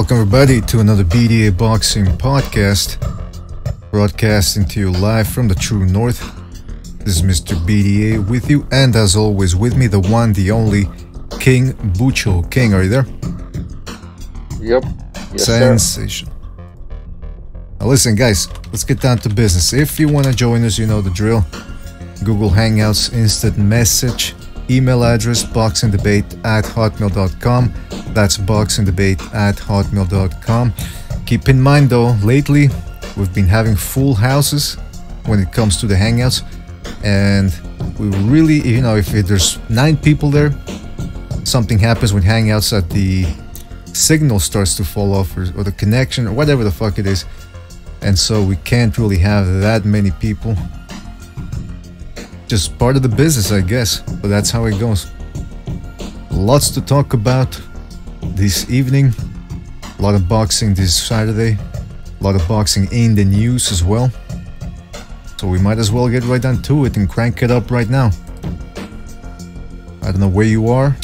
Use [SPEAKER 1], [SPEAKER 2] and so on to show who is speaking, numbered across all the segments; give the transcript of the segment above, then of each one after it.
[SPEAKER 1] Welcome everybody to another BDA Boxing Podcast, broadcasting to you live from the true north. This is Mr. BDA with you, and as always with me, the one, the only, King Bucho. King, are you there?
[SPEAKER 2] Yep. Yes,
[SPEAKER 1] Sensation. Sir. Now listen guys, let's get down to business. If you want to join us, you know the drill. Google Hangouts, instant message, email address boxingdebate@hotmail.com. That's boxingdebate@hotmail.com. Keep in mind though, lately we've been having full houses when it comes to the Hangouts, and we really, you know, if there's 9 people there, something happens with Hangouts that the signal starts to fall off, or the connection, or whatever the fuck it is, and so we can't really have that many people. Just part of the business, I guess, but that's how it goes. Lots to talk about this evening. A lot of boxing this Saturday. A lot of boxing in the news as well. So we might as well get right down to it and crank it up right now. I don't know where you are.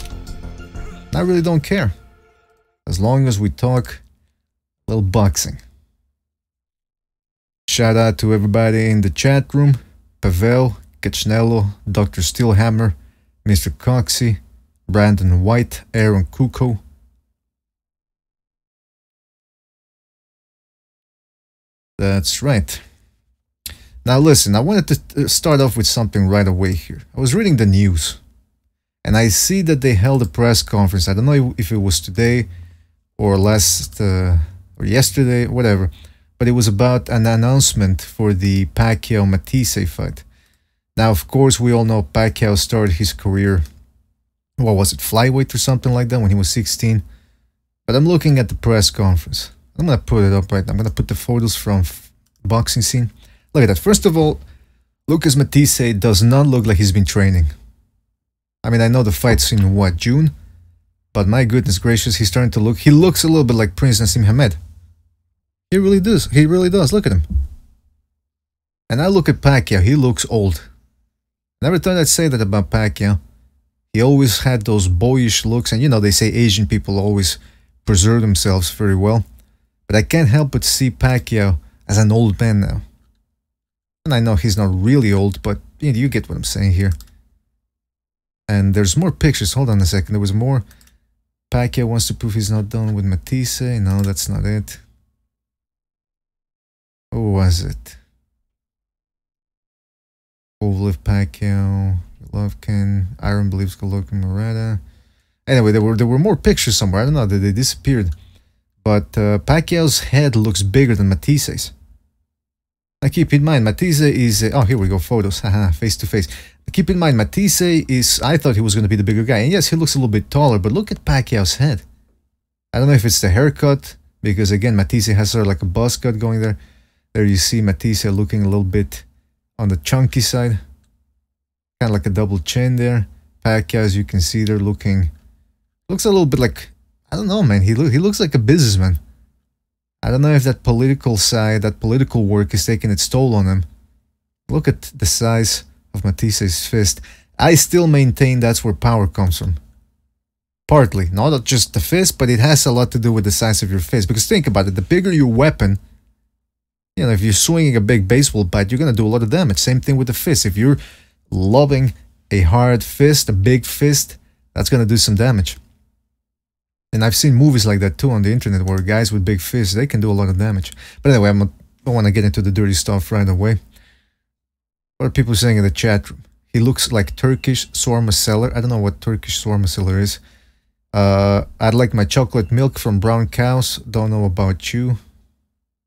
[SPEAKER 1] I really don't care. As long as we talk a little boxing. Shout out to everybody in the chat room. Pavel, Kachnello, Dr. Steelhammer, Mr. Coxey, Brandon White, Aaron Kuko. That's right. Now listen, I wanted to start off with something right away here. I was reading the news, and I see that they held a press conference. I don't know if it was today or or yesterday, whatever, but it was about an announcement for the Pacquiao-Matthysse fight. Now, of course, we all know Pacquiao started his career, what was it, flyweight or something like that when he was 16. But I'm looking at the press conference. I'm going to put it up right now. I'm going to put the photos from boxing scene. Look at that. First of all, Lucas Matthysse does not look like he's been training. I mean, I know the fight's in, what, June? But my goodness gracious, he's starting to look... He looks a little bit like Prince Nassim Hamed. He really does. He really does. Look at him. And I look at Pacquiao. He looks old. Never thought I'd say that about Pacquiao. He always had those boyish looks, and you know, they say Asian people always preserve themselves very well. But I can't help but see Pacquiao as an old man now. And I know he's not really old, but you get what I'm saying here. And there's more pictures. Hold on a second. There was more. Pacquiao wants to prove he's not done with Matthysse. No, that's not it. Who was it? Kovalev, Pacquiao, Golovkin, Iron believes Golovkin-Martirosyan. Anyway, there were more pictures somewhere. I don't know, they disappeared. But Pacquiao's head looks bigger than Mathisse's. Now keep in mind, Matthysse is... oh, here we go, photos. Haha, face to face. Keep in mind, Matthysse is... I thought he was going to be the bigger guy. And yes, he looks a little bit taller, but look at Pacquiao's head. I don't know if it's the haircut, because again, Matthysse has sort of like a buzz cut going there. There you see Matthysse looking a little bit on the chunky side. Kind of like a double chin there. Pacquiao, as you can see, they're looking... Looks a little bit like... I don't know, man. He looks like a businessman. I don't know if that political side, that political work is taking its toll on him. Look at the size of Matthyse's fist. I still maintain that's where power comes from. Partly. Not just the fist, but it has a lot to do with the size of your fist. Because think about it. The bigger your weapon... You know, if you're swinging a big baseball bat, you're going to do a lot of damage. Same thing with the fist. If you're lobbing a hard fist, a big fist, that's going to do some damage. And I've seen movies like that too on the internet where guys with big fists, they can do a lot of damage. But anyway, I don't want to get into the dirty stuff right away. What are people saying in the chat room? He looks like Turkish Sorma Seller. I don't know what Turkish Sorma Seller is. I'd like my chocolate milk from brown cows. Don't know about you.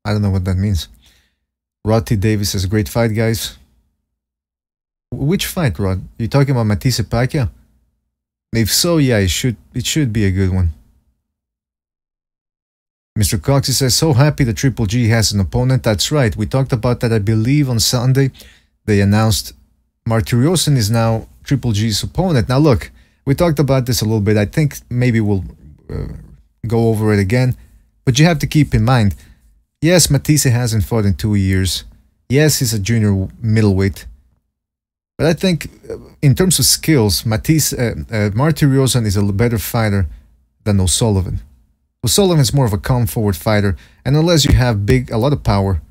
[SPEAKER 1] I don't know what that means. Roddy Davis says, great fight, guys. Which fight, Rod? You talking about Matthysse Pacquiao? If so, yeah, it should be a good one. Mr. Coxey says, so happy the Triple G has an opponent. That's right. We talked about that, I believe, on Sunday. They announced Martirosyan is now Triple G's opponent. Now, look, we talked about this a little bit. I think maybe we'll go over it again. But you have to keep in mind, yes, Matthysse hasn't fought in 2 years. Yes, he's a junior middleweight. But I think in terms of skills, Martirosyan is a better fighter than O'Sullivan. O'Sullivan's more of a calm forward fighter, and unless you have a lot of power,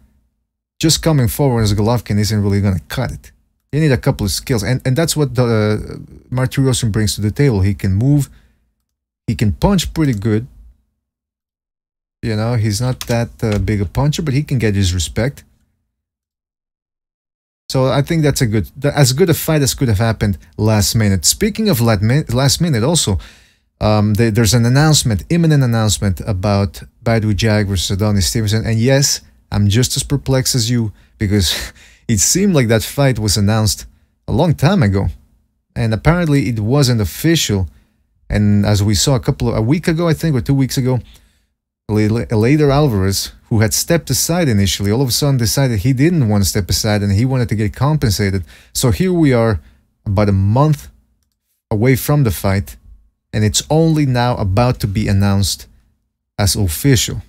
[SPEAKER 1] just coming forward as Golovkin isn't really going to cut it. You need a couple of skills, and that's what Martirosyan brings to the table. He can move, he can punch pretty good. You know, he's not that big a puncher, but he can get his respect. So I think that's as good a fight as could have happened last minute. Speaking of last minute, also, there's an imminent announcement about Badou Jack versus Adonis Stevenson. And yes, I'm just as perplexed as you, because it seemed like that fight was announced a long time ago. And apparently it wasn't official. And as we saw a week ago, I think, or 2 weeks ago, Eleider Alvarez, who had stepped aside initially, all of a sudden decided he didn't want to step aside and he wanted to get compensated. So here we are, about a month away from the fight, and it's only now about to be announced as official.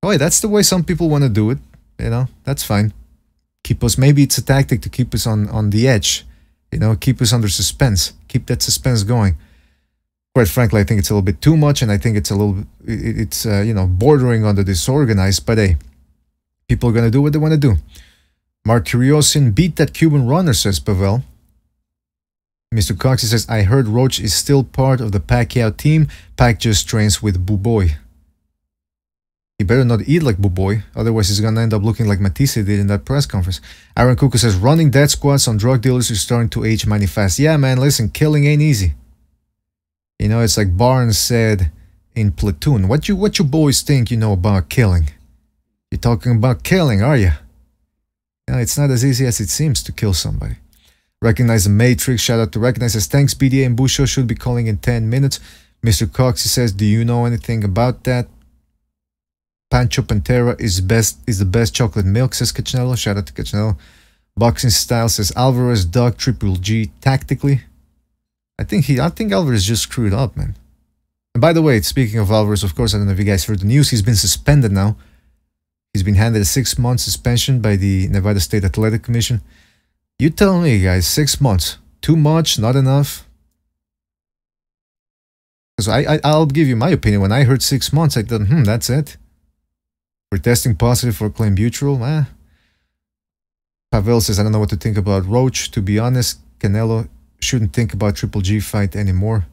[SPEAKER 1] Oh, yeah, that's the way some people want to do it. You know, that's fine. Maybe it's a tactic to keep us on the edge. You know, keep us under suspense. Keep that suspense going. Quite frankly, I think it's a little bit too much, and I think it's bordering on the disorganized. But hey, people are gonna do what they want to do. Martirosyan beat that Cuban runner, says Pavel. Mr. Coxey says, I heard Roach is still part of the Pacquiao team. Pac just trains with Buboy. He better not eat like Buboy, otherwise he's gonna end up looking like Matisse did in that press conference. Aaron Kuka says, running death squads on drug dealers is starting to age mighty fast. Yeah, man, listen, killing ain't easy. You know, it's like Barnes said in Platoon. What you boys think you know about killing? You're talking about killing, are you? You know, it's not as easy as it seems to kill somebody. Recognize the Matrix. Shout out to Recognize. Says, thanks, BDA and Busho should be calling in 10 minutes. Mr. Cox, he says, do you know anything about that? Pancho Pantera is the best chocolate milk, says Cachinello. Shout out to Cachinello. Boxing Style says, Alvarez dug Triple G tactically. I think Alvarez just screwed up, man. And by the way, speaking of Alvarez, of course, I don't know if you guys heard the news. He's been suspended now. He's been handed a 6-month suspension by the Nevada State Athletic Commission. You tell me, guys, 6 months. Too much? Not enough? Because I'll give you my opinion. When I heard 6 months, I thought, that's it. We're testing positive for clenbuterol. Pavel says, I don't know what to think about Roach. To be honest, Canelo shouldn't think about Triple G fight anymore.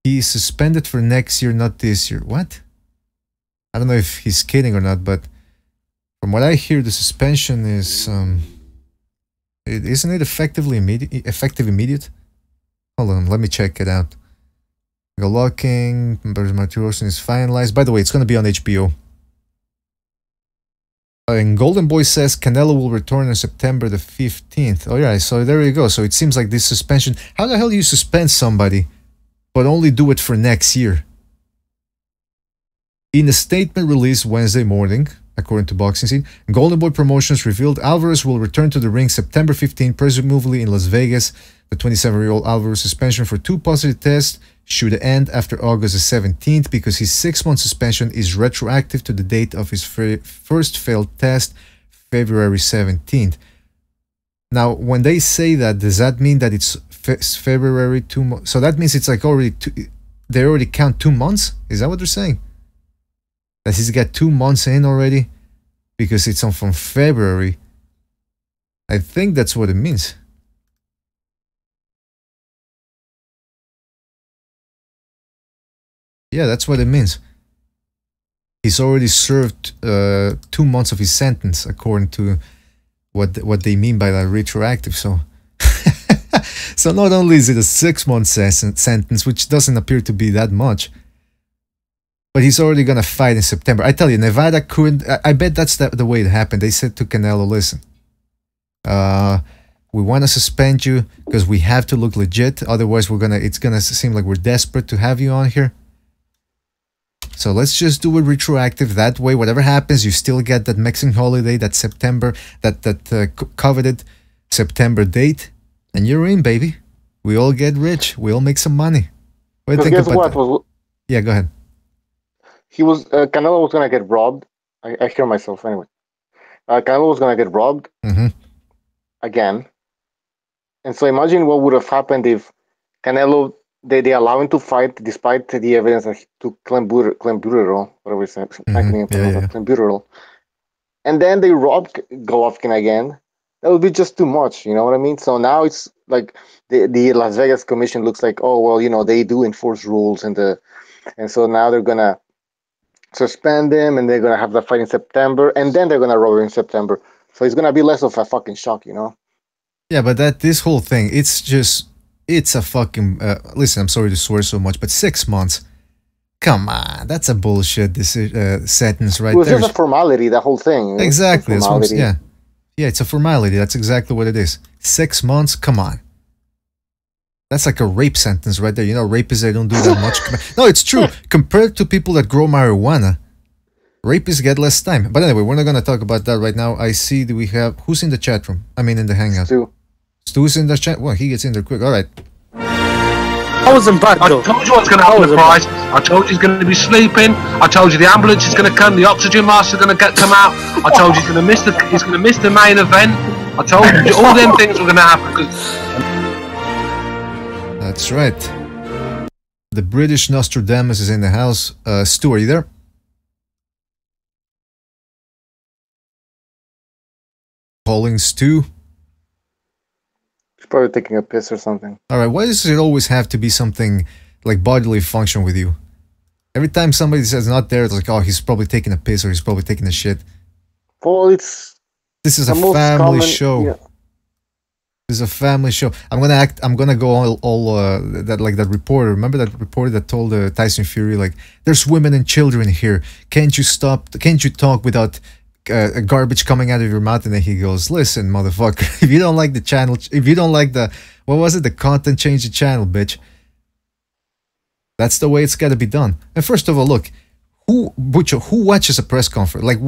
[SPEAKER 1] He's suspended for next year, not this year. What? I don't know if he's kidding or not, but from what I hear, the suspension is isn't it effective immediate? Hold on, let me check it out. Golovkin-Martirosyan is finalized. By the way, it's going to be on HBO. And Golden Boy says Canelo will return on September the 15th. Oh yeah, so there you go. So it seems like this suspension... How the hell do you suspend somebody, but only do it for next year? In a statement released Wednesday morning, according to Boxing Scene, Golden Boy Promotions revealed Alvarez will return to the ring September 15, presumably in Las Vegas. The 27-year-old Alvarez suspension for 2 positive tests should end after August the 17th because his 6-month suspension is retroactive to the date of his first failed test, February 17th. Now, when they say that, does that mean that it's February 2 months? So that means it's like they already count 2 months? Is that what they're saying? That he's got 2 months in already because it's on from February. I think that's what it means. Yeah, that's what it means. He's already served 2 months of his sentence, according to what they mean by that retroactive. So, so not only is it a 6-month sentence, which doesn't appear to be that much, but he's already gonna fight in September. I tell you, Nevada couldn't. I bet that's the way it happened. They said to Canelo, "Listen, we want to suspend you because we have to look legit. Otherwise, it's gonna seem like we're desperate to have you on here. So let's just do it retroactive. That way, whatever happens, you still get that Mexican holiday, that September, that coveted September date, and you're in, baby. We all get rich. We all make some money." What do you think about that? Yeah, go ahead.
[SPEAKER 2] Canelo was gonna get robbed. I hear myself anyway. Canelo was gonna get robbed again, and so imagine what would have happened if Canelo they allow him to fight despite the evidence that he took clenbuterol, whatever it's I can pronounce that, clenbuterol. And then they robbed Golovkin again. That would be just too much, you know what I mean? So now it's like the Las Vegas Commission looks like, oh well, you know, they do enforce rules and so now they're gonna suspend him and they're gonna have the fight in September and then they're gonna rob him in September. So it's gonna be less of a fucking shock, you know?
[SPEAKER 1] Yeah, but this whole thing, it's a fucking listen, I'm sorry to swear so much, but 6 months. Come on, that's a bullshit sentence right there. It was
[SPEAKER 2] just a formality, that whole thing.
[SPEAKER 1] Exactly. Yeah, it's a formality. That's exactly what it is. 6 months, come on. That's like a rape sentence right there. You know, rapists, they don't do that much. No, it's true. Compared to people that grow marijuana, rapists get less time. But anyway, we're not going to talk about that right now. I see that we have... Who's in the chat room? I mean, in the hangout. Stu's in the chat? Well, he gets in there quick. All right.
[SPEAKER 3] I wasn't bad, though. I told you what's going to happen, Price. I told you he's going to be sleeping. I told you the ambulance is going to come. The oxygen mask is going to come out. I told you he's going to miss the main event. I told you all them things were going to happen.
[SPEAKER 1] That's right. The British Nostradamus is in the house. Stu, are you there? Calling Stu.
[SPEAKER 2] He's probably taking a piss or something.
[SPEAKER 1] Alright, why does it always have to be something like bodily function with you? Every time somebody says not there, it's like, oh, he's probably taking a piss or he's probably taking a shit.
[SPEAKER 2] Well, this
[SPEAKER 1] is a family show. Yeah. This is a family show. I'm gonna go all that reporter. Remember that reporter that told Tyson Fury, like, there's women and children here. Can't you talk without garbage coming out of your mouth? And then he goes, listen, motherfucker, if you don't like the channel, if you don't like the, what was it, the content, change the channel, bitch. That's the way it's got to be done. And first of all, look, who watches a press conference? Like,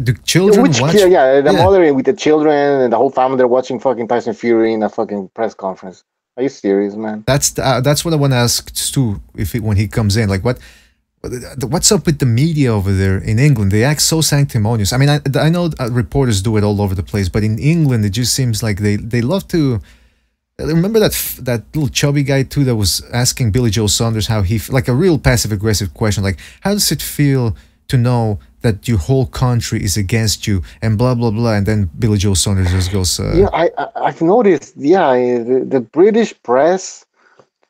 [SPEAKER 1] do children watch?
[SPEAKER 2] Yeah, the mother with the children and the whole family, they're watching fucking Tyson Fury in a fucking press conference. Are you serious, man?
[SPEAKER 1] That's what I want to ask Stu when he comes in. Like, what's up with the media over there in England? They act so sanctimonious. I mean, I know reporters do it all over the place, but in England, it just seems like they love to. Remember that little chubby guy too that was asking Billy Joe Saunders how he, like, a real passive-aggressive question, like, how does it feel to know that your whole country is against you and blah blah blah, and then Billy Joe Saunders just goes.
[SPEAKER 2] Yeah, I've noticed. Yeah, the British press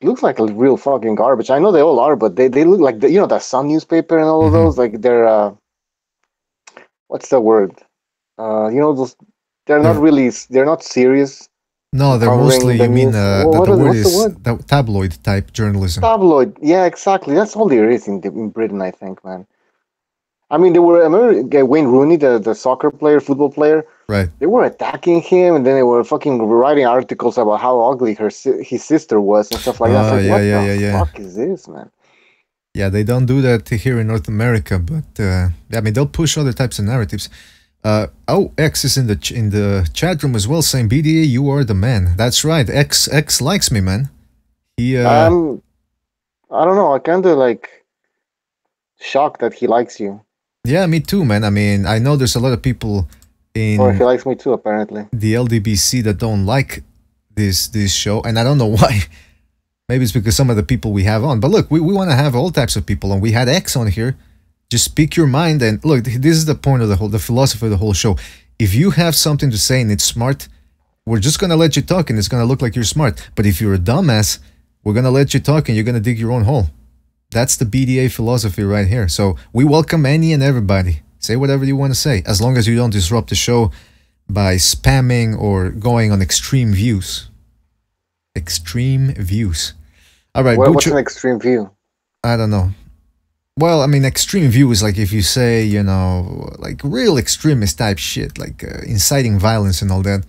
[SPEAKER 2] looks like a real fucking garbage. I know they all are, but they look like the Sun newspaper and all of those. Like they're what's the word? Those, they're not serious.
[SPEAKER 1] No, they're mostly, you mean, the word is tabloid type journalism.
[SPEAKER 2] Tabloid, yeah, exactly. That's all there is in Britain, I think, man. I mean, remember Wayne Rooney, the soccer player, football player?
[SPEAKER 1] Right.
[SPEAKER 2] They were attacking him, and then they were fucking writing articles about how ugly his sister was and stuff like that. Like, what the fuck is this, man?
[SPEAKER 1] Yeah, they don't do that here in North America, but I mean, they'll push other types of narratives. X is in the chat room as well, saying, BDA, you are the man. That's right. X likes me, man. He
[SPEAKER 2] I don't know. I kind of like shocked that he likes you.
[SPEAKER 1] Yeah, me too, man. I mean, I know there's a lot of people
[SPEAKER 2] or he likes me too, apparently.
[SPEAKER 1] The LDBC that don't like this show, and I don't know why. Maybe it's because some of the people we have on. But look, we want to have all types of people, and we had X on here. Just speak your mind, and look, this is the point of the philosophy of the whole show. If you have something to say and it's smart, we're just going to let you talk and it's going to look like you're smart. But if you're a dumbass, we're going to let you talk and you're going to dig your own hole. That's the BDA philosophy right here. So we welcome any and everybody. Say whatever you want to say, as long as you don't disrupt the show by spamming or going on extreme views. Extreme views. All right.
[SPEAKER 2] What's an extreme view?
[SPEAKER 1] I don't know. Well, I mean, extreme view is like if you say, like real extremist type shit, like inciting violence and all that.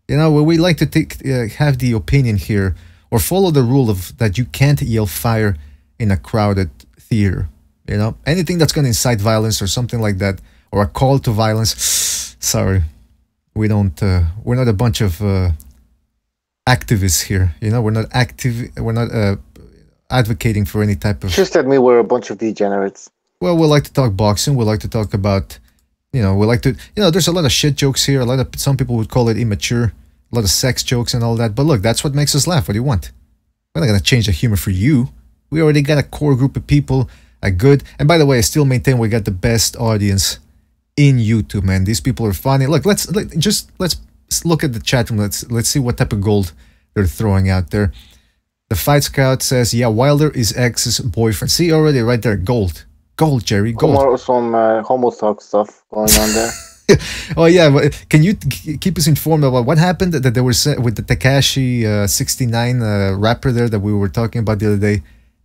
[SPEAKER 1] We like to have the opinion here or follow the rule of that you can't yell fire in a crowded theater. Anything that's going to incite violence or something like that, or a call to violence. Sorry, we don't. We're not a bunch of activists here. We're not active. We're not advocating for any type of.
[SPEAKER 2] Just admit we're a bunch of degenerates.
[SPEAKER 1] Well, we like to talk boxing. We like to talk about, we like to. There's a lot of shit jokes here. Some people would call it immature. A lot of sex jokes and all that. But look, that's what makes us laugh. What do you want? We're not gonna change the humor for you. We already got a core group of people, a good. And by the way, I still maintain we got the best audience in YouTube, man. These people are funny. Look, let's look at the chat room. Let's see what type of gold they're throwing out there. The Fight Scout says, yeah, Wilder is ex's boyfriend. See, already right there, gold, Jerry, gold.
[SPEAKER 2] Some homo talk stuff going on there.
[SPEAKER 1] Oh yeah, but can you keep us informed about what happened that there was with the Tekashi 69 rapper there that we were talking about the other day,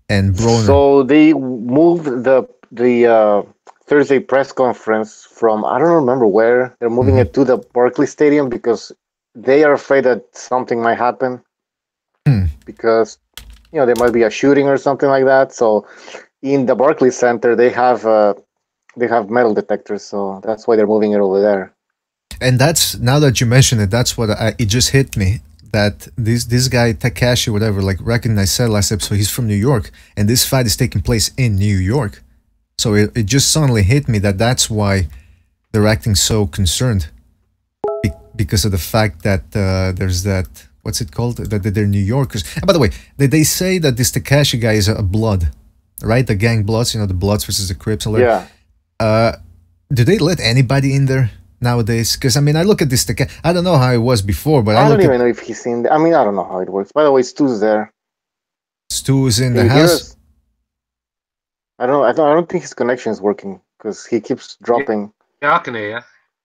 [SPEAKER 1] and Broner?
[SPEAKER 2] So they moved the Thursday press conference from, I don't remember where. They're moving it to the Barclays Stadium because they are afraid that something might happen. Because there might be a shooting or something like that. So in the Barclays Center, they have metal detectors, so that's why they're moving it over there.
[SPEAKER 1] And that's, now that you mention it, that's what it just hit me, that this guy Tekashi, whatever, like Reckon I said last episode, he's from New York, and this fight is taking place in New York. So it just suddenly hit me that that's why they're acting so concerned, because of the fact that there's that, what's it called, that they're New Yorkers. And by the way, they say that this Tekashi guy is a blood, right? The gang Bloods, the Bloods versus the Crips.
[SPEAKER 2] Yeah.
[SPEAKER 1] Do they let anybody in there nowadays? Because I mean, I look at this. I don't know how it was before, but
[SPEAKER 2] I don't even know if he's in there. I mean, I don't know how it works. By the way, Stu's there.
[SPEAKER 1] Stu is in the house.
[SPEAKER 2] I don't think his connection is working because he keeps dropping.
[SPEAKER 3] Yeah, I can hear you.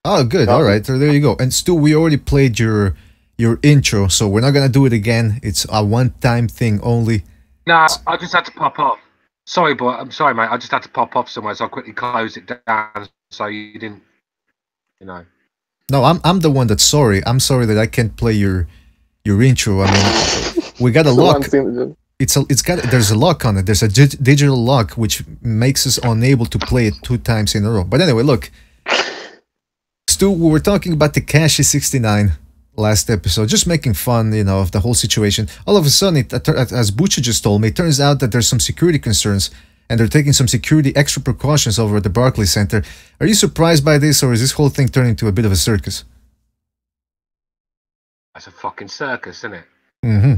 [SPEAKER 1] Oh, good. All right, so there you go. And Stu, we already played your intro, so we're not gonna do it again. It's a one-time thing only.
[SPEAKER 3] No, I just had to pop off. Sorry, boy. I'm sorry, mate. I just had to pop off somewhere, so I quickly closed it down so you didn't,
[SPEAKER 1] No, I'm the one that's sorry. I'm sorry that I can't play your intro. I mean, we got a lock. There's a lock on it. There's a digital lock which makes us unable to play it 2 times in a row. But anyway, look, Stu, we were talking about Tekashi 69 last episode, just making fun, of the whole situation. All of a sudden, as Bucha just told me, it turns out that there's some security concerns, and they're taking some extra precautions over at the Barclays Center. Are you surprised by this, or is this whole thing turning into a bit of a circus?
[SPEAKER 3] That's a fucking circus, isn't it?
[SPEAKER 1] Mm-hmm.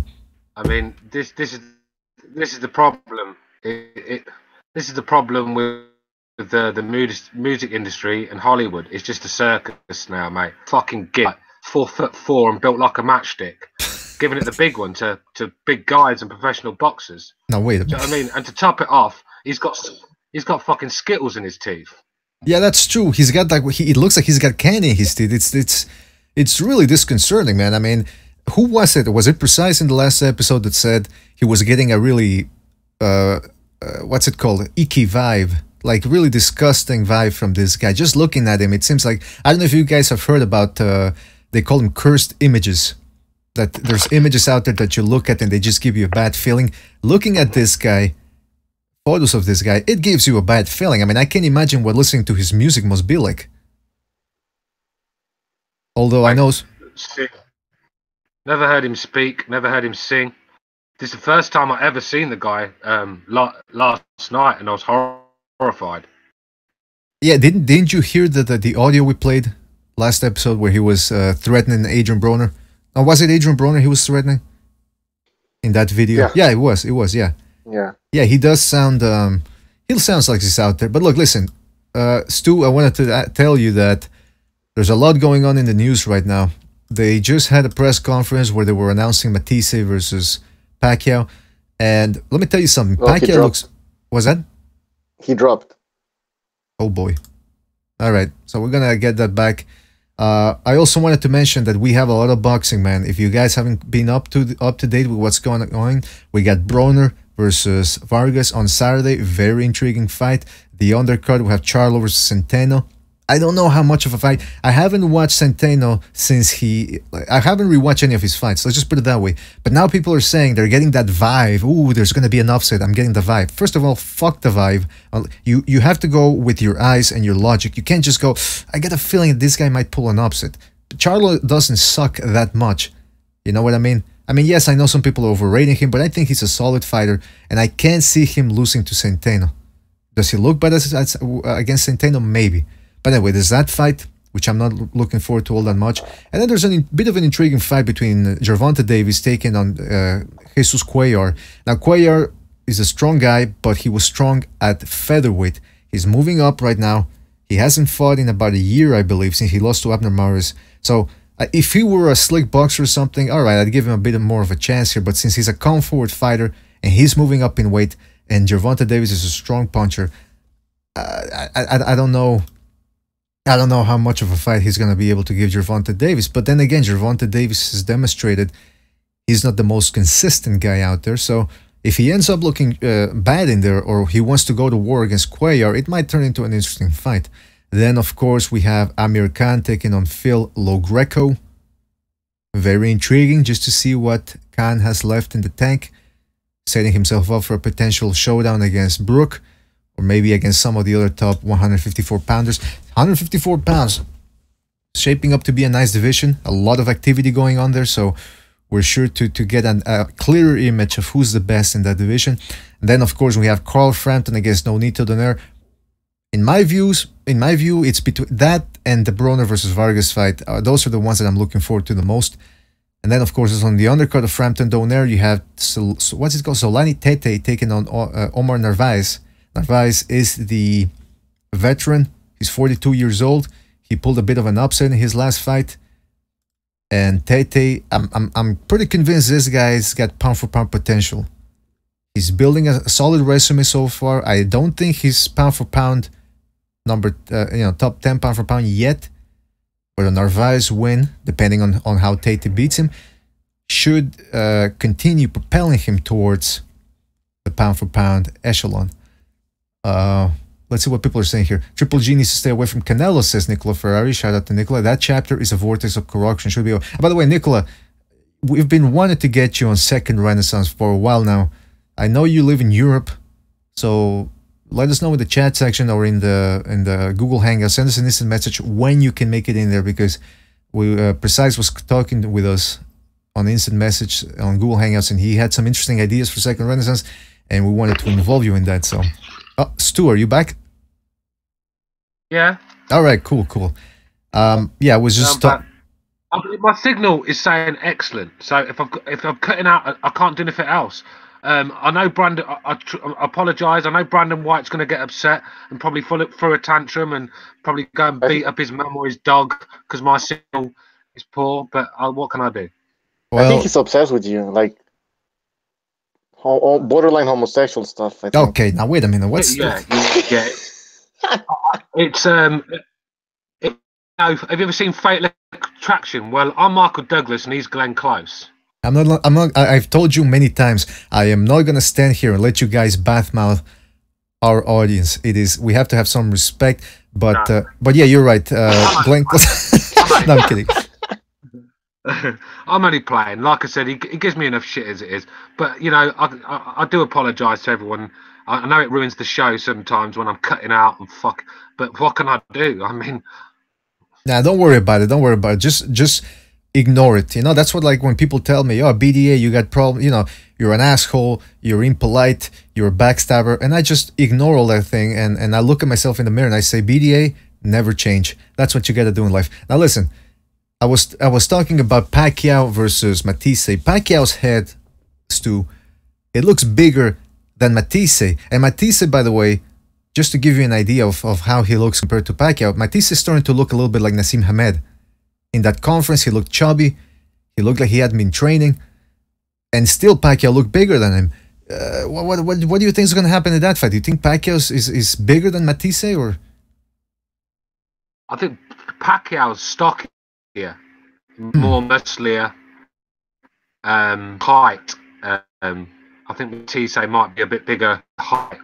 [SPEAKER 3] I mean, this is the problem. This is the problem with the music industry and Hollywood. It's just a circus now, mate. Fucking get 4'4" and built like a matchstick, giving it the big one to big guys and professional boxers.
[SPEAKER 1] No, wait a minute.
[SPEAKER 3] Do you know what I mean? And to top it off, he's got fucking Skittles in his teeth.
[SPEAKER 1] Yeah, that's true. He's got it looks like he's got candy in his teeth. It's really disconcerting, man. I mean, who was it? Was it Precise in the last episode that said he was getting a really what's it called? Icky vibe. Like really disgusting vibe from this guy. Just looking at him, it seems like, I don't know if you guys have heard about they call them cursed images. That there's images out there that you look at and they just give you a bad feeling. Looking at this guy, photos of this guy, it gives you a bad feeling. I mean, I can't imagine what listening to his music must be like. Although I know...
[SPEAKER 3] Never heard him speak, never heard him sing. This is the first time I ever seen the guy last night, and I was horrified.
[SPEAKER 1] Yeah, didn't you hear the audio we played last episode where he was threatening Adrian Broner? Or was it Adrian Broner he was threatening in that video? Yeah, it was, yeah. Yeah, he does sound, he sounds like he's out there. But look, listen, Stu, I wanted to tell you that there's a lot going on in the news right now. They just had a press conference where they were announcing Matisse versus Pacquiao. And let me tell you something.
[SPEAKER 2] Well,
[SPEAKER 1] Pacquiao looks... Was that?
[SPEAKER 2] He dropped.
[SPEAKER 1] Oh boy. All right. So we're going to get that back. I also wanted to mention that we have a lot of boxing, man. If you guys haven't been up to date with what's going on, we got Broner versus Vargas on Saturday. Very intriguing fight. The undercard, we have Charlo versus Centeno. I don't know how much of a fight. I haven't watched Centeno since I haven't rewatched any of his fights. Let's just put it that way. But now people are saying they're getting that vibe. Ooh, there's going to be an upset. I'm getting the vibe. First of all, fuck the vibe. You have to go with your eyes and your logic. You can't just go, I get a feeling that this guy might pull an upset. Charlo doesn't suck that much. You know what I mean? I mean, yes, I know some people are overrating him, but I think he's a solid fighter, and I can't see him losing to Centeno. Does he look better against Centeno? Maybe. But anyway, there's that fight. which I'm not looking forward to all that much. And then there's a bit of an intriguing fight between Gervonta Davis taking on Jesus Cuellar. Now, Cuellar is a strong guy, but he was strong at featherweight. He's moving up right now. He hasn't fought in about a year, I believe, since he lost to Abner Mares. So if he were a slick boxer or something, all right, I'd give him a bit more of a chance here. But since he's a come-forward fighter and he's moving up in weight, and Gervonta Davis is a strong puncher, I don't know. I don't know how much of a fight he's going to be able to give Gervonta Davis. But then again, Gervonta Davis has demonstrated he's not the most consistent guy out there. So if he ends up looking bad in there, or he wants to go to war against Cuellar, it might turn into an interesting fight. Then, of course, we have Amir Khan taking on Khan-LoGreco. Very intriguing just to see what Khan has left in the tank, setting himself up for a potential showdown against Brook, or maybe against some of the other top 154 pounders. 154 pounds, shaping up to be a nice division. A lot of activity going on there, so we're sure to get a clearer image of who's the best in that division. And then, of course, we have Carl Frampton against Tete-Narvaez. In my view, it's between that and the Broner versus Vargas fight. Those are the ones that I'm looking forward to the most. And then, of course, it's on the undercard of Frampton-Donaire. You have, what's it called? Solani Tete taking on Omar Narvaez. Narvaez is the veteran. He's 42 years old. He pulled a bit of an upset in his last fight. And Tete, I'm pretty convinced this guy's got pound-for-pound potential. He's building a solid resume so far. I don't think he's pound-for-pound top 10 pound-for-pound yet. But a Narvaez win, depending on how Tete beats him, should continue propelling him towards the pound-for-pound echelon. Let's see what people are saying here. Triple G needs to stay away from Canelo, says Nicola Ferrari. Shout out to Nicola. That chapter is a vortex of corruption. Should be over. By the way, Nicola, we've been wanting to get you on Second Renaissance for a while now. I know you live in Europe, so let us know in the chat section or in the Google Hangout. Send us an instant message when you can make it in there, because Precise was talking with us on instant message on Google Hangouts, and he had some interesting ideas for Second Renaissance, and we wanted to involve you in that. So, Stu, are you back?
[SPEAKER 3] Yeah.
[SPEAKER 1] All right. Cool. Yeah, I was just.
[SPEAKER 3] My signal is saying excellent. So if I'm cutting out, I can't do anything else. I know Brandon. I apologise. I know Brandon White's going to get upset and probably throw a tantrum and probably go and beat up his mum or his dog because my signal is poor. But what can I do?
[SPEAKER 2] Well, I think he's obsessed with you, like borderline homosexual stuff. I think.
[SPEAKER 1] Okay, now wait a minute. What's
[SPEAKER 3] yeah. It's have you ever seen Fatal Attraction? Well, I'm Michael Douglas and he's Glenn Close.
[SPEAKER 1] I've told you many times, I am not gonna stand here and let you guys badmouth our audience. We have to have some respect. But yeah, you're right. Glenn Close. No, I'm kidding.
[SPEAKER 3] I'm only playing. Like I said, he gives me enough shit as it is. But you know, I do apologise to everyone. I know it ruins the show sometimes when I'm cutting out and fuck. But what can I do? I mean,
[SPEAKER 1] nah, don't worry about it. Don't worry about it. Just ignore it. You know, that's what, like, when people tell me, "Oh, BDA, you got problem. You know, you're an asshole. You're impolite. You're a backstabber," and I just ignore all that thing, and I look at myself in the mirror and I say, "BDA, never change. That's what you got to do in life." Now, listen. I was talking about Pacquiao versus Matisse. Pacquiao's head, Stu, it looks bigger than Matisse. And Matisse, by the way, just to give you an idea of how he looks compared to Pacquiao, Matisse is starting to look a little bit like Nassim Hamed. In that conference, he looked chubby. He looked like he hadn't been training. And still, Pacquiao looked bigger than him. What do you think is going to happen in that fight? Do you think Pacquiao is bigger than Matisse? Or?
[SPEAKER 3] I think Pacquiao's stockier, more musclier, height. I think Matisse might be a bit bigger height,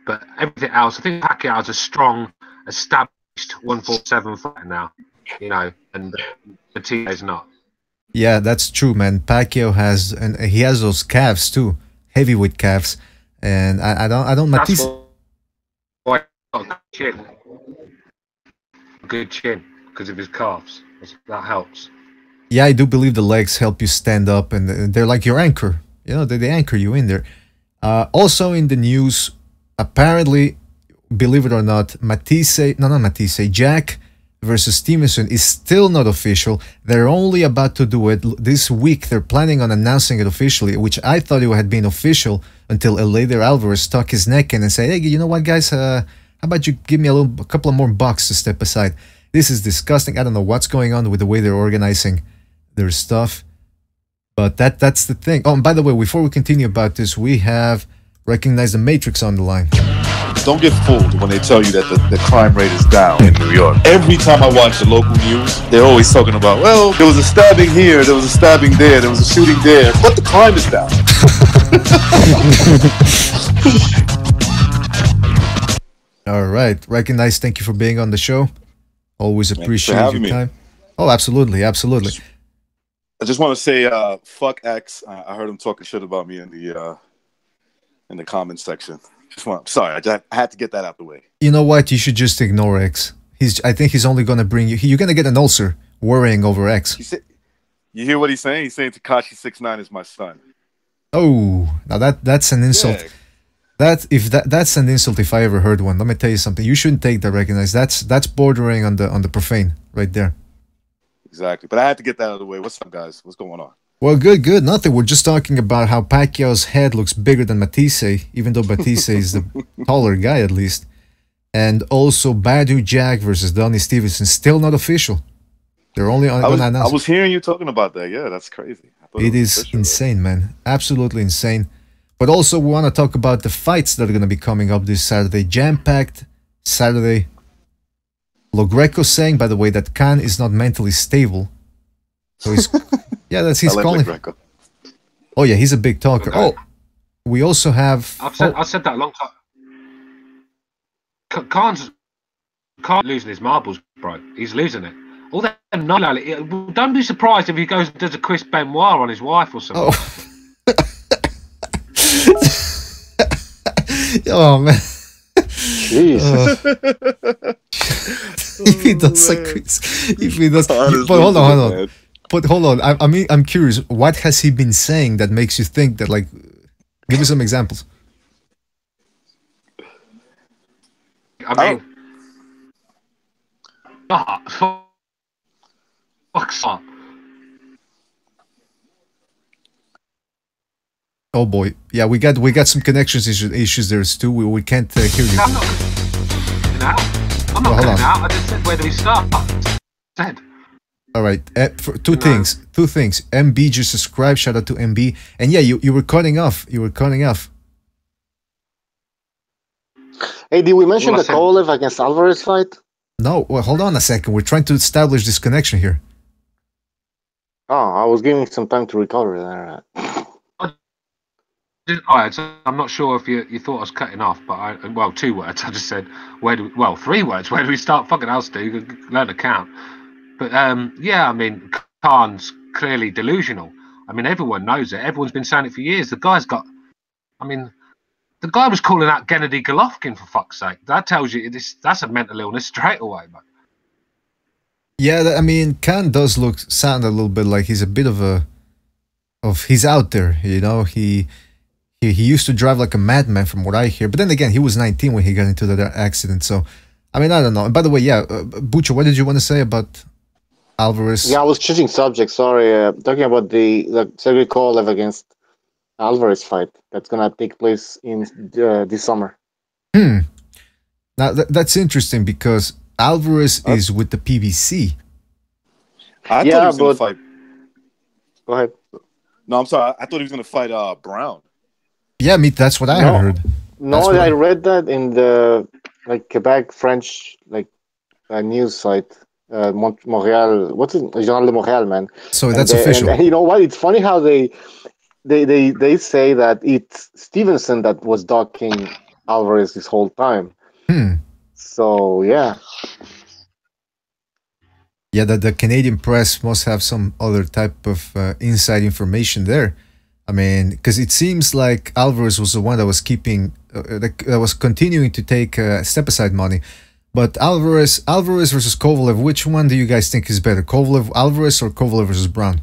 [SPEAKER 3] but everything else, I think Pacquiao's a strong, established 147 fighter now, you know, and Matisse's not.
[SPEAKER 1] Yeah, that's true, man. Pacquiao has, and he has those calves too, heavyweight calves, and I don't. Matisse.
[SPEAKER 3] Why good chin because of his calves. That helps.
[SPEAKER 1] Yeah, I do believe the legs help you stand up, and they're like your anchor. You know, they anchor you in there. Also in the news, apparently, believe it or not, Jack versus Stevenson is still not official. They're only about to do it this week. They're planning on announcing it officially, which I thought it had been official until Eleider Alvarez stuck his neck in and said, hey, you know what, guys? How about you give me a couple of more bucks to step aside? This is disgusting. I don't know what's going on with the way they're organizing their stuff. But that's the thing. Oh, and by the way, before we continue about this, we have Recognize the Matrix on the line.
[SPEAKER 4] Don't get fooled when they tell you that the crime rate is down in New York. Every time I watch the local news, they're always talking about, well, there was a stabbing here, there was a stabbing there, there was a shooting there, but the crime is down.
[SPEAKER 1] All right. Recognize, thank you for being on the show. Always appreciate your time. Oh, absolutely, absolutely.
[SPEAKER 4] I just want to say, fuck X. I heard him talking shit about me in the comments section. Sorry, I had to get that out the way.
[SPEAKER 1] You know what? You should just ignore X. I think he's only going to bring you... You're going to get an ulcer worrying over X.
[SPEAKER 4] You hear what he's saying? He's saying Tekashi 6ix9ine is my son.
[SPEAKER 1] Oh, now that's an insult. Yeah. That's an insult if I ever heard one. Let me tell you something. You shouldn't take that. Recognize that's bordering on the profane right there.
[SPEAKER 4] Exactly. But I had to get that out of the way. What's up, guys? What's going on?
[SPEAKER 1] Well, good. Nothing. We're just talking about how Pacquiao's head looks bigger than Matisse, even though Matisse is the taller guy at least. And also Badou Jack versus Donnie Stevenson, still not official. They're only going to announce.
[SPEAKER 4] I was hearing you talking about that. Yeah, that's crazy.
[SPEAKER 1] It is official, insane, man. Absolutely insane. But also we want to talk about the fights that are going to be coming up this Saturday. Jam-packed Saturday. LoGreco saying, by the way, that Khan is not mentally stable. So he's... Yeah, that's his calling. Oh yeah, he's a big talker. Okay. Oh, we also have.
[SPEAKER 3] I said that a long time. Khan's losing his marbles, bro. He's losing it. All that don't be surprised if he goes and does a Chris Benoit on his wife or something.
[SPEAKER 1] Oh, oh man.
[SPEAKER 2] Jeez.
[SPEAKER 1] If he does a Chris, if he does, but hold on. But hold on, I'm curious. What has he been saying that makes you think that? Like, give me some examples.
[SPEAKER 3] I mean, fuck's up.
[SPEAKER 1] Oh boy, yeah, we got some connections issues there too. We can't hear you.
[SPEAKER 3] I'm not cutting out. I just said where do we start? Said.
[SPEAKER 1] All right, for two things. MB just subscribed. Shout out to MB. And yeah, you were cutting off.
[SPEAKER 2] Hey, did we mention the Kovalev against Alvarez fight?
[SPEAKER 1] No. Well, hold on a second. We're trying to establish this connection here.
[SPEAKER 2] Oh, I was giving some time to recover there.
[SPEAKER 3] Alright, so I'm not sure if you thought I was cutting off, but well, 2 words. I just said 3 words. Where do we start? Fucking else, do you learn to count? But yeah, I mean, Khan's clearly delusional. I mean, everyone knows it. Everyone's been saying it for years. The guy's got. I mean, the guy was calling out Gennady Golovkin for fuck's sake. That tells you that's a mental illness straight away, man.
[SPEAKER 1] Yeah, I mean, Khan does sound a little bit like he's a bit he's out there. You know, he used to drive like a madman, from what I hear. But then again, he was 19 when he got into that accident. So, I mean, I don't know. And by the way, yeah, Bucho, what did you want to say about Alvarez?
[SPEAKER 2] Yeah, I was changing subject. Sorry, talking about the Sergey Kovalev against Alvarez fight that's gonna take place in this summer.
[SPEAKER 1] Now that's interesting because Alvarez is with the PBC.
[SPEAKER 4] I thought he was gonna fight.
[SPEAKER 2] Go ahead.
[SPEAKER 4] No, I'm sorry. I thought he was gonna fight Brown.
[SPEAKER 1] Yeah, that's what I heard.
[SPEAKER 2] No, I read that in the Quebec French news site. Montreal, what's it? Journal de Montréal, man.
[SPEAKER 1] So that's official.
[SPEAKER 2] And you know what? It's funny how they say that it's Stevenson that was docking Alvarez this whole time. So yeah.
[SPEAKER 1] Yeah, the Canadian press must have some other type of inside information there. I mean, because it seems like Alvarez was the one that was keeping, that was continuing to take step-aside money. But Alvarez versus Kovalev, which one do you guys think is better? Alvarez or Kovalev versus Brown?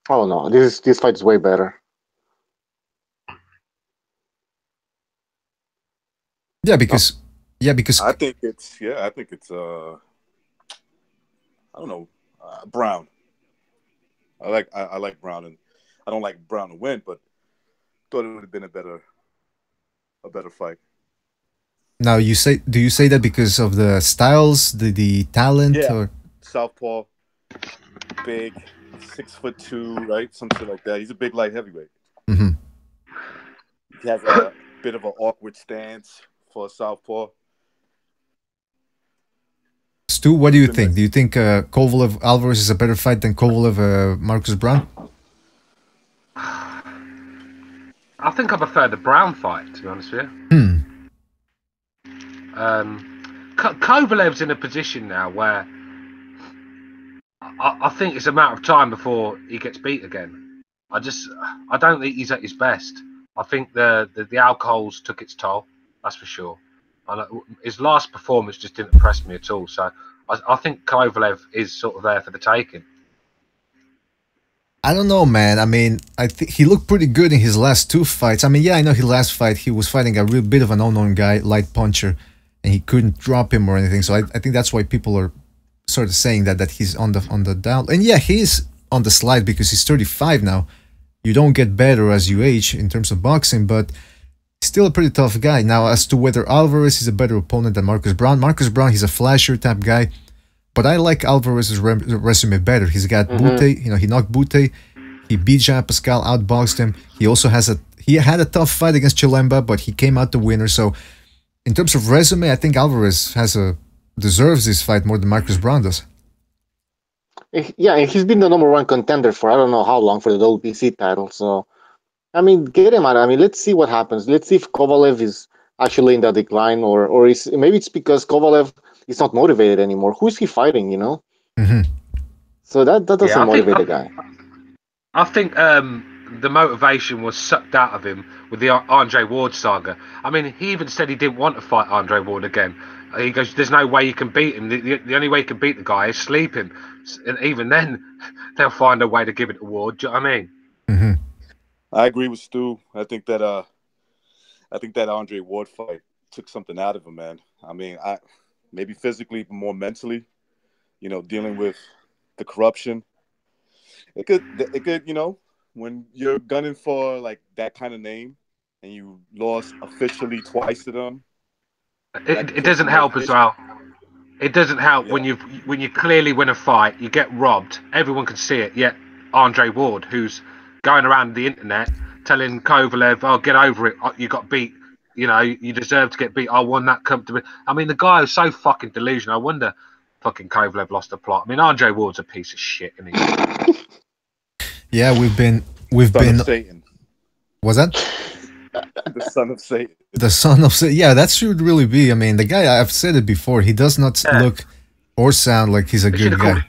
[SPEAKER 2] Oh no, this fight is way better.
[SPEAKER 1] Yeah, because Yeah, because
[SPEAKER 4] I think it's I don't know, Brown. I like Brown, and I don't like Brown to win, but thought it would have been a better fight.
[SPEAKER 1] now do you say that because of the styles, the talent,
[SPEAKER 4] Yeah,
[SPEAKER 1] or
[SPEAKER 4] southpaw, big, 6'2", right? Some shit like that. He's a big light heavyweight.
[SPEAKER 1] Mhm.
[SPEAKER 4] He has a bit of an awkward stance for a southpaw.
[SPEAKER 1] Stu, what do you think? Do you think Kovalev Alvarez is a better fight than Kovalev Marcus Brown?
[SPEAKER 3] I think I prefer the Brown fight, to be honest with you. Kovalev's in a position now where I think it's a matter of time before he gets beat again. I don't think he's at his best. I think the alcohol's took its toll, that's for sure. And his last performance just didn't impress me at all. So I think Kovalev is sort of there for the taking.
[SPEAKER 1] I don't know, man. I mean, I think he looked pretty good in his last two fights. I mean, yeah, I know his last fight he was fighting a real bit of an unknown guy, light puncher, and he couldn't drop him or anything. So I think that's why people are sort of saying that he's on the down. And yeah, he's on the slide because he's 35 now. You don't get better as you age in terms of boxing, but still a pretty tough guy. Now, as to whether Alvarez is a better opponent than Marcus Brown, he's a flasher type guy. But I like Alvarez's resume better. He's got Bute, he knocked Bute. He beat Jean Pascal, outboxed him. He also had a tough fight against Chilemba, but he came out the winner. So, in terms of resume, I think Alvarez deserves this fight more than Marcus Brown does.
[SPEAKER 2] Yeah, and he's been the _1 contender for I don't know how long for the WBC title. So, I mean, get him out. I mean, let's see what happens. Let's see if Kovalev is actually in the decline, or maybe it's because Kovalev is not motivated anymore. Who is he fighting? You know. So that doesn't motivate the guy.
[SPEAKER 3] I think the motivation was sucked out of him with the Andre Ward saga. I mean, he even said he didn't want to fight Andre Ward again. He goes, "There's no way you can beat him. The only way you can beat the guy is sleep him." And even then, they'll find a way to give it to Ward. Do you know what I mean?
[SPEAKER 4] I agree with Stu. I think that Andre Ward fight took something out of him, man. I mean, maybe physically, but more mentally. You know, dealing with the corruption. It could, you know, when you're gunning for like that kind of name and you lost officially twice to them.
[SPEAKER 3] It doesn't help as well. It doesn't help when you clearly win a fight, you get robbed. Everyone can see it. Yet Andre Ward, who's going around the internet telling Kovalev, "Oh, get over it. You got beat. You know, you deserve to get beat. I won that comfortably." I mean, the guy is so fucking delusional. I wonder, fucking Kovalev lost the plot. I mean, Andre Ward's a piece of shit, isn't he?
[SPEAKER 1] Yeah, we've been.
[SPEAKER 4] Son of Satan.
[SPEAKER 1] Was that?
[SPEAKER 4] The son of Satan.
[SPEAKER 1] The son of Satan. Yeah, that should really be. I mean, the guy, I've said it before, he does not look or sound like he's a good guy.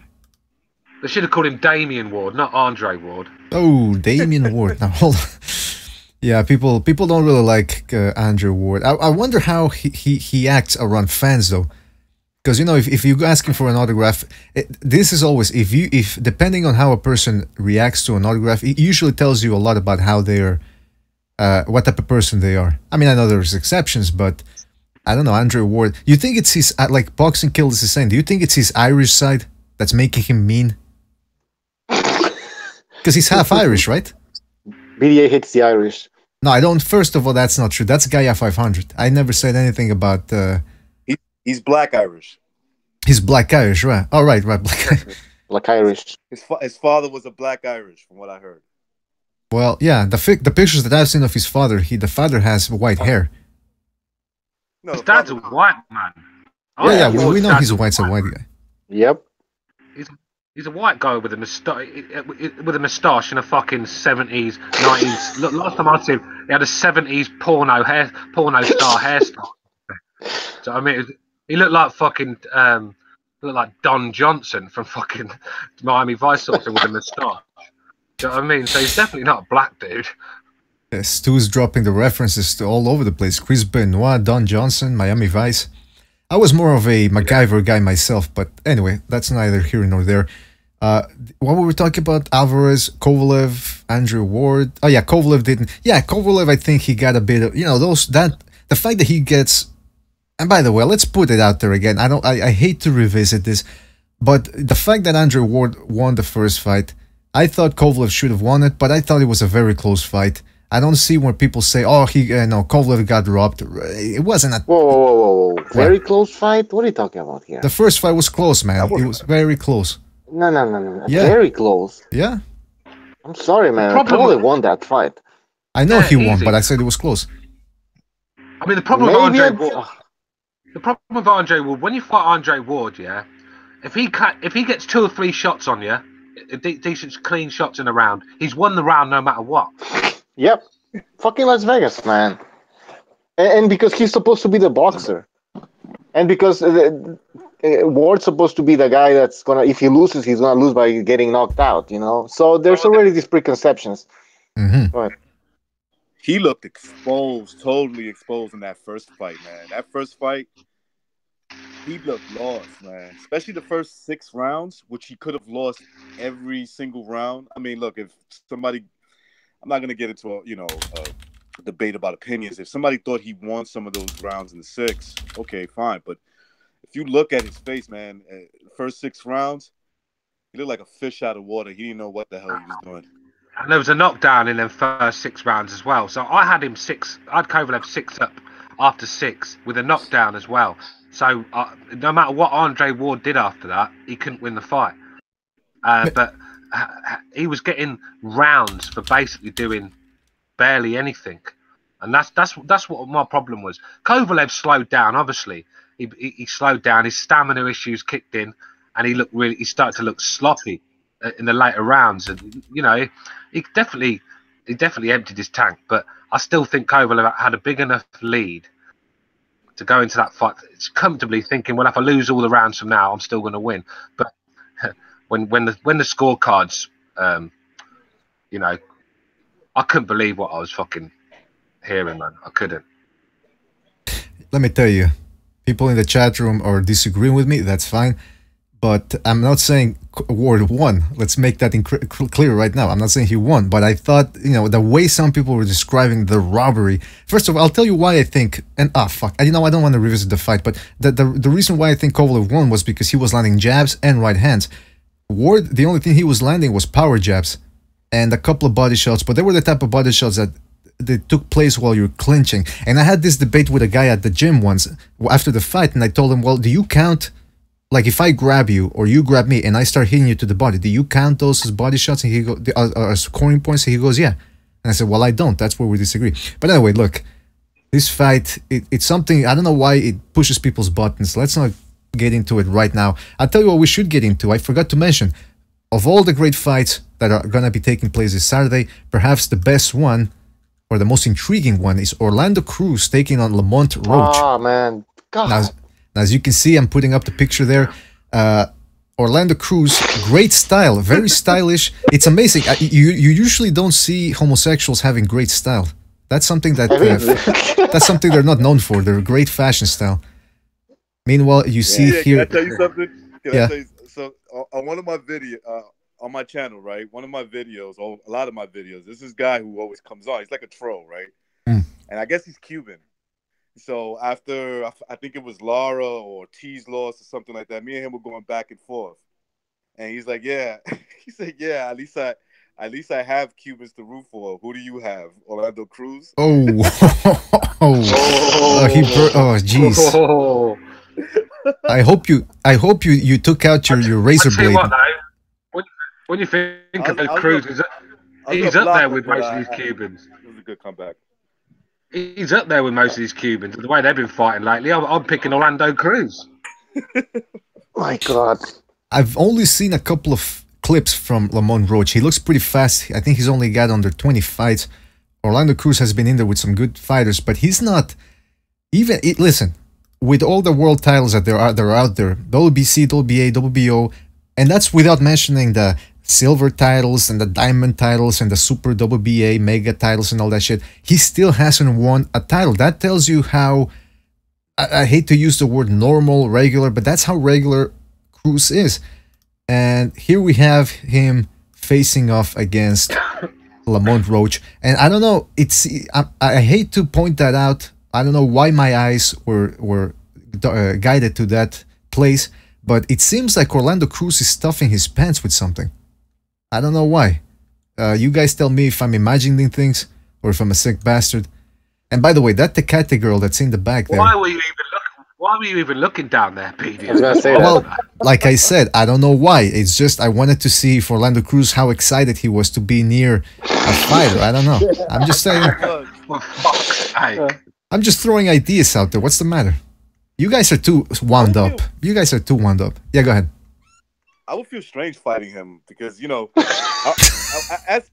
[SPEAKER 3] They should have called him Damian Ward, not Andre Ward.
[SPEAKER 1] Oh, Damian Ward. Now, hold on. Yeah, people don't really like Andrew Ward. I wonder how he acts around fans, though. Because, you know, if you ask him for an autograph, this is always, if depending on how a person reacts to an autograph, it usually tells you a lot about how they're, what type of person they are. I mean, I know there's exceptions, but I don't know, Andrew Ward. You think it's his, like Boxing Kill is saying, do you think it's his Irish side that's making him mean? Because he's half Irish, right?
[SPEAKER 2] BDA hates the Irish.
[SPEAKER 1] No, I don't. First of all, that's not true. That's Gaia 500. I never said anything about...
[SPEAKER 4] He's Black Irish.
[SPEAKER 1] He's Black Irish, right? Oh, right.
[SPEAKER 2] Black Irish.
[SPEAKER 4] His father was a Black Irish, from what I heard.
[SPEAKER 1] Well, yeah, the pictures that I've seen of his father, the father has white hair.
[SPEAKER 3] No, his dad's a white man.
[SPEAKER 1] Yeah, well, we know he's a white guy.
[SPEAKER 2] Yep.
[SPEAKER 3] He's a white guy with a moustache and a fucking 70s, 90s. Last time I seen him, he had a 70s porno star hairstyle. So I mean, he looked like fucking looked like Don Johnson from fucking Miami Vice sort of thing with a moustache. Do you know what I mean? So he's definitely not a black dude.
[SPEAKER 1] Yeah, Stu's dropping the references to all over the place. Chris Benoit, Don Johnson, Miami Vice. I was more of a MacGyver guy myself, but anyway, that's neither here nor there. What were we talking about? Alvarez, Kovalev, Andrew Ward. Oh yeah, Kovalev didn't. Yeah, Kovalev, I think he got a bit of, you know, the fact that he gets And by the way, let's put it out there again. I hate to revisit this, but the fact that Andre Ward won the first fight, I thought Kovalev should have won it, but I thought it was a very close fight. I don't see when people say, "Oh, no, Kovalev got robbed." It wasn't a
[SPEAKER 2] Whoa! Very close fight. What are you talking about here?
[SPEAKER 1] The first fight was close, man. It was very close.
[SPEAKER 2] No. Yeah. Very close.
[SPEAKER 1] Yeah.
[SPEAKER 2] I'm sorry, man. Kovalev won that fight.
[SPEAKER 1] I know he won, but I said it was close.
[SPEAKER 3] I mean, the problem with Andre Ward. The problem with Andre Ward, when you fight Andre Ward, yeah, if he gets 2 or 3 shots on you, decent clean shots in a round, he's won the round no matter what.
[SPEAKER 2] Yep, fucking Las Vegas, man. And because he's supposed to be the boxer, and because Ward's supposed to be the guy that's gonna, if he loses, he's gonna lose by getting knocked out. You know, so there's already these preconceptions. But
[SPEAKER 4] he looked exposed, totally exposed in that first fight, man. That first fight, he looked lost, man. Especially the first 6 rounds, which he could have lost every single round. I mean, look, if somebody, I'm not gonna get into a debate about opinions. If somebody thought he won some of those rounds in the 6, okay, fine. But if you look at his face, man, the first 6 rounds, he looked like a fish out of water. He didn't know what the hell he was doing.
[SPEAKER 3] And there was a knockdown in the first 6 rounds as well. So I had him 6. I had Kovalev 6 up after 6 with a knockdown as well. So no matter what Andre Ward did after that, he couldn't win the fight. But he was getting rounds for basically doing barely anything, and that's what my problem was. Kovalev slowed down. Obviously, he slowed down. His stamina issues kicked in, and he started to look sloppy in the later rounds. And he definitely emptied his tank. But I still think Kovalev had a big enough lead to go into that fight comfortably, thinking, well, if I lose all the rounds from now, I'm still going to win. But when the scorecards, I couldn't believe what I was fucking hearing, man. I couldn't.
[SPEAKER 1] Let me tell you, people in the chat room are disagreeing with me. That's fine. But I'm not saying Ward won. Let's make that clear right now. I'm not saying he won. But I thought, the way some people were describing the robbery. First of all, I'll tell you why I think, and fuck, I don't want to revisit the fight. But the reason why I think Kovalev won was because he was landing jabs and right hands. Ward, the only thing he was landing was power jabs and a couple of body shots, but they were the type of body shots that they took place while you're clinching. And I had this debate with a guy at the gym once after the fight, and I told him, well, do you count, like if I grab you or you grab me and I start hitting you to the body, do you count those as body shots? And he goes, scoring points? And he goes, yeah. And I said, well, I don't. That's where we disagree. But anyway, look, this fight, it's something, I don't know why it pushes people's buttons. Let's not get into it right now. I'll tell you what we should get into. I forgot to mention, of all the great fights that are going to be taking place this Saturday, perhaps the best one, or the most intriguing one, is Orlando Cruz taking on Lamont Roach.
[SPEAKER 2] Oh, man. God.
[SPEAKER 1] Now, as you can see, I'm putting up the picture there. Orlando Cruz, great style, very stylish. It's amazing. You usually don't see homosexuals having great style. That's something that that's something they're not known for. They're great fashion style. Meanwhile, you see here.
[SPEAKER 4] Can I tell you something? Can I tell you, so on one of my videos, on my channel, right? One of my videos, or a lot of my videos, there's this guy who always comes on. He's like a troll, right? And I guess he's Cuban. So after, I think it was Lara or T's loss or something like that, me and him were going back and forth. And he's like, yeah. He said, yeah, at least I have Cubans to root for. Who do you have? Orlando Cruz?
[SPEAKER 1] Jeez. I hope you took out your razor blade.
[SPEAKER 3] When you think of Cruz, he's up there with most of these Cubans.
[SPEAKER 4] It was a good comeback.
[SPEAKER 3] He's up there with most of these Cubans. The way they've been fighting lately, I'm picking Orlando Cruz.
[SPEAKER 2] My God.
[SPEAKER 1] I've only seen a couple of clips from Lamont Roach. He looks pretty fast. I think he's only got under 20 fights. Orlando Cruz has been in there with some good fighters, but he's not even. Listen, with all the world titles that they're out there, WBC, WBA, WBO, and that's without mentioning the silver titles and the diamond titles and the super WBA mega titles and all that shit, he still hasn't won a title. That tells you how, I hate to use the word normal, regular, but that's how regular Cruz is. And here we have him facing off against Lamont Roach. And I don't know, I hate to point that out. I don't know why my eyes were guided to that place. But it seems like Orlando Cruz is stuffing his pants with something. I don't know why. You guys tell me if I'm imagining things or if I'm a sick bastard. And by the way, that Tecate girl that's in the back there.
[SPEAKER 3] Why were you even looking down there, Petey?
[SPEAKER 2] I was gonna say
[SPEAKER 1] well, like I said, I don't know why. It's just I wanted to see if Orlando Cruz how excited he was to be near a fighter. I don't know. I'm just saying.
[SPEAKER 3] For fuck's sake.
[SPEAKER 1] I'm just throwing ideas out there. What's the matter? You guys are too wound up. You guys are too wound up. Yeah, go ahead.
[SPEAKER 4] I would feel strange fighting him because, you know, as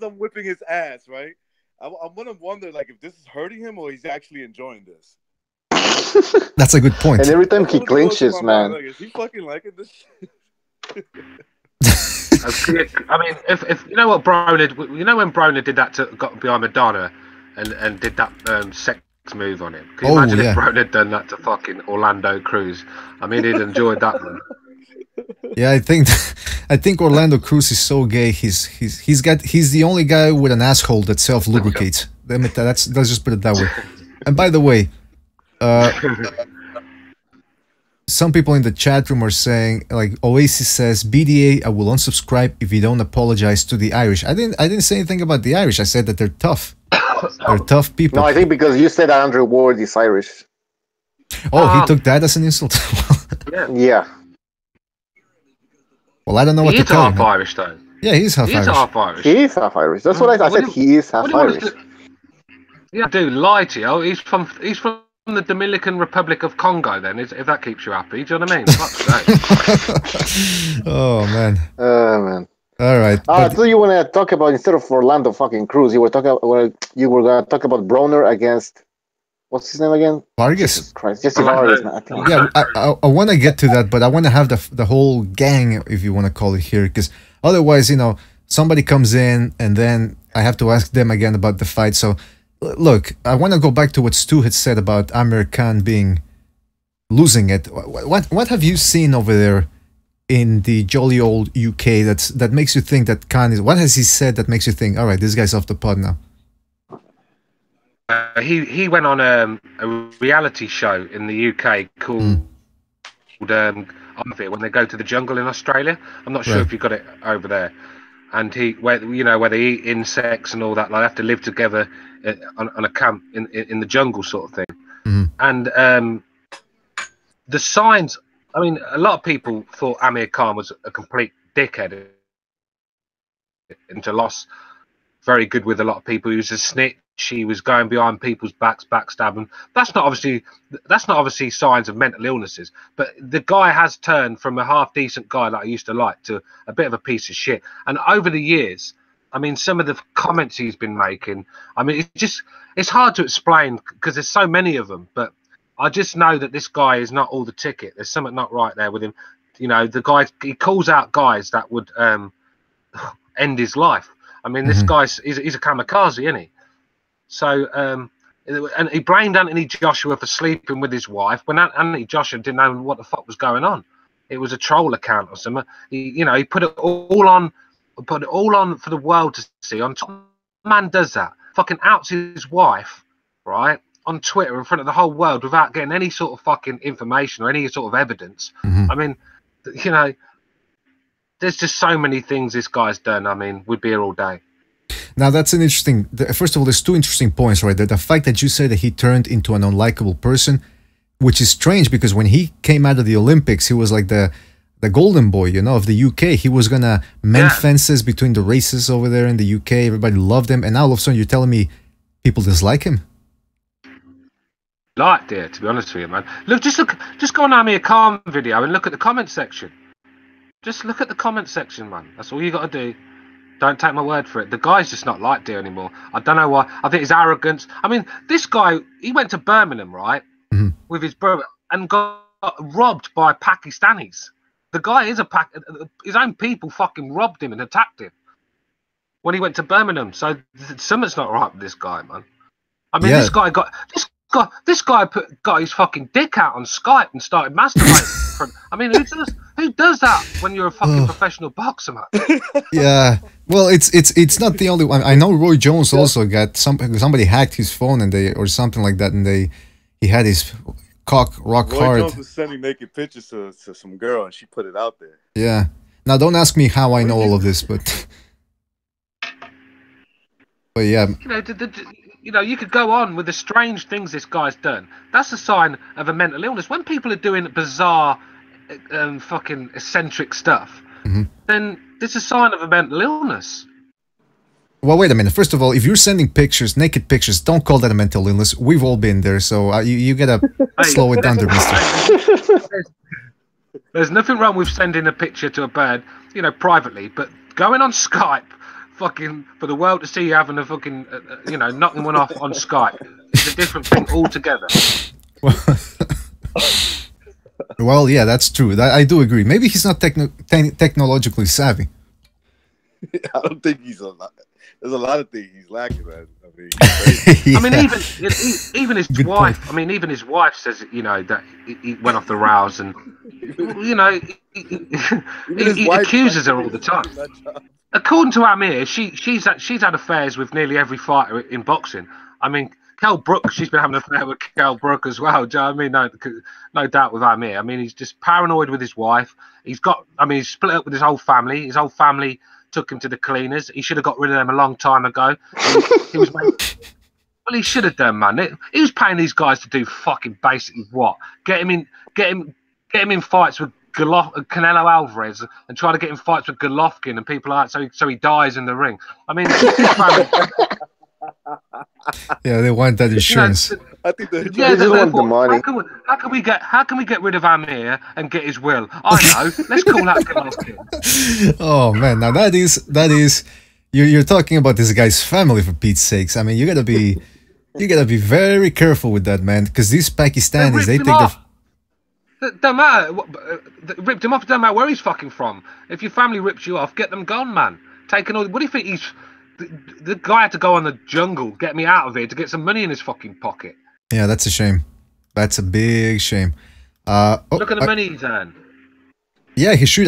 [SPEAKER 4] I'm whipping his ass, right? I'm gonna wonder like if this is hurting him or he's actually enjoying this.
[SPEAKER 1] That's a good point.
[SPEAKER 2] And every time he clinches, man.
[SPEAKER 4] Like, is he fucking liking this shit?
[SPEAKER 3] I mean, if you know what Broner, you know when Broner did that got behind Madonna and did that sex move on him. Can you imagine if Broner had done that to fucking Orlando Cruz? I mean, he'd enjoyed that one.
[SPEAKER 1] Yeah, I think Orlando Cruz is so gay. He's the only guy with an asshole that self lubricates. Let's just put it that way. And by the way, some people in the chat room are saying, like Oasis says, BDA, I will unsubscribe if you don't apologize to the Irish. I didn't say anything about the Irish. I said that they're tough. They're tough people.
[SPEAKER 2] No, I think because you said Andrew Ward is Irish.
[SPEAKER 1] Oh, he took that as an insult.
[SPEAKER 2] Yeah.
[SPEAKER 1] Well, I don't know what to tell him.
[SPEAKER 3] He's half Irish, though.
[SPEAKER 1] Yeah, he's half Irish.
[SPEAKER 3] Half Irish.
[SPEAKER 2] He is half Irish. That's what I said. He is half Irish.
[SPEAKER 3] Yeah, I do lie to you. He's from the Dominican Republic of Congo. Then, if that keeps you happy, do you know what I mean? Fuck's sake.
[SPEAKER 1] Oh man.
[SPEAKER 2] Man.
[SPEAKER 1] All right.
[SPEAKER 2] So you want to talk about, instead of Orlando fucking Cruz, you were going to talk about Broner against, what's his name again?
[SPEAKER 1] Vargas.
[SPEAKER 2] Jesus Christ, Jesse Vargas.
[SPEAKER 1] Yeah, I want to get to that, but I want to have the whole gang, if you want to call it here, because otherwise, you know, somebody comes in and then I have to ask them again about the fight. So, look, I want to go back to what Stu had said about Amir Khan losing it. What have you seen over there in the jolly old UK that makes you think that Khan is? What has he said that makes you think, all right, this guy's off the pod now?
[SPEAKER 3] He went on a reality show in the UK called when they go to the jungle in Australia. I'm not sure if you got it over there. And where they eat insects and all that. Like, they have to live together on a camp in the jungle sort of thing.
[SPEAKER 1] Mm-hmm.
[SPEAKER 3] And the signs. I mean, a lot of people thought Amir Khan was a complete dickhead into loss. Very good with a lot of people. He was a snitch. He was going behind people's backs, backstabbing. That's not obviously signs of mental illnesses. But the guy has turned from a half decent guy that I used to like to a bit of a piece of shit. And over the years, I mean, some of the comments he's been making. I mean, it's hard to explain because there's so many of them. But I just know that this guy is not all the ticket. There's something not right there with him. You know, the guy, he calls out guys that would end his life. I mean, this guy's he's a kamikaze, isn't he? So, and he blamed Anthony Joshua for sleeping with his wife when Anthony Joshua didn't know what the fuck was going on. It was a troll account or something. He put it all on for the world to see. Man does that. Fucking outs his wife, right? On Twitter in front of the whole world without getting any sort of fucking information or any sort of evidence. I mean, you know, there's just so many things this guy's done. I mean, we'd be here all day.
[SPEAKER 1] Now, that's an interesting... First of all, there's two interesting points right there. The fact that you say that he turned into an unlikable person, which is strange because when he came out of the Olympics, he was like the golden boy, you know, of the UK. He was going to mend fences between the races over there in the UK. Everybody loved him. And now all of a sudden you're telling me people dislike him?
[SPEAKER 3] Liked it, to be honest with you, man. Just go on Amir Khan video and look at the comment section. Just look at the comment section, man. That's all you got to do. Don't take my word for it. The guy's just not liked it anymore. I don't know why. I think his arrogance. I mean, this guy, he went to Birmingham, right, with his brother and got robbed by Pakistanis. The guy is his own people fucking robbed him and attacked him when he went to Birmingham. So something's not right with this guy, man. I mean, this guy got got his fucking dick out on Skype and started masturbating. I mean, who does that when you're a fucking professional boxer, man?
[SPEAKER 1] Yeah, well, it's not the only one. I know Roy Jones also got somebody hacked his phone or something like that, and he had his cock rock
[SPEAKER 4] Roy
[SPEAKER 1] hard.
[SPEAKER 4] Jones was sending naked pictures to some girl, and she put it out there.
[SPEAKER 1] Yeah. Now, don't ask me how I know all of this, but yeah.
[SPEAKER 3] You could go on with the strange things this guy's done. That's a sign of a mental illness. When people are doing bizarre, fucking eccentric stuff, then it's a sign of a mental illness.
[SPEAKER 1] Well, wait a minute. First of all, if you're sending pictures, naked pictures, don't call that a mental illness. We've all been there, so you gotta slow it down there, mister.
[SPEAKER 3] There's nothing wrong with sending a picture to a bird, privately, but going on Skype, fucking, for the world to see you having a fucking, knocking one off on Skype, is a different thing altogether.
[SPEAKER 1] Well, yeah, that's true. I do agree. Maybe he's not technologically savvy.
[SPEAKER 4] I don't think he's a lot. There's a lot of things he's lacking, man. I mean, yeah.
[SPEAKER 3] I mean, even his
[SPEAKER 1] Good
[SPEAKER 3] wife.
[SPEAKER 1] point.
[SPEAKER 3] I mean, even his wife says, that he went off the rails, and he accuses her all the time. According to Amir, she's had affairs with nearly every fighter in boxing. I mean, Kell Brook, she's been having an affair with Kell Brook as well. Do you know what I mean? No doubt with Amir. I mean, he's just paranoid with his wife. He's split up with his whole family. His whole family took him to the cleaners. He should have got rid of them a long time ago. He was well, he should have done, man. He was paying these guys to do fucking basically what? Get him in fights with Canelo Alvarez, and try to get in fights with Golovkin and people like that, so he dies in the ring. I mean,
[SPEAKER 1] yeah, they want that insurance.
[SPEAKER 4] I think they
[SPEAKER 2] want the money.
[SPEAKER 3] How can we get rid of Amir and get his will? I know. Let's call that Golovkin.
[SPEAKER 1] Oh man, now that is you're talking about this guy's family, for Pete's sakes. I mean, you gotta be very careful with that, man, because these Pakistanis, they take the.
[SPEAKER 3] Don't matter. Ripped him off. Don't matter where he's fucking from. If your family rips you off, get them gone, man. Taking all. What do you think he's? The guy had to go on the jungle, get me out of here to get some money in his fucking pocket.
[SPEAKER 1] Yeah, that's a shame. That's a big shame.
[SPEAKER 3] Look at the money he's earned.
[SPEAKER 1] Yeah, he should.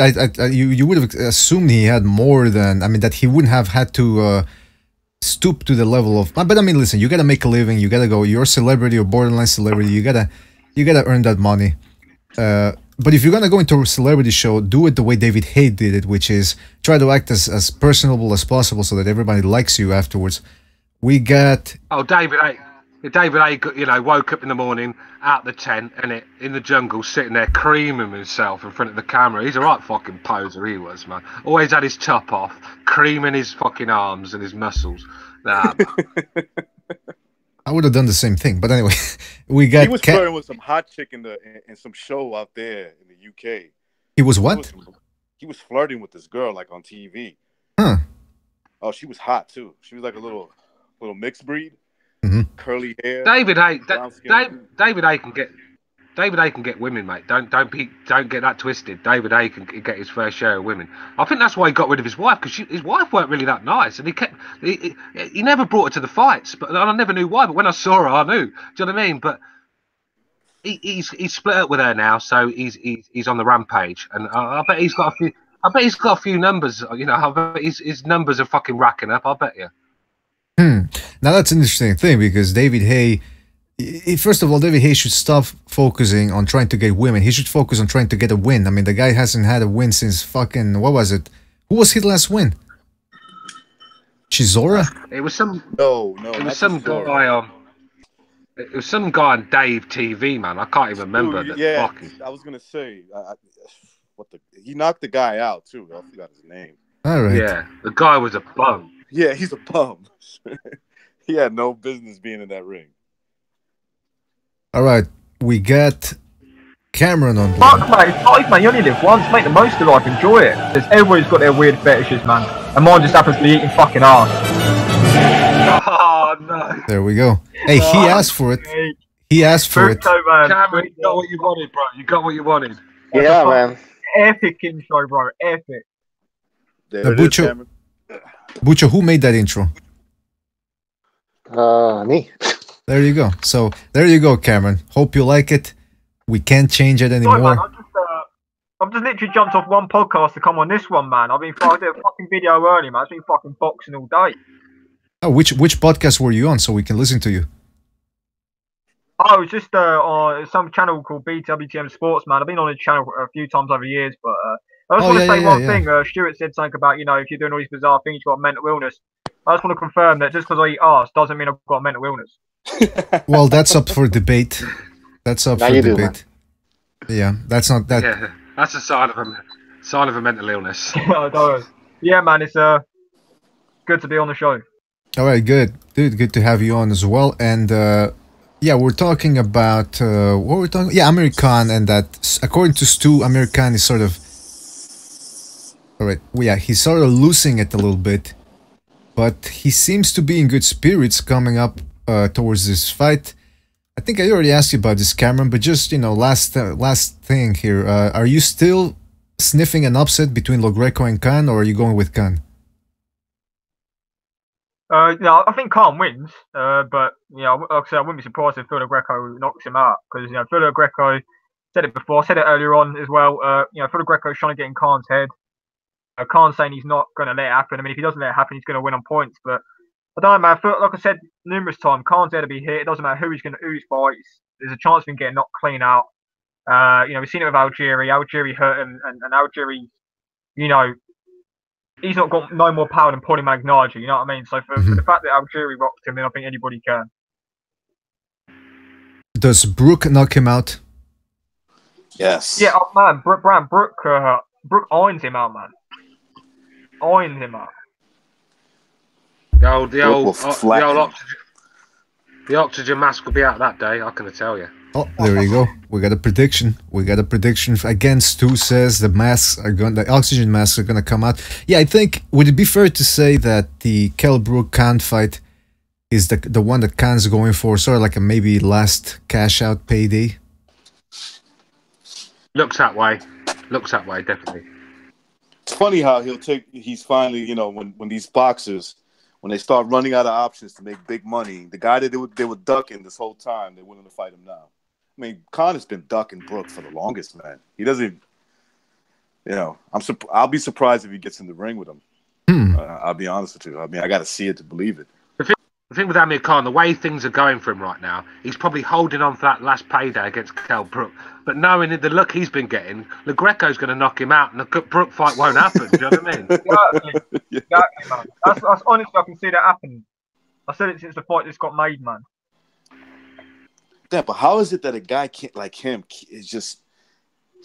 [SPEAKER 1] You would have assumed he had more than. I mean, that he wouldn't have had to stoop to the level of. But I mean, listen, you gotta make a living. You gotta go. You're a celebrity or borderline celebrity. You gotta earn that money. But if you're gonna go into a celebrity show, do it the way David Haye did it, which is try to act as personable as possible so that everybody likes you afterwards. We got
[SPEAKER 3] David Haye, woke up in the morning out the tent and in the jungle, sitting there creaming himself in front of the camera. He's a right fucking poser, he was, man. Always had his top off, creaming his fucking arms and his muscles. Nah,
[SPEAKER 1] I would have done the same thing, but anyway, we got.
[SPEAKER 4] He was flirting with some hot chick in some show out there in the UK.
[SPEAKER 1] He was what?
[SPEAKER 4] He was flirting with this girl like on TV.
[SPEAKER 1] Huh?
[SPEAKER 4] Oh, she was hot too. She was like a little mixed breed, curly hair.
[SPEAKER 3] David Haye can get women, mate. Don't get that twisted. David Haye can get his fair share of women. I think that's why he got rid of his wife, because his wife weren't really that nice, and he never brought her to the fights. But I never knew why. But when I saw her, I knew. Do you know what I mean? But he's split up with her now, so he's on the rampage, and I bet he's got a few. I bet he's got a few numbers. I bet his numbers are fucking racking up. I bet you.
[SPEAKER 1] Now that's an interesting thing, because David Haye. First of all, David Haye should stop focusing on trying to get women. He should focus on trying to get a win. I mean, the guy hasn't had a win since fucking, what was it? Who was his last win? Chisora?
[SPEAKER 3] It was some.
[SPEAKER 4] No.
[SPEAKER 3] It was some guy. It was some guy on Dave TV, man. I can't even remember.
[SPEAKER 4] Yeah, I was gonna say, he knocked the guy out too. I forgot his name.
[SPEAKER 1] All right.
[SPEAKER 3] Yeah, the guy was a bum.
[SPEAKER 4] Yeah, he's a bum. He had no business being in that ring.
[SPEAKER 1] All right, we got Cameron on board.
[SPEAKER 5] Fuck, mate, it's life, man. You only live once. Make the most of life. Enjoy it. Because everybody's got their weird fetishes, man. And mine just happens to be eating fucking ass.
[SPEAKER 3] Oh, no.
[SPEAKER 1] There we go. Hey, he asked for it. He asked for it.
[SPEAKER 5] Man.
[SPEAKER 3] Cameron, you got what you wanted, bro. You got what you wanted.
[SPEAKER 2] Yeah, man.
[SPEAKER 5] Epic intro, bro. Epic.
[SPEAKER 4] There it is, Cameron.
[SPEAKER 1] Bucho, who made that intro?
[SPEAKER 2] Me.
[SPEAKER 1] There you go. So, there you go, Cameron. Hope you like it. We can't change it anymore.
[SPEAKER 5] Sorry, man, I've just literally jumped off one podcast to come on this one, man. I did a fucking video earlier, man. I've been fucking boxing all day.
[SPEAKER 1] Oh, which podcast were you on so we can listen to you?
[SPEAKER 5] Oh, it's just on some channel called BWTM Sports, man. I've been on his channel a few times over the years, but I just want to say one thing. Stuart said something about, you know, if you're doing all these bizarre things, you've got mental illness. I just want to confirm that just because I eat arse doesn't mean I've got mental illness.
[SPEAKER 1] Well, that's up for debate. That's up for debate. Yeah, that's not that.
[SPEAKER 3] Yeah, that's a sign of a mental illness.
[SPEAKER 5] Yeah, man, it's good to be on the show.
[SPEAKER 1] All right, good, dude. Good to have you on as well. And yeah, we're talking about what we're talking. Yeah, Amir Khan, and that according to Stu, Amir Khan is sort of. All right, well, yeah, he's sort of losing it a little bit, but he seems to be in good spirits coming up towards this fight. I think I already asked you about this, Cameron, but just, you know, last thing here. Are you still sniffing an upset between LoGreco and Khan, or are you going with Khan?
[SPEAKER 5] No, I think Khan wins, but, you know, like I said, I wouldn't be surprised if LoGreco knocks him out, because, you know, LoGreco, said it before, said it earlier on as well, you know, LoGreco's trying to get in Khan's head. Khan's saying he's not going to let it happen. I mean, if he doesn't let it happen, he's going to win on points, but I don't know, man. Like I said numerous times, Khan's there to be hit. It doesn't matter who he fights. There's a chance of him getting knocked clean out. You know, we've seen it with Algieri. Algieri hurt him, and Algieri, you know, he's not got no more power than Paulie Malignaggi. You know what I mean? So for the fact that Algieri rocked him, then I think anybody can.
[SPEAKER 1] Does Brook knock him out?
[SPEAKER 4] Yes.
[SPEAKER 5] Yeah, oh, man. Brook irons him out, man. Irons him out.
[SPEAKER 3] The oxygen mask will be out that day, I can tell you.
[SPEAKER 1] Oh, there you go. We got a prediction. We got a prediction. Again, Stu says the oxygen masks are gonna come out. Yeah, I think, would it be fair to say that the Kell Brook Khan fight is the one that Khan's going for, sort of like a maybe last cash out payday?
[SPEAKER 3] Looks that way. Looks that way, definitely.
[SPEAKER 4] It's funny how he's finally, you know, when these boxers, when they start running out of options to make big money, the guy that they were ducking this whole time, they're willing to fight him now. I mean, Khan has been ducking Brook for the longest, man. He doesn't, you know, I'll be surprised if he gets in the ring with him. I'll be honest with you. I mean, I got to see it to believe it.
[SPEAKER 3] The thing with Amir Khan, the way things are going for him right now, he's probably holding on for that last payday against Kell Brook. But knowing the look he's been getting, LoGreco's going to knock him out, and the Brook fight won't happen. Do you know what I mean?
[SPEAKER 5] Exactly, man. That's honestly, I can see that happen. I said it since the fight just got made, man.
[SPEAKER 4] Yeah, but how is it that a guy like him is just,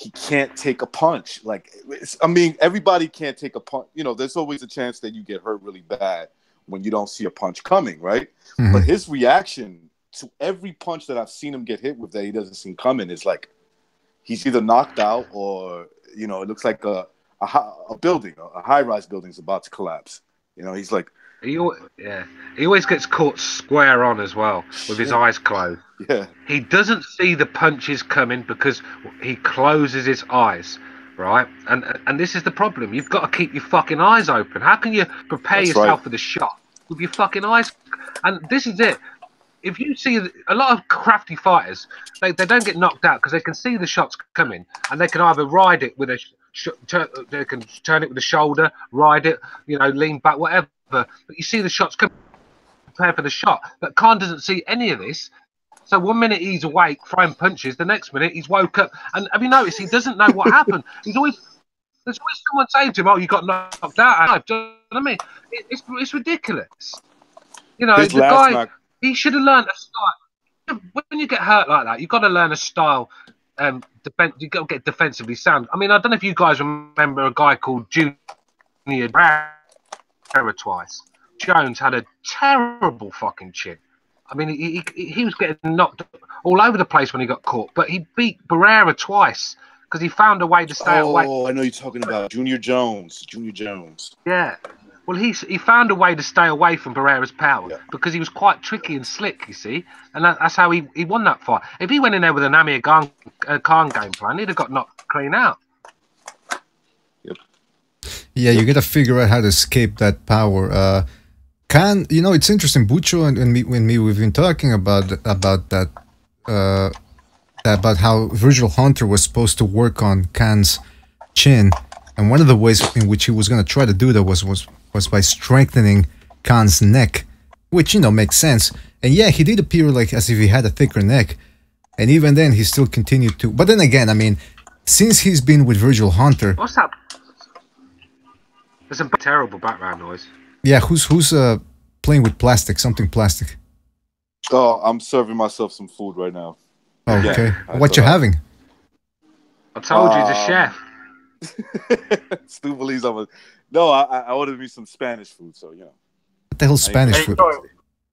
[SPEAKER 4] he can't take a punch? Like, I mean, everybody can't take a punch. You know, there's always a chance that you get hurt really bad when you don't see a punch coming, right? But his reaction to every punch that I've seen him get hit with that he doesn't see coming is like, he's either knocked out or, you know, it looks like a high-rise building is about to collapse. You know, he's like...
[SPEAKER 3] He always gets caught square on as well, with his eyes closed.
[SPEAKER 4] Yeah.
[SPEAKER 3] He doesn't see the punches coming because he closes his eyes, right? And this is the problem. You've got to keep your fucking eyes open. How can you prepare yourself for the shot with your fucking eyes? And this is it. If you see a lot of crafty fighters, they don't get knocked out because they can see the shots coming, and they can either ride it with they can turn it with the shoulder, ride it, you know, lean back, whatever. But you see the shots coming, prepare for the shot. But Khan doesn't see any of this. So 1 minute he's awake, throwing punches. The next minute he's woke up, and have you noticed he doesn't know what happened? There's always someone saying to him, "Oh, you got knocked out." Do you know what I mean? It's ridiculous. You know, the guy. He should have learned a style. When you get hurt like that, you've got to learn a style. You've got to get defensively sound. I mean, I don't know if you guys remember a guy called Junior Barrera twice. Jones had a terrible fucking chin. I mean, he was getting knocked all over the place when he got caught, but he beat Barrera twice because he found a way to stay away.
[SPEAKER 4] Oh, I know you're talking about Junior Jones.
[SPEAKER 3] Yeah. Well, he found a way to stay away from Barrera's power because he was quite tricky and slick, you see, and that's how he won that fight. If he went in there with an Amir Khan game plan, he'd have got knocked clean out.
[SPEAKER 4] Yep.
[SPEAKER 1] Yeah, you got to figure out how to escape that power. Khan, you know, it's interesting. Bucho and me, we've been talking about that, about how Virgil Hunter was supposed to work on Khan's chin, and one of the ways in which he was going to try to do that was by strengthening Khan's neck, which, you know, makes sense. And yeah, he did appear like as if he had a thicker neck. And even then, he still continued to... But then again, I mean, since he's been with Virgil Hunter...
[SPEAKER 3] What's that? There's some terrible background noise.
[SPEAKER 1] Yeah, who's playing with plastic, something plastic?
[SPEAKER 4] Oh, I'm serving myself some food right now.
[SPEAKER 1] Oh, okay.
[SPEAKER 4] Yeah,
[SPEAKER 1] what you having?
[SPEAKER 3] I told you, he's a chef.
[SPEAKER 4] Stu believes I'm a... No, I ordered me some Spanish food, so, you know.
[SPEAKER 1] What the hell Spanish food?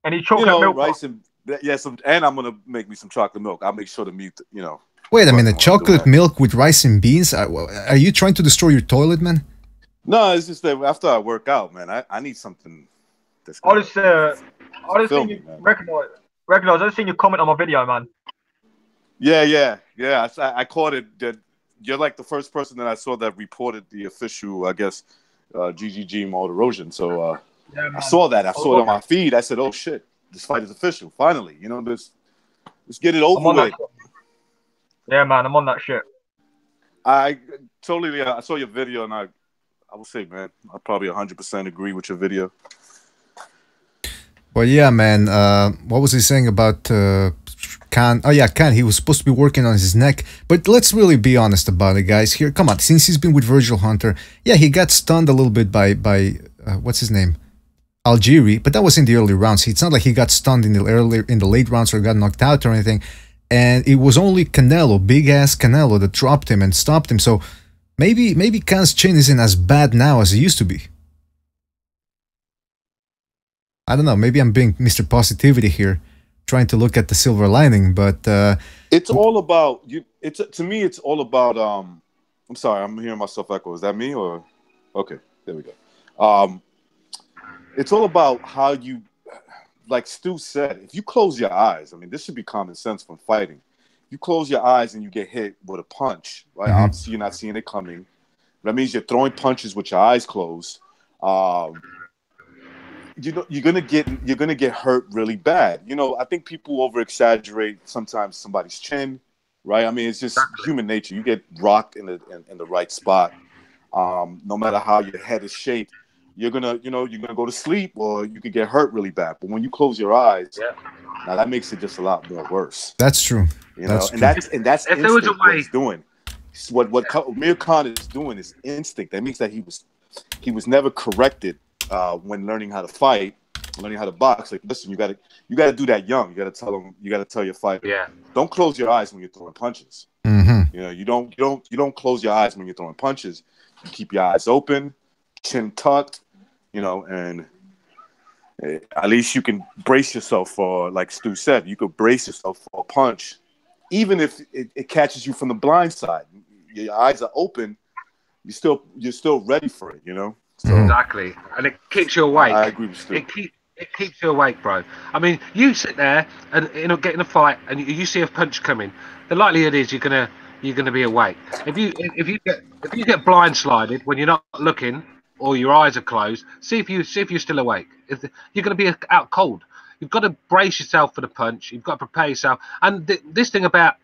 [SPEAKER 5] Any chocolate milk?
[SPEAKER 4] Rice and... Yeah, and I'm gonna make me some chocolate milk. I'll make sure to mute, you know.
[SPEAKER 1] Wait a minute, chocolate milk with rice and beans? Are you trying to destroy your toilet, man?
[SPEAKER 4] No, it's just that after I work out, man, I need something that's
[SPEAKER 5] I just seen you recognize. I just seen you comment on my video, man.
[SPEAKER 4] Yeah. I caught it. That you're like the first person that I saw that reported the official, I guess, GGG Martirosyan. So yeah, I saw that. I saw it on my feed. I said, "Oh shit, this fight is official! Finally, you know, let's get it over with."
[SPEAKER 5] Yeah, man, I'm on that shit.
[SPEAKER 4] I totally. I saw your video, and I would say, man, I probably 100% agree with your video.
[SPEAKER 1] Well, yeah, man. What was he saying about Khan? Oh, yeah, Khan. He was supposed to be working on his neck. But let's really be honest about it, guys. Here, come on. Since he's been with Virgil Hunter, yeah, he got stunned a little bit by what's his name? Algieri. But that was in the early rounds. It's not like he got stunned in the late rounds or got knocked out or anything. And it was only Canelo, big-ass Canelo, that dropped him and stopped him. So maybe Khan's chin isn't as bad now as it used to be. I don't know. Maybe I'm being Mr. Positivity here, trying to look at the silver lining. But
[SPEAKER 4] it's all about you. To me, it's all about. I'm sorry, I'm hearing myself echo. Is that me or? Okay, there we go. It's all about how you, like Stu said. If you close your eyes, I mean, this should be common sense from fighting. You close your eyes and you get hit with a punch, right? Mm-hmm. Obviously, you're not seeing it coming. That means you're throwing punches with your eyes closed. You're gonna get hurt really bad. You know, I think people over exaggerate sometimes somebody's chin, right? I mean, it's just human nature. You get rocked in the right spot. No matter how your head is shaped, you're gonna go to sleep or you could get hurt really bad. But when you close your eyes, now that makes it just a lot more worse.
[SPEAKER 1] That's true.
[SPEAKER 4] You know, and that's if there was a way what he's doing. What Amir Khan is doing is instinct. That means that he was never corrected when learning how to fight, learning how to box. Like, listen, you gotta do that young. You gotta tell your fighter, don't close your eyes when you're throwing punches.
[SPEAKER 1] Mm-hmm.
[SPEAKER 4] You know, you don't close your eyes when you're throwing punches. You keep your eyes open, chin tucked, you know, and at least you can brace yourself for, like Stu said, you could brace yourself for a punch, even if it catches you from the blind side. Your eyes are open, you're still ready for it, you know. So,
[SPEAKER 3] exactly, and it keeps you awake.
[SPEAKER 4] I agree with Stu.
[SPEAKER 3] It keeps you awake, bro. I mean, you sit there and get in a fight, and you see a punch coming. The likelihood is you're gonna be awake. If you get blindsided when you're not looking or your eyes are closed, see if you're still awake. You're gonna be out cold. You've got to brace yourself for the punch. You've got to prepare yourself. And this thing about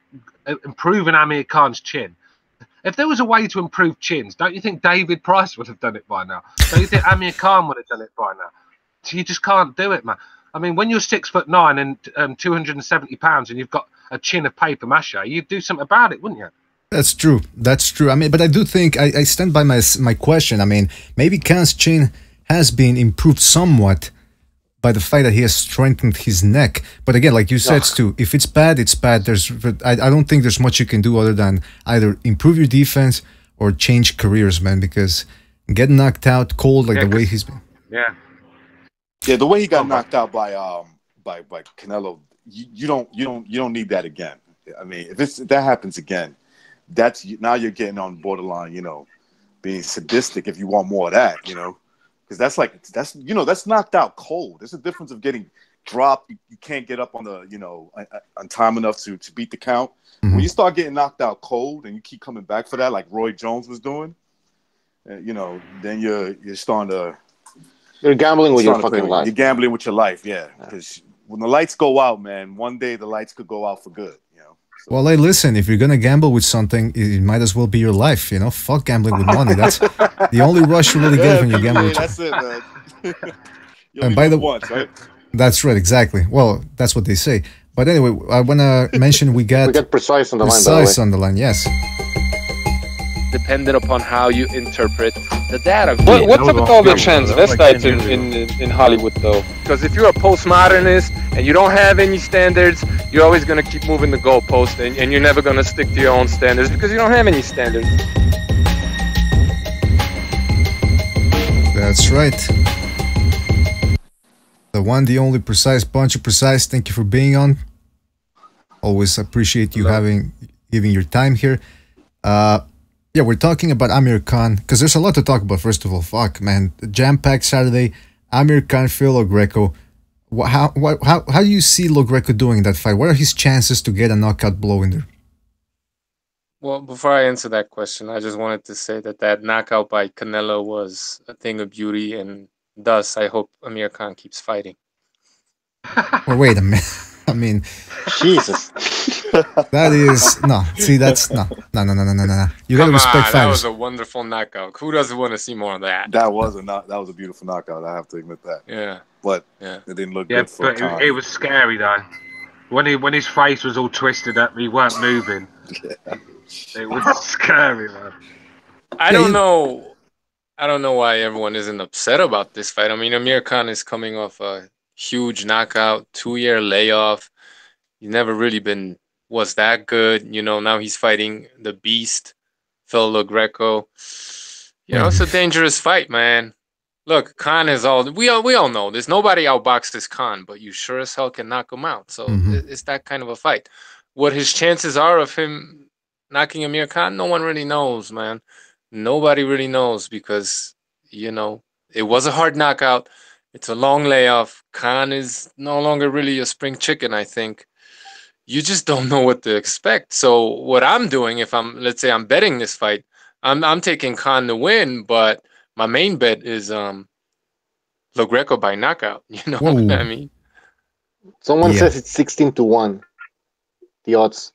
[SPEAKER 3] improving Amir Khan's chin. If there was a way to improve chins, don't you think David Price would have done it by now? Don't you think Amir Khan would have done it by now? So you just can't do it, man. I mean, when you're 6'9" and 270 pounds and you've got a chin of paper mache, you'd do something about it, wouldn't you?
[SPEAKER 1] That's true. That's true. I mean, but I do think I stand by my question. I mean, maybe Khan's chin has been improved somewhat by the fact that he has strengthened his neck. But again, like you said, Stu, if it's bad, it's bad. I don't think there's much you can do other than either improve your defense or change careers, man, because getting knocked out cold like the way he's been.
[SPEAKER 4] Yeah, the way he got knocked out by Canelo, you don't need that again. I mean, if that happens again, now you're getting on borderline, you know, being sadistic if you want more of that, you know. Because that's knocked out cold. There's a difference of getting dropped. You can't get up on on time enough to beat the count. Mm-hmm. When you start getting knocked out cold and you keep coming back for that, like Roy Jones was doing, you know, then you're starting to.
[SPEAKER 2] You're gambling with your fucking life.
[SPEAKER 4] You're gambling with your life, yeah. Because when the lights go out, man, one day the lights could go out for good. You know. So.
[SPEAKER 1] Well, hey, listen, if you're gonna gamble with something, it might as well be your life. You know, fuck gambling with money. That's the only rush you really get when you gamble.
[SPEAKER 4] That's it, man.
[SPEAKER 1] And by the
[SPEAKER 4] once, right?
[SPEAKER 1] That's right, exactly. Well, that's what they say. But anyway, I want to mention we got
[SPEAKER 2] Precise on the line.
[SPEAKER 1] Precise on the line, yes.
[SPEAKER 6] Dependent upon how you interpret the data.
[SPEAKER 7] What's up with all the transvestites in Hollywood, though?
[SPEAKER 6] Because if you're a postmodernist and you don't have any standards, you're always going to keep moving the goalpost, and you're never going to stick to your own standards because you don't have any standards.
[SPEAKER 1] That's right. The one, the only Precise, bunch of Precise. Thank you for being on. Always appreciate you giving your time here. Yeah, we're talking about Amir Khan because there's a lot to talk about. First of all, fuck, man, jam-packed Saturday. Amir Khan, Lo-Greco. How do you see Lo-Greco doing in that fight? What are his chances to get a knockout blow in there?
[SPEAKER 7] Well, before I answer that question, I just wanted to say that knockout by Canelo was a thing of beauty, and thus I hope Amir Khan keeps fighting.
[SPEAKER 1] Well, wait a minute. I mean,
[SPEAKER 2] Jesus.
[SPEAKER 1] That is no. See, that's no. You gotta respect fighters.
[SPEAKER 7] That was a wonderful knockout. Who doesn't want to see more of that?
[SPEAKER 4] That was a beautiful knockout. I have to admit that.
[SPEAKER 7] Yeah,
[SPEAKER 4] but it didn't look
[SPEAKER 3] yeah,
[SPEAKER 4] good for
[SPEAKER 3] but
[SPEAKER 4] Khan.
[SPEAKER 3] it was scary though. When his face was all twisted up, he weren't moving.
[SPEAKER 4] Yeah.
[SPEAKER 3] It was scary, man.
[SPEAKER 7] I don't know why everyone isn't upset about this fight. I mean, Amir Khan is coming off a huge knockout, 2-year layoff. He's never really was that good. You know, now he's fighting the beast, Lo-Greco. You know, it's a dangerous fight, man. Look, Khan is we all know this. Nobody outboxes Khan, but you sure as hell can knock him out. So it's that kind of a fight. What his chances are of him knocking Amir Khan, no one really knows, man. Nobody really knows because, you know, it was a hard knockout. It's a long layoff. Khan is no longer really a spring chicken, I think. You just don't know what to expect. So what I'm doing, let's say I'm betting this fight, I'm taking Khan to win, but my main bet is Lo-Greco by knockout. You know what I mean?
[SPEAKER 2] Someone says it's 16-1. The odds.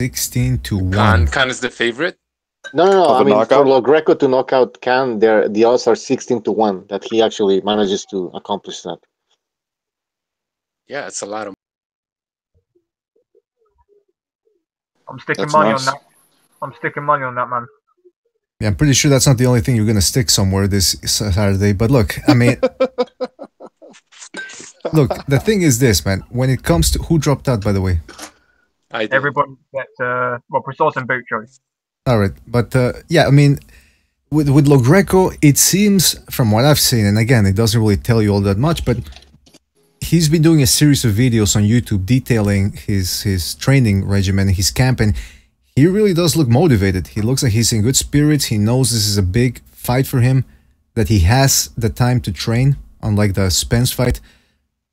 [SPEAKER 1] 16-1.
[SPEAKER 7] Khan is the favorite?
[SPEAKER 2] No. I mean, for Lo-Greco to knock out Khan, the odds are 16-1 that he actually manages to accomplish that.
[SPEAKER 7] Yeah, it's a lot of.
[SPEAKER 5] I'm sticking money on that. I'm sticking money on that, man.
[SPEAKER 1] Yeah, I'm pretty sure that's not the only thing you're gonna stick somewhere this Saturday. But look, I mean, look, the thing is this, man. When it comes to who dropped out, by the way,
[SPEAKER 5] everybody gets Precise and Bucho.
[SPEAKER 1] All right, but yeah, I mean, with Lo-Greco, it seems from what I've seen, and again, it doesn't really tell you all that much, but he's been doing a series of videos on YouTube detailing his training regimen, his camp, and he really does look motivated. He looks like he's in good spirits. He knows this is a big fight for him, that he has the time to train, unlike the Spence fight.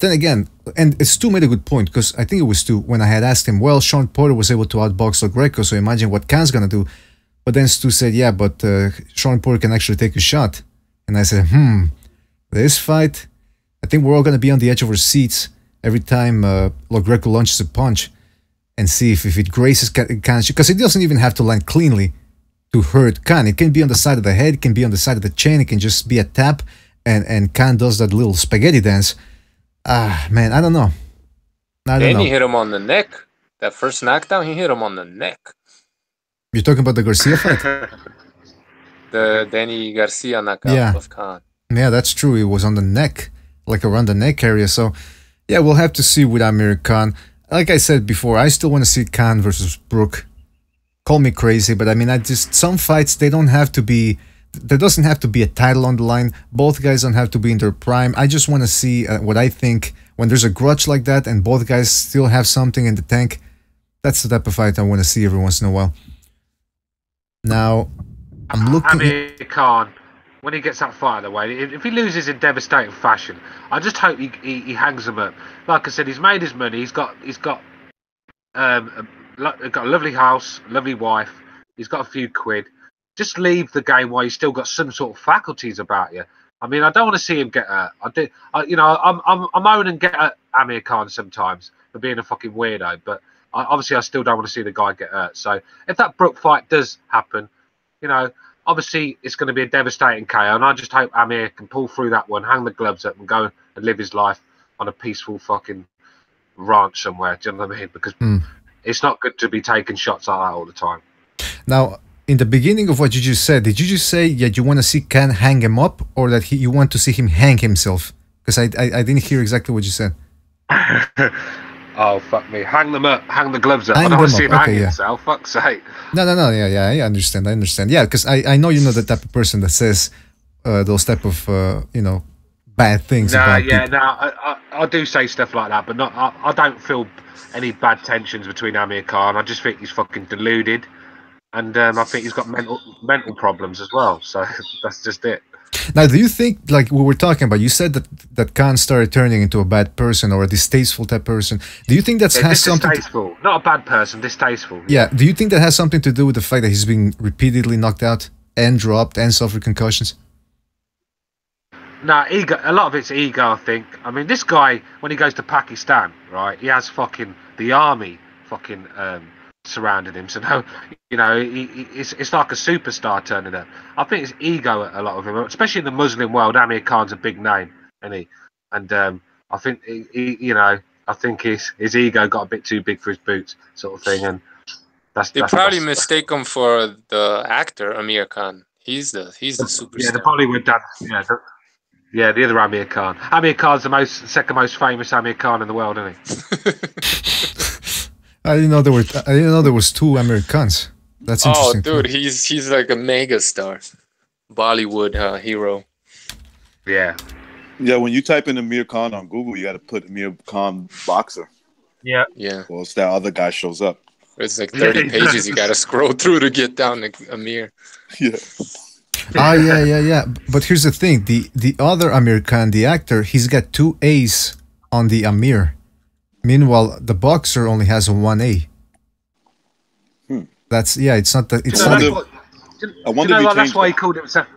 [SPEAKER 1] Then again, and Stu made a good point, because I think it was Stu, when I had asked him, well, Sean Porter was able to outbox Lo-Greco, so imagine what Khan's gonna do. But then Stu said, yeah, but Sean Porter can actually take a shot. And I said, this fight, I think we're all gonna be on the edge of our seats every time Lo-Greco launches a punch, and see if it graces Khan's, because it doesn't even have to land cleanly to hurt Khan. It can be on the side of the head, it can be on the side of the chin, it can just be a tap, and Khan does that little spaghetti dance. Man, I don't know.
[SPEAKER 7] He hit him on the neck. That first knockdown, he hit him on the neck.
[SPEAKER 1] You're talking about the Garcia fight?
[SPEAKER 7] The Danny Garcia knockout of Khan.
[SPEAKER 1] Yeah, that's true. It was on the neck, like around the neck area. So, yeah, we'll have to see with Amir Khan. Like I said before, I still want to see Khan versus Brook. Call me crazy, but I mean, some fights, they don't have to be... There doesn't have to be a title on the line. Both guys don't have to be in their prime. I just want to see what I think when there's a grudge like that and both guys still have something in the tank. That's the type of fight I want to see every once in a while. Now, I'm looking...
[SPEAKER 3] Amir Khan, when he gets that fight out of the way, if he loses in devastating fashion, I just hope he hangs him up. Like I said, he's made his money. He's got a lovely house, lovely wife. He's got a few quid. Just leave the game while you still got some sort of faculties about you. I mean, I don't want to see him get hurt. I'm owning and get at Amir Khan sometimes for being a fucking weirdo, but obviously I still don't want to see the guy get hurt. So if that Brook fight does happen, you know, obviously it's going to be a devastating KO, and I just hope Amir can pull through that one, hang the gloves up, and go and live his life. on a peaceful fucking ranch somewhere. Do you know what I mean? Because it's not good to be taking shots like that all the time.
[SPEAKER 1] Now, in the beginning of what you just said, did you just say that you want to see Khan hang him up, or that you want to see him hang himself? Because I didn't hear exactly what you said.
[SPEAKER 3] Oh, fuck me. Hang them up. Hang the gloves up. I don't want to see him hang himself. Fuck's sake.
[SPEAKER 1] No. Yeah, I understand. Yeah, because I know you're not the type of person that says those type of, bad things about people.
[SPEAKER 3] I do say stuff like that, but I don't feel any bad tensions between Amir Khan. I just think he's fucking deluded. And I think he's got mental problems as well. So that's just it.
[SPEAKER 1] Now, do you think, like we were talking about, you said that Khan started turning into a bad person or a distasteful type person. Do you think that has something?
[SPEAKER 3] Distasteful, not a bad person, distasteful.
[SPEAKER 1] Yeah. Do you think that has something to do with the fact that he's been repeatedly knocked out and dropped and suffered concussions?
[SPEAKER 3] No, ego. A lot of it's ego, I think. I mean, this guy, when he goes to Pakistan, right, he has fucking the army fucking surrounded him. So no, it's like a superstar turning up. I think it's ego, a lot of him, especially in the Muslim world. Amir Khan's a big name, isn't he? And I think I think his ego got a bit too big for his boots, sort of thing. And
[SPEAKER 7] they probably mistake him for the actor Amir Khan. He's the superstar.
[SPEAKER 3] Yeah, the Bollywood dance. Yeah, the other Amir Khan. Amir Khan's the second most famous Amir Khan in the world, isn't he?
[SPEAKER 1] I didn't know there was two Amir Khans. That's interesting.
[SPEAKER 7] Oh, dude, he's like a mega star, Bollywood hero.
[SPEAKER 3] Yeah.
[SPEAKER 4] Yeah, when you type in Amir Khan on Google, you got to put Amir Khan boxer.
[SPEAKER 5] Yeah.
[SPEAKER 4] Well, it's that other guy shows up.
[SPEAKER 7] It's like 30 pages you got to scroll through to get down to Amir.
[SPEAKER 4] Yeah.
[SPEAKER 1] Yeah. But here's the thing: the other Amir Khan, the actor, he's got 2 A's on the Amir. Meanwhile, the boxer only has a 1 A. It's not that. It's not.
[SPEAKER 3] That's why he called himself.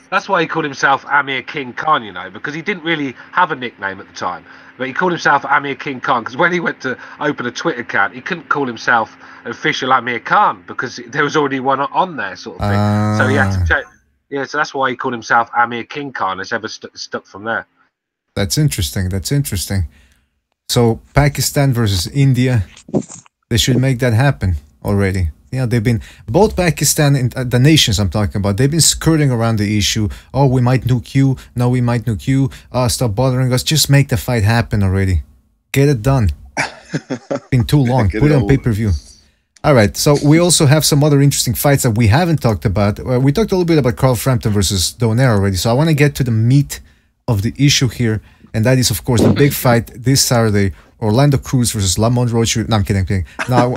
[SPEAKER 3] That's why he called himself Amir King Khan, because he didn't really have a nickname at the time. But he called himself Amir King Khan because when he went to open a Twitter account, he couldn't call himself official Amir Khan because there was already one on there, sort of thing. So he had to check. Yeah, so that's why he called himself Amir King Khan. It's ever stuck from there.
[SPEAKER 1] That's interesting. So Pakistan versus India, they should make that happen already. They've been, both Pakistan and the nations I'm talking about, they've been skirting around the issue. Oh, we might nuke you. No, we might nuke you. Stop bothering us. Just make the fight happen already. Get it done. Been too long. Put it on pay-per-view. All right, so we also have some other interesting fights that we haven't talked about. We talked a little bit about Carl Frampton versus Donaire already, so I want to get to the meat of the issue here, and that is, of course, the big fight this Saturday, Orlando Cruz versus Lamont Rocha. No, I'm kidding. Now,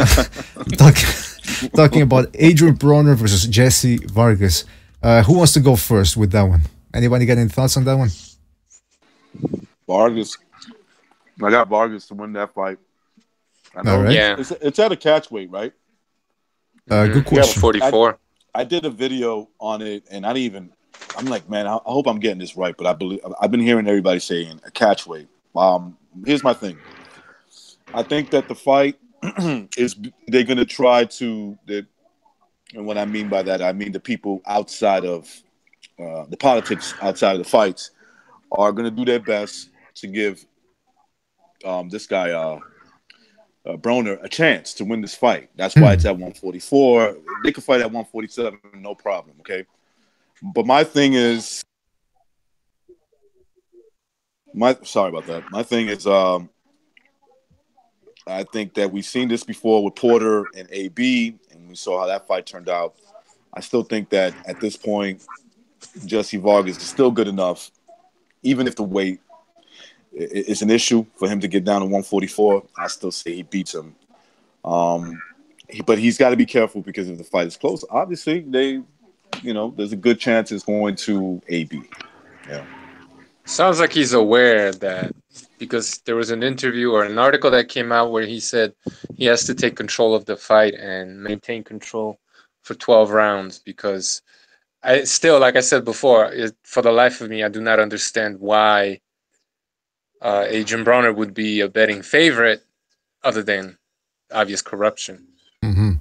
[SPEAKER 1] talking about Adrian Broner versus Jesse Vargas. Who wants to go first with that one? Anybody got any thoughts on that one?
[SPEAKER 4] Vargas. I got Vargas to win that fight. I know.
[SPEAKER 1] All right.
[SPEAKER 7] Yeah.
[SPEAKER 4] It's at a catch weight, right?
[SPEAKER 1] Good question.
[SPEAKER 7] 44.
[SPEAKER 4] I did a video on it, and I'm like, man, I hope I'm getting this right, but I've been hearing everybody saying a catch weight. Here's my thing. I think that the fight they're going to try to, and what I mean by that, I mean the people outside of the politics outside of the fights are going to do their best to give this guy Broner a chance to win this fight. That's why it's at 144. They could fight at 147, no problem, okay? But my thing is, sorry about that. My thing is, I think that we've seen this before with Porter and AB, and we saw how that fight turned out. I still think that at this point, Jesse Vargas is still good enough, even if the weight is an issue for him to get down to 144. I still say he beats him. But he's got to be careful because if the fight is close, obviously there's a good chance it's going to AB. Yeah.
[SPEAKER 7] Sounds like he's aware that because there was an interview or an article that came out where he said he has to take control of the fight and maintain control for 12 rounds because I still, like I said before, for the life of me, I do not understand why Adrian Broner would be a betting favorite other than obvious corruption.
[SPEAKER 1] Mm-hmm.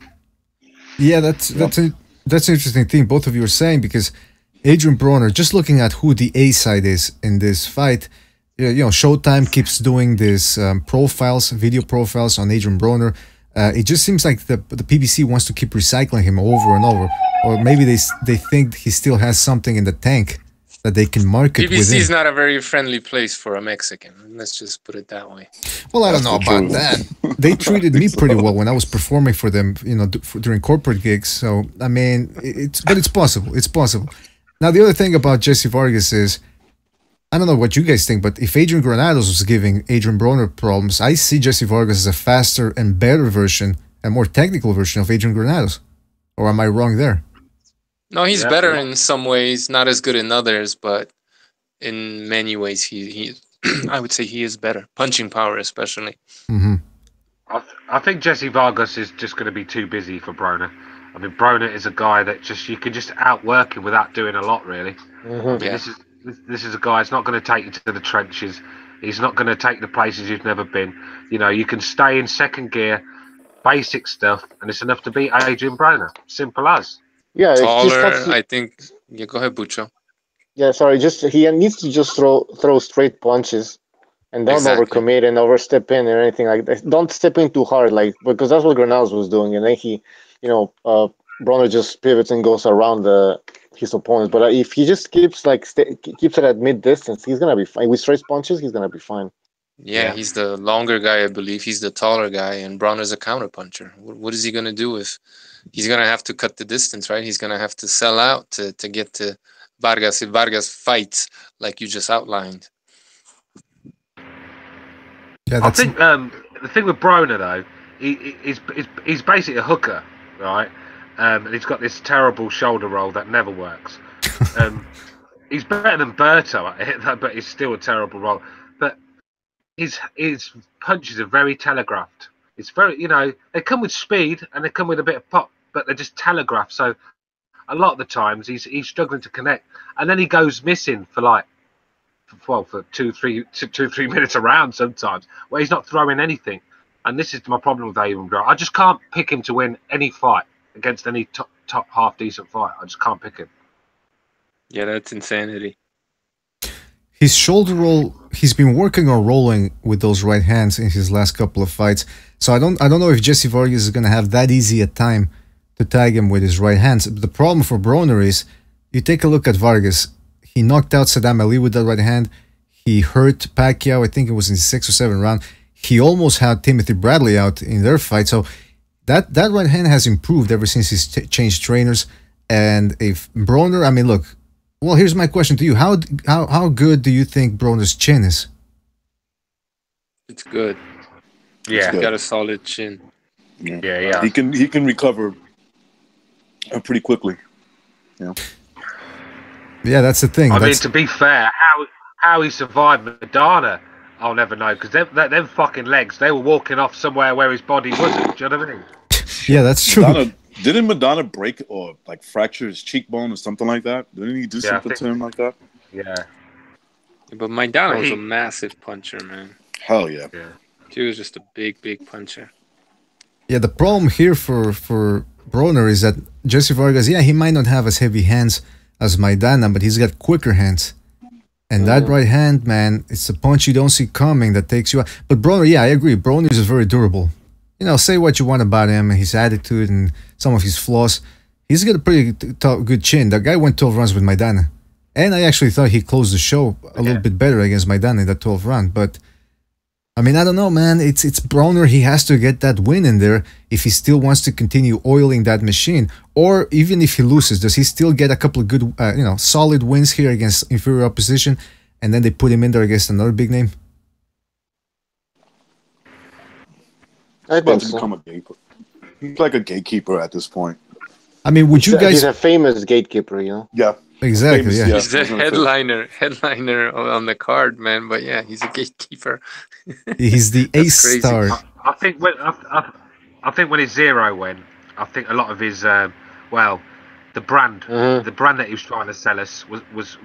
[SPEAKER 1] Yeah, that's an interesting thing both of you are saying because Adrian Broner, just looking at who the A side is in this fight, Showtime keeps doing this video profiles on Adrian Broner. It just seems like the PBC wants to keep recycling him over and over, or maybe they think he still has something in the tank that they can market.
[SPEAKER 7] PBC is not a very friendly place for a Mexican. Let's just put it that way.
[SPEAKER 1] Well, I don't know about that. They treated me pretty well when I was performing for them, during corporate gigs. So I mean, it's possible. It's possible. Now the other thing about Jesse Vargas is, I don't know what you guys think, but if Adrian Granados was giving Adrian Broner problems, I see Jesse Vargas as a faster and better version, a more technical version of Adrian Granados. Or am I wrong there?
[SPEAKER 7] No, he's better in some ways, not as good in others, but in many ways, he I would say he is better. Punching power, especially.
[SPEAKER 1] Mm-hmm.
[SPEAKER 3] I think Jesse Vargas is just going to be too busy for Broner. I mean, Broner is a guy that you can just outwork him without doing a lot, really.
[SPEAKER 2] Mm-hmm.
[SPEAKER 3] I mean, this is a guy that's not going to take you to the trenches. He's not going to take the places you've never been. You can stay in second gear, basic stuff, and it's enough to beat Adrian Broner. Simple as.
[SPEAKER 2] Yeah,
[SPEAKER 7] taller, I think. Yeah, go ahead, Bucho.
[SPEAKER 2] Yeah, sorry. He needs to just throw straight punches, and don't overcommit and overstep in or anything like that. Don't step in too hard, because that's what Granados was doing, and then Broner just pivots and goes around his opponents. But if he just keeps keeps it at mid distance, he's gonna be fine. With straight punches, he's gonna be fine.
[SPEAKER 7] Yeah, he's the longer guy, I believe. He's the taller guy, and Broner's a counterpuncher. What is he gonna do if he's gonna have to cut the distance, right? He's gonna have to sell out to get to Vargas if Vargas fights like you just outlined.
[SPEAKER 3] Yeah, I think the thing with Broner though, he's basically a hooker, right? And he's got this terrible shoulder roll that never works. He's better than Berto at it, but it's still a terrible roll. But his punches are very telegraphed. It's very, they come with speed and they come with a bit of pop, but they're just telegraphed. So a lot of the times he's struggling to connect, and then he goes missing for for 2-3 minutes around sometimes, where he's not throwing anything. And this is my problem with Adrian Broner. I just can't pick him to win any fight against any top half decent fight. I just can't pick him.
[SPEAKER 7] Yeah, that's insanity.
[SPEAKER 1] His shoulder roll, he's been working on rolling with those right hands in his last couple of fights. So I don't know if Jesse Vargas is going to have that easy a time to tag him with his right hands. The problem for Broner is, you take a look at Vargas. He knocked out Saddam Ali with that right hand. He hurt Pacquiao, I think it was in the 6th or 7th round. He almost had Timothy Bradley out in their fight. So that right hand has improved ever since he's changed trainers. And if Broner, I mean, look, well, here's my question to you. How good do you think Broner's chin is?
[SPEAKER 7] It's good.
[SPEAKER 3] Yeah.
[SPEAKER 7] He's got a solid chin.
[SPEAKER 3] Yeah.
[SPEAKER 4] He can recover pretty quickly.
[SPEAKER 1] Yeah, that's the thing.
[SPEAKER 3] I mean, to be fair, how he survived Madonna, I'll never know, because them fucking legs, they were walking off somewhere where his body wasn't. Do you know what I mean?
[SPEAKER 1] Yeah, that's true.
[SPEAKER 4] Didn't Madonna break or fracture his cheekbone or something like that? Didn't he do something to him like that?
[SPEAKER 3] Yeah.
[SPEAKER 7] But Maidana was a massive puncher, man.
[SPEAKER 4] Hell yeah.
[SPEAKER 7] He was just a big puncher.
[SPEAKER 1] Yeah, the problem here for Broner is that Jesse Vargas, he might not have as heavy hands as Maidana, but he's got quicker hands. And that right hand, man, it's a punch you don't see coming that takes you out. But Broner, I agree. Broner is very durable. Say what you want about him and his attitude and some of his flaws. He's got a pretty good chin. That guy went 12 rounds with Maidana. And I actually thought he closed the show a little bit better against Maidana in that 12th round. But, I mean, I don't know, man. It's Broner. He has to get that win in there if he still wants to continue oiling that machine. Or even if he loses, does he still get a couple of good, solid wins here against inferior opposition, and then they put him in there against another big name?
[SPEAKER 2] I think so.
[SPEAKER 4] Become a gatekeeper. He's like a gatekeeper at this point.
[SPEAKER 1] I mean, would you guys...
[SPEAKER 2] He's a famous gatekeeper,
[SPEAKER 4] Yeah.
[SPEAKER 1] Exactly,
[SPEAKER 4] famous,
[SPEAKER 1] yeah.
[SPEAKER 7] He's the headliner on the card, man. But yeah, he's a gatekeeper.
[SPEAKER 1] He's the ace star.
[SPEAKER 3] I think when his zero went, I think a lot of his the brand that he was trying to sell us was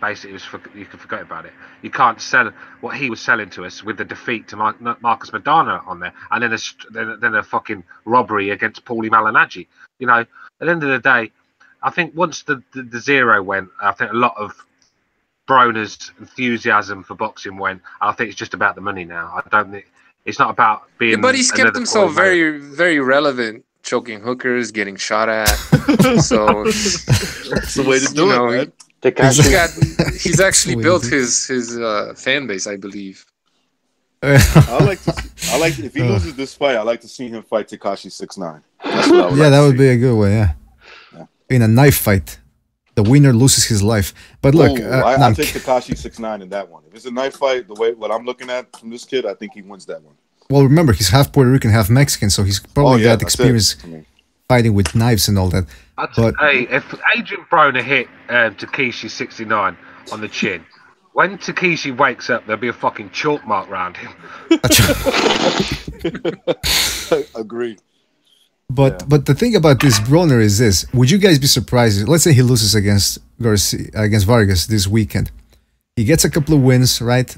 [SPEAKER 3] basically you can forget about it. You can't sell what he was selling to us with the defeat to Marcus Maidana on there, and then a fucking robbery against Paulie Malignaggi. At the end of the day, I think once the zero went, I think a lot of Broner's enthusiasm for boxing went. I think it's just about the money now. I don't think it's not about being.
[SPEAKER 7] Yeah, but he's kept himself very, very relevant, choking hookers, getting shot at. So
[SPEAKER 4] That's the way to do it, man.
[SPEAKER 7] He's actually built his fan base, I believe.
[SPEAKER 4] I like if he loses this fight, I like to see him fight Tekashi 6ix9ine.
[SPEAKER 1] That would be a good one. Yeah, in a knife fight. The winner loses his life. But look,
[SPEAKER 4] I take Tekashi 6ix9ine in that one. If it's a knife fight, what I'm looking at from this kid, I think he wins that one.
[SPEAKER 1] Well, remember, he's half Puerto Rican, half Mexican, so he's probably got experience fighting with knives and all that.
[SPEAKER 3] Hey, if Adrian Broner hit Takeshi 69 on the chin, when Takeshi wakes up, there'll be a fucking chalk mark around him.
[SPEAKER 4] Agree.
[SPEAKER 1] But the thing about this Broner is this: would you guys be surprised? Let's say he loses against Vargas this weekend. He gets a couple of wins, right?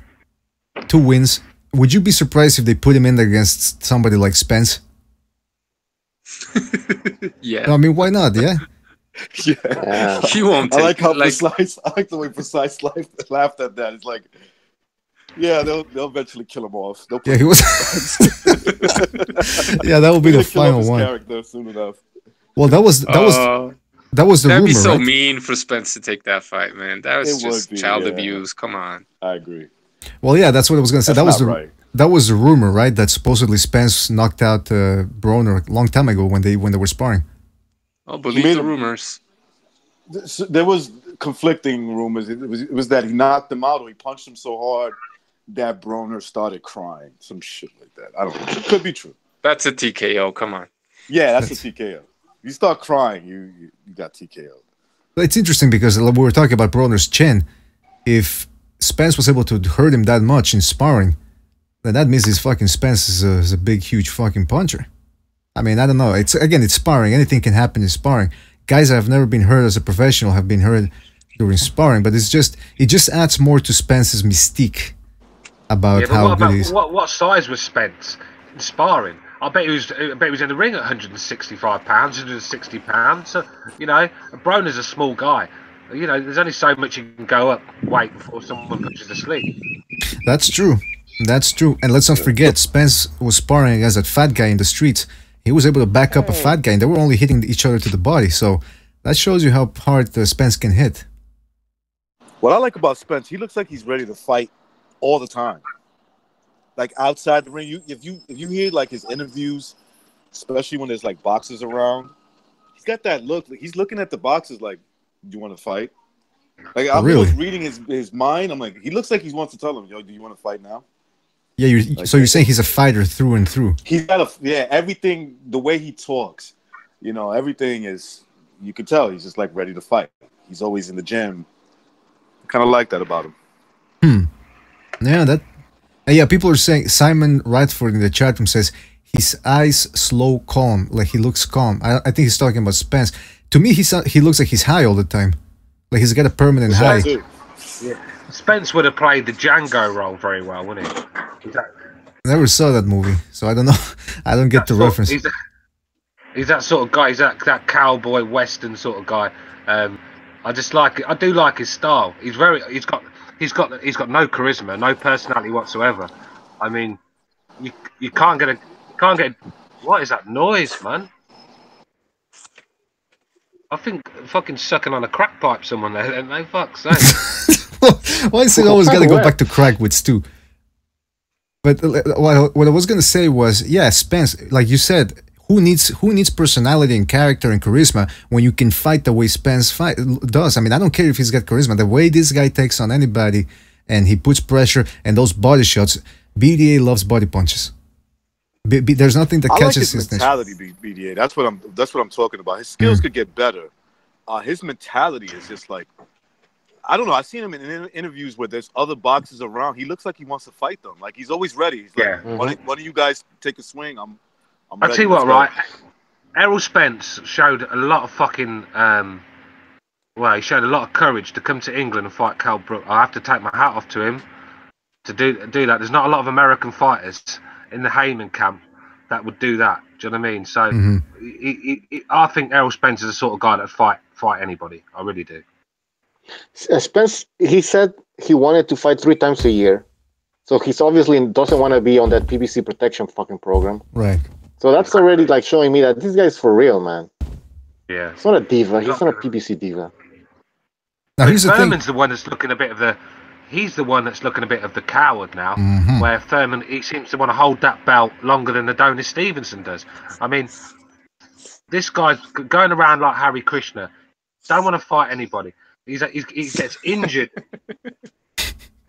[SPEAKER 1] 2 wins. Would you be surprised if they put him in against somebody like Spence?
[SPEAKER 7] Yeah.
[SPEAKER 1] I mean, why not? Yeah.
[SPEAKER 4] Yeah.
[SPEAKER 7] He won't.
[SPEAKER 4] I like how Precise. I like the way Precise laughed at that. It's like, yeah, they'll eventually kill him off.
[SPEAKER 1] Yeah, he was. Yeah, that will be the final one.
[SPEAKER 4] Character soon enough.
[SPEAKER 1] Well, that was the rumor.
[SPEAKER 7] That'd be so
[SPEAKER 1] right?
[SPEAKER 7] mean for Spence to take that fight, man. That was just child abuse. Come on.
[SPEAKER 4] I agree.
[SPEAKER 1] Well, yeah, that's what I was gonna say. That was the rumor, right? That supposedly Spence knocked out Broner a long time ago when they were sparring.
[SPEAKER 7] Oh, believe the rumors.
[SPEAKER 4] There was conflicting rumors. It was that he knocked him out or he punched him so hard that Broner started crying. Some shit like that. I don't know. It could be true.
[SPEAKER 7] That's a TKO. Come on.
[SPEAKER 4] Yeah, that's a TKO. You start crying, you got TKO.
[SPEAKER 1] It's interesting because we were talking about Broner's chin. If Spence was able to hurt him that much in sparring, then that means Spence is a big, huge fucking puncher. I mean, I don't know. It's sparring. Anything can happen in sparring. Guys that have never been hurt as a professional have been hurt during sparring, but it just adds more to Spence's mystique about how good he is.
[SPEAKER 3] What size was Spence in sparring? I bet he was in the ring at 165 pounds, 160 pounds. So, Broner's a small guy. There's only so much you can go up weight before someone puts you to sleep.
[SPEAKER 1] That's true. And let's not forget, Spence was sparring against that fat guy in the streets. He was able to back up a fat guy, and they were only hitting each other to the body. So that shows you how hard Spence can hit.
[SPEAKER 4] What I like about Spence, he looks like he's ready to fight all the time. Like outside the ring, if you hear like his interviews, especially when there's like boxers around, he's got that look. He's looking at the boxers like, "Do you want to fight?" Like I was reading his mind. I'm like, he looks like he wants to tell him, "Yo, do you want to fight now?"
[SPEAKER 1] Yeah, you're saying he's a fighter through and through.
[SPEAKER 4] He's got everything. The way he talks, everything is. You can tell he's just like ready to fight. He's always in the gym. Kind of like that about him.
[SPEAKER 1] Yeah, people are saying, Simon Radford in the chat room says his eyes slow calm, like he looks calm. I think he's talking about Spence. To me, he looks like he's high all the time, like he's got a permanent high.
[SPEAKER 3] Yeah, Spence would have played the Django role very well, wouldn't he?
[SPEAKER 1] Never saw that movie, so I don't know. I don't get the reference.
[SPEAKER 3] He's that sort of guy. He's that cowboy western sort of guy. I do like his style. He's got no charisma, no personality whatsoever. I mean, you can't get what is that noise, man? I think fucking sucking on a crack pipe someone there, and they fuck's sake.
[SPEAKER 1] Why is it always got to go back to crack with Stu? But what I was gonna say was, yeah, Spence, like you said, who needs personality and character and charisma when you can fight the way Spence does? I mean, I don't care if he's got charisma. The way this guy takes on anybody, and he puts pressure and those body shots. BDA loves body punches. There's nothing that catches
[SPEAKER 4] his mentality. BDA. That's what I'm talking about. His skills could get better. His mentality is just like, I don't know. I've seen him in interviews where there's other boxers around. He looks like he wants to fight them. Like he's always ready. He's like, why don't you guys take a swing? I'm
[SPEAKER 3] I'll tell you what, right? Errol Spence showed a lot of fucking, he showed a lot of courage to come to England and fight Kell Brook. I have to take my hat off to him to do that. There's not a lot of American fighters in the Heyman camp that would do that. Do you know what I mean? So I think Errol Spence is the sort of guy that fight anybody. I really do.
[SPEAKER 2] Spence, he said he wanted to fight 3 times a year. So he's obviously doesn't want to be on that PBC protection fucking program.
[SPEAKER 1] Right.
[SPEAKER 2] So that's already like showing me that this guy's for real, man.
[SPEAKER 3] Yeah.
[SPEAKER 2] He's not a diva. He's not a PBC diva.
[SPEAKER 1] Now here's the thing.
[SPEAKER 3] Thurman's the one that's looking a bit of the. He's the one that's looking a bit of the coward now. Where Thurman, he seems to want to hold that belt longer than Adonis Stevenson does. I mean, this guy's going around like Harry Krishna. Don't want to fight anybody. He gets injured.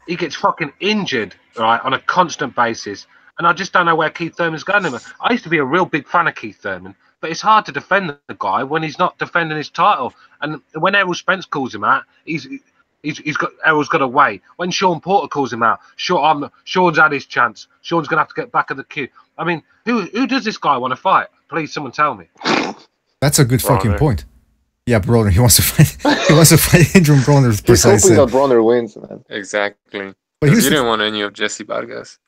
[SPEAKER 3] He gets fucking injured, right, on a constant basis. And I just don't know where Keith Thurman's going. I used to be a real big fan of Keith Thurman, but it's hard to defend the guy when he's not defending his title. And when Errol Spence calls him out, Errol's got away. When Sean Porter calls him out, Sean's had his chance. Sean's gonna have to get back in the queue. I mean, who does this guy want to fight? Please, someone tell me.
[SPEAKER 1] That's a good fucking point. Yeah, Broner. He wants to fight. He wants to fight Adrian Broner.
[SPEAKER 2] He's hoping that Broner wins, man.
[SPEAKER 7] Exactly.
[SPEAKER 1] But
[SPEAKER 7] you didn't want any of Jesse Vargas.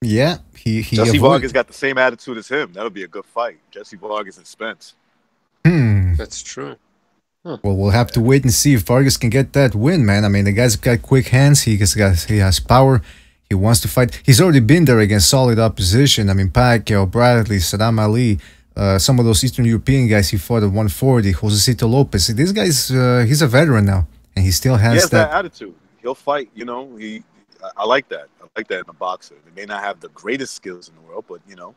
[SPEAKER 1] Yeah,
[SPEAKER 4] Jesse Vargas got the same attitude as him. That would be a good fight. Jesse Vargas and Spence.
[SPEAKER 7] That's true.
[SPEAKER 1] Well, we'll have to wait and see if Vargas can get that win, man. I mean, the guy's got quick hands. He has power. He wants to fight. He's already been there against solid opposition. I mean, Pacquiao, Bradley, Saddam Ali, some of those Eastern European guys he fought at 140. Josecito Lopez. This guy's he's a veteran now, and he still has
[SPEAKER 4] that attitude. He'll fight. You know, I like that. I like that in a boxer. They may not have the greatest skills in the world, but you know,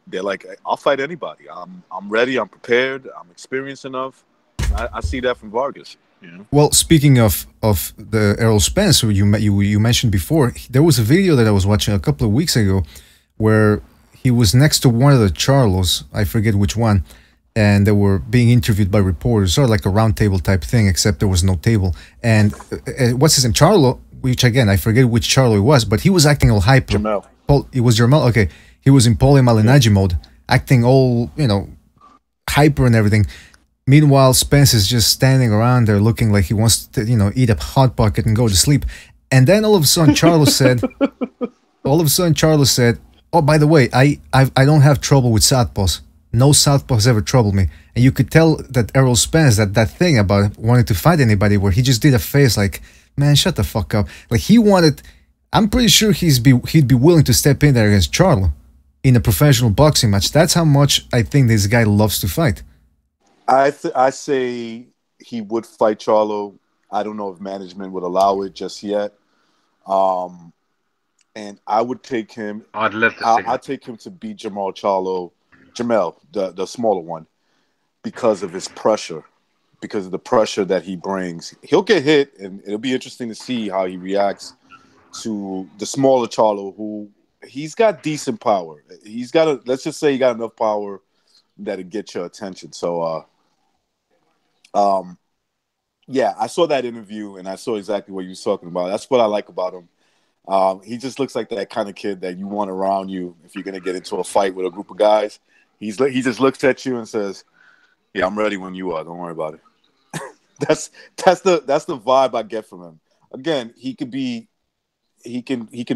[SPEAKER 4] they're like, I'll fight anybody. I'm ready. I'm prepared. I'm experienced enough. I see that from Vargas. You know?
[SPEAKER 1] Well, speaking of the Errol Spence, who you mentioned before, there was a video that I was watching a couple of weeks ago where he was next to one of the Charlos, I forget which one, and they were being interviewed by reporters, sort of like a round table type thing, except there was no table. And what's his name? Charlo, which again, I forget which Charlo it was, but he was acting all hyper.
[SPEAKER 4] Jamel.
[SPEAKER 1] It was Jamel? Okay. He was in Paulie Malignaggi mode, acting all, hyper and everything. Meanwhile, Spence is just standing around there looking like he wants to, eat a Hot Pocket and go to sleep. And then all of a sudden, Charlo said, oh, by the way, I don't have trouble with southpaws. No southpaws ever troubled me. And you could tell that Errol Spence, that thing about wanting to fight anybody, where he just did a face like, man, shut the fuck up. Like he wanted, I'm pretty sure he'd be willing to step in there against Charlo in a professional boxing match. That's how much I think this guy loves to fight.
[SPEAKER 4] I say he would fight Charlo. I don't know if management would allow it just yet. And I would take him.
[SPEAKER 3] I'd love to see
[SPEAKER 4] I'd take him to beat Jamel, the smaller one, because of his pressure, because of the pressure that he brings. He'll get hit, and it'll be interesting to see how he reacts to the smaller Charlo, who he's got decent power. He's got let's just say he got enough power that'll get your attention. So, yeah, I saw that interview, and I saw exactly what you were talking about. That's what I like about him. He just looks like that kind of kid that you want around you if you're going to get into a fight with a group of guys. He just looks at you and says, yeah, I'm ready when you are. Don't worry about it. that's the vibe I get from him. Again, he can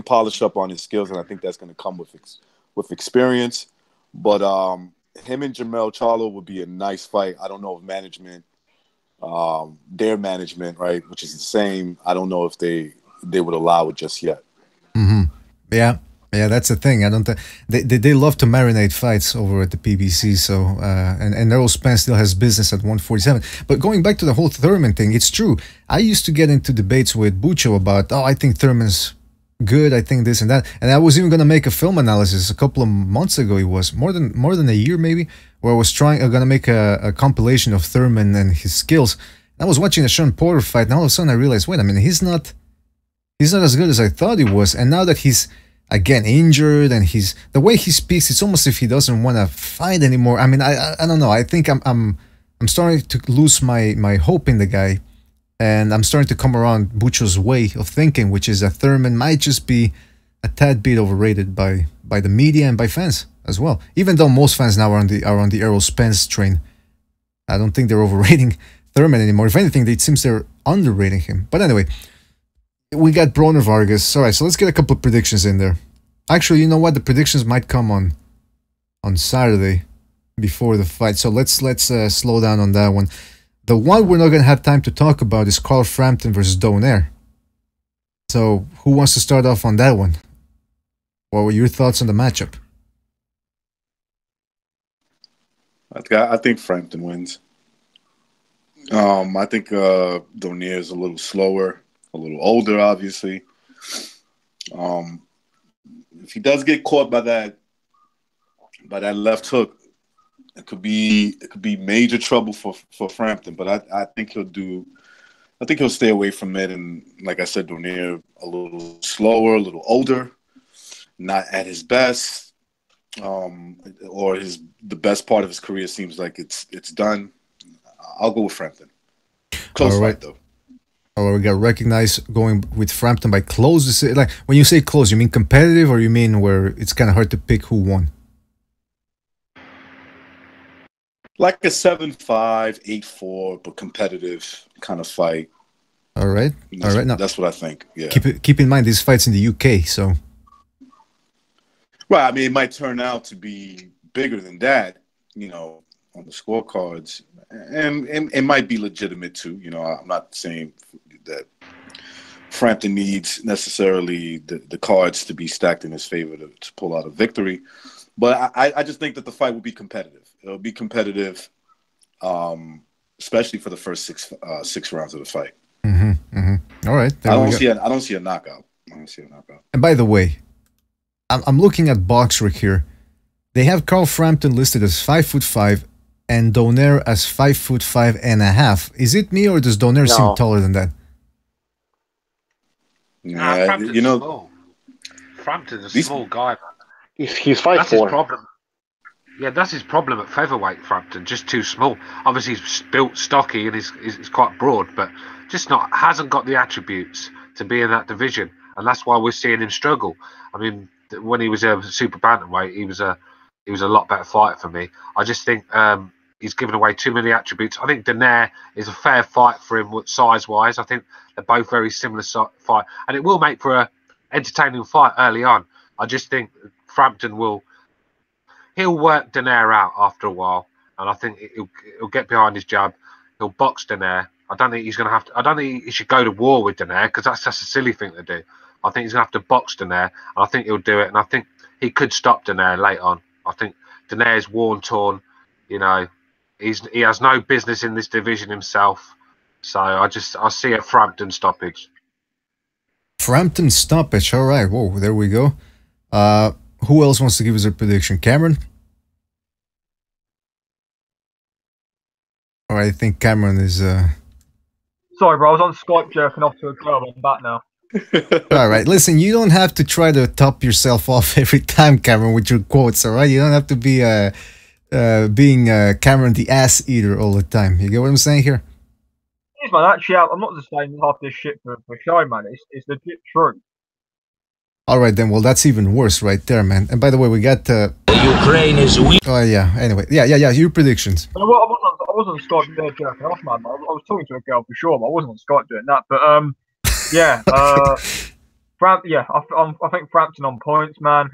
[SPEAKER 4] polish up on his skills, and I think that's going to come with experience. But him and Jamel Charlo would be a nice fight. I don't know if management, their management, right, which is the same. I don't know if they would allow it just yet.
[SPEAKER 1] Yeah, that's the thing. I don't. They love to marinate fights over at the PBC. So and Errol Spence still has business at 147. But going back to the whole Thurman thing, it's true. I used to get into debates with Bucho about, I think Thurman's good, I think this and that, and I was even gonna make a film analysis a couple of months ago. It was more than a year maybe, where I was gonna make a compilation of Thurman and his skills. And I was watching a Sean Porter fight, and all of a sudden I realized, wait a minute, he's not as good as I thought he was. And now that he's again injured, and the way he speaks, it's almost if he doesn't want to fight anymore. I mean, I don't know. I think I'm starting to lose my hope in the guy. And I'm starting to come around Bucho's way of thinking, which is that Thurman might just be a tad bit overrated by the media and by fans as well. Even though most fans now are on the Errol Spence train, I don't think they're overrating Thurman anymore. If anything, it seems they're underrating him. But anyway, we got Broner-Vargas. All right, so let's get a couple of predictions in there. Actually, you know what? The predictions might come on Saturday before the fight. So let's slow down on that one. The one we're not going to have time to talk about is Carl Frampton versus Donaire. So, who wants to start off on that one? What were your thoughts on the matchup?
[SPEAKER 4] I think Frampton wins. I think Donaire is a little slower, a little older, obviously. If he does get caught by that left hook, it could be major trouble for Frampton. But I think he'll stay away from it. And like I said, Donaire a little slower, a little older, not at his best, or the best part of his career seems like it's done. I'll go with Frampton. Close fight though.
[SPEAKER 1] Oh, we got recognized going with Frampton by close. Like when you say close, you mean competitive, or you mean where it's kind of hard to pick who won?
[SPEAKER 4] Like a 7-5, 8-4, but competitive kind of fight.
[SPEAKER 1] All right. Now,
[SPEAKER 4] that's what I think. Yeah.
[SPEAKER 1] Keep in mind this fight's in the UK, so.
[SPEAKER 4] Right. I mean, it might turn out to be bigger than that, on the scorecards, and it might be legitimate too. I'm not saying that Frampton needs necessarily the cards to be stacked in his favor to pull out a victory, but I just think that the fight will be competitive. It'll be competitive, especially for the first six rounds of the fight.
[SPEAKER 1] All right.
[SPEAKER 4] I don't see a knockout.
[SPEAKER 1] And by the way, I'm looking at BoxRec here. They have Carl Frampton listed as 5'5" and Donaire as 5'5.5". Is it me, or does Donaire seem taller than that?
[SPEAKER 3] Frampton's small. Frampton's a small guy.
[SPEAKER 2] He's 5'4".
[SPEAKER 3] That's his problem. Yeah, that's his problem at featherweight. Frampton just too small. Obviously, he's built stocky and he's quite broad, but just hasn't got the attributes to be in that division, and that's why we're seeing him struggle. I mean, when he was a super bantamweight, he was a lot better fighter for me. I just think he's given away too many attributes. I think Donaire is a fair fight for him size-wise. I think they're both very similar fight, and it will make for a entertaining fight early on. I just think Frampton he'll work Donaire out after a while, and I think he'll get behind his jab. He'll box Donaire. I don't think he's going to have to. I don't think he should go to war with Donaire, because that's just a silly thing to do. I think he's going to have to box Donaire, and I think he'll do it. And I think he could stop Donaire late on. I think Donaire's worn, torn. He has no business in this division himself. So I see a Frampton stoppage.
[SPEAKER 1] Frampton stoppage. All right. Whoa, there we go. Who else wants to give us a prediction? Cameron? All right, I think Cameron is...
[SPEAKER 5] Sorry, bro. I was on Skype jerking off to a girl. I'm back now.
[SPEAKER 1] All right, listen, you don't have to try to top yourself off every time, Cameron, with your quotes, all right? You don't have to be being Cameron the ass eater all the time. You get what I'm saying here?
[SPEAKER 5] Yes, man. Actually, I'm not just saying half this shit for show, man. It's legit true.
[SPEAKER 1] All right, then. Well, that's even worse right there, man. And by the way, we got...
[SPEAKER 8] Ukraine is weak.
[SPEAKER 1] Oh, yeah. Anyway. Yeah. Your predictions.
[SPEAKER 5] I wasn't on Skype there jerking off, man. I was talking to a girl for sure, but I wasn't on Skype doing that. But, yeah. I think Frampton on points, man.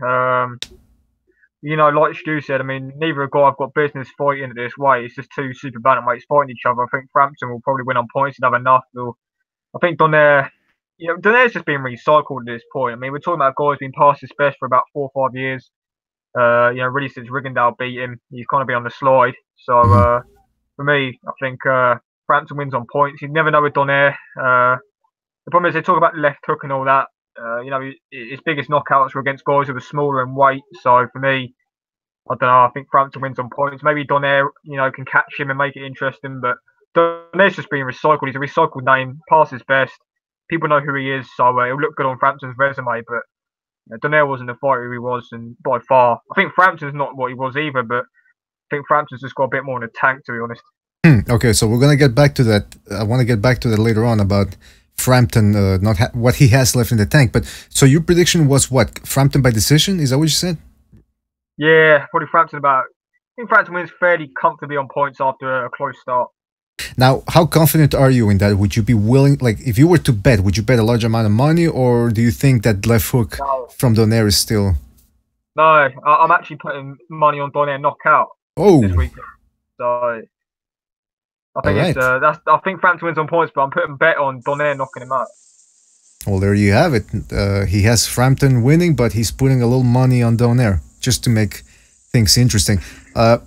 [SPEAKER 5] Like Stu said, I mean, neither a guy I've got business fighting at this weight. It's just two super bantamweights fighting each other. I think Frampton will probably win on points and have enough. I think Donaire's just been recycled at this point. I mean, we're talking about a guy who's been past his best for about 4 or 5 years. Really since Rigondeaux beat him, he's kind of been on the slide. So for me, I think Frampton wins on points. You never know with Donaire. The problem is they talk about left hook and all that. His biggest knockouts were against guys who were smaller in weight. So for me, I don't know. I think Frampton wins on points. Maybe Donaire, can catch him and make it interesting. But Donaire's just being recycled. He's a recycled name, past his best. People know who he is, so it'll look good on Frampton's resume. But Donaire wasn't the fighter he was, and by far, I think Frampton's not what he was either. But I think Frampton's just got a bit more in the tank, to be honest.
[SPEAKER 1] Okay, so we're gonna get back to that. I want to get back to that later on about Frampton, what he has left in the tank. But so your prediction was what? Frampton by decision? Is that what you said?
[SPEAKER 5] Yeah, probably Frampton I think Frampton wins fairly comfortably on points after a close start.
[SPEAKER 1] Now, how confident are you in that? Would you be willing, like, if you were to bet, would you bet a large amount of money, or do you think that left hook from Donaire is still...
[SPEAKER 5] No, I'm actually putting money on Donaire knockout this weekend. So, I think
[SPEAKER 1] All
[SPEAKER 5] it's
[SPEAKER 1] right.
[SPEAKER 5] I think Frampton wins on points, but I'm putting bet on Donaire knocking him out.
[SPEAKER 1] Well, there you have it. He has Frampton winning, but he's putting a little money on Donaire just to make things interesting.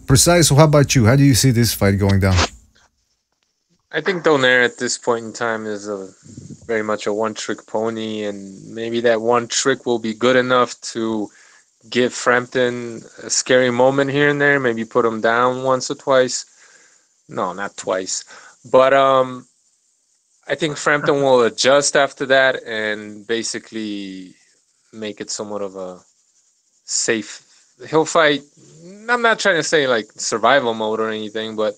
[SPEAKER 1] Precise, how about you? How do you see this fight going down?
[SPEAKER 7] I think Donaire at this point in time is very much a one-trick pony, and maybe that one trick will be good enough to give Frampton a scary moment here and there, maybe put him down once or twice. No, not twice. But I think Frampton will adjust after that and basically make it somewhat of a safe. He'll fight. I'm not trying to say like survival mode or anything, but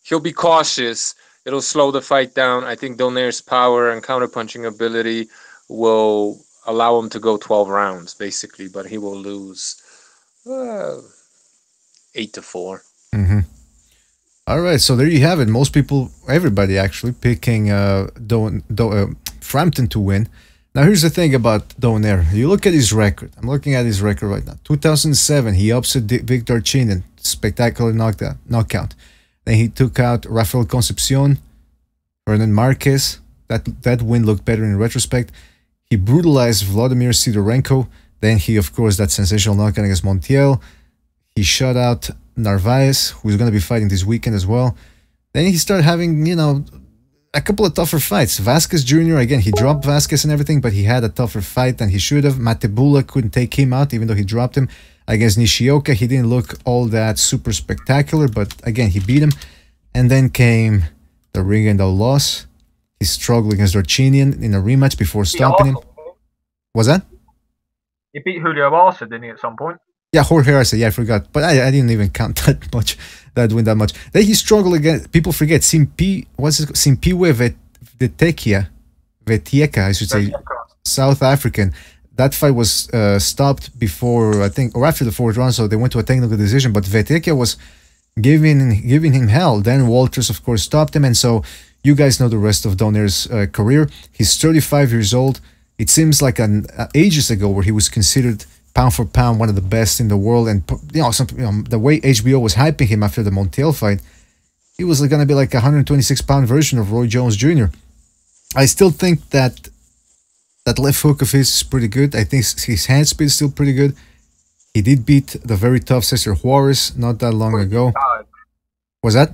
[SPEAKER 7] he'll be cautious. It'll slow the fight down. I think Donaire's power and counterpunching ability will allow him to go 12 rounds, basically, but he will lose 8-4.
[SPEAKER 1] Mm-hmm. All right, so there you have it. Most people, everybody actually, picking Frampton to win. Now, here's the thing about Donaire. You look at his record. I'm looking at his record right now. 2007, he upset Victor Chinen. Spectacular knockout. Then he took out Rafael Concepcion, Hernan Marquez. That win looked better in retrospect. He brutalized Vladimir Sidorenko. Then he, of course, that sensational knockout against Montiel. He shut out Narvaez, who's going to be fighting this weekend as well. Then he started having, a couple of tougher fights. Vasquez Jr., again, he dropped Vasquez and everything, but he had a tougher fight than he should have. Matebula couldn't take him out, even though he dropped him. Against Nishioka, he didn't look all that super spectacular, but again, he beat him. And then came the Ringendo loss. He struggled against Dorchinian in a rematch before stopping him. Was that?
[SPEAKER 5] He beat Julio Arce, didn't he, at some point?
[SPEAKER 1] Yeah, Jorge Arce, yeah, I forgot. But I didn't even count that much, that win that much. Then he struggled again. People forget, Simpiwe Vetieca, I should say, South African. That fight was stopped before, I think, or after the fourth round, so they went to a technical decision. But Vetieca was giving him hell. Then Walters, of course, stopped him. And so you guys know the rest of Donaire's career. He's 35 years old. It seems like ages ago where he was considered pound for pound one of the best in the world. And the way HBO was hyping him after the Montiel fight, he was going to be like a 126-pound version of Roy Jones Jr. I still think that left hook of his is pretty good. I think his hand speed is still pretty good. He did beat the very tough Cesar Juarez not that long ago. Was that?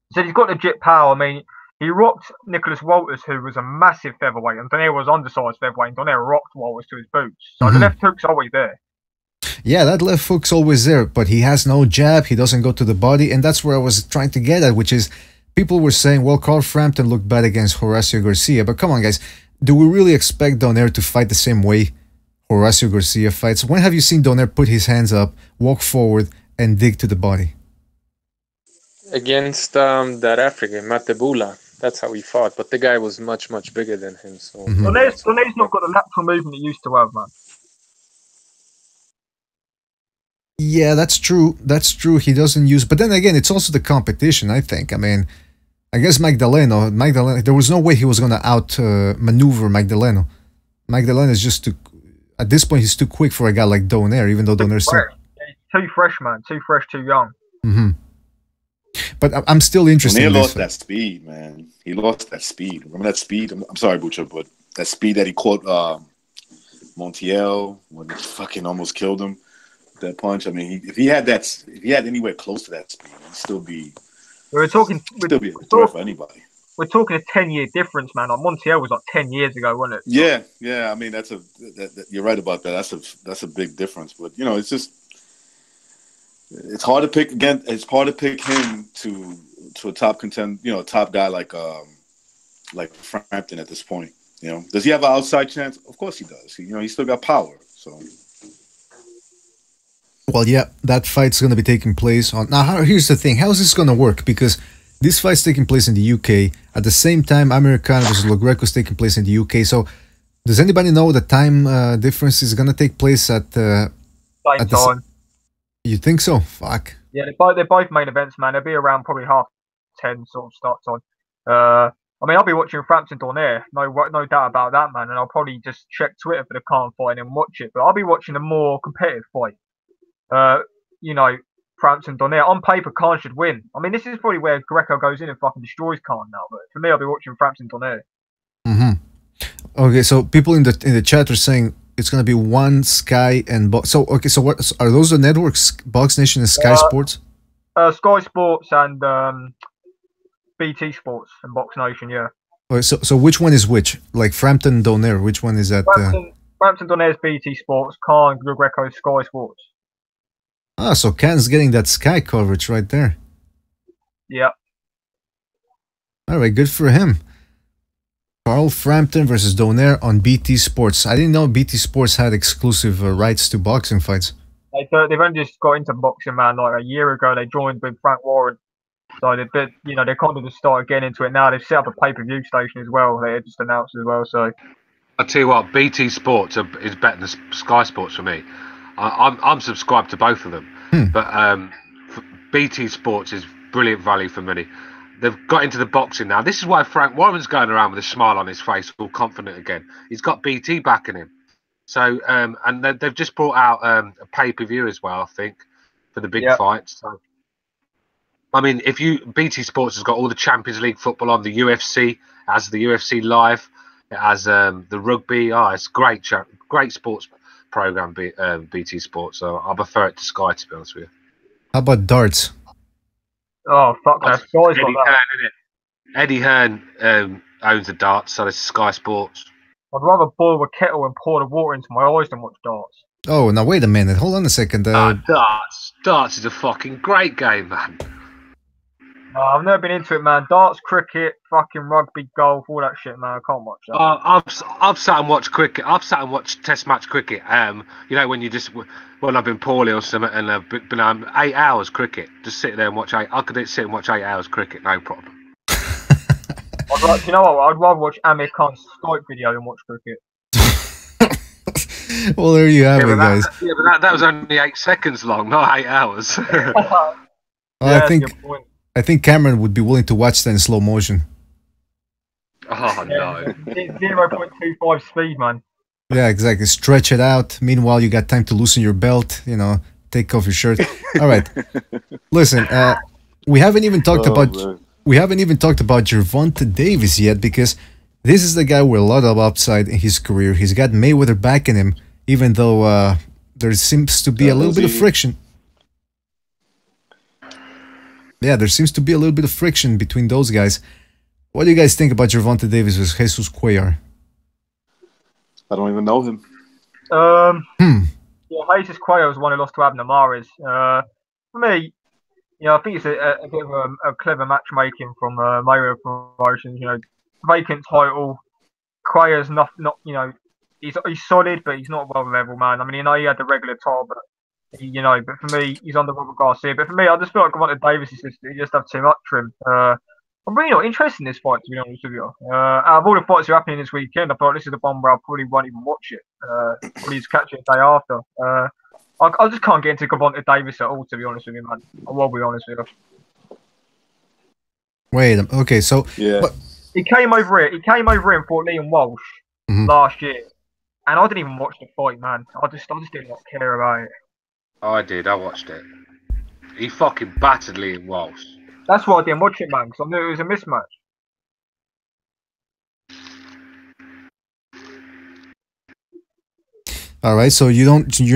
[SPEAKER 5] He said he's got legit power. I mean, he rocked Nicholas Walters, who was a massive featherweight, and Donaire was undersized featherweight, and Donaire rocked Walters to his boots. So the left hook's always there.
[SPEAKER 1] Yeah, that left hook's always there, but he has no jab. He doesn't go to the body, and that's where I was trying to get at, which is people were saying, well, Carl Frampton looked bad against Horacio Garcia, but come on, guys. Do we really expect Donaire to fight the same way Horacio Garcia fights? When have you seen Donaire put his hands up, walk forward, and dig to the body?
[SPEAKER 7] Against that African, Matebula. That's how he fought. But the guy was much, much bigger than him. So
[SPEAKER 5] Donaire's not got the lateral movement he used to have, man.
[SPEAKER 1] Yeah, that's true. That's true. He doesn't use... But then again, it's also the competition, I think. I mean... Against Magdaleno, there was no way he was going to out-maneuver Magdaleno. Magdaleno is just too... At this point, he's too quick for a guy like Donaire, even though Donaire's still...
[SPEAKER 5] He's too fresh, man. Too fresh, too young.
[SPEAKER 1] Mm-hmm. But I'm still interested
[SPEAKER 4] Donaire
[SPEAKER 1] in
[SPEAKER 4] lost that speed, man. He lost that speed. Remember that speed? I'm sorry, Butcher, but that speed that he caught Montiel when he fucking almost killed him. That punch. I mean, if he had anywhere close to that speed, he'd still be... We're talking a threat for anybody.
[SPEAKER 5] We're talking a 10-year difference, man. Like Montiel was like 10 years ago, wasn't it?
[SPEAKER 4] Yeah. I mean, you're right about that. That's a big difference. But it's just it's hard to pick again. It's hard to pick him to a top top guy like Frampton at this point. Does he have an outside chance? Of course he does. He's still got power. So.
[SPEAKER 1] Well, yeah, that fight's going to be taking place on... Now, here's the thing. How is this going to work? Because this fight's taking place in the UK. At the same time, Amir Khan versus LoGreco is taking place in the UK. So, does anybody know the time difference is going to take place at...
[SPEAKER 5] Same time.
[SPEAKER 1] You think so? Fuck.
[SPEAKER 5] Yeah, they're both main events, man. They'll be around probably 10:30 sort of start time. I mean, I'll be watching Frampton-Donaire. No doubt about that, man. And I'll probably just check Twitter for the Khan fight and watch it. But I'll be watching a more competitive fight. Frampton-Donaire. On paper, Khan should win. I mean, this is probably where Greco goes in and fucking destroys Khan now. But for me, I'll be watching Frampton-Donaire.
[SPEAKER 1] Okay, so people in the chat are saying it's gonna be one Sky and Box. So okay, so what are those the networks? Box Nation and Sky Sports.
[SPEAKER 5] Sky Sports and BT Sports and Box Nation. Yeah.
[SPEAKER 1] Okay, so which one is which? Like Frampton-Donaire, which one is that?
[SPEAKER 5] Frampton-Donaire's BT Sports, Khan-LoGreco Sky Sports.
[SPEAKER 1] Ah, so Khan's getting that Sky coverage right there.
[SPEAKER 5] Yeah.
[SPEAKER 1] All right, good for him. Carl Frampton versus Donaire on BT Sports. I didn't know BT Sports had exclusive rights to boxing fights.
[SPEAKER 5] They've only just got into boxing, man. Like a year ago, they joined with Frank Warren. So they kind of just started getting into it now. They've set up a pay-per-view station as well. They just announced as well. So
[SPEAKER 3] I tell you what, BT Sports is better than Sky Sports for me. I'm subscribed to both of them, but BT Sports is brilliant value for money. They've got into the boxing now. This is why Frank Warren's going around with a smile on his face, all confident again. He's got BT backing him. So, and they've just brought out a pay-per-view as well, I think, for the big fights. So, I mean, BT Sports has got all the Champions League football on, the UFC, it has the UFC live, it has the rugby. It's great sports program, BT Sports. So I prefer it to Sky, to be honest with you.
[SPEAKER 1] How about darts?
[SPEAKER 5] Oh, fuck that.
[SPEAKER 3] Eddie Hearn owns the darts, so it's Sky Sports.
[SPEAKER 5] I'd rather boil a kettle and pour the water into my eyes than watch darts.
[SPEAKER 1] Oh, now wait a minute. Hold on a second.
[SPEAKER 3] Darts is a fucking great game, man.
[SPEAKER 5] I've never been into it, man. Darts, cricket, fucking rugby, golf, all that shit, man. I can't watch that.
[SPEAKER 3] I've sat and watched cricket. I've sat and watched Test match cricket. When you just I've been poorly or something, and I've been 8 hours cricket. Just sit there and watch I could sit and watch 8 hours cricket, no problem.
[SPEAKER 5] You know what? I'd rather watch Amir Khan's Skype video than watch cricket.
[SPEAKER 1] Well, there you have it, guys.
[SPEAKER 3] But that was only 8 seconds long, not 8 hours.
[SPEAKER 1] I think Cameron would be willing to watch that in slow motion.
[SPEAKER 3] Oh, no.
[SPEAKER 5] 0.25 speed, man.
[SPEAKER 1] Yeah, exactly. Stretch it out. Meanwhile, you got time to loosen your belt, take off your shirt. All right. Listen, we haven't even talked about Gervonta Davis yet, because this is the guy with a lot of upside in his career. He's got Mayweather backing him, even though there seems to be a little bit of friction. Yeah, there seems to be a little bit of friction between those guys. What do you guys think about Gervonta Davis versus Jesus Cuellar?
[SPEAKER 4] I don't even know him.
[SPEAKER 5] Yeah, Jesus Cuellar was the one who lost to Abner Mares. For me, I think it's a bit of a clever matchmaking from Mayweather Promotions. Vacant title. Cuellar's not he's solid, but he's not well level, man. I mean, he had the regular title, but but for me, he's on the Robert Garcia. But for me, I just feel like Gervonta Davis is just have too much for him. I'm really not interested in this fight, to be honest with you. Out of all the fights that are happening this weekend, I thought this is the one where I probably won't even watch it. Probably just catch it the day after. I just can't get into Gervonta Davis at all, to be honest with you, man. I will be honest with you.
[SPEAKER 1] Wait, okay, so
[SPEAKER 5] yeah, he came over here. He came over here and fought Liam Walsh last year, and I didn't even watch the fight, man. I just did not care about it.
[SPEAKER 3] I did. I watched it. He fucking battered Liam Walsh.
[SPEAKER 5] That's why I didn't watch it, man, because I knew it was a mismatch.
[SPEAKER 1] All right, so you're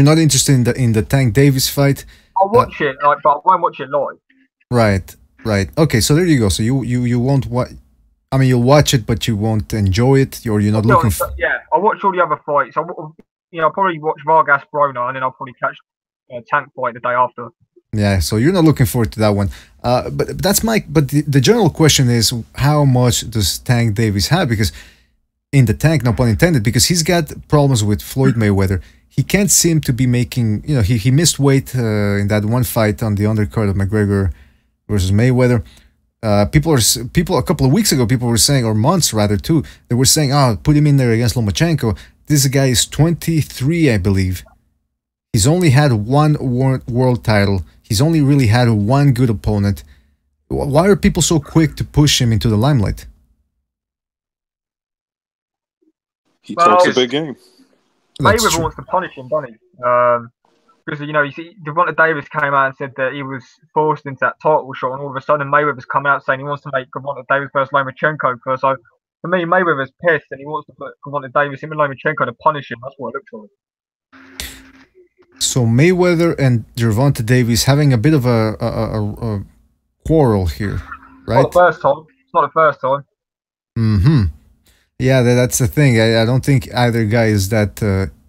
[SPEAKER 1] not interested in the Tank Davis fight.
[SPEAKER 5] I'll watch it, but I won't watch it live.
[SPEAKER 1] Right. Okay, so there you go. So you won't watch. I mean, you'll watch it, but you won't enjoy it, or you're not looking for.
[SPEAKER 5] Yeah, I'll watch all the other fights. I'll probably watch Vargas Broner, and then I'll probably catch Tank fight the day after.
[SPEAKER 1] Yeah, so you're not looking forward to that one. But that's But the general question is, how much does Tank Davis have? Because in the tank, no pun intended, because he's got problems with Floyd Mayweather. He can't seem to be making. He missed weight in that one fight on the undercard of McGregor versus Mayweather. People a couple of weeks ago, people were saying, or months rather too, they were saying, put him in there against Lomachenko. This guy is 23, I believe. He's only had one world title. He's only really had one good opponent. Why are people so quick to push him into the limelight?
[SPEAKER 4] He talks a big game.
[SPEAKER 5] Mayweather wants to punish him, doesn't he? Because, you know, you see, Gervonta Davis came out and said that he was forced into that title shot, and all of a sudden Mayweather's come out saying he wants to make Gervonta Davis versus Lomachenko first. So, for me, Mayweather's pissed, and he wants to put Gervonta Davis in Lomachenko to punish him. That's what it looks like.
[SPEAKER 1] So Mayweather and Gervonta Davis having a bit of a quarrel here, right?
[SPEAKER 5] Not the first time. It's not the first time.
[SPEAKER 1] Mm-hmm. Yeah, that's the thing. I don't think either guy is that...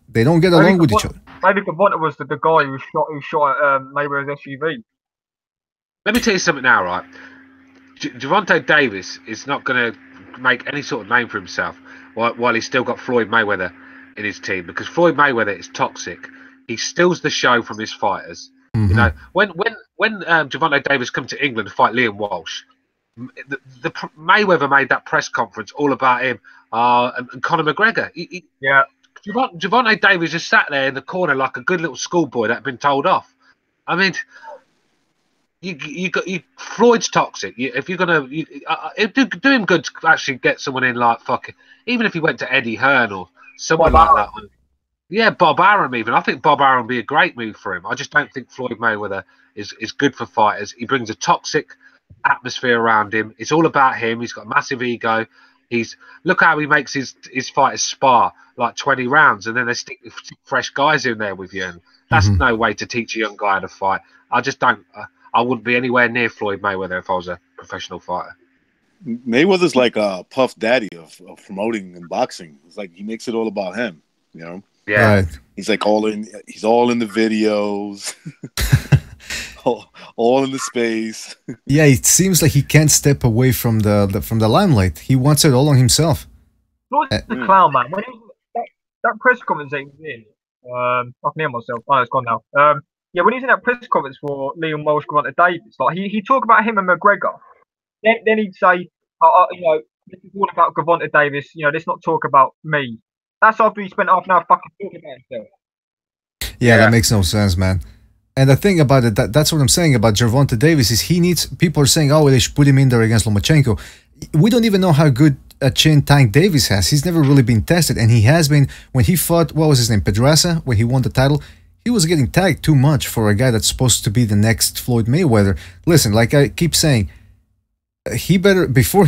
[SPEAKER 1] they don't get along with each other.
[SPEAKER 5] Maybe Gervonta was the guy who shot at Mayweather's SUV.
[SPEAKER 3] Let me tell you something now, right? Gervonta Davis is not going to make any sort of name for himself while he's still got Floyd Mayweather in his team, because Floyd Mayweather is toxic. He steals the show from his fighters. Mm-hmm. You know, when Gervonta Davis come to England to fight Liam Walsh, the Mayweather made that press conference all about him and Conor McGregor.
[SPEAKER 5] Yeah.
[SPEAKER 3] Gervonta Davis just sat there in the corner like a good little schoolboy that had been told off. I mean, Floyd's toxic. If you're gonna, it'd do him good to actually get someone in like fucking, even if he went to Eddie Hearn or someone like that. Yeah, Bob Arum even. I think Bob Arum would be a great move for him. I just don't think Floyd Mayweather is good for fighters. He brings a toxic atmosphere around him. It's all about him. He's got a massive ego. Look how he makes his fighters spar like 20 rounds, and then they stick fresh guys in there with you. And that's no way to teach a young guy how to fight. I just don't. I wouldn't be anywhere near Floyd Mayweather if I was a professional fighter.
[SPEAKER 4] Mayweather's like a Puff Daddy of promoting and boxing. It's like he makes it all about him. You know.
[SPEAKER 3] Yeah.
[SPEAKER 1] Right.
[SPEAKER 4] He's like He's all in the videos. all in the space.
[SPEAKER 1] Yeah, it seems like he can't step away from the limelight. He wants it all on himself.
[SPEAKER 5] Floyd's the clown, man. When he was that press conference that he was in, I can hear myself. Oh, it's gone now. Yeah, when he was in that press conference for Liam Walsh, Gervonta Davis, like he talked about him and McGregor. Then he'd say, you know, this is all about Gervonta Davis. You know, let's not talk about me. That's after he spent half an hour fucking talking about himself.
[SPEAKER 1] Yeah, that makes no sense, man. And the thing about it, that's what I'm saying about Gervonta Davis, is he needs... People are saying, oh, they should put him in there against Lomachenko. We don't even know how good a chin Tank Davis has. He's never really been tested, and he has been... When he fought, what was his name, Pedraza, when he won the title, he was getting tagged too much for a guy that's supposed to be the next Floyd Mayweather. Listen, like I keep saying, he better... Before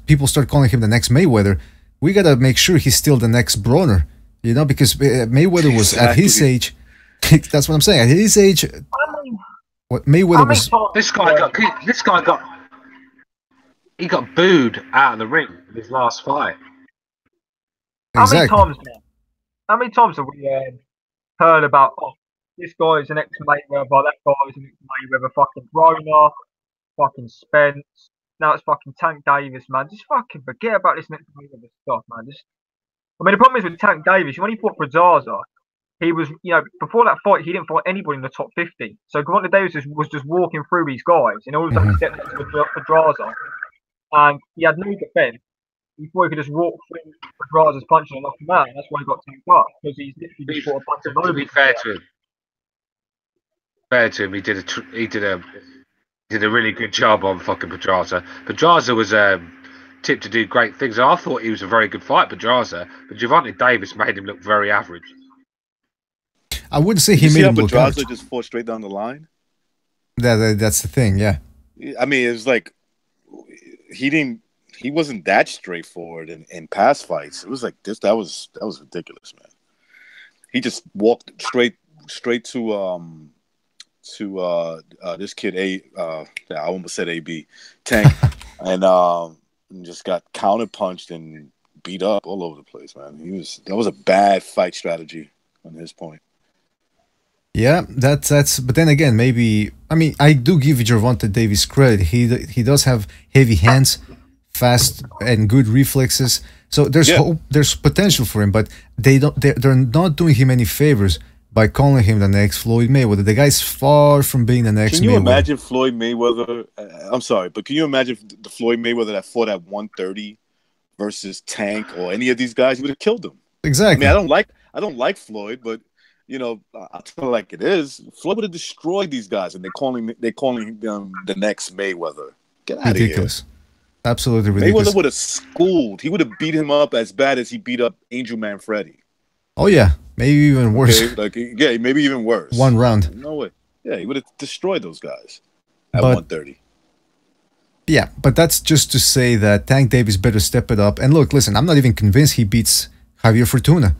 [SPEAKER 1] people start calling him the next Mayweather, we gotta make sure he's still the next Broner, you know, because Mayweather was at his age... That's what I'm saying. At his age, what Mayweather was.
[SPEAKER 3] This guy got booed out of the ring in his last fight.
[SPEAKER 1] Exactly.
[SPEAKER 5] How many times have we heard about? Oh, this guy is an ex-Mayweather. That guy is an ex-Mayweather. Fucking Broner, fucking Spence. Now it's fucking Tank Davis, man. Just fucking forget about this next Mayweather stuff, man. The problem is with Tank Davis. When he fought Pedraza, he was, you know, before that fight, he didn't fight anybody in the top 50. So Gervonta Davis was just walking through these guys, and all of a sudden he stepped into Pedraza, and he had no defense. He thought he could just walk through Pedraza's punch and knock him out, and that's why he got tanked up, because he's literally just fought a bunch of nobody.
[SPEAKER 3] To be fair to him, he did a really good job on fucking Pedraza. Pedraza was tipped to do great things. I thought he was a very good fight, Pedraza, but Gervonta Davis made him look very average.
[SPEAKER 1] I wouldn't say he made him look
[SPEAKER 4] Pedraza just fought straight down the line.
[SPEAKER 1] That's the thing, yeah.
[SPEAKER 4] I mean, it was like he wasn't that straightforward in past fights. It was like this. That was ridiculous, man. He just walked straight to this kid I almost said AB Tank, and just got counter punched and beat up all over the place, man. That was a bad fight strategy on his point.
[SPEAKER 1] Yeah, that's. But then again, maybe I mean I do give Gervonta Davis credit. He does have heavy hands, fast and good reflexes. So there's hope, there's potential for him. But they're not doing him any favors by calling him the next Floyd Mayweather. The guy's far from being the next.
[SPEAKER 4] Can you
[SPEAKER 1] Mayweather.
[SPEAKER 4] imagine Floyd Mayweather? I'm sorry, but can you imagine the Floyd Mayweather that fought at 130 versus Tank or any of these guys? He would have killed him.
[SPEAKER 1] Exactly.
[SPEAKER 4] I mean, I don't like Floyd, but. You know, I'll tell it like it is. Floyd would have destroyed these guys, and they're calling them the next Mayweather. Get out
[SPEAKER 1] ridiculous.
[SPEAKER 4] of here!
[SPEAKER 1] Absolutely ridiculous.
[SPEAKER 4] Mayweather would have schooled. He would have beat him up as bad as he beat up Angel Manfredi.
[SPEAKER 1] Oh yeah, Maybe even worse.
[SPEAKER 4] Okay, like, yeah, maybe even worse.
[SPEAKER 1] 1 round.
[SPEAKER 4] No way. Yeah, he would have destroyed those guys at
[SPEAKER 1] But-
[SPEAKER 4] 130.
[SPEAKER 1] Yeah, but that's just to say that Tank Davis better step it up. And look, listen, I'm not even convinced he beats Javier Fortuna.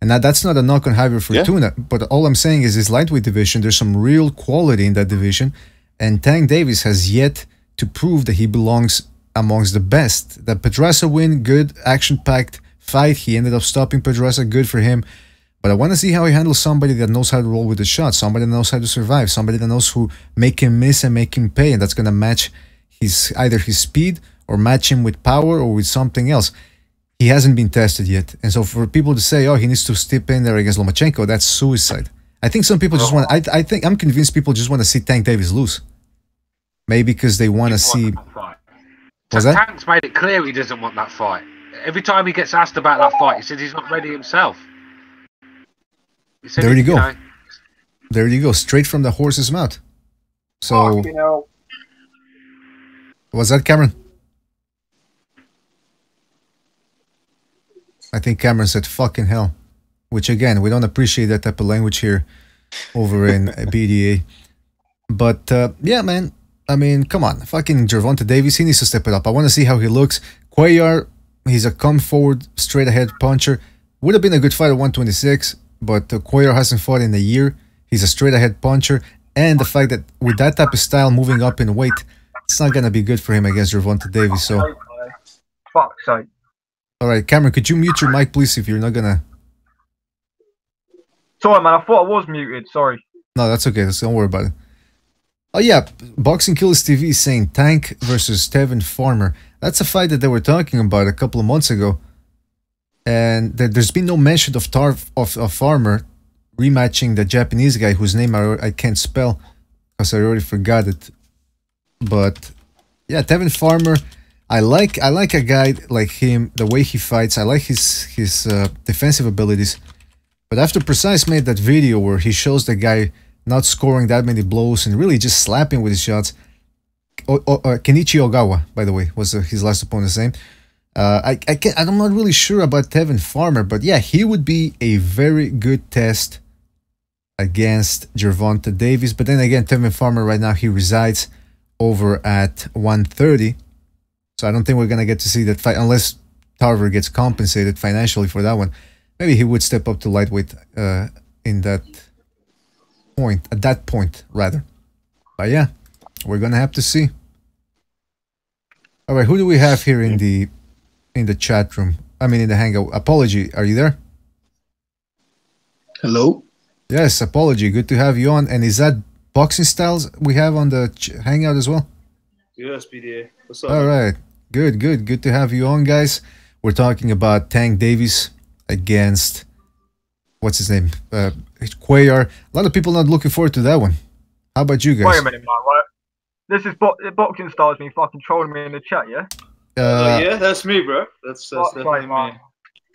[SPEAKER 1] And that's not a knock on Javier Fortuna, but all I'm saying is his lightweight division, there's some real quality in that division. And Tank Davis has yet to prove that he belongs amongst the best. The Pedraza win, good, action-packed fight. He ended up stopping Pedraza, good for him. But I want to see how he handles somebody that knows how to roll with the shot, somebody that knows how to survive, somebody that knows who make him miss and make him pay, and that's going to match either his speed or match him with power or with something else. He hasn't been tested yet. And so for people to say, oh, he needs to step in there against Lomachenko, that's suicide. I think some people just want, I'm convinced people just want to see Tank Davis lose. Maybe because they want to see...
[SPEAKER 3] Was that? Tank's made it clear he doesn't want that fight. Every time he gets asked about that fight, he says he's not ready himself.
[SPEAKER 1] There you go. There you go. Straight from the horse's mouth. So... Was that Cameron? I think Cameron said fucking hell. Which again, we don't appreciate that type of language here over in BDA. But yeah, man. I mean, come on. Fucking Gervonta Davis, he needs to step it up. I want to see how he looks. Cuellar, he's a come forward, straight ahead puncher. Would have been a good fight at 126, but Cuellar hasn't fought in a year. He's a straight ahead puncher. And the fact that with that type of style moving up in weight, it's not going to be good for him against Gervonta Davis. So,
[SPEAKER 5] fuck's sake.
[SPEAKER 1] All right, Cameron, could you mute your mic, please, if you're not going to...
[SPEAKER 5] Sorry, man. I thought I was muted. Sorry.
[SPEAKER 1] No, that's okay. Don't worry about it. Oh, yeah. Boxing Killers TV is saying Tank versus Tevin Farmer. That's a fight that they were talking about a couple of months ago. And there's been no mention of Farmer rematching the Japanese guy whose name I can't spell because I already forgot it. But yeah, Tevin Farmer, I like a guy like him, the way he fights. I like his defensive abilities. But after Precise made that video where he shows the guy not scoring that many blows and really just slapping with his shots, Kenichi Ogawa, by the way, was his last opponent's name. I'm not really sure about Tevin Farmer, but yeah, he would be a very good test against Gervonta Davis. But then again, Tevin Farmer right now, he resides over at 130. So I don't think we're going to get to see that fight unless Tarver gets compensated financially for that one. Maybe he would step up to lightweight in that point, at that point, rather. But yeah, we're going to have to see. All right, who do we have here in the chat room? I mean, in the hangout. Apology, are you there?
[SPEAKER 9] Hello?
[SPEAKER 1] Yes, Apology. Good to have you on. And is that Boxing Styles we have on the hangout as well?
[SPEAKER 10] Yes, BDA. What's up?
[SPEAKER 1] All right. Good to have you on, guys. We're talking about Tank Davis against, what's his name? Cuellar. A lot of people not looking forward to that one. How about you guys?
[SPEAKER 5] Wait a minute, man. Right? This is Boxing Styles been fucking trolling me in the chat, yeah?
[SPEAKER 10] Yeah, that's me, bro. That's definitely me.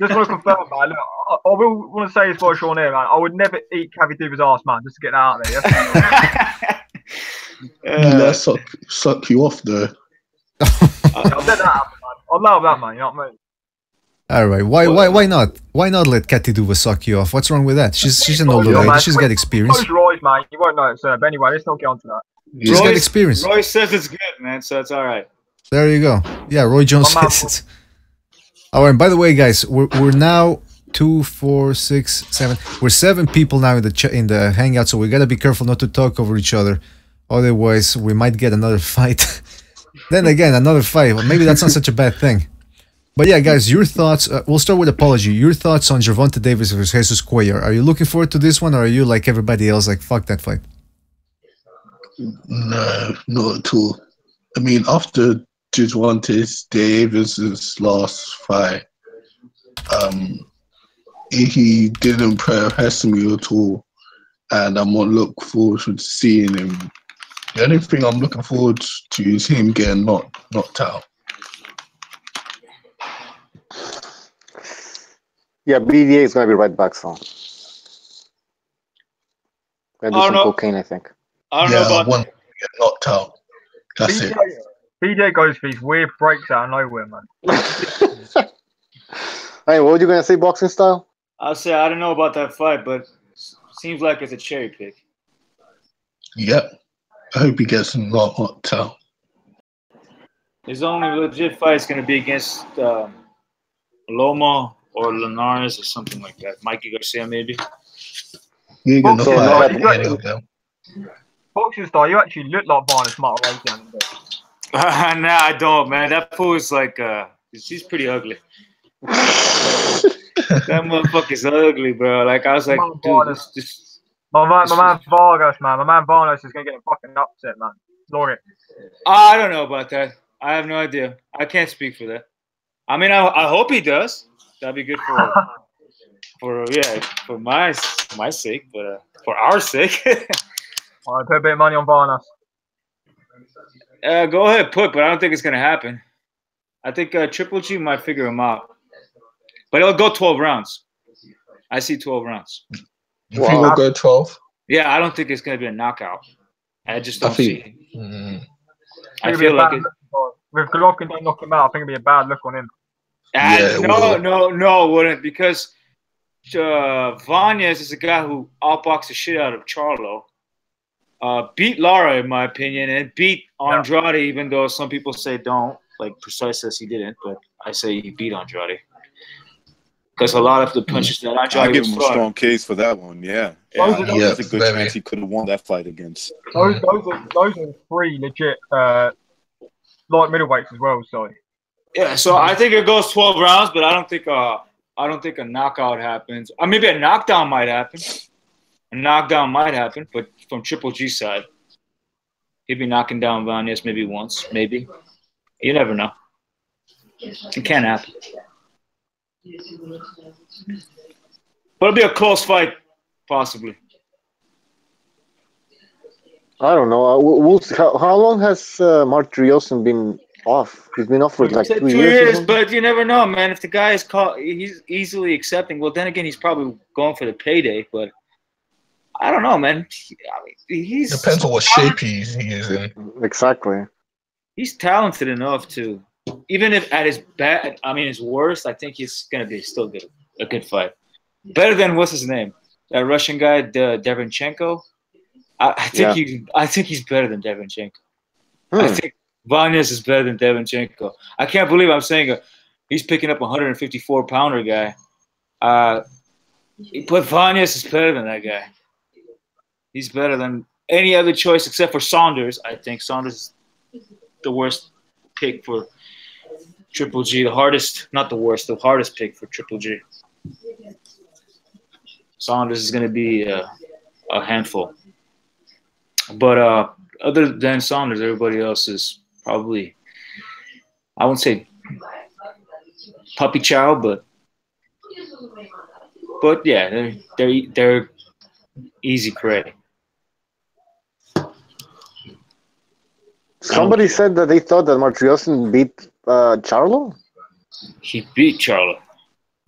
[SPEAKER 5] Just want to confirm, man. Look, I will want to say this for Sean here, man. I would never eat Cavi Duva's ass, man, just to get that out there, yeah?
[SPEAKER 9] Let suck you off, though.
[SPEAKER 5] I'll let that happen, man. I'll allow that, man. You know what I mean?
[SPEAKER 1] All right. Why not? Why not let Cathy Duva suck you off? What's wrong with that? She's an older lady. She's got experience.
[SPEAKER 5] Close your eyes, man. You won't know it, sir. But anyway, let's not get onto that.
[SPEAKER 1] She's got experience.
[SPEAKER 10] Roy says it's good, man, so it's all right.
[SPEAKER 1] There you go. Yeah, Roy Jones says it. All right. By the way, guys, we're now 2, 4, 6, 7. We're 7 people now in the hangout, so we gotta be careful not to talk over each other. Otherwise, we might get another fight. Then again, another fight. Well, maybe that's not such a bad thing. But yeah, guys, your thoughts. We'll start with Apology. Your thoughts on Gervonta Davis versus Jesus Cuellar. Are you looking forward to this one, or are you like everybody else, like fuck that fight?
[SPEAKER 9] No, not at all. I mean, after Gervonta Davis's last fight, he didn't impress me at all, and I'm not looking forward to seeing him. The only thing I'm looking forward to is him getting knocked out.
[SPEAKER 2] Yeah, BDA is going to be right back soon. Gonna do some cocaine, I think.
[SPEAKER 10] I don't know about...
[SPEAKER 9] I want to get knocked out. That's it.
[SPEAKER 5] BDA goes for these weird breaks out of nowhere, man.
[SPEAKER 2] Hey, what were you going to say, Boxing Style?
[SPEAKER 10] I'll say I don't know about that fight, but seems like it's a cherry pick.
[SPEAKER 9] Yep. I hope he gets knocked out.
[SPEAKER 10] His only legit fight is going to be against Loma or Linares or something like that. Mikey Garcia, maybe.
[SPEAKER 9] You ain't gonna fight any of them.
[SPEAKER 5] Boxing style, you actually look like Broner-Vargas.
[SPEAKER 10] Nah, I don't, man. That fool is like, she's pretty ugly. That motherfucker's ugly, bro. Like, I was like, dude, this
[SPEAKER 5] my man Vargas, man. My man Vargas is going to get a fucking upset, man. Lord it.
[SPEAKER 10] I don't know about that. I have no idea. I can't speak for that. I mean, I hope he does. That'd be good for my sake, but for our sake.
[SPEAKER 5] All right, put a bit of money on Vargas.
[SPEAKER 10] Go ahead, but I don't think it's gonna happen. I think Triple G might figure him out, but it'll go 12 rounds. I see 12 rounds.
[SPEAKER 9] You think it'll go 12?
[SPEAKER 10] Yeah, I don't think it's gonna be a knockout. I just don't see it. I
[SPEAKER 5] feel like it. With Golovkin don't knock him out, I think it'd be a bad look on him.
[SPEAKER 10] No, it wouldn't, because Vanez is a guy who outboxed the shit out of Charlo. Beat Lara, in my opinion, and beat Andrade, even though some people say don't. Like Precise says he didn't, but I say he beat Andrade. Because a lot of the punches that Andrade
[SPEAKER 4] I give him a strong case for that one, yeah. That's a good chance he could have won that fight against.
[SPEAKER 5] Those are three legit light middleweights as well, so.
[SPEAKER 10] Yeah, so I think it goes 12 rounds, but I don't think a knockout happens. Or maybe a knockdown might happen. But from Triple G's side, he'd be knocking down Vanez maybe once, maybe. You never know. It can happen. But it'll be a close fight, possibly.
[SPEAKER 2] I don't know. We'll see. How long has Martirosyan been off? He's been off for like 2 years.
[SPEAKER 10] 2 years, but you never know, man. If the guy is he's easily accepting. Well, then again, he's probably going for the payday. But I don't know, man. He's
[SPEAKER 9] depends on what shape he is in.
[SPEAKER 2] Exactly.
[SPEAKER 10] He's talented enough to, even if at his bad, his worst, I think he's gonna be still good. A good fight. Better than what's his name? That Russian guy, Devinchenko. I think he's better than Devinchenko. I think Vanez is better than Devinchenko. I can't believe I'm saying he's picking up a 154-pounder guy. But Vanez is better than that guy. He's better than any other choice except for Saunders. I think Saunders is the worst pick for Triple G. The hardest pick for Triple G. Saunders is going to be a handful. But other than Saunders, everybody else is probably, I wouldn't say puppy chow, but yeah, they're easy prey.
[SPEAKER 2] Somebody said that they thought that Martirosyan beat Charlo.
[SPEAKER 10] He beat Charlo.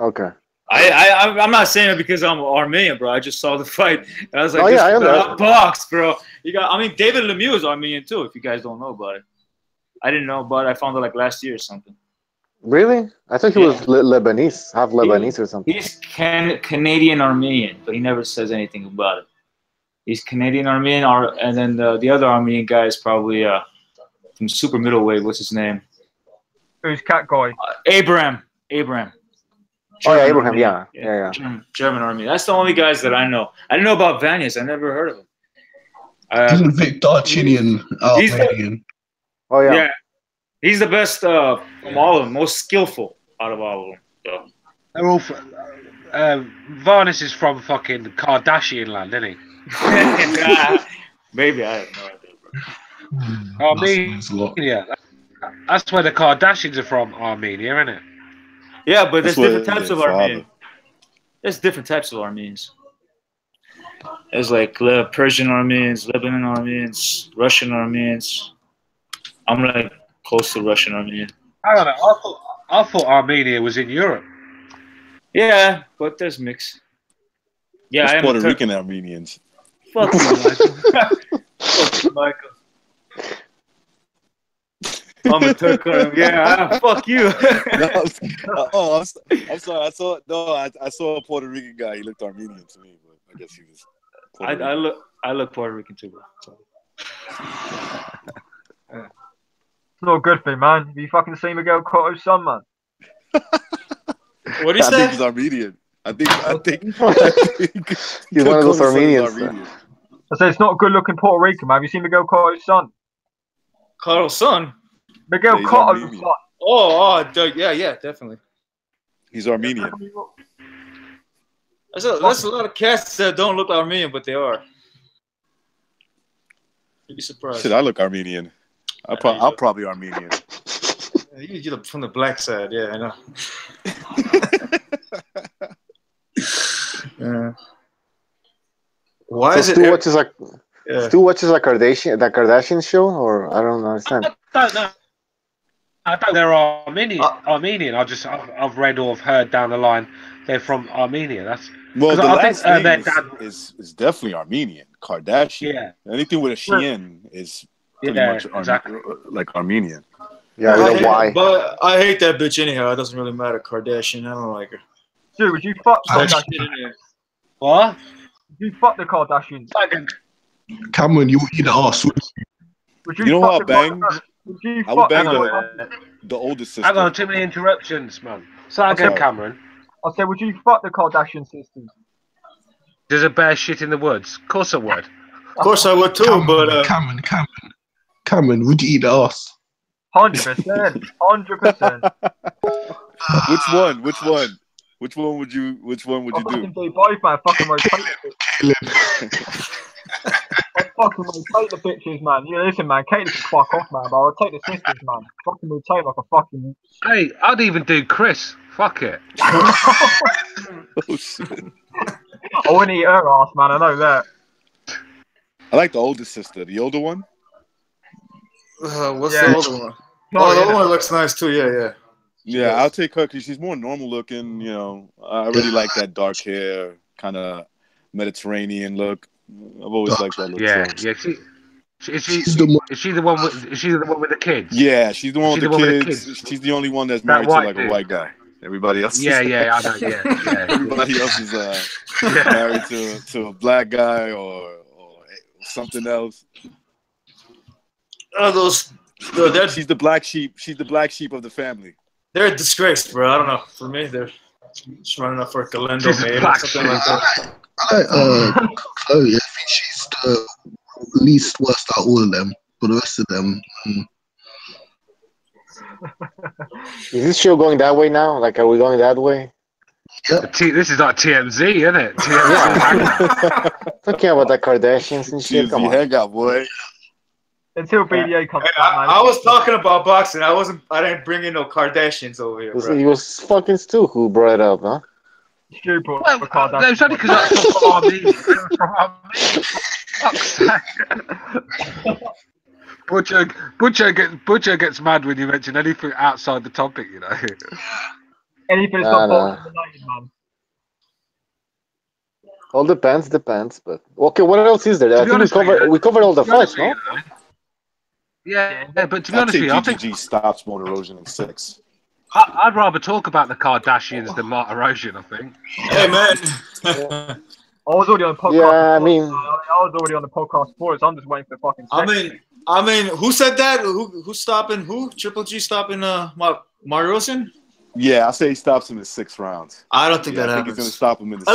[SPEAKER 2] Okay.
[SPEAKER 10] I'm not saying it because I'm Armenian, bro. I just saw the fight. And I was like, I know. Box, bro. David Lemieux is Armenian too, if you guys don't know about it. I didn't know about it. I found it like last year or something.
[SPEAKER 2] Really? I thought he was Lebanese, half Lebanese or something.
[SPEAKER 10] He's Canadian Armenian, but he never says anything about it. He's Canadian Armenian, and then the other Armenian guy is probably from super middleweight. What's his name?
[SPEAKER 5] Who's cat guy?
[SPEAKER 10] Abraham.
[SPEAKER 2] German Abraham, yeah.
[SPEAKER 10] German Army. That's the only guys that I know. I didn't know about Vanez. I never heard of him.
[SPEAKER 9] Isn't Vic Darchinian Armenian?
[SPEAKER 2] Oh, yeah.
[SPEAKER 10] Yeah. He's the best from all of them, most skillful out of all of them. So.
[SPEAKER 3] They're all Vanez is from fucking Kardashian land, isn't he?
[SPEAKER 10] Maybe, I have no idea.
[SPEAKER 3] Armenia. That's where the Kardashians are from, Armenia, isn't it?
[SPEAKER 10] Yeah, but there's different types of Armenians. There's different types of Armenians. There's like Persian Armenians, Lebanon Armenians, Russian Armenians. I'm like close to Russian Armenian.
[SPEAKER 3] I don't know. I thought Armenia was in Europe.
[SPEAKER 10] Yeah, but there's mix. Yeah,
[SPEAKER 4] I am Puerto Rican Armenians.
[SPEAKER 10] Fuck you, Michael. Fuck you, Michael. I'm a Turk. Yeah, fuck you.
[SPEAKER 4] I'm sorry. I saw a Puerto Rican guy. He looked Armenian to me, but I guess he was.
[SPEAKER 10] I look Puerto Rican too, bro. So.
[SPEAKER 5] It's not a good thing, man. Have you fucking seen Miguel Cotto's son, man?
[SPEAKER 10] What do you say?
[SPEAKER 4] I think he's Armenian. I think
[SPEAKER 2] he's one of those Armenians.
[SPEAKER 5] I say it's not a good-looking Puerto Rican, man. Have you seen Miguel Cotto's son?
[SPEAKER 10] Cotto's son?
[SPEAKER 5] Miguel Cotto's son.
[SPEAKER 10] Yeah, definitely.
[SPEAKER 4] He's Armenian.
[SPEAKER 10] There's a lot of cats that don't look Armenian, but they are. You'd be surprised.
[SPEAKER 4] Shit, I look Armenian. I'm probably Armenian.
[SPEAKER 10] You look from the black side, yeah, I know. Why is it?
[SPEAKER 2] Stu watches like that Kardashian show, or I don't understand.
[SPEAKER 3] I don't know. I don't. They're Armenian. I've read or heard down the line they're from Armenia. That's
[SPEAKER 4] well. The last name is definitely Armenian. Kardashian. Yeah. Anything with a Shein is pretty much like Armenian.
[SPEAKER 2] Yeah, I don't know why.
[SPEAKER 10] But I hate that bitch anyhow. It doesn't really matter. Kardashian, I don't like her.
[SPEAKER 5] Dude, would you fuck Kardashian?
[SPEAKER 3] What?
[SPEAKER 5] Would you fuck the Kardashians?
[SPEAKER 9] Cameron, you would eat the arse.
[SPEAKER 5] Would
[SPEAKER 4] you know how I bang? I would bang the oldest sister.
[SPEAKER 3] I got too many interruptions, man. So again, Cameron.
[SPEAKER 5] I said, would you fuck the Kardashian sisters?
[SPEAKER 3] There's a bear shit in the woods. Of course I would.
[SPEAKER 10] Of course I would too,
[SPEAKER 9] Cameron, would you eat the arse?
[SPEAKER 5] 100%. 100%.
[SPEAKER 4] Which one would you do?
[SPEAKER 5] Fucking do both, man. Fucking rotate the I fucking rotate the bitches, man. Yeah, listen, man. Katie can fuck off, man. But I'll take the sisters, man. Fucking rotate like a fucking.
[SPEAKER 3] Hey, I'd even do Chris. Fuck it.
[SPEAKER 4] Oh shit.
[SPEAKER 5] I wouldn't eat her ass, man. I know that.
[SPEAKER 4] I like the oldest sister. The older one.
[SPEAKER 10] What's the older one? The older one looks nice too. Yeah.
[SPEAKER 4] I'll take her because she's more normal looking. You know, I really like that dark hair, kind of Mediterranean look. I've always liked that look.
[SPEAKER 3] Yeah. Is she the one with the kids?
[SPEAKER 4] Yeah, she's the one with the kids. She's the only one that's married to like a white guy. Everybody else.
[SPEAKER 3] Yeah, I know. Yeah.
[SPEAKER 4] Everybody else is married to a black guy or something else.
[SPEAKER 10] She's
[SPEAKER 4] the black sheep. She's the black sheep of the family.
[SPEAKER 10] They're a disgrace, bro. I don't know. For me, they're just running up for a Galendo maid or something like that.
[SPEAKER 9] Chloe, I think she's the least worst out of all of them. But the rest of them.
[SPEAKER 2] Is this show going that way now? Like, are we going that way?
[SPEAKER 9] Yeah.
[SPEAKER 3] This is like TMZ, isn't it?
[SPEAKER 2] Talking about the Kardashians and shit. Come on,
[SPEAKER 4] hang out, boy.
[SPEAKER 5] Until BDA comes back, man.
[SPEAKER 10] I was talking about boxing. I didn't bring in no Kardashians over here, bro.
[SPEAKER 2] It was fucking Stu who brought it up, huh?
[SPEAKER 5] Stu brought
[SPEAKER 3] up the Kardashians. No, it's only because I'm from Butcher gets mad when you mention anything outside the topic, you know.
[SPEAKER 5] Anything that's not boxing related, man.
[SPEAKER 2] All depends, but okay. What else is there? I think we covered all the fights, no?
[SPEAKER 3] Yeah, but to be honest with you, I think
[SPEAKER 4] GG stops Broner-Vargas in 6.
[SPEAKER 3] I'd rather talk about the Kardashians than Martirosyan, I think.
[SPEAKER 10] Hey, man.
[SPEAKER 5] I was already on the podcast.
[SPEAKER 2] Yeah, I mean,
[SPEAKER 5] I was already on the podcast sports. I'm just waiting for fucking.
[SPEAKER 10] I mean, who said that? Who's stopping? Who? Triple G stopping Martirosyan?
[SPEAKER 4] Yeah, I say he stops him in 6 rounds.
[SPEAKER 10] I don't think that happens.
[SPEAKER 4] I think he's gonna stop him in the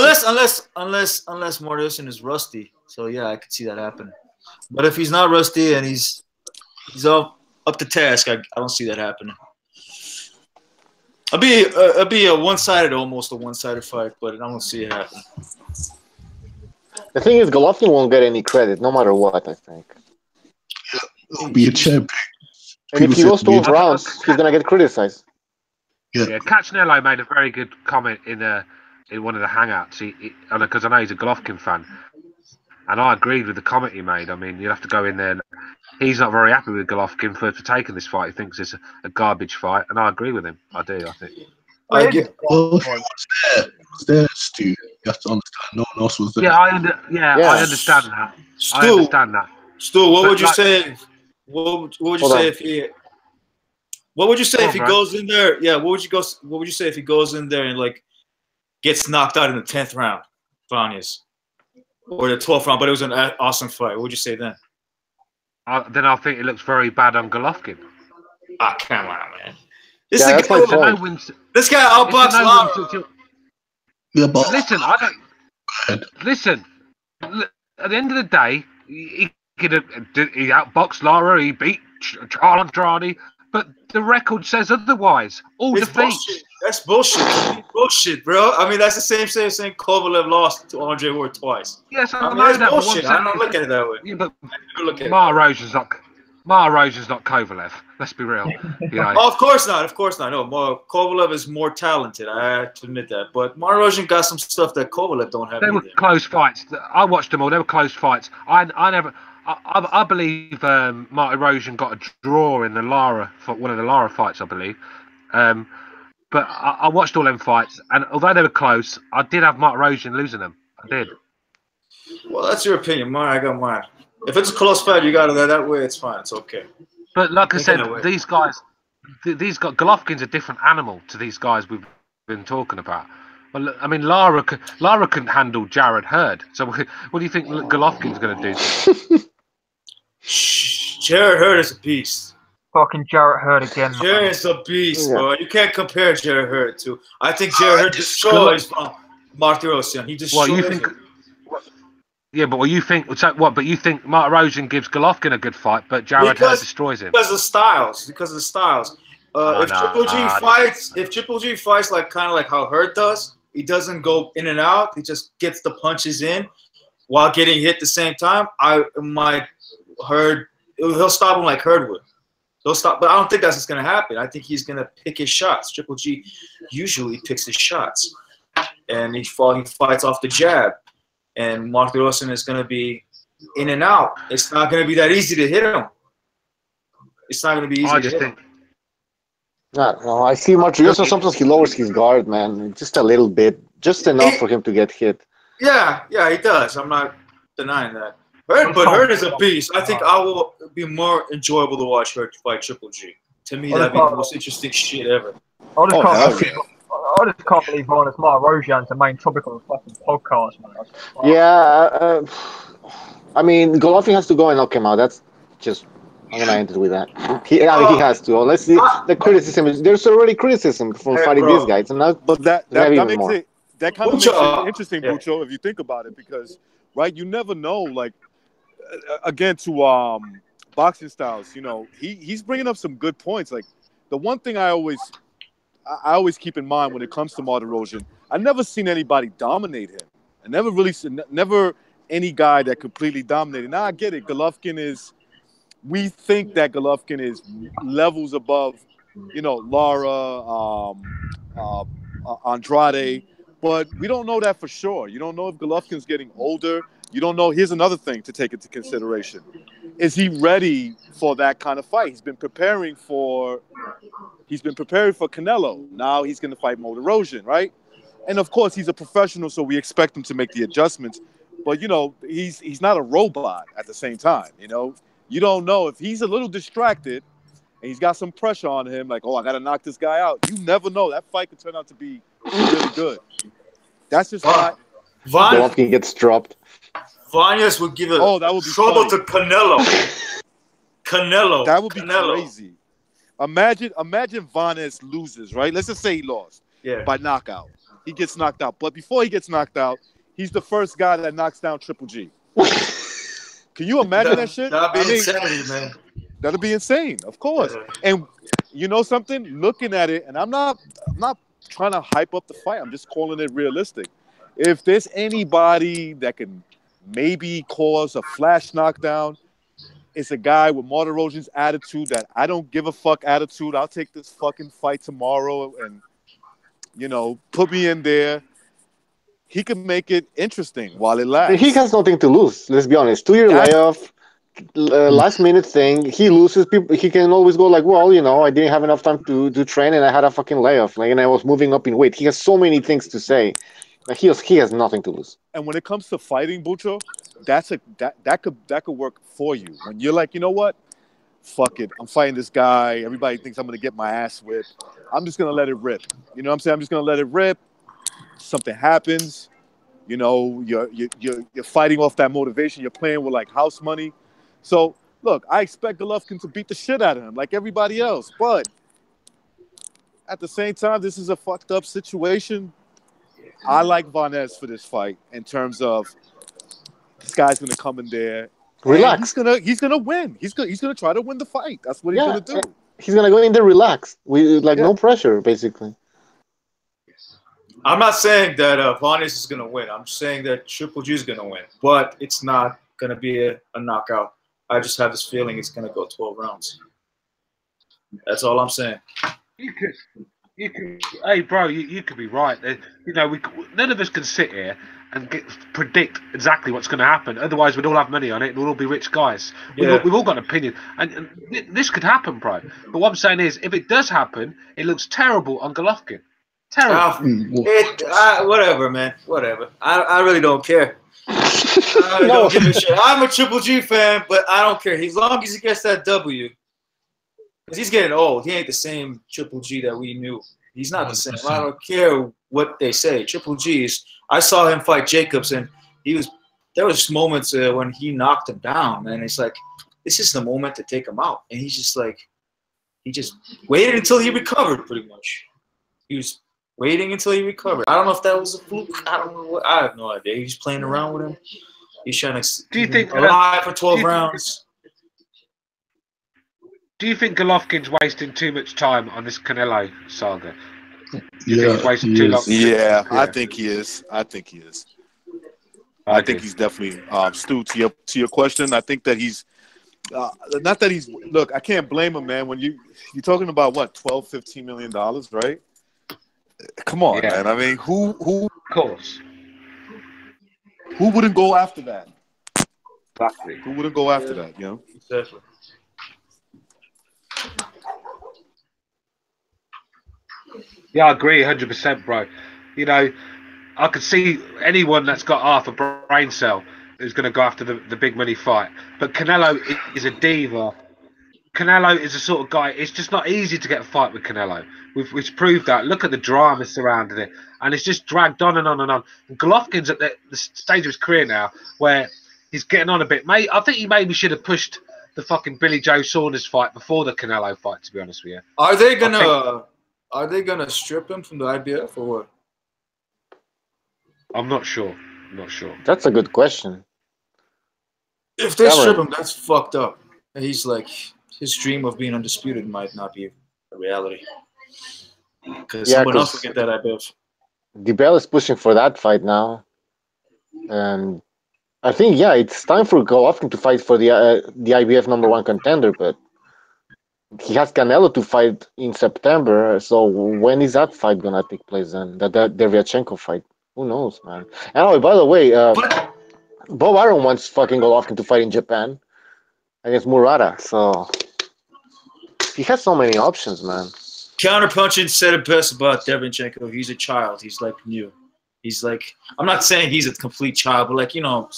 [SPEAKER 10] unless Martirosyan is rusty. So yeah, I could see that happen. But if he's not rusty and he's up to task, I don't see that happening. It'd be almost a one-sided fight, but I don't see it happen.
[SPEAKER 2] The thing is, Golovkin won't get any credit, no matter what. I think.
[SPEAKER 9] It'll be a champ.
[SPEAKER 2] And if he goes 12 rounds, he's gonna get criticized.
[SPEAKER 3] Yeah, Cachinello made a very good comment in one of the hangouts. Because I know he's a Golovkin fan, and I agreed with the comment he made. I mean, you'll have to go in there. He's not very happy with Golovkin for taking this fight. He thinks it's a garbage fight, and I agree with him. I do. I think.
[SPEAKER 9] Well, if he was there, Stu, you have to understand. No one else was there.
[SPEAKER 3] Yeah, I understand that. I understand that.
[SPEAKER 10] Stu, what would you say? What would you say if he? What would you say if he goes in there? Yeah, what would you say if he goes in there and like gets knocked out in the 10th round, Vanya's, or the 12th round? But it was an awesome fight. What would you say then?
[SPEAKER 3] Then I think it looks very bad on Golovkin.
[SPEAKER 10] Ah, come on, man. This guy outboxed Lara.
[SPEAKER 9] Yeah, but
[SPEAKER 3] listen, listen. At the end of the day, he outboxed Lara. He beat Charles Andrade, but the record says otherwise. All defeats.
[SPEAKER 10] Bullshit. That's bullshit. Bullshit, bro. I mean, that's the same saying Kovalev lost to Andre Ward twice.
[SPEAKER 3] Yes, I
[SPEAKER 10] mean,
[SPEAKER 3] know that.
[SPEAKER 10] Bullshit. I don't look at it that way.
[SPEAKER 3] Yeah, but Martirosyan's not Kovalev. Let's be real. You know.
[SPEAKER 10] Oh, of course not. Of course not. No, Kovalev is more talented. I have to admit that. But Martirosyan got some stuff that Kovalev don't have.
[SPEAKER 3] They were close fights. I watched them all. They were close fights. I believe Martirosyan got a draw in the one of the Lara fights, I believe. But I watched all them fights, and although they were close, I did have Martirosyan losing them. I did.
[SPEAKER 10] Well, that's your opinion. I got mine. If it's a close fight, you got it that way. It's fine. It's okay.
[SPEAKER 3] But like I said, these guys, Golovkin's a different animal to these guys we've been talking about. Well, I mean, Lara couldn't handle Jarrett Hurd. So what do you think Golovkin's going to do?
[SPEAKER 10] Jarrett Hurd is a beast.
[SPEAKER 5] Fucking Jarrett Hurd again.
[SPEAKER 10] Jarrett's a beast, bro. You can't compare Jarrett Hurd to. I think Jarrett Hurd destroys Martirosyan. He destroys him.
[SPEAKER 3] Yeah, but you think But you think Martirosyan gives Golovkin a good fight, but Jarrett Hurd destroys him
[SPEAKER 10] because of the styles. If Triple G fights like kind of like how Hurd does, he doesn't go in and out. He just gets the punches in while getting hit at the same time. He'll stop him like Hurd would. He'll stop, but I don't think that's what's going to happen. I think he's going to pick his shots. Triple G usually picks his shots, and he fights off the jab. And Martirosyan is going to be in and out. It's not going to be that easy to hit him. It's not going to be easy to hit him.
[SPEAKER 2] No, I see Martirosyan. Sometimes he lowers his guard, man, just a little bit, just enough for him to get hit.
[SPEAKER 10] Yeah, he does. I'm not denying that. Hurd is a beast. I think I will be more enjoyable to watch Hurd fight Triple G. To me, that'd be the most interesting shit ever.
[SPEAKER 5] I just can't believe Martirosyan's the main topic of the fucking podcast, man.
[SPEAKER 2] Yeah, I mean, Golovkin has to go and knock him out. That's just, I'm gonna end it with that. He has to. Let's see the criticism. There's already criticism from fighting these guys, and
[SPEAKER 4] but that kind of makes it interesting, Bucho, if you think about it, because you never know. Like again, to boxing styles, he's bringing up some good points. Like the one thing I always keep in mind when it comes to Martirosyan, I've never seen anybody dominate him. I never any guy that completely dominated. Now I get it. We think that Golovkin is levels above, Lara, Andrade, but we don't know that for sure. You don't know if Golovkin's getting older. You don't know. Here's another thing to take into consideration. Is he ready for that kind of fight? He's been preparing for Canelo. Now he's going to fight Martirosyan, right? And of course, he's a professional, so we expect him to make the adjustments. But he's not a robot at the same time. You don't know if he's a little distracted and he's got some pressure on him, like, I got to knock this guy out. You never know. That fight could turn out to be really good. That's just why
[SPEAKER 2] Golovkin gets dropped.
[SPEAKER 10] Vanyas would give trouble to Canelo.
[SPEAKER 4] That would be crazy. Imagine Vaness loses, right? Let's just say he lost by knockout. He gets knocked out. But before he gets knocked out, he's the first guy that knocks down Triple G. Can you imagine that shit?
[SPEAKER 10] That'd be insanity, man.
[SPEAKER 4] That'd be insane, of course. And you know something? Looking at it, and I'm not trying to hype up the fight. I'm just calling it realistic. If there's anybody that can maybe cause a flash knockdown, it's a guy with Martirosyan's attitude, that I don't give a fuck attitude. I'll take this fucking fight tomorrow and, put me in there. He can make it interesting while it lasts.
[SPEAKER 2] He has nothing to lose, let's be honest. 2-year layoff, last minute thing. He loses. People. He can always go like, I didn't have enough time to train and I had a fucking layoff. And I was moving up in weight. He has so many things to say. He has nothing to lose.
[SPEAKER 4] And when it comes to fighting, Bucho, that could work for you. When you're like, you know what? fuck it, I'm fighting this guy. Everybody thinks I'm gonna get my ass whipped. I'm just gonna let it rip. You know what I'm saying? I'm just gonna let it rip. Something happens. You know, you're fighting off that motivation. You're playing with like house money. So look, I expect Golovkin to beat the shit out of him like everybody else, but at the same time, this is a fucked up situation. I like Vargas for this fight in terms of this guy's gonna come in there.
[SPEAKER 2] Relax.
[SPEAKER 4] He's gonna win. He's gonna try to win the fight. That's what he's gonna do.
[SPEAKER 2] He's gonna go in there relaxed. No pressure, basically.
[SPEAKER 10] I'm not saying that Vargas is gonna win. I'm saying that Triple G is gonna win, but it's not gonna be a knockout. I just have this feeling it's gonna go 12 rounds. That's all I'm saying.
[SPEAKER 3] You could, hey, bro, you could be right. You know, none of us can sit here and predict exactly what's going to happen. Otherwise, we'd all have money on it and we'd all be rich guys. We've all got an opinion. And this could happen, bro. But what I'm saying is, if it does happen, it looks terrible on Golovkin. Terrible.
[SPEAKER 10] Whatever, man. Whatever. I really don't care. I don't give a shit. I'm a Triple G fan, but I don't care. As long as he gets that W. Because he's getting old. He ain't the same Triple G that we knew. He's not the same. I don't care what they say. Triple G is. I saw him fight Jacobs, and there was moments when he knocked him down, and it's like, this is the moment to take him out. And he's just like, he just waited until he recovered, pretty much. He was waiting until he recovered. I don't know if that was a fluke. I don't know. I have no idea. He's playing around with him. He's trying to.
[SPEAKER 3] Do you think
[SPEAKER 10] alive for 12 rounds?
[SPEAKER 3] Do you think Golovkin's wasting too much time on this Canelo saga?
[SPEAKER 4] Yeah,
[SPEAKER 3] too long?
[SPEAKER 4] Yeah, I think he is. I think he's definitely Stu, to your question. I think that he's not that he's look. I can't blame him, man. When you're talking about what $12-15 million, right? Come on, man. I mean, who?
[SPEAKER 3] Of course.
[SPEAKER 4] Who wouldn't go after that?
[SPEAKER 3] Exactly.
[SPEAKER 4] Who wouldn't go after that? You know.
[SPEAKER 10] Exactly.
[SPEAKER 3] Yeah, I agree 100%, bro. You know, I could see anyone that's got half a brain cell who's going to go after the big money fight. But Canelo is a diva. Canelo is the sort of guy, it's just not easy to get a fight with Canelo. We've proved that. Look at the drama surrounding it. And it's just dragged on and on and on. And Golovkin's at the stage of his career now where he's getting on a bit. Mate, I think he maybe should have pushed the fucking Billy Joe Saunders fight before the Canelo fight, to be honest with you.
[SPEAKER 10] Are they gonna strip him from the IBF or what?
[SPEAKER 3] I'm not sure.
[SPEAKER 2] That's a good question.
[SPEAKER 10] If they strip him, that's fucked up. And he's like, his dream of being undisputed might not be a reality. Because someone else will get that IBF.
[SPEAKER 2] DeBell is pushing for that fight now, and I think it's time for Golovkin to fight for the IBF #1 contender, but he has Canelo to fight in September. So when is that fight gonna take place then? That Derevyanchenko fight? Who knows, man? And by the way, Bob Arum wants fucking Golovkin to fight in Japan against Murata. So he has so many options, man.
[SPEAKER 10] Counterpunching said it best about Derevyanchenko. He's a child. He's like new. He's like, I'm not saying he's a complete child, but like, you know,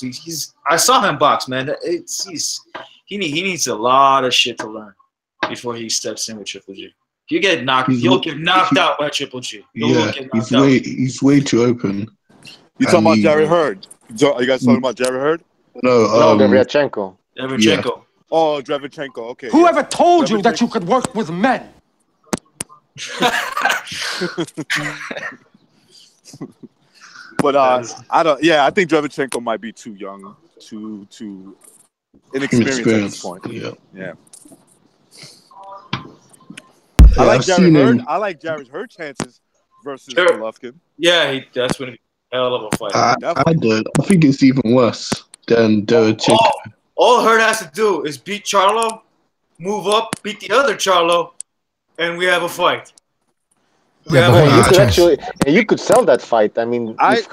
[SPEAKER 10] I saw him box, man. He needs a lot of shit to learn before he steps in with Triple G. You'll get knocked out by Triple G.
[SPEAKER 9] He's way too open.
[SPEAKER 4] You talking about Jared Hurd? Are you guys talking about Jared Hurd?
[SPEAKER 9] No,
[SPEAKER 2] Derevyanchenko.
[SPEAKER 10] Derevyanchenko.
[SPEAKER 4] Oh, Derevyanchenko. Okay.
[SPEAKER 11] Whoever told you that you could work with men?
[SPEAKER 4] But I don't. Yeah, I think Derevyanchenko might be too young, too inexperienced at this point. Yeah. I like Jared Hurd. I like Jared Hurd chances versus Golovkin.
[SPEAKER 10] Yeah, that's when hell of a fight.
[SPEAKER 9] I think it's even worse than Derevyanchenko.
[SPEAKER 10] All Hurd has to do is beat Charlo, move up, beat the other Charlo, and we have a fight.
[SPEAKER 2] You could sell that fight. I mean, if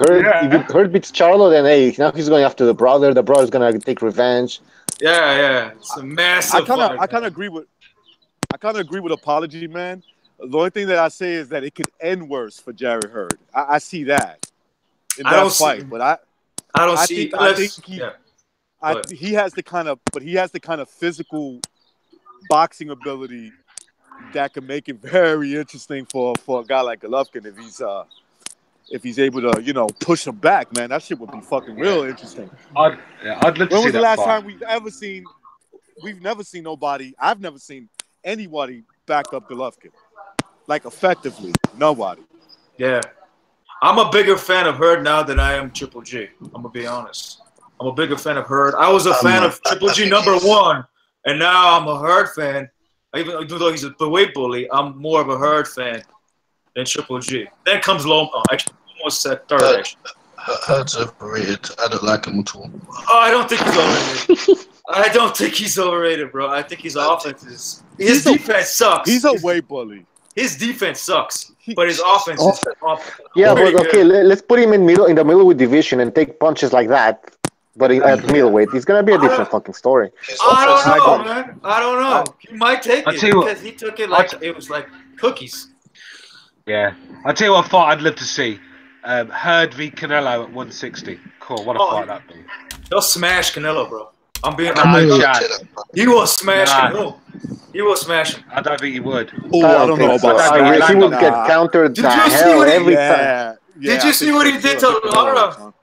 [SPEAKER 2] Hurd beats Charlo, then now he's going after the brother. The brother's gonna take revenge.
[SPEAKER 10] Yeah, it's a massive fight.
[SPEAKER 4] I kind of agree with Apology, man. The only thing that I say is that it could end worse for Jared Hurd. I see that in that fight, but I think he has the kind of physical boxing ability that can make it very interesting for a guy like Golovkin if he's able to, you know, push him back, man. That shit would be fucking real interesting.
[SPEAKER 3] I'd love to see that.
[SPEAKER 4] When was the last time we've ever seen? We've never seen nobody. I've never seen anybody back up Golovkin, like effectively. Nobody.
[SPEAKER 10] Yeah, I'm a bigger fan of Hurd now than I am Triple G. I'm gonna be honest. I'm a bigger fan of Hurd. I was a fan of Triple G #1, and now I'm a Hurd fan. Even though he's a weight bully, I'm more of a Hurd fan than Triple G. Then comes Loma. Actually, almost said third. Actually.
[SPEAKER 9] Hurd's overrated. I don't like him at all.
[SPEAKER 10] Oh, I don't think he's overrated. I don't think he's overrated, bro. I think his offense is. His defense sucks.
[SPEAKER 4] He's a weight bully.
[SPEAKER 10] His defense sucks, but his offense is awful.
[SPEAKER 2] Yeah, but okay, let's put him in the middleweight division and take punches like that. But at middleweight, it's gonna be a different fucking story.
[SPEAKER 10] I don't know, man. I don't know. He might take it because he took it like it was like cookies.
[SPEAKER 3] Yeah, I'll tell you what fight I'd love to see. Hurd v Canelo at 160. Cool, what a fight that'd be.
[SPEAKER 10] He'll smash Canelo, bro. I'm being honest. He will smash Canelo. He will smash him.
[SPEAKER 3] I don't think he would.
[SPEAKER 4] Oh, I don't know about
[SPEAKER 2] that. He would get countered the hell every time.
[SPEAKER 10] Did you see what he did to Lara?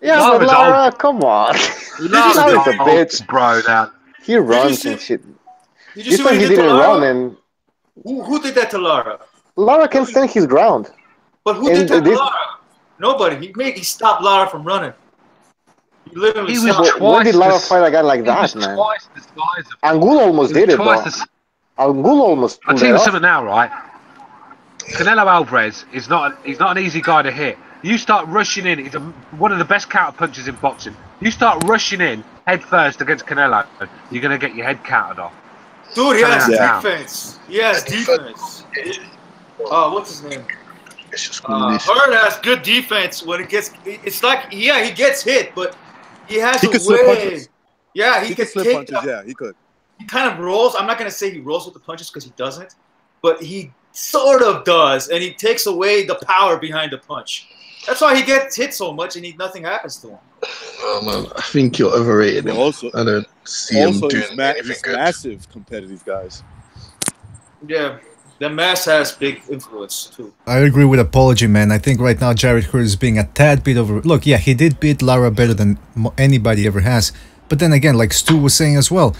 [SPEAKER 2] Yeah, but Lara, come on.
[SPEAKER 3] Lara's
[SPEAKER 2] a bitch,
[SPEAKER 3] bro. Now
[SPEAKER 2] he runs and shit.
[SPEAKER 10] Did you see what he did to Lara? Who did that to Lara?
[SPEAKER 2] Lara can stand his ground.
[SPEAKER 10] But who did that to Lara? Nobody. He stopped Lara from running. He literally stopped.
[SPEAKER 2] When did Lara fight a guy like that, man?
[SPEAKER 3] Twice the size of
[SPEAKER 2] Angulo almost did it, though. Angulo almost
[SPEAKER 3] I'll tell you something now, right? Canelo Alvarez is he's not an easy guy to hit. You start rushing in, he's one of the best counter punchers in boxing. You start rushing in head first against Canelo, you're going to get your head countered off.
[SPEAKER 10] Dude, he has defense. He has defense. What's his name? Hurd has good defense when it gets. It's like, yeah, he gets hit, but he has a way. Yeah, he could slip punches. Yeah, he could. He kind of rolls. I'm not going to say he rolls with the punches because he doesn't, but he sort of does, and he takes away the power behind the punch. That's why he gets hit so much and nothing happens to him.
[SPEAKER 9] Man, I think you're overrated him.
[SPEAKER 4] Also,
[SPEAKER 9] I don't see him doing anything good.
[SPEAKER 4] Massive competitive guys.
[SPEAKER 10] Yeah, the mass has big influence too.
[SPEAKER 1] I agree with Apology, man. I think right now Jarrett Hurd is being a tad bit over. Look, yeah, he did beat Lara better than anybody ever has. But then again, like Stu was saying as well,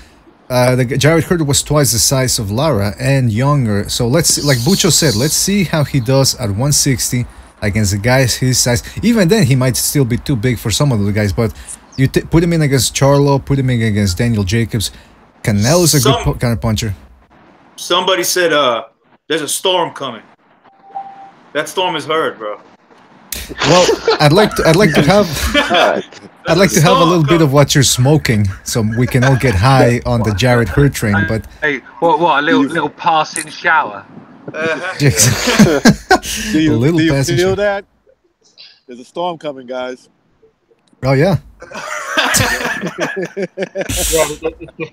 [SPEAKER 1] Jarrett Hurd was twice the size of Lara and younger. So let's, like Bucho said, let's see how he does at 160 against the guys his size. Even then, he might still be too big for some of the guys. But you put him in against Charlo, put him in against Daniel Jacobs. Canelo's a good counter puncher.
[SPEAKER 10] Somebody said, "There's a storm coming." That storm is Hurd, bro.
[SPEAKER 1] Well, I'd like to have a little bit of what you're smoking, so we can all get high on the Jarrett Hurd train. But
[SPEAKER 3] hey, what a little passing shower.
[SPEAKER 4] Do you feel that? There's a storm coming, guys.
[SPEAKER 1] Oh yeah.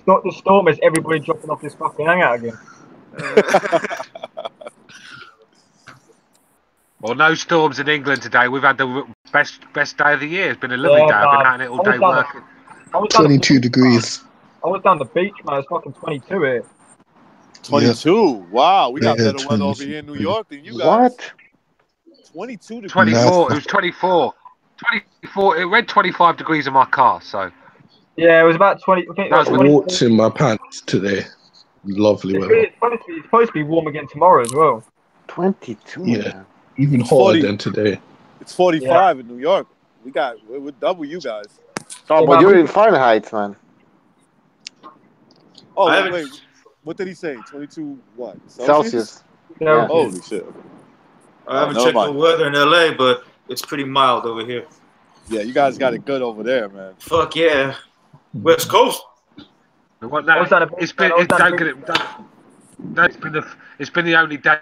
[SPEAKER 5] The storm is everybody dropping off this fucking hangout again.
[SPEAKER 3] Well, no storms in England today. We've had the best day of the year. It's been a lovely day. I've been out it all day working.
[SPEAKER 9] 22 degrees.
[SPEAKER 5] I was down the beach, man. It's fucking 22 here.
[SPEAKER 4] 22? Yeah. Wow, we got better
[SPEAKER 9] 22.
[SPEAKER 4] weather over here in New York than you guys.
[SPEAKER 2] What?
[SPEAKER 4] 22 degrees.
[SPEAKER 3] 24. It was 24. 24. It read 25 degrees in my car, so.
[SPEAKER 5] Yeah, it was about 20. I think
[SPEAKER 9] I walked in my pants today. Lovely weather.
[SPEAKER 5] It's supposed to be warm again tomorrow as well.
[SPEAKER 2] 22.
[SPEAKER 9] Yeah,
[SPEAKER 2] man.
[SPEAKER 9] even hotter than today.
[SPEAKER 4] It's 45 in New York. We're double you guys.
[SPEAKER 2] Oh, but you're in Fahrenheit, man.
[SPEAKER 4] Oh, wait. What did he say? 22 what?
[SPEAKER 2] Celsius.
[SPEAKER 5] Yeah.
[SPEAKER 4] Holy shit.
[SPEAKER 10] I haven't checked the weather in LA, but it's pretty mild over here.
[SPEAKER 4] Yeah, you guys got it good over there, man.
[SPEAKER 10] Fuck yeah. West Coast.
[SPEAKER 3] It's been the only day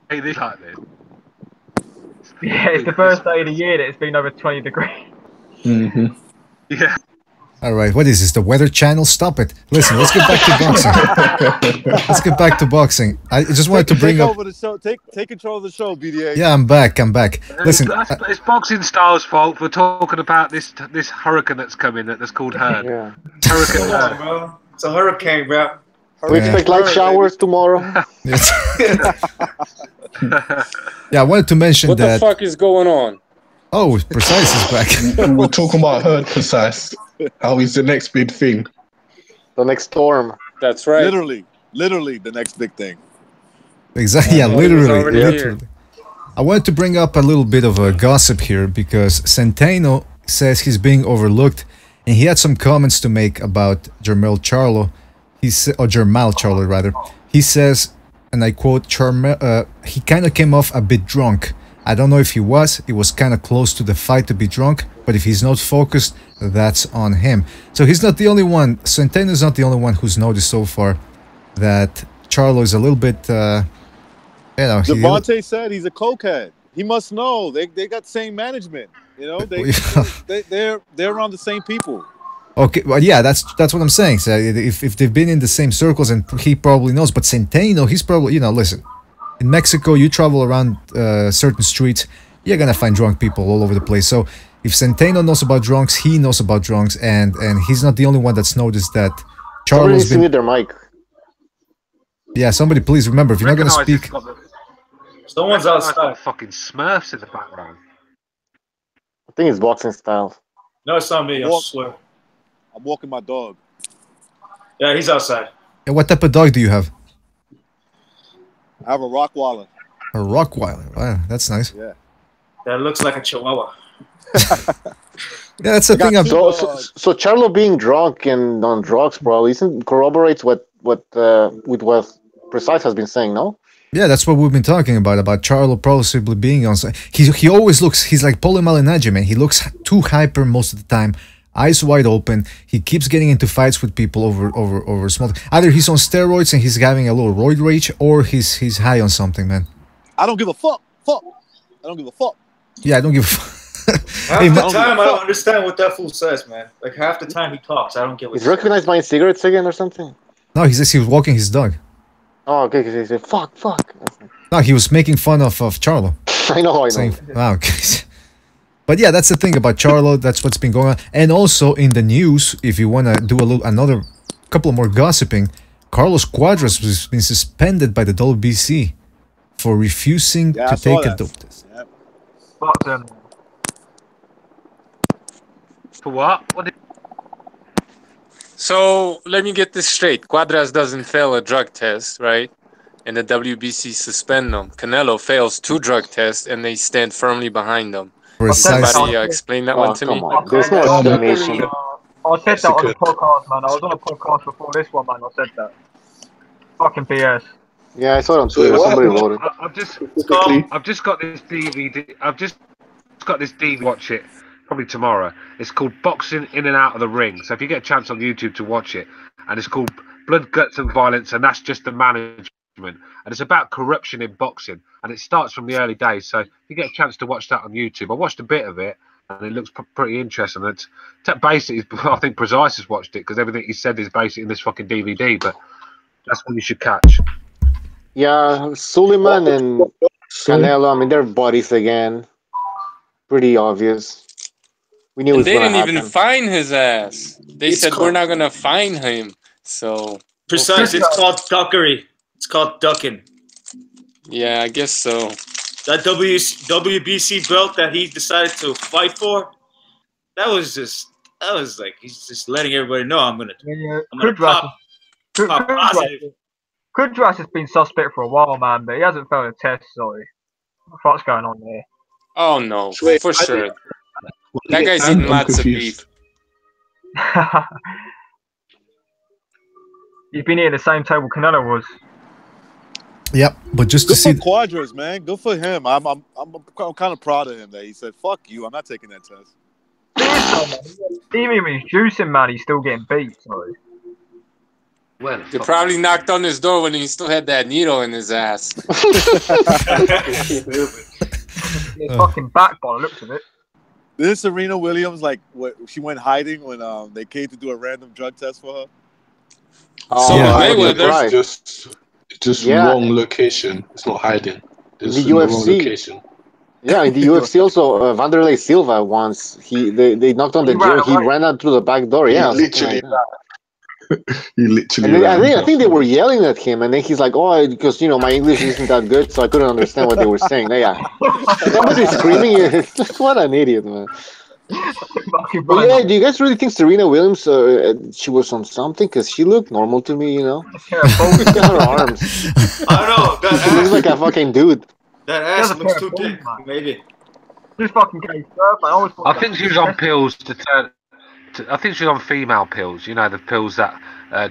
[SPEAKER 3] this like this.
[SPEAKER 5] Yeah, it's the first day of the year that it's been over 20 degrees.
[SPEAKER 9] Mm-hmm.
[SPEAKER 3] Yeah.
[SPEAKER 1] All right, what is this? The Weather Channel? Stop it! Listen, let's get back to boxing. Let's get back to boxing. I just wanted to bring up.
[SPEAKER 4] Over the show. Take control of the show, BDA.
[SPEAKER 1] Yeah, I'm back. Listen,
[SPEAKER 3] it's Boxing Style's fault for talking about this hurricane that's coming. That's called Hurd.
[SPEAKER 2] Yeah.
[SPEAKER 3] Hurricane Hurd.
[SPEAKER 10] Bro. It's a hurricane, bro.
[SPEAKER 2] We expect light showers tomorrow.
[SPEAKER 1] Yeah, I wanted to mention
[SPEAKER 7] What
[SPEAKER 1] that.
[SPEAKER 7] the fuck is going on?
[SPEAKER 1] Oh, Precise is back.
[SPEAKER 9] We're talking about Herd Precise. How he's the next big thing.
[SPEAKER 2] The next storm.
[SPEAKER 7] That's right.
[SPEAKER 4] Literally the next big thing.
[SPEAKER 1] Exactly. Yeah,
[SPEAKER 7] already
[SPEAKER 1] literally.
[SPEAKER 7] here.
[SPEAKER 1] I wanted to bring up a little bit of a gossip here because Centeno says he's being overlooked, and he had some comments to make about Jermell Charlo. Or Jermall Charlo rather. He says, and I quote, he kind of came off a bit drunk. I don't know if he was. It was kind of close to the fight to be drunk, but if he's not focused, that's on him. So he's not the only one. Centeno is not the only one who's noticed so far that Charlo is a little bit,
[SPEAKER 4] Devontae said he's a cokehead. He must know. They got same management. You know, they're around the same people.
[SPEAKER 1] Okay, well, yeah, that's what I'm saying. So if they've been in the same circles, and he probably knows. But Centeno, he's probably, listen. In Mexico, you travel around certain streets, you're gonna find drunk people all over the place. So if Centeno knows about drunks, he knows about drunks, and he's not the only one that's noticed that.
[SPEAKER 2] Charlo's been with their mic.
[SPEAKER 1] Yeah, somebody please remember, if you're not gonna speak.
[SPEAKER 5] Someone's outside.
[SPEAKER 3] Fucking Smurfs in the background.
[SPEAKER 2] I think it's boxing style.
[SPEAKER 10] No, it's not me. I swear.
[SPEAKER 4] I'm walking my dog.
[SPEAKER 10] Yeah, he's outside.
[SPEAKER 1] And what type of dog do you have?
[SPEAKER 4] I have a Rottweiler.
[SPEAKER 1] A Rottweiler. Wow, that's nice.
[SPEAKER 4] Yeah.
[SPEAKER 10] That looks like a Chihuahua.
[SPEAKER 1] Yeah, that's the thing.
[SPEAKER 2] So Charlo being drunk and on drugs probably corroborates what Precise has been saying, no?
[SPEAKER 1] Yeah, that's what we've been talking about Charlo possibly being on. He always looks. He's like Paulie Malignaggi, man. He looks too hyper most of the time. Eyes wide open. He keeps getting into fights with people over small. Either he's on steroids and he's having a little roid rage, or he's high on something, man.
[SPEAKER 4] I don't give a fuck. I don't give a fuck.
[SPEAKER 1] Yeah, I don't give a fuck.
[SPEAKER 10] Half the time, I don't understand what that fool says, man. Like, half the time he talks, I don't get what
[SPEAKER 2] he's recognized buying cigarettes again or something?
[SPEAKER 1] No, he says he was walking his dog.
[SPEAKER 2] Oh, okay, because he said, fuck.
[SPEAKER 1] No, he was making fun of Charlo.
[SPEAKER 2] I know.
[SPEAKER 1] Oh, okay. But yeah, that's the thing about Charlo. That's what's been going on. And also in the news, if you want to do another couple more gossiping, Carlos Cuadras has been suspended by the WBC for refusing to take a dope test.
[SPEAKER 3] Yeah. For what?
[SPEAKER 7] So let me get this straight. Cuadras doesn't fail a drug test, right? And the WBC suspend them. Canelo fails 2 drug tests, and they stand firmly behind them. Somebody explain that one to me.
[SPEAKER 2] There's no explanation.
[SPEAKER 5] I said that on the podcast, man. I was on a podcast before this one, man. I said that. Fucking BS.
[SPEAKER 2] Yeah, I saw it on Twitter. Somebody wrote it.
[SPEAKER 3] I've just got this DVD. I've just got this DVD. Watch it probably tomorrow. It's called Boxing In and Out of the Ring. So if you get a chance on YouTube to watch it, and it's called Blood, Guts and Violence, and that's just the management. And it's about corruption in boxing, and it starts from the early days. So if you get a chance to watch that on YouTube, I watched a bit of it, and it looks pretty interesting. It's basically, I think Precise has watched it because everything he said is basically in this fucking DVD. But that's what you should catch.
[SPEAKER 2] Yeah, Suleiman and Canelo. I mean, they're buddies again. Pretty obvious. We knew it was
[SPEAKER 7] they
[SPEAKER 2] gonna
[SPEAKER 7] didn't
[SPEAKER 2] happen.
[SPEAKER 7] even find his ass. They said we're not gonna find him. So
[SPEAKER 10] Precise. It's called duckery. It's called ducking.
[SPEAKER 7] Yeah, I guess so.
[SPEAKER 10] That WBC belt that he decided to fight for, that was like he's just letting everybody know I'm gonna pop positive.
[SPEAKER 5] Kudras has been suspect for a while, man, but he hasn't failed a test, so what the fuck's going on there?
[SPEAKER 7] Oh no, for sure. That guy's eating lots of beef.
[SPEAKER 5] You've been eating the same table Canelo was.
[SPEAKER 1] Yep, but just to see
[SPEAKER 4] Cuadras, man. Good for him. I'm kind of proud of him that he said, "Fuck you, I'm not taking that test."
[SPEAKER 5] Even when he's juicing, man, he's still getting beat. So.
[SPEAKER 7] Well, they probably knocked on his door when he still had that needle in his ass.
[SPEAKER 5] Fucking back by the looks of it.
[SPEAKER 4] This Serena Williams, like, she went hiding when they came to do a random drug test for her.
[SPEAKER 7] Oh, yeah.
[SPEAKER 9] Just wrong location. It's not hiding.
[SPEAKER 2] In the UFC. Yeah, in the UFC also, Vanderlei Silva once they knocked on the door. He ran out through the back door. Yeah,
[SPEAKER 9] literally. He literally.
[SPEAKER 2] And I think they were yelling at him, and then he's like, "Oh, because my English isn't that good, so I couldn't understand what they were saying." Yeah, somebody screaming. What an idiot, man. But yeah, do you guys really think Serena Williams she was on something? Because she looked normal to me, Look at her arms.
[SPEAKER 10] I don't know.
[SPEAKER 2] She looks like a fucking dude.
[SPEAKER 10] That ass looks too big, maybe.
[SPEAKER 5] Just fucking gay stuff.
[SPEAKER 3] I think she was on pills to turn. I think she was on female pills. The pills that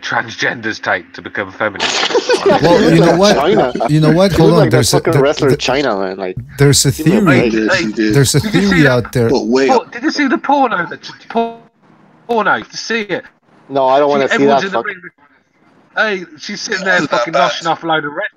[SPEAKER 3] transgenders take to become feminist.
[SPEAKER 1] Well, you know what? China. You know what? Hold on.
[SPEAKER 2] Like there's a wrestler China, man. Like
[SPEAKER 1] there's a theory. There's a theory out there.
[SPEAKER 3] Did you see the porno? Porno. Did you see it?
[SPEAKER 2] No, I don't want to see that.
[SPEAKER 3] Hey, she's sitting there fucking noshing off a load of red.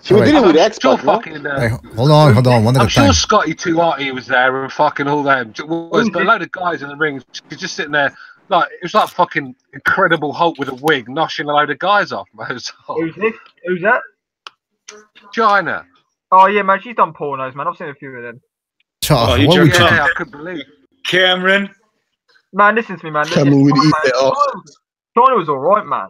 [SPEAKER 2] She did it with X-Pac,
[SPEAKER 1] Hey, hold on. One at a time.
[SPEAKER 3] I'm sure Scotty Too Arty was there and fucking all them. But a load of guys in the ring. She's just sitting there. Like it was like fucking Incredible Hulk with a wig, noshing a load of guys off.
[SPEAKER 5] Who's this? Who's that?
[SPEAKER 3] China.
[SPEAKER 5] Oh yeah, man, she's done pornos, man. I've seen a few of them.
[SPEAKER 3] I couldn't believe.
[SPEAKER 10] Cameron.
[SPEAKER 5] Man, listen to me, man.
[SPEAKER 9] Cameron would eat it off.
[SPEAKER 5] China was alright, man.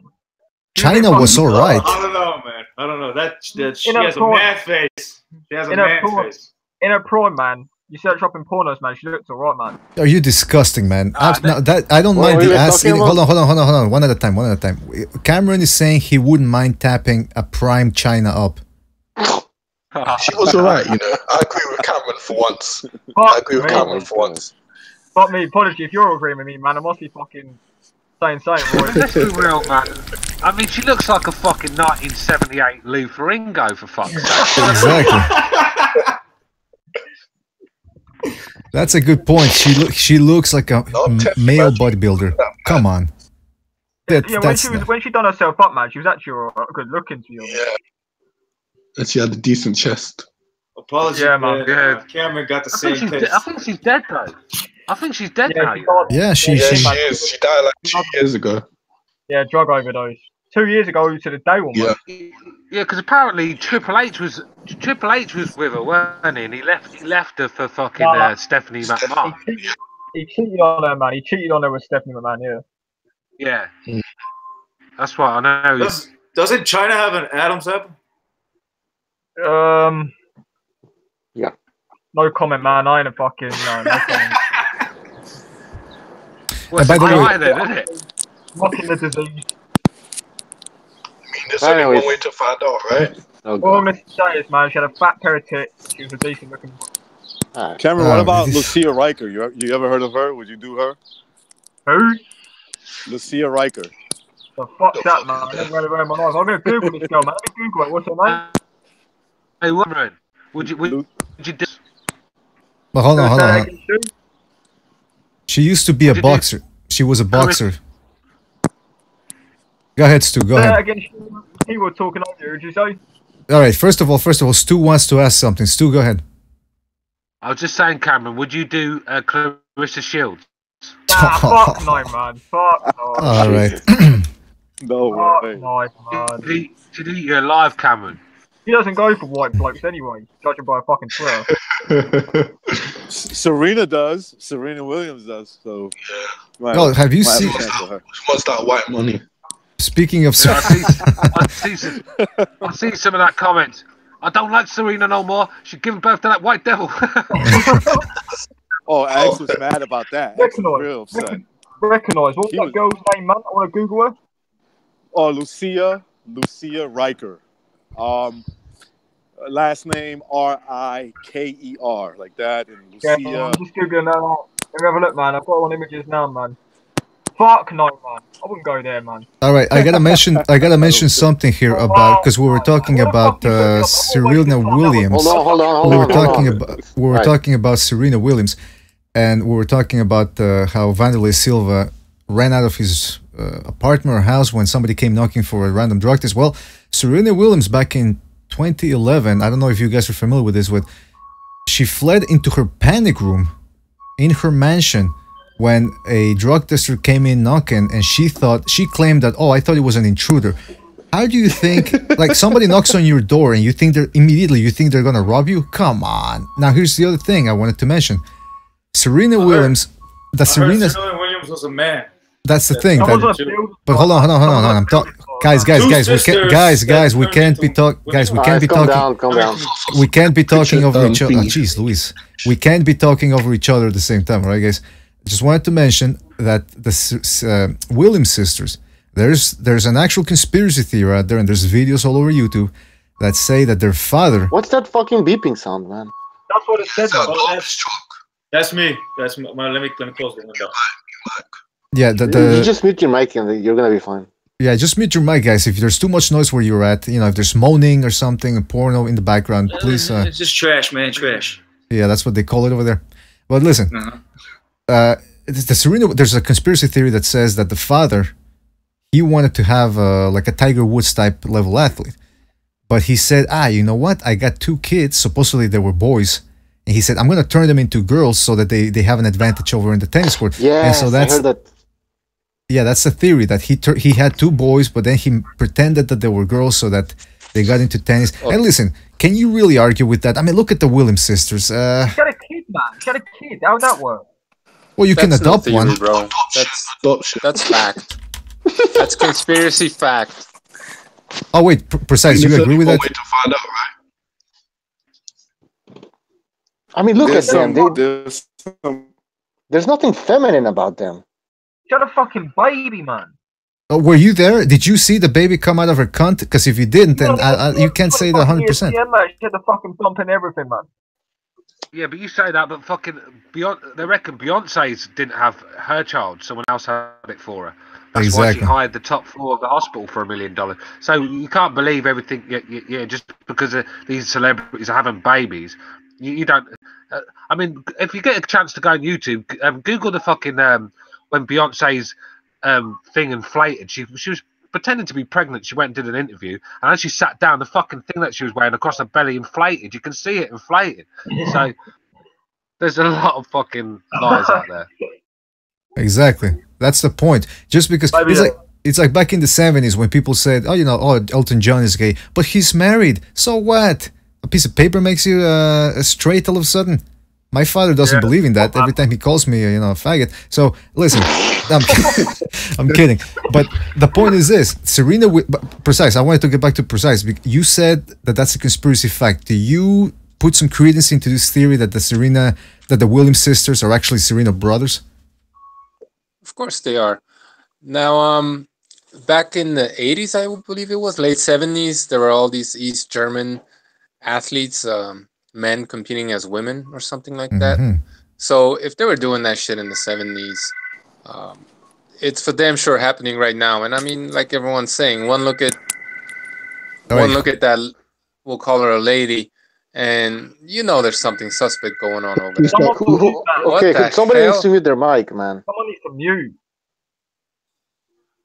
[SPEAKER 1] China was alright.
[SPEAKER 10] I don't know, man. I don't know. That she has a mad face. She has a mad face.
[SPEAKER 5] In her prime, man. You search up in pornos, man. She looks alright, man.
[SPEAKER 1] Are you disgusting, man? I don't mind the ass. Hold on. One at a time. Cameron is saying he wouldn't mind tapping a prime China up.
[SPEAKER 9] She was alright, I agree with Cameron for once.
[SPEAKER 5] Fuck me, apology if you're agreeing with me, man. I must be fucking saying something, Roy.
[SPEAKER 3] Let's be real, man. I mean, she looks like a fucking 1978 Lou Ferrigno, for fuck's sake.
[SPEAKER 1] Exactly. That's a good point. She looks like a male bodybuilder. Come on.
[SPEAKER 5] When she done herself up, man, she was actually good looking to you.
[SPEAKER 9] Yeah. And she had a decent chest.
[SPEAKER 10] Apologies,
[SPEAKER 5] man.
[SPEAKER 10] Cameron got the same taste.
[SPEAKER 3] I think she's dead though. I think she's dead now.
[SPEAKER 1] Yeah, she
[SPEAKER 9] is. She died like 2 years ago.
[SPEAKER 5] Yeah, drug overdose. 2 years ago to the day one.
[SPEAKER 3] Yeah, because apparently Triple H was with her, weren't he? And he left her for fucking Stephanie McMahon.
[SPEAKER 5] He cheated on her, man. He cheated on her with Stephanie McMahon.
[SPEAKER 3] Yeah. That's what I know.
[SPEAKER 10] Doesn't China have an Adam's apple?
[SPEAKER 2] Yeah.
[SPEAKER 5] No comment, man. I ain't a fucking no comment.
[SPEAKER 3] What's
[SPEAKER 1] by the way,
[SPEAKER 3] then, isn't it?
[SPEAKER 5] Fucking the disease.
[SPEAKER 9] I mean, there's only one way to find out, right?
[SPEAKER 5] All I'm going to say is, man, she had a fat pair of tits. She was a decent looking.
[SPEAKER 4] Cameron, what about Lucia Riker? You ever heard of her? Would you do her?
[SPEAKER 5] Who?
[SPEAKER 4] Lucia Riker.
[SPEAKER 5] The fuck's that, man? I never heard of her in my life. I'm going to Google this girl, man. Let me Google it. What's her name?
[SPEAKER 3] Hey, what, would you do?
[SPEAKER 1] But hold on. She used to be a boxer. She was a boxer. Go ahead, Stu. Go ahead.
[SPEAKER 5] Again, he was talking over you. Would you say?
[SPEAKER 1] All right. First of all, Stu wants to ask something. Stu, go ahead.
[SPEAKER 3] I was just saying, Cameron. Would you do Clarissa Shields?
[SPEAKER 5] Nah, fuck no, man. Fuck no.
[SPEAKER 1] All right.
[SPEAKER 4] No way.
[SPEAKER 5] No, man.
[SPEAKER 3] She'd eat you alive, Cameron.
[SPEAKER 5] He doesn't go for white blokes anyway, judging by a fucking swear.
[SPEAKER 4] Serena does. Serena Williams does. So.
[SPEAKER 1] Oh, have you seen?
[SPEAKER 9] What's that white money?
[SPEAKER 1] Speaking of,
[SPEAKER 3] I see some of that comment. I don't like Serena no more. She's giving birth to that white devil.
[SPEAKER 4] Alex was mad about that. Alex was real upset.
[SPEAKER 5] Recognise. What's that girl's name, man? I want to Google her.
[SPEAKER 4] Oh, Lucia Riker. Last name Riker, like that. And Lucia.
[SPEAKER 5] Yeah, I'm just googling now. Let me have a look, man. I've got one images now, man. Fuck no, man. I wouldn't go there, man.
[SPEAKER 1] All right, I gotta mention something here about, because we were talking about Serena Williams.
[SPEAKER 2] Hold on.
[SPEAKER 1] We were talking about Serena Williams, and we were talking about how Vanderlei Silva ran out of his apartment or house when somebody came knocking for a random drug test. Well, Serena Williams back in 2011, I don't know if you guys are familiar with this, she fled into her panic room in her mansion when a drug tester came in knocking, and she claimed that, I thought it was an intruder. How do you think, like, somebody knocks on your door and you think they're gonna rob you? Come on. Now here's the other thing I wanted to mention. Serena Williams,
[SPEAKER 10] Serena Williams was a man.
[SPEAKER 1] That's the thing.
[SPEAKER 5] I
[SPEAKER 1] That,
[SPEAKER 5] wasn't a field.
[SPEAKER 1] but hold on. I'm talking. Guys, we can't be talking. Guys, we can't be talking.
[SPEAKER 2] Calm down.
[SPEAKER 1] We can't be talking over each other. Jeez, Luis. We can't be talking over each other at the same time, right, guys? Just wanted to mention that the Williams sisters. There's an actual conspiracy theory out there, and there's videos all over YouTube that say that their father.
[SPEAKER 2] What's that fucking beeping sound, man?
[SPEAKER 5] That's what it said.
[SPEAKER 10] That's me. That's my. Let me close the window.
[SPEAKER 1] Yeah,
[SPEAKER 2] you just mute your mic and you're gonna be fine.
[SPEAKER 1] Yeah, just mute your mic, guys. If there's too much noise where you're at, if there's moaning or something, porno in the background, please.
[SPEAKER 10] It's just trash, man. Trash.
[SPEAKER 1] Yeah, that's what they call it over there. But listen, there's a conspiracy theory that says that the father, he wanted to have like a Tiger Woods type level athlete, but he said, you know what? I got 2 kids. Supposedly they were boys. And he said, I'm going to turn them into girls so that they have an advantage over in the tennis court.
[SPEAKER 2] Yeah, so I heard that.
[SPEAKER 1] Yeah, that's the theory, that he had 2 boys, but then he pretended that they were girls so that they got into tennis. Oh. And listen, can you really argue with that? I mean, look at the Williams sisters.
[SPEAKER 5] You got a kid, man. You got a kid. How would that work?
[SPEAKER 1] Well, you can adopt theory, one.
[SPEAKER 7] Bro. That's fact. That's conspiracy fact.
[SPEAKER 1] Oh, wait, Precise, you agree with that?
[SPEAKER 9] Way to find out, right?
[SPEAKER 2] I mean, look at them. There's nothing feminine about them.
[SPEAKER 5] Got a fucking baby, man.
[SPEAKER 1] Oh, were you there? Did you see the baby come out of her cunt? Because if you didn't, then you can't say that 100%.
[SPEAKER 5] Yeah, man, she had the fucking bump and everything, man.
[SPEAKER 3] Yeah, but you say that, but fucking they reckon Beyonce's didn't have her child. Someone else had it for her. That's why she hired the top floor of the hospital for $1 million. So you can't believe everything. Yeah, just because these celebrities are having babies. You don't. I mean, if you get a chance to go on YouTube, Google the fucking when Beyonce's thing inflated. She was pretending to be pregnant. She went and did an interview, and as she sat down, the fucking thing that she was wearing across her belly inflated. You can see it inflated. So there's a lot of fucking lies out there.
[SPEAKER 1] Exactly. That's the point. Just because it's like back in the 70s when people said, Elton John is gay, but he's married. So what? A piece of paper makes you straight all of a sudden? My father doesn't believe in that. Every time he calls me, a faggot. So listen, I'm kidding. But the point is this: Serena, Precise. I wanted to get back to Precise. You said that that's a conspiracy fact. Do you put some credence into this theory that the Williams sisters are actually Serena brothers?
[SPEAKER 7] Of course they are. Now, back in the 80s, I believe it was, late 70s, there were all these East German athletes, men competing as women or something like that. So if they were doing that shit in the 70s, it's for damn sure happening right now. And I mean, like everyone's saying, one look at that, we'll call her a lady, and there's something suspect going on over there.
[SPEAKER 2] Somebody needs to mute their mic, man.
[SPEAKER 5] Someone needs to mute.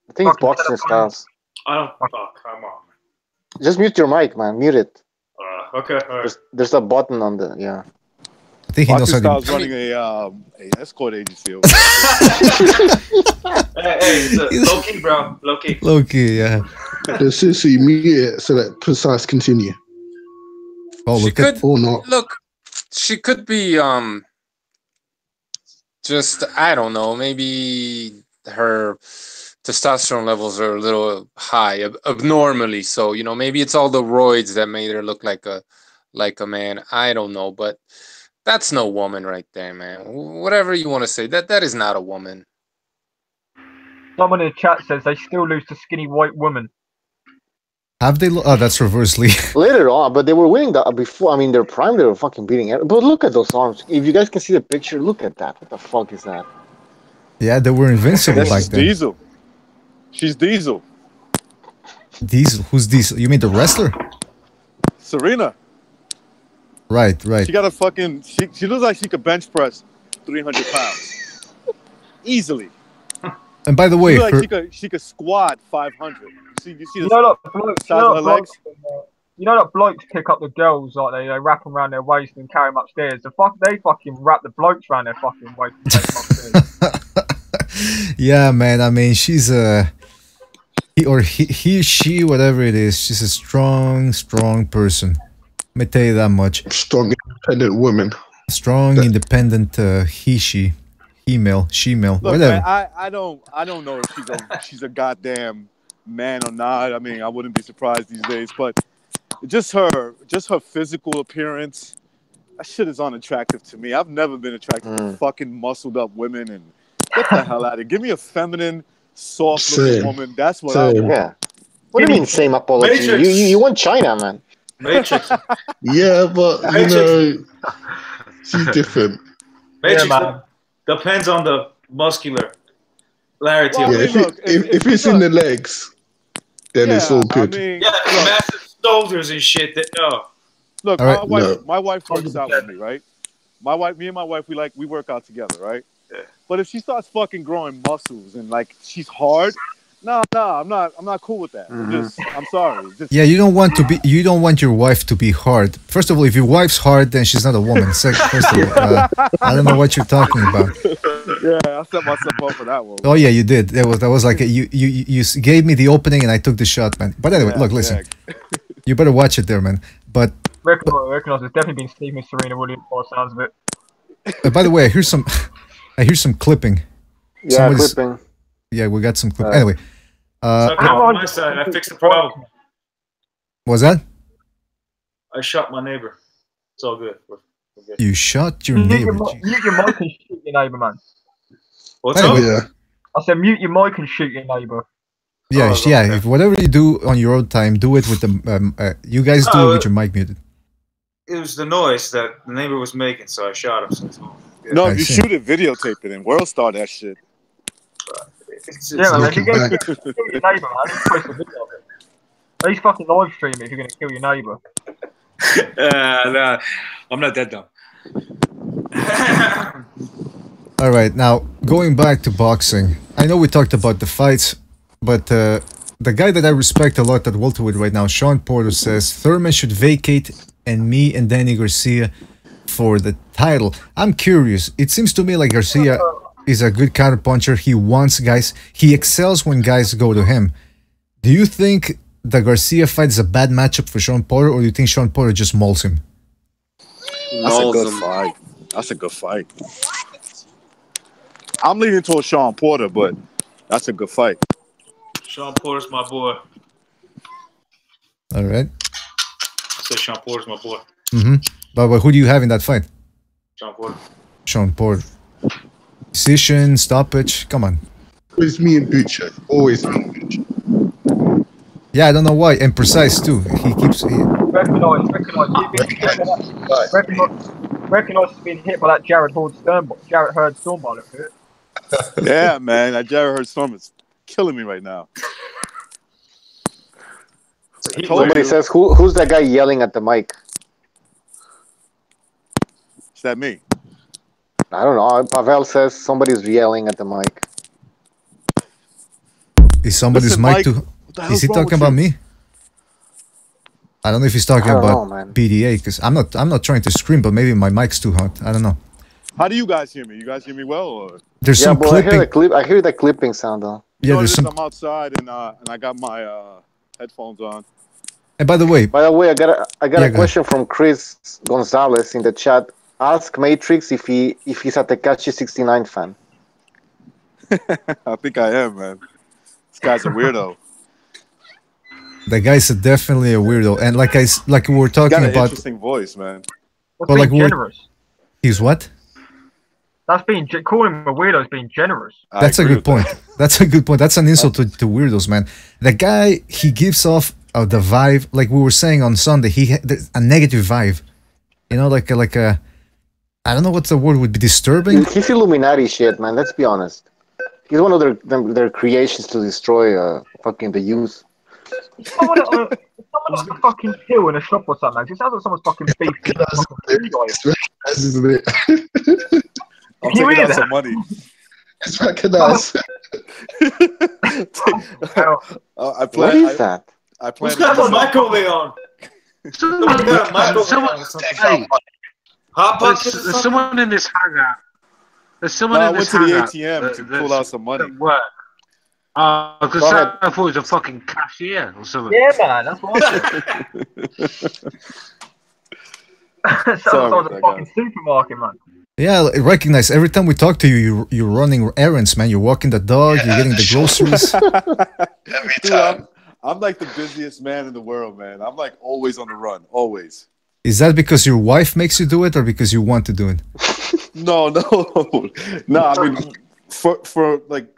[SPEAKER 2] I think it's boxing styles.
[SPEAKER 10] Oh, come on.
[SPEAKER 2] Just mute your mic, man. Mute it.
[SPEAKER 10] Okay. All right.
[SPEAKER 2] There's a button on the
[SPEAKER 1] I think he knows how
[SPEAKER 4] to running a escort agency.
[SPEAKER 10] hey, low key, bro. Low key.
[SPEAKER 1] Low key, yeah.
[SPEAKER 9] So you mute it so that Precise continue.
[SPEAKER 1] Oh,
[SPEAKER 7] look, she could be just, I don't know, maybe her testosterone levels are a little high, abnormally so. Maybe it's all the roids that made her look like a man. I don't know, but that's no woman right there, man. Whatever you want to say, that is not a woman.
[SPEAKER 5] Someone in the chat says they still lose to skinny white women.
[SPEAKER 1] Have they? Oh, that's reversely.
[SPEAKER 2] Later on, but they were winning that before. I mean, their prime, they were fucking beating it. But look at those arms. If you guys can see the picture, look at that. What the fuck is that?
[SPEAKER 1] Yeah, they were invincible back then.
[SPEAKER 4] Diesel. She's Diesel.
[SPEAKER 1] Diesel? Who's Diesel? You mean the wrestler?
[SPEAKER 4] Serena.
[SPEAKER 1] Right.
[SPEAKER 4] She got a fucking. She looks like she could bench press 300 pounds easily.
[SPEAKER 1] And by the way,
[SPEAKER 4] she could squat 500. You see the
[SPEAKER 5] size of her legs? That blokes pick up the girls, like they wrap them around their waist and carry them upstairs. They fucking wrap the blokes around their fucking waist and take them upstairs.
[SPEAKER 1] Yeah, man. I mean, she's she, whatever it is, she's a strong person. Let me tell you that much.
[SPEAKER 9] Strong, independent woman.
[SPEAKER 1] Strong, independent he, He-male, she-male,
[SPEAKER 4] Look,
[SPEAKER 1] whatever.
[SPEAKER 4] man, I don't know if she's a goddamn man or not. I mean, I wouldn't be surprised these days, but just her physical appearance, that shit is unattractive to me. I've never been attracted to fucking muscled up women, and get the hell out of it. Give me a feminine, soft looking woman. That's what I want.
[SPEAKER 2] Yeah. What do you mean same apology? You want China, man.
[SPEAKER 10] Matrix.
[SPEAKER 9] Yeah, but you know, she's different.
[SPEAKER 10] Matrix depends on the muscularity.
[SPEAKER 9] Yeah, if it's in the legs, then it's all good.
[SPEAKER 4] I mean,
[SPEAKER 10] massive shoulders and shit.
[SPEAKER 4] Look, my wife works out with me, right? Me and my wife, we work out together, right? Yeah. But if she starts fucking growing muscles and like she's hard, no, I'm not cool with that. I'm sorry.
[SPEAKER 1] Yeah, you don't want your wife to be hard. First of all, if your wife's hard, then she's not a woman. First of all, I don't know what you're talking about.
[SPEAKER 4] Yeah, I set myself up for that one.
[SPEAKER 1] Oh yeah, you did. That was like you gave me the opening and I took the shot, man. But anyway, look, listen, you better watch it there, man. But
[SPEAKER 5] recognize there's definitely been Stephen Serena Williams by the sounds of it.
[SPEAKER 1] By the way, I hear some clipping.
[SPEAKER 2] Yeah, clipping.
[SPEAKER 1] Yeah, we got some clipping. Anyway.
[SPEAKER 10] On my side, I fixed the problem.
[SPEAKER 1] What was that?
[SPEAKER 10] I shot my neighbor. It's all good. We're good.
[SPEAKER 1] You shot your neighbor.
[SPEAKER 5] Mute your mic and shoot your neighbor, man.
[SPEAKER 10] What's up?
[SPEAKER 9] Yeah.
[SPEAKER 5] I said mute your mic and shoot your neighbor.
[SPEAKER 1] Yeah, If whatever you do on your own time, do it with the. You guys do it with your mic muted.
[SPEAKER 10] It was the noise that the neighbor was making, so I shot him. So it's all good.
[SPEAKER 4] No, if you shoot it, videotape it, and world star that shit.
[SPEAKER 5] Yeah, man, if you're going to kill your neighbour, man, just post a video of it. At least fucking live stream it if you're going to kill your neighbour.
[SPEAKER 10] Nah, I'm not that dumb.
[SPEAKER 1] All right, now going back to boxing. I know we talked about the fights, but the guy that I respect a lot at welterweight right now, Sean Porter, says Thurman should vacate and me and Danny Garcia for the title. I'm curious. It seems to me like Garcia is a good counterpuncher. He wants guys. He excels when guys go to him. Do you think the Garcia fight is a bad matchup for Sean Porter, or do you think Sean Porter just mauls him?
[SPEAKER 4] That's a good fight. That's a good fight. I'm leaning towards Sean Porter, but that's a good fight.
[SPEAKER 10] Sean Porter's my boy.
[SPEAKER 1] All right.
[SPEAKER 10] I said Sean Porter's my boy.
[SPEAKER 1] But who do you have in that fight?
[SPEAKER 10] Sean Porter.
[SPEAKER 1] Sean Porter. Decision, stoppage, come on.
[SPEAKER 9] It's me and Butcher. Always me and Butcher.
[SPEAKER 1] Yeah, I don't know why. And precise too. He keeps...
[SPEAKER 5] Recognize he's been hit by that Jared Hurd storm ball.
[SPEAKER 4] Yeah, man. That Jared Hurd storm is killing me right now.
[SPEAKER 2] Somebody says, who's that guy yelling at the mic?
[SPEAKER 4] Is that me?
[SPEAKER 2] I don't know. Pavel says somebody's yelling at the mic.
[SPEAKER 1] Is somebody's mic too... Is he talking about me? I don't know if he's talking about BDA, because I'm not trying to scream, but maybe my mic's too hot. I don't know.
[SPEAKER 4] How do you guys hear me? You guys hear me well? Or?
[SPEAKER 1] There's some clipping.
[SPEAKER 2] I hear the clipping sound though.
[SPEAKER 1] Yeah, there's some.
[SPEAKER 4] I'm outside and I got my headphones on.
[SPEAKER 1] And by the way,
[SPEAKER 2] I got a question from Chris Gonzalez in the chat. Ask Matrix if he's a Tekashi 69 fan.
[SPEAKER 4] I think I am, man. This guy's a weirdo.
[SPEAKER 1] The guy's definitely a weirdo, and like we were talking
[SPEAKER 4] got an
[SPEAKER 1] about.
[SPEAKER 4] Interesting voice, man.
[SPEAKER 5] Well, like generous.
[SPEAKER 1] He's what?
[SPEAKER 5] That's being calling him a weirdo is being generous.
[SPEAKER 1] That's a good point. That's a good point. That's an insult to weirdos, man. The guy, he gives off the vibe, like we were saying on Sunday. A negative vibe, you know, like a. I don't know what the word would be. Disturbing.
[SPEAKER 2] He's Illuminati shit, man. Let's be honest. He's one of their creations to destroy fucking the youth.
[SPEAKER 5] Someone on a fucking hill in a shop or something. It sounds like someone's fucking beefing.
[SPEAKER 4] I'm taking out some money.
[SPEAKER 9] It's recognized.
[SPEAKER 2] What is that?
[SPEAKER 10] I plan. Who's got a mic over on? Someone got a mic over on.
[SPEAKER 3] There's someone in this hangout. There's someone in this hangout.
[SPEAKER 4] I went to the ATM to pull out some money.
[SPEAKER 3] Because I thought he was a fucking cashier or something.
[SPEAKER 5] Yeah, man, that's what I said. Sounds like a fucking supermarket, man.
[SPEAKER 1] Yeah, I recognize every time we talk to you, you're running errands, man. You're walking the dog, you're getting the groceries.
[SPEAKER 9] Every time.
[SPEAKER 4] I'm like the busiest man in the world, man. I'm like always on the run, always.
[SPEAKER 1] Is that because your wife makes you do it, or because you want to do it?
[SPEAKER 4] No. I mean, for like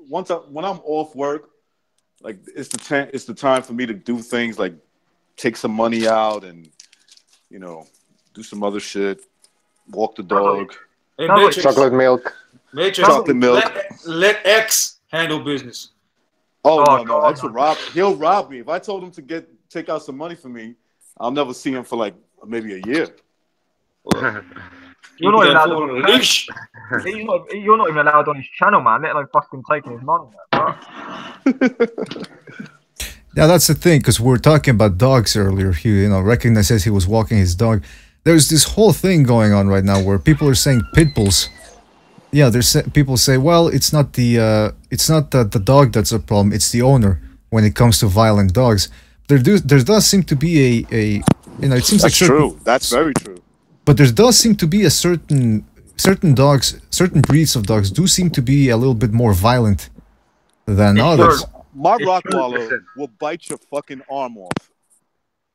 [SPEAKER 4] when I'm off work, like it's the time for me to do things like take some money out and do some other shit, walk the dog.
[SPEAKER 10] Hey, Matrix,
[SPEAKER 2] chocolate milk.
[SPEAKER 10] Matrix,
[SPEAKER 4] chocolate milk.
[SPEAKER 10] Let X handle business.
[SPEAKER 4] Oh no, X will rob. He'll rob me if I told him to take out some money for me. I'll never see him for like maybe a year.
[SPEAKER 5] You're not allowed on his leash. You're not even allowed on his channel, man. Let alone fucking taking his money.
[SPEAKER 1] Yeah, that's the thing, because we were talking about dogs earlier. He, recognizes he was walking his dog. There's this whole thing going on right now where people are saying pit bulls. Yeah, people say, well, it's not the dog that's a problem, it's the owner when it comes to violent dogs. There does seem to be it seems
[SPEAKER 4] that's
[SPEAKER 1] like
[SPEAKER 4] true. That's very true.
[SPEAKER 1] But there does seem to be a certain dogs, certain breeds of dogs do seem to be a little bit more violent than others.
[SPEAKER 4] My Rottweiler will bite your fucking arm off.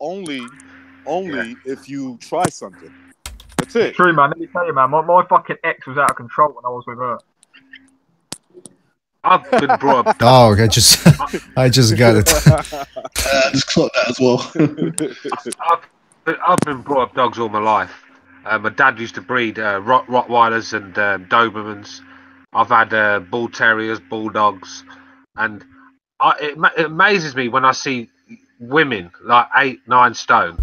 [SPEAKER 4] Only if you try something. That's it.
[SPEAKER 5] True, man. Let me tell you, man. My fucking ex was out of control when I was with her.
[SPEAKER 3] I've been brought up.
[SPEAKER 1] Oh, I just got it.
[SPEAKER 9] I just caught that as well.
[SPEAKER 3] I've been brought up dogs all my life. My dad used to breed Rottweilers and Dobermans. I've had bull terriers, bulldogs, and it amazes me when I see women like 8-9 stone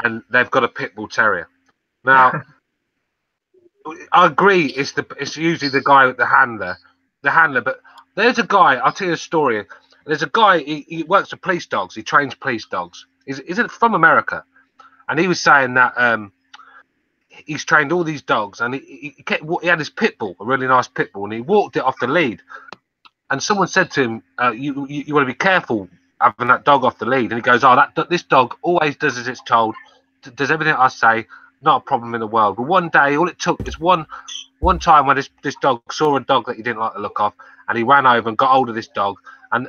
[SPEAKER 3] and they've got a pit bull terrier. Now, I agree. It's usually the guy with the handler. But there's a guy. I'll tell you a story. There's a guy. He works with police dogs. He trains police dogs. He's from America, and he was saying that he's trained all these dogs, and he had this pit bull, a really nice pit bull, and he walked it off the lead. And someone said to him, "You want to be careful having that dog off the lead." And he goes, "Oh, this dog always does as it's told, does everything I say. Not a problem in the world." But one day, all it took is one time when this dog saw a dog that he didn't like the look of, and he ran over and got hold of this dog, and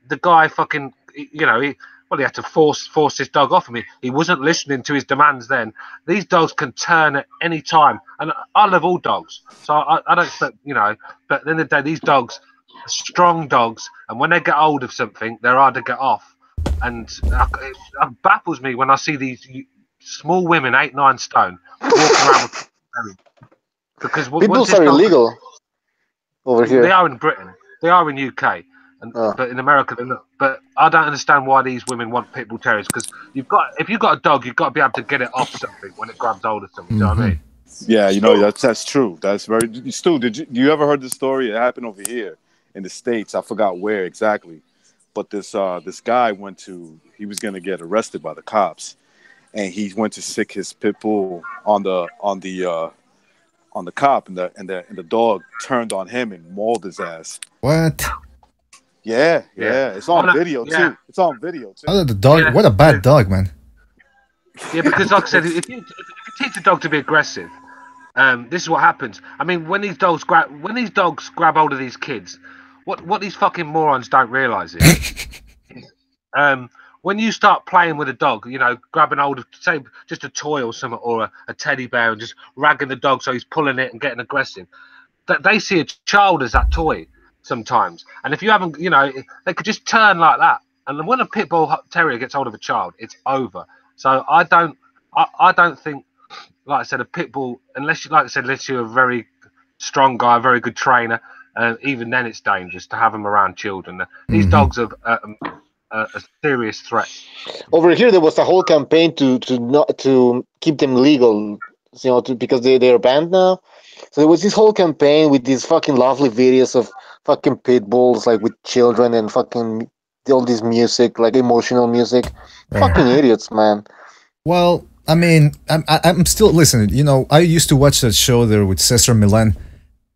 [SPEAKER 3] the guy fucking, he had to force this dog off of me. He wasn't listening to his demands then. These dogs can turn at any time, and I love all dogs, so I don't expect, but at the end of the day, these dogs are strong dogs, and when they get hold of something, they're hard to get off, and it baffles me when I see these small women, 8-9 stone, walking around with because
[SPEAKER 2] pit bulls are illegal over here.
[SPEAKER 3] They are in Britain. They are in UK, but in America they're not. But I don't understand why these women want pit bull terriers, because if you've got a dog, you've got to be able to get it off something when it grabs hold of something. You know what I mean?
[SPEAKER 4] Yeah, that's true. That's very. Stu, do you ever heard the story? It happened over here in the States. I forgot where exactly, but this guy he was going to get arrested by the cops. And he went to sick his pit bull on the cop, and the dog turned on him and mauled his ass.
[SPEAKER 1] What?
[SPEAKER 4] Yeah. It's on video too. It's on video too.
[SPEAKER 1] Oh, the dog! What a bad dog, man.
[SPEAKER 3] Yeah, because like I said, if you teach a dog to be aggressive, this is what happens. I mean, when these dogs grab hold of these kids, what these fucking morons don't realise is, when you start playing with a dog, grabbing hold of, say, just a toy or something, or a teddy bear, and just ragging the dog so he's pulling it and getting aggressive, that they see a child as that toy sometimes. And if you haven't, they could just turn like that. And when a pit bull terrier gets hold of a child, it's over. So I don't think, like I said, a pit bull, unless you're a very strong guy, a very good trainer, even then it's dangerous to have them around children. These dogs are a serious threat.
[SPEAKER 2] Over here, there was a whole campaign to keep them legal, because they are banned now. So there was this whole campaign with these fucking lovely videos of fucking pit bulls, like with children and fucking all this music, like emotional music. Fucking idiots, man.
[SPEAKER 1] Well, I mean, I'm still listening. I used to watch that show there with Cesar Millan.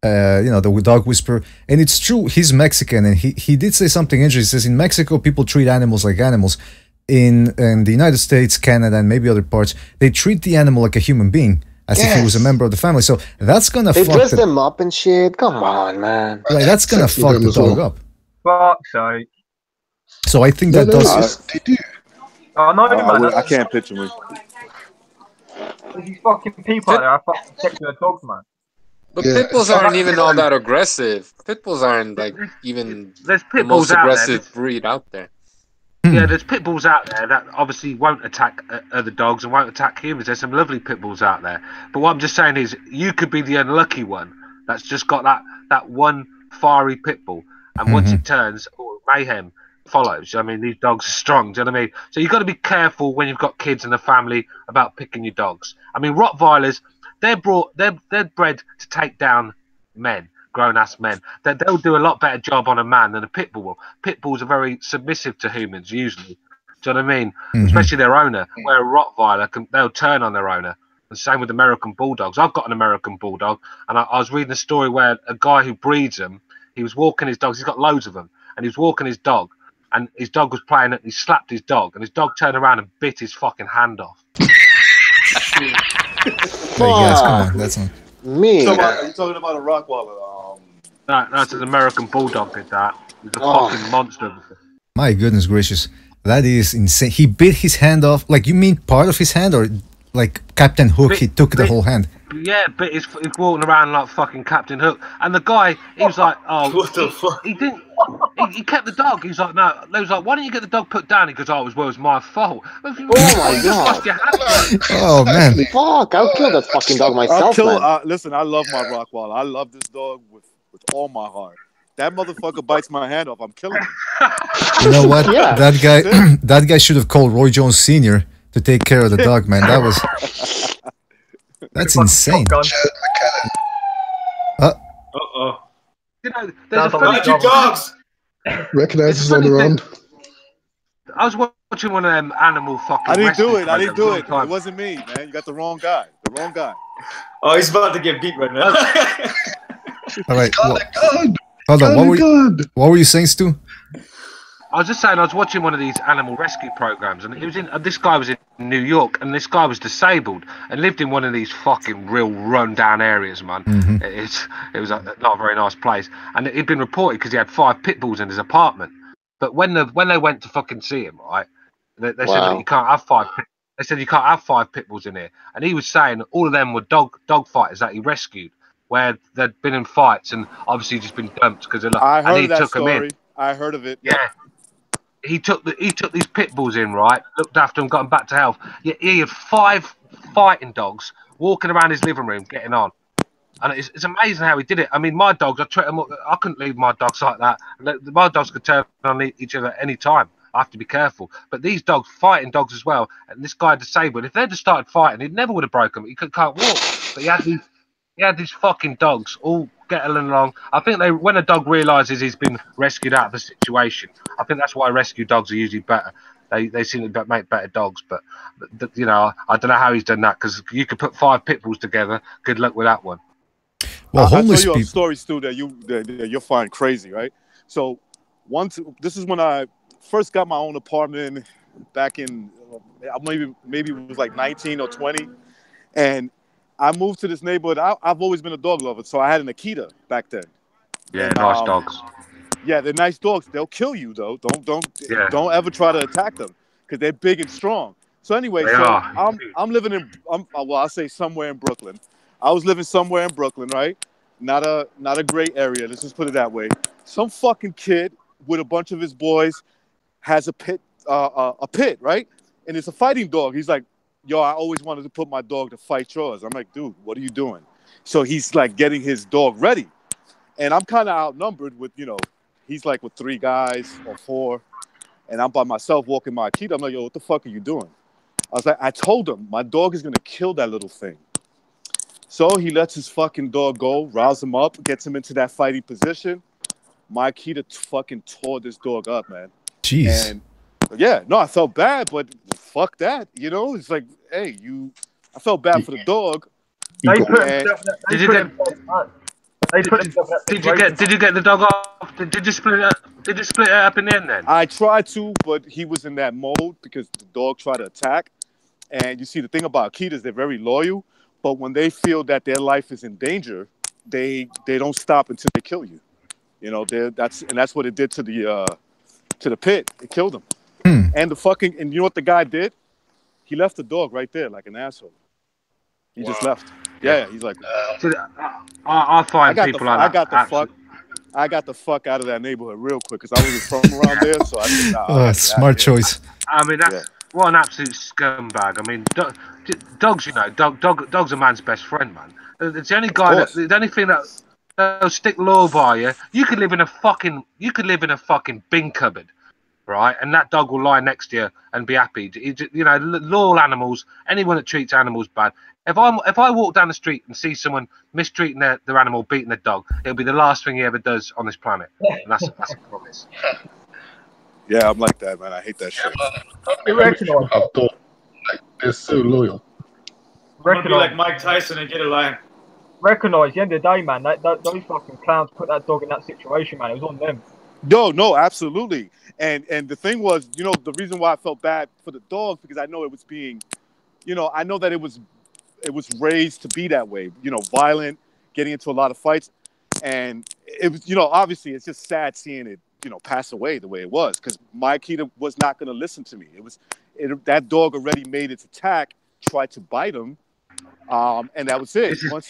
[SPEAKER 1] The dog whisperer, and it's true, he's Mexican, and he did say something interesting. He says in Mexico people treat animals like animals. In the United States, Canada, and maybe other parts, they treat the animal like a human being. as if he was a member of the family. So that's gonna
[SPEAKER 2] They
[SPEAKER 1] fuck
[SPEAKER 2] dress them up and shit. Come on, man.
[SPEAKER 1] Like that's gonna fuck the dog up.
[SPEAKER 5] Fuck's sake.
[SPEAKER 1] So I think that does.
[SPEAKER 9] They do.
[SPEAKER 5] Oh no, man.
[SPEAKER 4] I can't picture me.
[SPEAKER 5] There's these fucking people out there are fucking protecting their dogs, man.
[SPEAKER 7] But pit bulls aren't even all that aggressive. Pit bulls aren't like even
[SPEAKER 3] There's
[SPEAKER 7] the
[SPEAKER 3] pit
[SPEAKER 7] most
[SPEAKER 3] bulls out
[SPEAKER 7] aggressive
[SPEAKER 3] there.
[SPEAKER 7] breed out there.
[SPEAKER 3] Yeah, there's pit bulls out there that obviously won't attack other dogs and won't attack humans. There's some lovely pit bulls out there. But what I'm just saying is, you could be the unlucky one that's just got that one fiery pit bull, and once it turns, mayhem follows. I mean, these dogs are strong. Do you know what I mean? So you've got to be careful when you've got kids and a family about picking your dogs. I mean, Rottweilers, they're bred to take down men. Grown-ass men. They'll do a lot better job on a man than a pit bull will. Pit bulls are very submissive to humans, usually. Do you know what I mean? Especially their owner. Where a Rottweiler, they'll turn on their owner. The same with American Bulldogs. I've got an American Bulldog, and I was reading a story where a guy who breeds them, he was walking his dogs, he's got loads of them, and he was walking his dog, and his dog was playing it, and he slapped his dog, and his dog turned around and bit his fucking hand off.
[SPEAKER 1] Hey guys, come on, that's not.
[SPEAKER 2] Me.
[SPEAKER 4] Are you talking about a Rottweiler?
[SPEAKER 3] No, that's an American Bulldog did that. He's a fucking monster.
[SPEAKER 1] My goodness gracious, that is insane. He bit his hand off. Like, you mean part of his hand, or like Captain Hook? He took the whole hand.
[SPEAKER 3] Yeah, but he's walking around like fucking Captain Hook. And the guy, he was like, oh,
[SPEAKER 9] What the fuck?
[SPEAKER 3] he didn't. He kept the dog. He's like, no. They was like, why don't you get the dog put down? He goes, oh, it was my fault.
[SPEAKER 2] Oh my god.
[SPEAKER 1] Oh man.
[SPEAKER 2] Fuck, I'll kill that fucking dog myself, man.
[SPEAKER 4] Listen, I love my Rottweiler. I love this dog with all my heart. That motherfucker bites my hand off. I'm killing him.
[SPEAKER 1] You know what?
[SPEAKER 2] Yeah.
[SPEAKER 1] That guy should have called Roy Jones Sr. to take care of the dog, man. That's insane.
[SPEAKER 10] Uh-oh.
[SPEAKER 3] You know, there's a
[SPEAKER 10] Let your dogs.
[SPEAKER 9] Recognizes on the round.
[SPEAKER 3] I was watching one of them animal fucking.
[SPEAKER 4] I didn't do it.
[SPEAKER 3] programs all the
[SPEAKER 4] It wasn't me, man. You got the wrong guy.
[SPEAKER 10] Oh, he's about to get beat right now.
[SPEAKER 1] All right. Hold on. What were you saying, Stu?
[SPEAKER 3] I was just saying, I was watching one of these animal rescue programs, and it was this guy was in New York, and this guy was disabled and lived in one of these fucking real run-down areas, man. It was not a very nice place, and it'd been reported because he had 5 pit bulls in his apartment. But when they went to fucking see him, right, they said that you can't have 5. They said you can't have 5 pit bulls in here, and he was saying that all of them were dog fighters that he rescued, where they'd been in fights and obviously just been dumped because they took them in.
[SPEAKER 4] I heard of it.
[SPEAKER 3] Yeah. He took these pit bulls in, right? Looked after them, got them back to health. He had 5 fighting dogs walking around his living room, getting on, and it's amazing how he did it. I mean, my dogs, I couldn't leave my dogs like that. My dogs could turn on each other at any time. I have to be careful. But these dogs, fighting dogs as well, and this guy disabled. If they'd have started fighting, he never would have broken them. He can't walk. But he had these fucking dogs all getting along. I think when a dog realises he's been rescued out of the situation, I think that's why rescue dogs are usually better. They seem to make better dogs. But you know, I don't know how he's done that, because you could put 5 pit bulls together. Good luck with that one.
[SPEAKER 1] Well, homeless
[SPEAKER 4] I'll tell you
[SPEAKER 1] people.
[SPEAKER 4] a story, Stu, that you'll find crazy, right? So this is when I first got my own apartment back in maybe it was like 19 or 20, and I moved to this neighborhood. I've always been a dog lover, so I had an Akita back then.
[SPEAKER 3] Yeah, nice dogs.
[SPEAKER 4] Yeah, they're nice dogs. They'll kill you though. Don't ever try to attack them because they're big and strong. So anyway, I'm living in I'll say somewhere in Brooklyn. I was living somewhere in Brooklyn, right? Not a great area. Let's just put it that way. Some fucking kid with a bunch of his boys has a pit, right? And it's a fighting dog. He's like, yo, I always wanted to put my dog to fight yours. I'm like, dude, what are you doing? So he's like getting his dog ready. And I'm kind of outnumbered with, he's like with 3 guys or 4. And I'm by myself walking my Akita. I'm like, yo, what the fuck are you doing? I was like, I told him my dog is going to kill that little thing. So he lets his fucking dog go, riles him up, gets him into that fighting position. My Akita fucking tore this dog up, man.
[SPEAKER 1] Jeez.
[SPEAKER 4] And yeah, no, I felt bad, but fuck that. It's like, hey, I felt bad for the dog.
[SPEAKER 3] Did you get the dog off? Did you split it up? Did you split it up in the end then?
[SPEAKER 4] I tried to, but he was in that mode because the dog tried to attack. And you see, the thing about Akitas, they're very loyal. but when they feel that their life is in danger, they don't stop until they kill you. You know, that's what it did to the pit. It killed him. And and you know what the guy did? He left the dog right there like an asshole. He just left. Yeah, he's like,
[SPEAKER 3] I find people like that.
[SPEAKER 4] I got the fuck out of that neighborhood real quick because I wasn't from around there. So I said,
[SPEAKER 1] smart choice.
[SPEAKER 3] I mean, what an absolute scumbag. I mean, dogs, you know, dog's a man's best friend, man. It's the only guy the only thing that'll stick law by you. You could live in a fucking bin cupboard, right? And that dog will lie next to you and be happy. You know, loyal animals. Anyone that treats animals bad. If I walk down the street and see someone mistreating their animal, beating their dog, it'll be the last thing he ever does on this planet. And that's a promise.
[SPEAKER 4] Yeah, I'm like that, man. I hate that shit.
[SPEAKER 9] They're so loyal.
[SPEAKER 10] Be like Mike Tyson and get a lion.
[SPEAKER 5] Recognize, at the end of the day, man, those fucking clowns put that dog in that situation, man. It was on them.
[SPEAKER 4] No, absolutely. And the thing was, you know, the reason why I felt bad for the dog because I know it was being, you know, I know that it was raised to be that way, you know, violent, getting into a lot of fights. And it was, you know, obviously it's just sad seeing it, you know, pass away the way it was because Mikey was not going to listen to me. That dog already made its attack, tried to bite him. And that was it. Once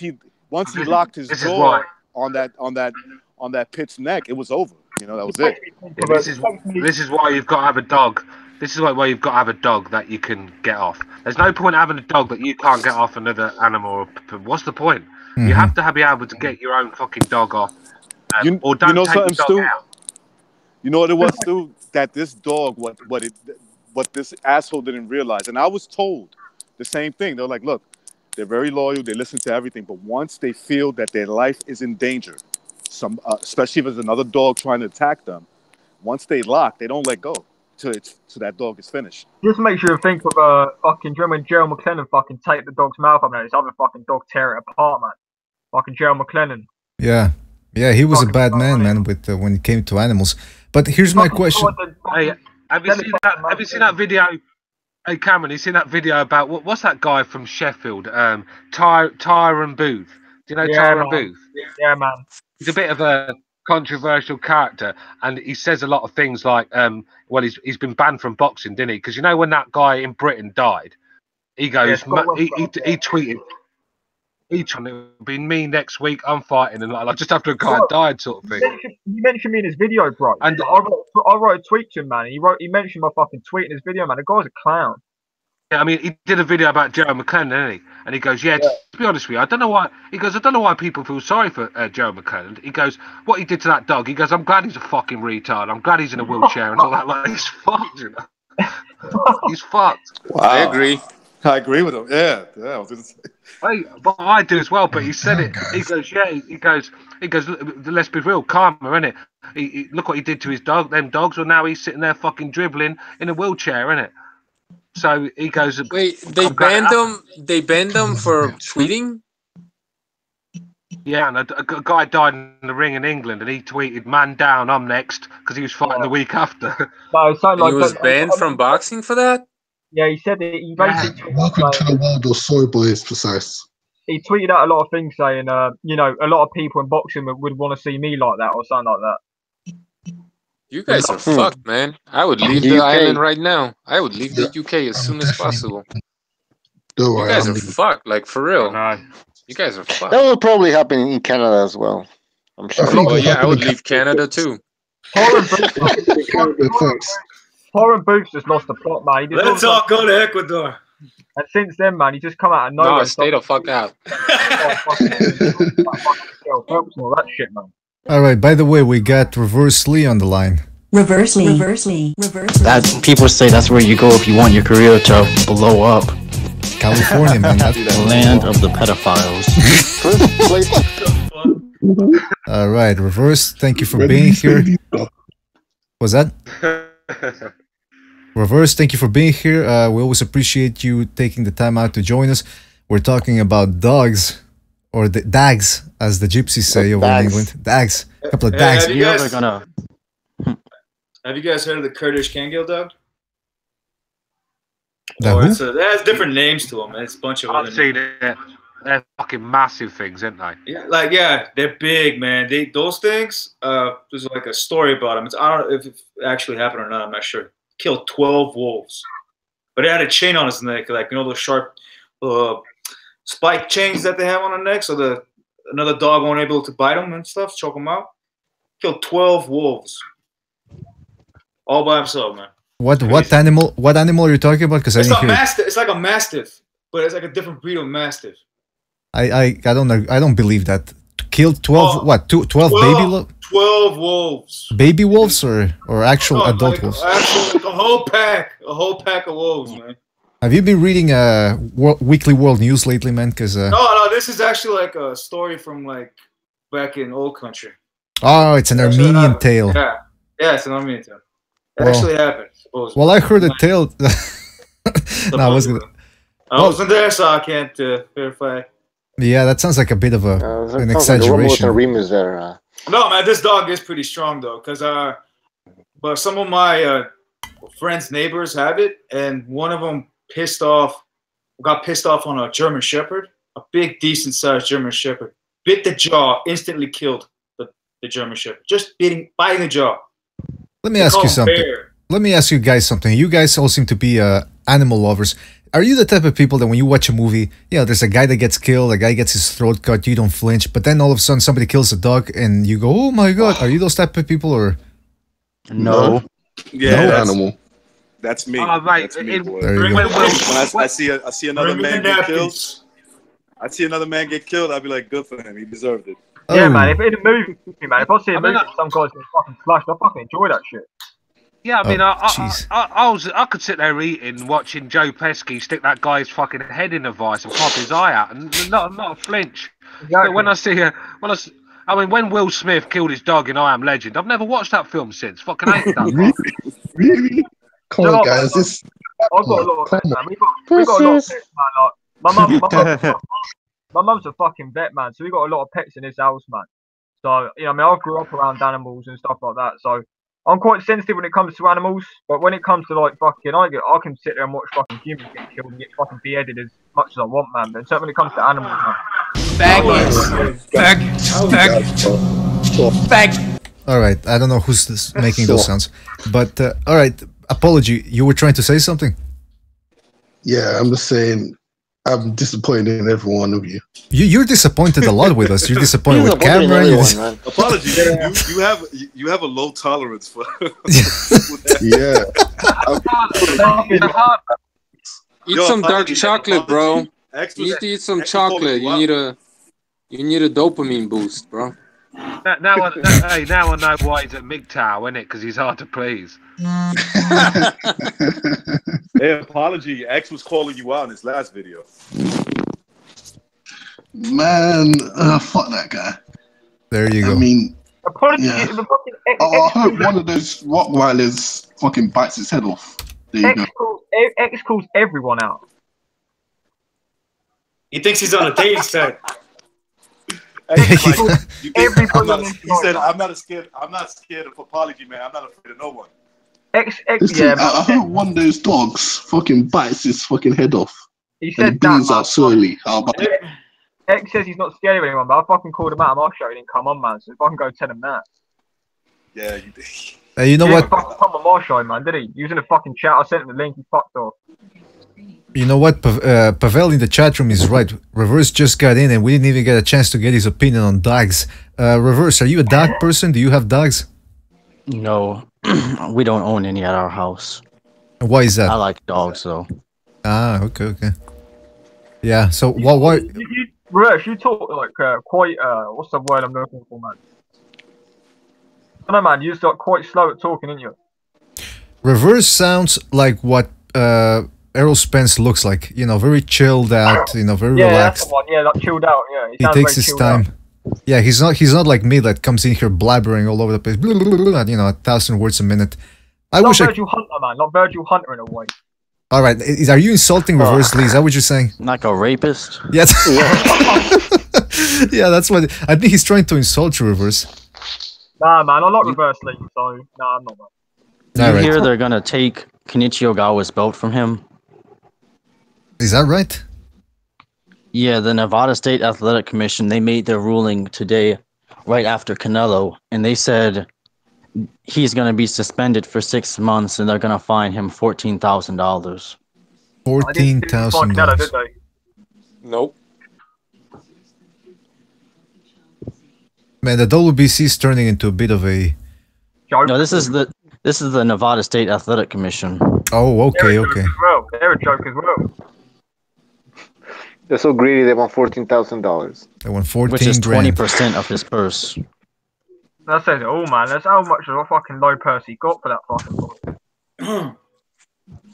[SPEAKER 4] he locked his jaw on that pit's neck, it was over. You know, that was it.
[SPEAKER 3] This is why you've got to have a dog. This is why you've got to have a dog that you can get off. There's no point having a dog that you can't get off another animal. What's the point? You have to be able to get your own fucking dog off. Or don't take the dog out.
[SPEAKER 4] You know what it was, Stu? That this dog, what this asshole didn't realize, and I was told the same thing. They're like, look, they're very loyal. They listen to everything, but once they feel that their life is in danger, especially if there's another dog trying to attack them, once they lock, they don't let go till that dog is finished.
[SPEAKER 5] Just makes you think of fucking when Gerald McLennan fucking take the dog's mouth up, man. This other fucking dog tear it apart, man. Fucking Gerald McLennan.
[SPEAKER 1] Yeah, he was a bad man with when it came to animals. But here's my question.
[SPEAKER 3] Hey, have you seen that video? Hey Cameron, you seen that video about what's that guy from Sheffield? Tyron Booth. Do you know Tyron Booth?
[SPEAKER 5] Yeah, man.
[SPEAKER 3] He's a bit of a controversial character, and he says a lot of things like, well, he's been banned from boxing, didn't he? Because you know when that guy in Britain died, he goes, he tweeted, it'll be me next week. I'm fighting, and like just after a guy died, sort of thing.
[SPEAKER 5] You mentioned me in his video, bro. And I wrote a tweet to him, man. He mentioned my fucking tweet in his video, man. The guy's a clown.
[SPEAKER 3] Yeah, I mean, he did a video about Gerald McLennan, didn't he? And he goes, to be honest with you, I don't know why. He goes, I don't know why people feel sorry for Gerald McLennan. He goes, what he did to that dog. He goes, I'm glad he's a fucking retard. I'm glad he's in a wheelchair and all that. Like, he's fucked, you know. He's fucked.
[SPEAKER 4] Wow. I agree with him. Yeah. I was gonna say.
[SPEAKER 3] But I do as well. But he said it. He goes, He goes. Let's be real, karma, innit? He look what he did to his dog. Them dogs. Well, now he's sitting there fucking dribbling in a wheelchair, innit? So he goes.
[SPEAKER 7] Wait, they banned him. They banned him for tweeting.
[SPEAKER 3] Yeah, and a guy died in the ring in England, and he tweeted, "Man down, I'm next," because he was fighting the week after.
[SPEAKER 5] No,
[SPEAKER 7] he was banned from boxing for that.
[SPEAKER 5] Yeah, he said that he basically.
[SPEAKER 9] Welcome to the world of soy boys, precise.
[SPEAKER 5] He tweeted out a lot of things saying, you know, a lot of people in boxing would want to see me like that or something like that.
[SPEAKER 7] You guys are fucked, man. I would leave the island right now. I would leave the UK as soon as possible. You guys are fucked, like for real. You guys are fucked.
[SPEAKER 2] That will probably happen in Canada as well. I'm sure.
[SPEAKER 7] Oh yeah, I would leave Canada too.
[SPEAKER 5] Tyron Booth just lost the plot, man.
[SPEAKER 10] Let's all go to Ecuador.
[SPEAKER 5] And since then, man, he just come out of nowhere.
[SPEAKER 7] No, stay the fuck out.
[SPEAKER 5] That shit, man.
[SPEAKER 1] All right. By the way, we got Reverse Lee on the line.
[SPEAKER 12] Reverse Lee. That people say that's where you go if you want your career to blow up.
[SPEAKER 1] California, man. That's
[SPEAKER 12] the land of the pedophiles.
[SPEAKER 1] All right, Reverse. Thank you for being here. Was that? Reverse, thank you for being here. We always appreciate you taking the time out to join us. We're talking about dogs, or the dags, as the gypsies say over in England. Dags. A couple of dags.
[SPEAKER 10] Have you guys heard of the Kurdish Kangal dog?
[SPEAKER 1] It
[SPEAKER 10] has different names to them. It's a bunch of
[SPEAKER 3] I've seen it. they're fucking massive things, aren't they?
[SPEAKER 10] Yeah, they're big, man. Those things. There's like a story about them. I don't know if it actually happened or not. I'm not sure. Killed 12 wolves, but they had a chain on his neck, like those sharp spike chains that they have on their neck, so another dog won't able to bite them and stuff, choke them out. Killed 12 wolves, all by himself, man.
[SPEAKER 1] What animal? What animal are you talking about? Because
[SPEAKER 10] it's like a mastiff, but it's like a different breed of mastiff.
[SPEAKER 1] I don't believe that. Killed 12 12 baby
[SPEAKER 10] 12 wolves.
[SPEAKER 1] Baby wolves or actual adult wolves?
[SPEAKER 10] Actual, a whole pack of wolves, man.
[SPEAKER 1] Have you been reading Weekly World News lately, man? Because
[SPEAKER 10] no, this is actually like a story from like back in old country.
[SPEAKER 1] Oh, it's an Armenian tale.
[SPEAKER 10] Yeah, it's an Armenian tale. It actually happened, supposedly.
[SPEAKER 1] Well, I heard a tale. No, I
[SPEAKER 10] wasn't there, so I can't verify.
[SPEAKER 1] Yeah, that sounds like a bit of an exaggeration.
[SPEAKER 2] There.
[SPEAKER 10] No, man, this dog is pretty strong though, but some of my friends' neighbors have it, and one of them got pissed off on a German Shepherd, a big, decent-sized German Shepherd, bit the jaw, instantly killed the German Shepherd, just biting the jaw.
[SPEAKER 1] Let me ask you something. Let me ask you guys something. You guys all seem to be animal lovers. Are you the type of people that when you watch a movie, there's a guy that gets killed, a guy gets his throat cut, you don't flinch, but then all of a sudden somebody kills a dog and you go, oh my god, are you those type of people or?
[SPEAKER 12] No.
[SPEAKER 4] Yeah,
[SPEAKER 1] no?
[SPEAKER 4] Animal. That's me.
[SPEAKER 3] Mate,
[SPEAKER 4] that's me, boy.
[SPEAKER 1] When
[SPEAKER 4] I see another man get killed, I'll be like, good for him. He deserved it.
[SPEAKER 5] Yeah, man. If in a movie, man, if I see a movie some guys get fucking slashed, I fucking enjoy that shit.
[SPEAKER 3] Yeah, I mean, I could sit there eating, watching Joe Pesci stick that guy's fucking head in a vice and pop his eye out, and not a flinch. Exactly. But when Will Smith killed his dog in I Am Legend, I've never watched that film since. Fucking hate that.
[SPEAKER 9] Really? Come on, guys.
[SPEAKER 5] I've got a lot of pets, man. We got a lot of pets, man. Like, my mum's a fucking vet, man. So we got a lot of pets in this house, man. So I mean, I grew up around animals and stuff like that. So I'm quite sensitive when it comes to animals, but when it comes to like fucking, I can sit there and watch fucking humans get killed and get fucking beheaded as much as I want, man. But certainly when it comes to animals, man.
[SPEAKER 1] Fag. All right, I don't know who's making those sounds, but all right. Apology, you were trying to say something.
[SPEAKER 9] Yeah, I'm just saying. I'm disappointed in every one of you.
[SPEAKER 1] You're disappointed a lot with us. You're disappointed with Cameron.
[SPEAKER 4] Apology. You have a low tolerance for.
[SPEAKER 9] Yeah.
[SPEAKER 7] Eat some dark chocolate, bro. You need to eat some chocolate. You need a dopamine boost, bro.
[SPEAKER 3] Now I know why he's at MGTOW, innit? Because he's hard to please.
[SPEAKER 4] Hey, apology. X was calling you out in his last video.
[SPEAKER 9] Man, fuck that guy.
[SPEAKER 1] There you go.
[SPEAKER 9] I mean, yeah. I hope one of those Rottweilers fucking bites his head off. There you go.
[SPEAKER 5] X calls everyone out.
[SPEAKER 10] He thinks he's on a dating site.
[SPEAKER 4] He said, "I'm not scared of apology, man. I'm not afraid of no one."
[SPEAKER 9] Listen, I hope one of those dogs fucking bites his fucking head off.
[SPEAKER 5] He said
[SPEAKER 9] and bleeds out slowly. How about
[SPEAKER 5] X says he's not scared of anyone, but I fucking called him out on my show. He didn't come on, man. So if I can go tell him that.
[SPEAKER 4] Yeah, you did.
[SPEAKER 1] You know what?
[SPEAKER 5] He didn't come on my show, man, did he? He was in the fucking chat. I sent him the link. He fucked off.
[SPEAKER 1] You know what? Pavel in the chat room is right. Reverse just got in and we didn't even get a chance to get his opinion on dogs. Reverse, are you a dog person? Do you have dogs?
[SPEAKER 12] No, we don't own any at our house.
[SPEAKER 1] Why is that?
[SPEAKER 12] I like dogs, though.
[SPEAKER 1] Ah, okay. Yeah, so why?
[SPEAKER 5] Reverse, you talk like quite, what's the word I'm looking for, man? I don't know, man, you're like quite slow at talking, aren't you?
[SPEAKER 1] Reverse sounds like what Errol Spence looks like, very chilled out, very relaxed.
[SPEAKER 5] That's the one. Yeah, like chilled out. Yeah,
[SPEAKER 1] he takes his time. Out. Yeah, he's not like me that comes in here blabbering all over the place, 1,000 words a minute.
[SPEAKER 5] Not Virgil Hunter, man. Not Virgil Hunter in a way.
[SPEAKER 1] All right, are you insulting Reverse Lee? Is that what you're saying?
[SPEAKER 12] Like a rapist?
[SPEAKER 1] Yes. Yeah, that's what I think he's trying to insult you, Reverse.
[SPEAKER 5] Nah, man, I like Reverse Lee, so nah, I'm not.
[SPEAKER 12] Man. You hear they're gonna take Kenichi Ogawa's belt from him?
[SPEAKER 1] Is that right?
[SPEAKER 12] Yeah, the Nevada State Athletic Commission, they made their ruling today right after Canelo, and they said he's going to be suspended for 6 months and they're going to fine him $14,000.
[SPEAKER 1] $14,000.
[SPEAKER 7] Nope.
[SPEAKER 1] Man, the WBC is turning into a bit of a...
[SPEAKER 12] No, this is the Nevada State Athletic Commission.
[SPEAKER 1] Oh, okay, okay.
[SPEAKER 5] They're a joke as well.
[SPEAKER 2] They're so greedy, they want $14,000.
[SPEAKER 1] They want 14
[SPEAKER 12] Which is
[SPEAKER 1] grand.
[SPEAKER 12] 20% of his purse.
[SPEAKER 5] That says it all, man. That's how much of a fucking low purse he got for that fucking boy.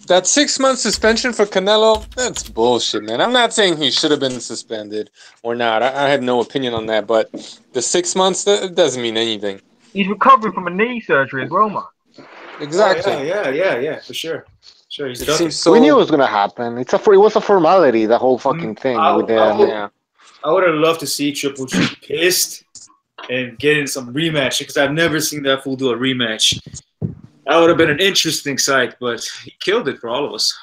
[SPEAKER 7] That 6 month suspension for Canelo, that's bullshit, man. I'm not saying he should have been suspended or not. I have no opinion on that, but the 6 months, that doesn't mean anything.
[SPEAKER 5] He's recovering from a knee surgery as well, man.
[SPEAKER 7] Exactly.
[SPEAKER 10] Oh, yeah, for sure. Sure, he's done.
[SPEAKER 2] We knew it was gonna happen. It was a formality, the whole fucking thing.
[SPEAKER 10] I
[SPEAKER 2] with
[SPEAKER 10] would have loved to see Triple G pissed and getting some rematch because I've never seen that fool do a rematch. That would have been an interesting sight, but he killed it for all of us.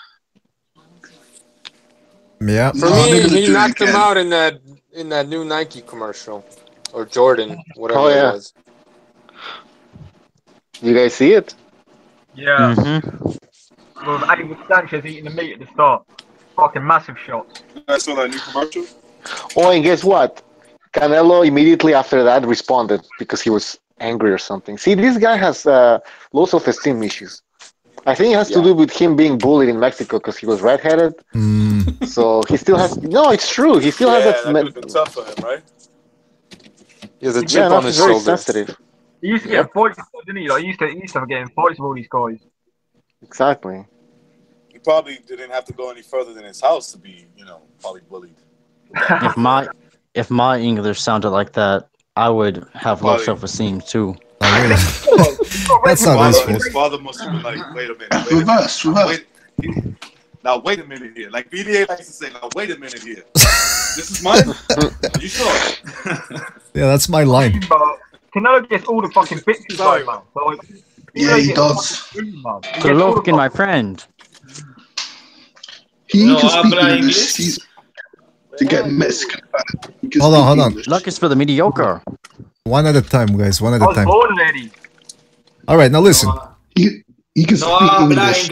[SPEAKER 1] Yeah.
[SPEAKER 7] For me, he knocked him out in that new Nike commercial or Jordan, whatever it was.
[SPEAKER 2] You guys see it?
[SPEAKER 5] Yeah.
[SPEAKER 12] Mm-hmm.
[SPEAKER 5] With Abel Sanchez eating the meat at the start. Fucking massive shots.
[SPEAKER 4] I saw that new commercial.
[SPEAKER 2] Oh, and guess what? Canelo immediately after that responded because he was angry or something. See, this guy has low self-esteem issues. I think it has to do with him being bullied in Mexico because he was redheaded. So he still has... No, it's true. He still has that...
[SPEAKER 4] That would have been tough for him, right?
[SPEAKER 7] He has a chip on his shoulder.
[SPEAKER 2] Sensitive.
[SPEAKER 5] He used to get fights, didn't he? Like, he used to get fights with all these guys.
[SPEAKER 2] Exactly.
[SPEAKER 4] He probably didn't have to go any further than his house to be, probably bullied.
[SPEAKER 12] If my English sounded like that, I would have low self-esteem too.
[SPEAKER 1] That's not his fault.
[SPEAKER 4] His father must have been like, wait a minute.
[SPEAKER 9] Reverse.
[SPEAKER 4] Now, wait a minute here. Like BDA likes to say, now, wait a minute here. This is mine? Are you sure?
[SPEAKER 1] Yeah, that's my line.
[SPEAKER 5] Canelo gets all the fucking bitches right, man. Like,
[SPEAKER 9] yeah, he does.
[SPEAKER 12] Golovkin, my friend.
[SPEAKER 9] He can speak English. To get Mexican.
[SPEAKER 1] Hold on.
[SPEAKER 12] Luck is for the mediocre.
[SPEAKER 1] One at a time, guys. One at a time.
[SPEAKER 5] Born ready.
[SPEAKER 1] All right, now listen.
[SPEAKER 9] He can speak English.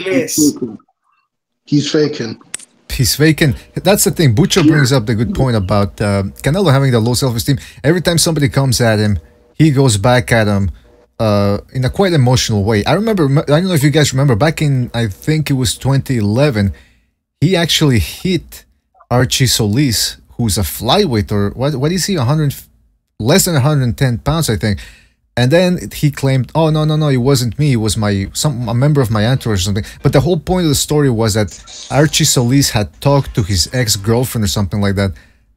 [SPEAKER 9] He's faking.
[SPEAKER 1] He's faking. That's the thing. Butcher brings up the good point about Canelo having the low self-esteem. Every time somebody comes at him, he goes back at him in a quite emotional way. I don't know if you guys remember, back in, I think it was 2011, he actually hit Archie Solis, who's a flyweight, or what is he, less than 110 pounds, I think. And then he claimed, oh, no, it wasn't me, it was a member of my entourage or something. But the whole point of the story was that Archie Solis had talked to his ex-girlfriend or something like that.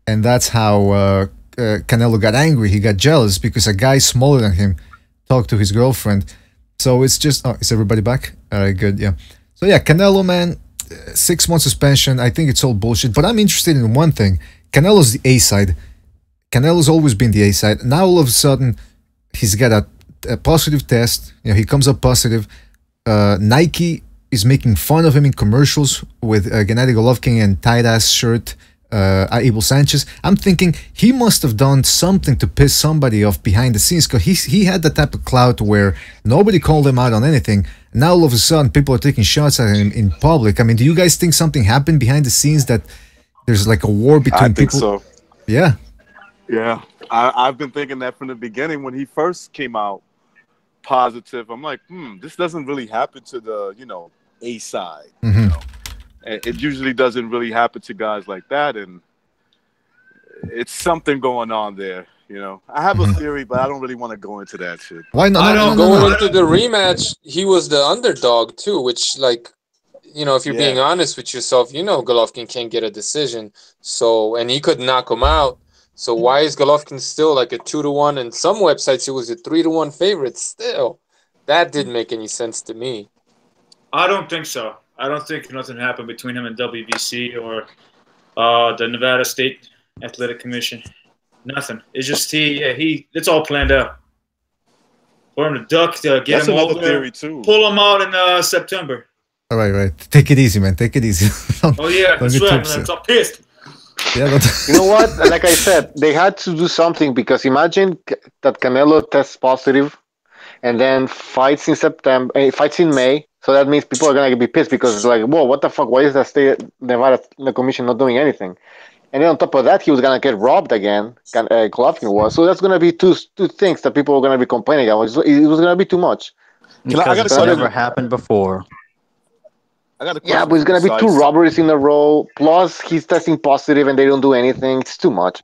[SPEAKER 1] And that's how Canelo got angry. He got jealous because a guy smaller than him talked to his girlfriend. So it's just, is everybody back? All right, good, yeah. So yeah, Canelo, man, 6 month suspension. I think it's all bullshit. But I'm interested in one thing. Canelo's the A side. Canelo's always been the A side. Now all of a sudden, he's got a positive test. He comes up positive. Nike is making fun of him in commercials with Gennady Golovkin and tight-ass shirt. Abel Sanchez. I'm thinking he must have done something to piss somebody off behind the scenes, because he had that type of clout where nobody called him out on anything. Now all of a sudden people are taking shots at him in public. I mean, do you guys think something happened behind the scenes, that there's like a war between people?
[SPEAKER 4] I think so.
[SPEAKER 1] Yeah.
[SPEAKER 4] Yeah. I've been thinking that from the beginning when he first came out positive. I'm like, this doesn't really happen to the, A side. It usually doesn't really happen to guys like that, and it's something going on there. I have a theory, but I don't really want to go into that shit.
[SPEAKER 1] Why not?
[SPEAKER 7] Going into the rematch, he was the underdog too, which, like, if you're being honest with yourself, Golovkin can't get a decision. So, and he could knock him out. So why is Golovkin still like a 2-1? And some websites it was a 3-1 favorite still. That didn't make any sense to me.
[SPEAKER 10] I don't think so. I don't think nothing happened between him and WBC or the Nevada State Athletic Commission. Nothing. It's just it's all planned out. For him to duck, to get him over,
[SPEAKER 4] theory too.
[SPEAKER 10] Pull him out in September.
[SPEAKER 1] All right. Take it easy, man. Take it easy.
[SPEAKER 10] Oh yeah, that's right, man. I'm pissed.
[SPEAKER 1] Yeah, but
[SPEAKER 2] You know what? Like I said, they had to do something because imagine that Canelo tests positive and then fights in September, fights in May. So that means people are gonna be pissed because it's like, whoa, what the fuck? Why is the state Nevada the commission not doing anything? And then on top of that, he was gonna get robbed again. Golovkin was. So that's gonna be two things that people are gonna be complaining about. It was gonna be too much.
[SPEAKER 12] Because it's never happened before.
[SPEAKER 4] I got a question.
[SPEAKER 2] Yeah, but it's gonna be 2 robberies in a row. Plus, he's testing positive, and they don't do anything. It's too much.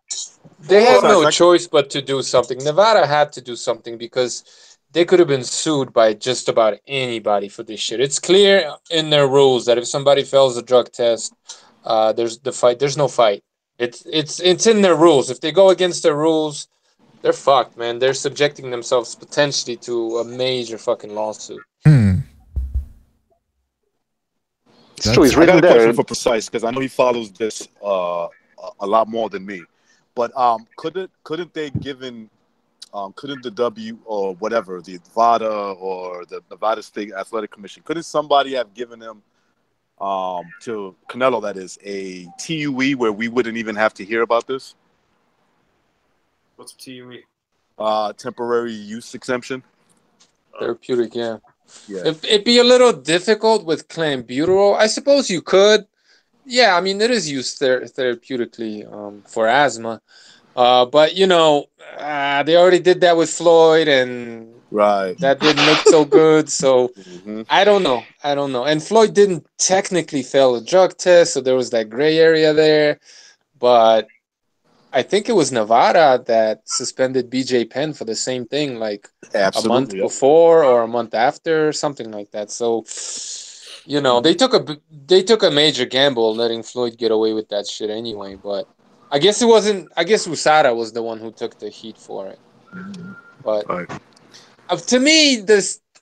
[SPEAKER 7] They had no choice but to do something. Nevada had to do something because they could have been sued by just about anybody for this shit. It's clear in their rules that if somebody fails a drug test, there's no fight. It's in their rules. If they go against their rules, they're fucked, man. They're subjecting themselves potentially to a major fucking lawsuit.
[SPEAKER 2] It's true. He's
[SPEAKER 4] I got
[SPEAKER 2] written
[SPEAKER 4] a
[SPEAKER 2] there.
[SPEAKER 4] question for Precise because I know he follows this a lot more than me. But couldn't they given couldn't the W or whatever, the Nevada or the Nevada State Athletic Commission, couldn't somebody have given him to Canelo, that is, a TUE where we wouldn't even have to hear about this?
[SPEAKER 10] What's TUE?
[SPEAKER 4] Temporary use exemption.
[SPEAKER 7] Therapeutic, yeah. It'd be a little difficult with clenbuterol. I suppose you could. Yeah, I mean, it is used therapeutically for asthma. But, you know, they already did that with Floyd, and that didn't look so good. So I don't know. And Floyd didn't technically fail a drug test, so there was that gray area there. But I think it was Nevada that suspended BJ Penn for the same thing, like a month before or a month after, something like that. So, you know, they took a major gamble letting Floyd get away with that shit anyway. But I guess it wasn't. I guess USADA was the one who took the heat for it. But to me,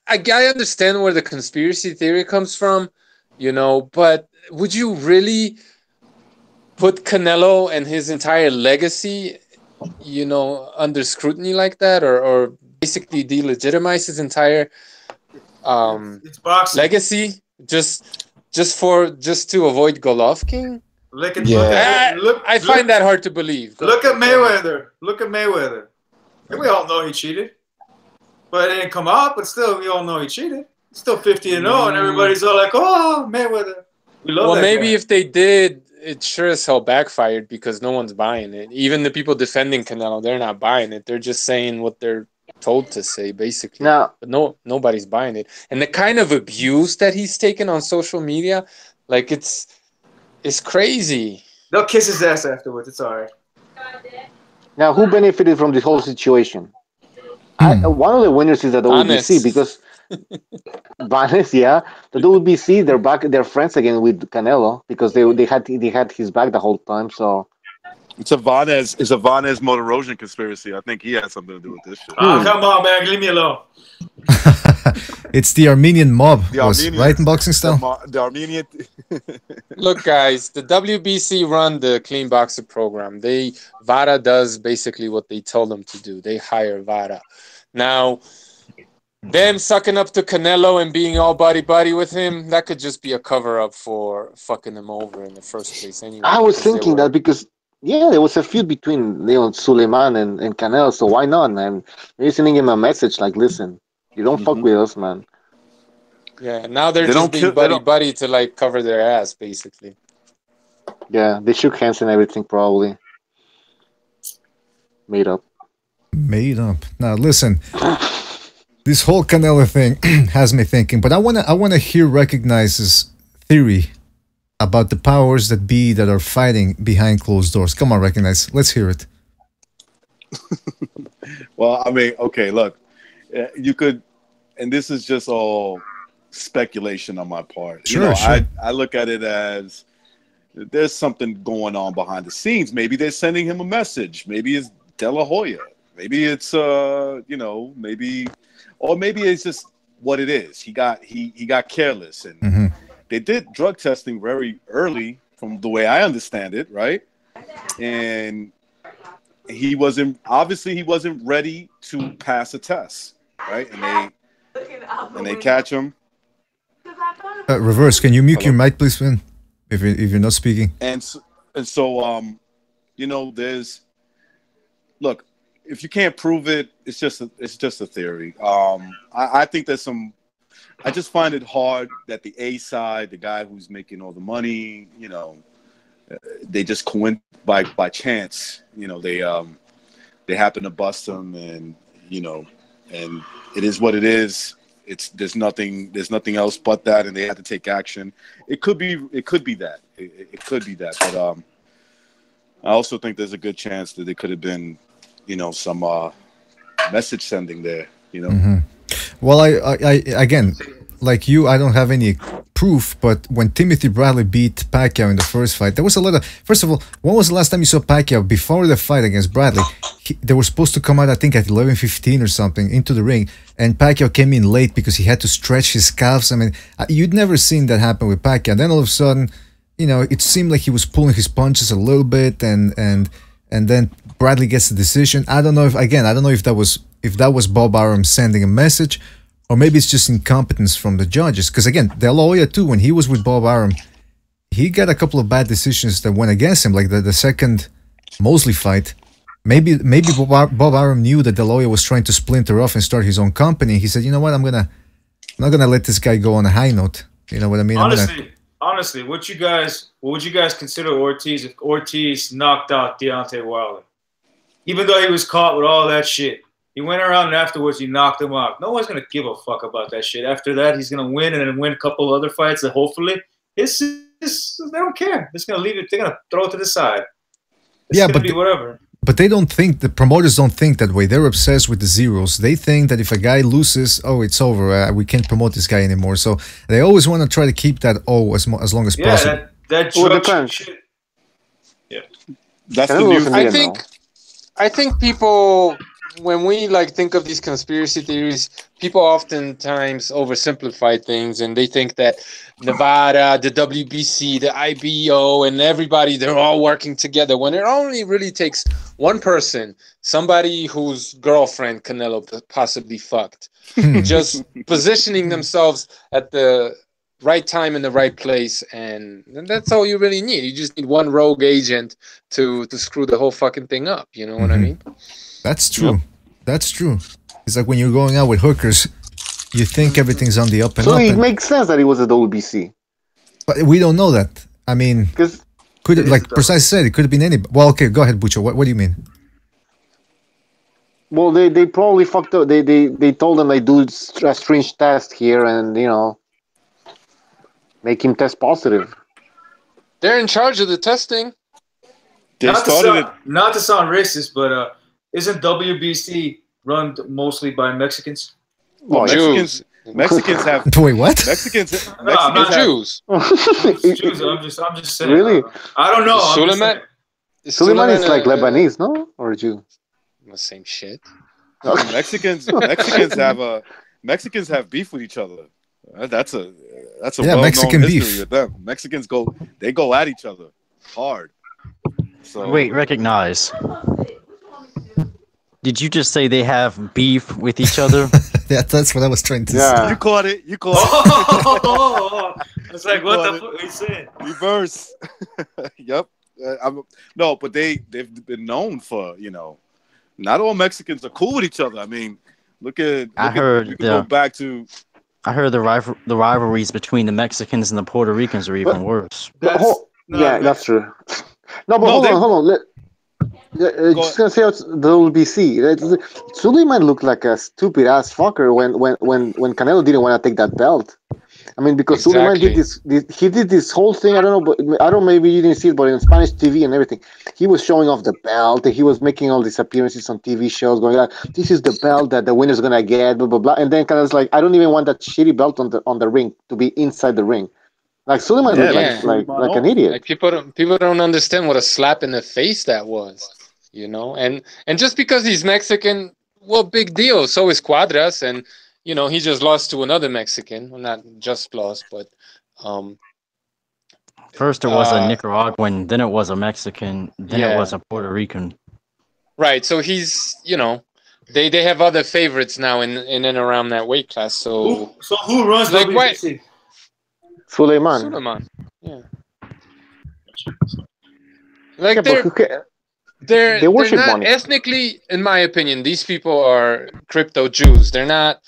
[SPEAKER 7] I understand where the conspiracy theory comes from, you know. But would you really put Canelo and his entire legacy, you know, under scrutiny like that, or basically delegitimize his entire legacy just to avoid Golovkin? I find that hard to believe.
[SPEAKER 10] Look at Mayweather. We all know he cheated, but it didn't come out. But still, we all know he cheated. He's still 50-0, and everybody's all like, "Oh, Mayweather." We love that
[SPEAKER 7] maybe
[SPEAKER 10] guy.
[SPEAKER 7] if they did, it sure as hell backfired because no one's buying it. Even the people defending Canelo, they're not buying it. They're just saying what they're told to say, basically. But nobody's buying it. And the kind of abuse that he's taken on social media, like it's crazy.
[SPEAKER 10] They'll kiss his ass afterwards. It's all right.
[SPEAKER 2] Now, who benefited from this whole situation? One of the winners is the WBC because Vanes, yeah, the WBC, they're friends again with Canelo because they had his back the whole time. So
[SPEAKER 4] it's a Vanes Motorosian conspiracy. I think he has something to do with this shit.
[SPEAKER 10] Come on, man, leave me alone.
[SPEAKER 1] It's the Armenian mob, right, in boxing style?
[SPEAKER 4] The Armenian.
[SPEAKER 7] Look, guys, the WBC run the Clean Boxer program. VADA does basically what they tell them to do. They hire VADA. Now, them sucking up to Canelo and being all buddy-buddy with him, that could just be a cover-up for fucking him over in the first place anyway.
[SPEAKER 2] I was thinking that because, yeah, there was a feud between Suleiman and Canelo, so why not, man? Maybe sending him a message like, listen, you don't fuck with us, man.
[SPEAKER 7] Yeah, now they're just being buddy-buddy to, like, cover their ass, basically.
[SPEAKER 2] Yeah, they shook hands and everything, probably. Made up. Now, listen.
[SPEAKER 1] This whole Canelo thing has me thinking, but I wanna hear Recognizes theory about the powers that be that are fighting behind closed doors. Come on, Recognize. Let's hear it.
[SPEAKER 4] Well, I mean, okay, look, you could, and this is just all speculation on my part.
[SPEAKER 1] Sure.
[SPEAKER 4] I look at it as there's something going on behind the scenes. Maybe they're sending him a message. Maybe it's De La Hoya. Maybe it's maybe it's just what it is. He got careless, and they did drug testing very early, from the way I understand it, right? And he wasn't ready to pass a test, right? And they catch him.
[SPEAKER 1] Reverse. Can you mute your mic, please, man? If you're not speaking.
[SPEAKER 4] And so you know, look, if you can't prove it, it's just a theory. I think there's some. I just find it hard that the A side, the guy who's making all the money, you know, they just by chance, you know, they happen to bust him, and you know, and it is what it is. There's nothing else but that, and they have to take action. It could be that. It could be that, but I also think there's a good chance that it could have been, you know, some message sending there, you know.
[SPEAKER 1] Mm-hmm. Well, I again, like you, I don't have any proof, but when Timothy Bradley beat Pacquiao in the first fight, there was a lot of. First of all, when was the last time you saw Pacquiao before the fight against Bradley? They were supposed to come out, I think, at 11:15 or something into the ring, and Pacquiao came in late because he had to stretch his calves. I mean, you'd never seen that happen with Pacquiao. And then all of a sudden, you know, it seemed like he was pulling his punches a little bit, and then Bradley gets the decision. I don't know if that was Bob Arum sending a message, or maybe it's just incompetence from the judges. Because again, De La Hoya too, when he was with Bob Arum, he got a couple of bad decisions that went against him, like the second Mosley fight. Maybe Bob Arum knew that De La Hoya was trying to splinter off and start his own company. He said, you know what, I'm not gonna let this guy go on a high note. You know what I mean?
[SPEAKER 10] Honestly, what would you guys consider Ortiz if Ortiz knocked out Deontay Wilder? Even though he was caught with all that shit, he went around and afterwards he knocked him out. No one's gonna give a fuck about that shit. After that, he's gonna win and then win a couple other fights that hopefully they don't care. They're just gonna leave it. They're gonna throw it to the side. It's gonna be whatever.
[SPEAKER 1] But the promoters don't think that way. They're obsessed with the zeros. They think that if a guy loses, oh, it's over. We can't promote this guy anymore. So they always want to try to keep that as long as possible.
[SPEAKER 10] That drug shit. Yeah,
[SPEAKER 4] that's the new.
[SPEAKER 7] I think people, when we think of these conspiracy theories, people oftentimes oversimplify things, and they think that Nevada, the WBC, the IBO, and everybody, they're all working together, when it only really takes one person, somebody whose girlfriend Canelo possibly fucked, just positioning themselves at the right time in the right place, and that's all you really need. You just need one rogue agent to screw the whole fucking thing up. You know what I mean?
[SPEAKER 1] That's true. Yep. That's true. It's like when you're going out with hookers, you think everything's on the up and up.
[SPEAKER 2] So it makes sense that it was at WBC.
[SPEAKER 1] But we don't know that. I mean, could it, like Precise said, it could have been any. Well, okay, go ahead, Bucho. What do you mean?
[SPEAKER 2] Well, they probably fucked up. They told them they do a strange test here, and make him test positive.
[SPEAKER 7] They're in charge of the testing.
[SPEAKER 10] Not to sound racist, but isn't WBC run mostly by Mexicans?
[SPEAKER 4] Well, Mexicans have.
[SPEAKER 1] Wait, what?
[SPEAKER 4] Mexicans
[SPEAKER 7] have Jews.
[SPEAKER 10] Jews. I'm just saying.
[SPEAKER 2] Really?
[SPEAKER 10] I don't know.
[SPEAKER 2] Suleiman is like Lebanese, no, or Jew?
[SPEAKER 7] The same shit.
[SPEAKER 4] Mexicans have beef with each other. That's a well-known
[SPEAKER 1] Mexican
[SPEAKER 4] history
[SPEAKER 1] beef
[SPEAKER 4] with them. Mexicans go at each other hard. So
[SPEAKER 12] wait, recognize. Did you just say they have beef with each other?
[SPEAKER 1] Yeah, that's what I was trying to say.
[SPEAKER 4] You caught it. You caught
[SPEAKER 10] it. It's like, what the fuck we said?
[SPEAKER 4] Reverse. Yep. No, but they've been known for, not all Mexicans are cool with each other. I mean, go back to.
[SPEAKER 12] I heard the rivalries between the Mexicans and the Puerto Ricans are even worse.
[SPEAKER 2] That's true. No, but hold on. Just gonna say the WBC. Suleiman looked like a stupid ass fucker when Canelo didn't want to take that belt. I mean, because Suleiman did this whole thing. I don't know, but I don't. Maybe you didn't see it, but in Spanish TV and everything, he was showing off the belt. He was making all these appearances on TV shows, going like, "This is the belt that the winner's gonna get." Blah blah blah. And then Canelo's like, "I don't even want that shitty belt on the ring to be inside the ring." Like Suleiman looked like an idiot.
[SPEAKER 7] Like people don't understand what a slap in the face that was, And just because he's Mexican, well, big deal. So is Cuadras, and he just lost to another Mexican. Well, not just lost, but
[SPEAKER 12] first it was a Nicaraguan, then it was a Mexican, then it was a Puerto Rican.
[SPEAKER 7] Right. So he's they have other favorites now in and around that weight class. So
[SPEAKER 10] who runs WBC?
[SPEAKER 2] Suleiman.
[SPEAKER 7] Yeah. They're
[SPEAKER 2] worship
[SPEAKER 7] not
[SPEAKER 2] money.
[SPEAKER 7] ethnically, in my opinion, these people are crypto Jews. They're not.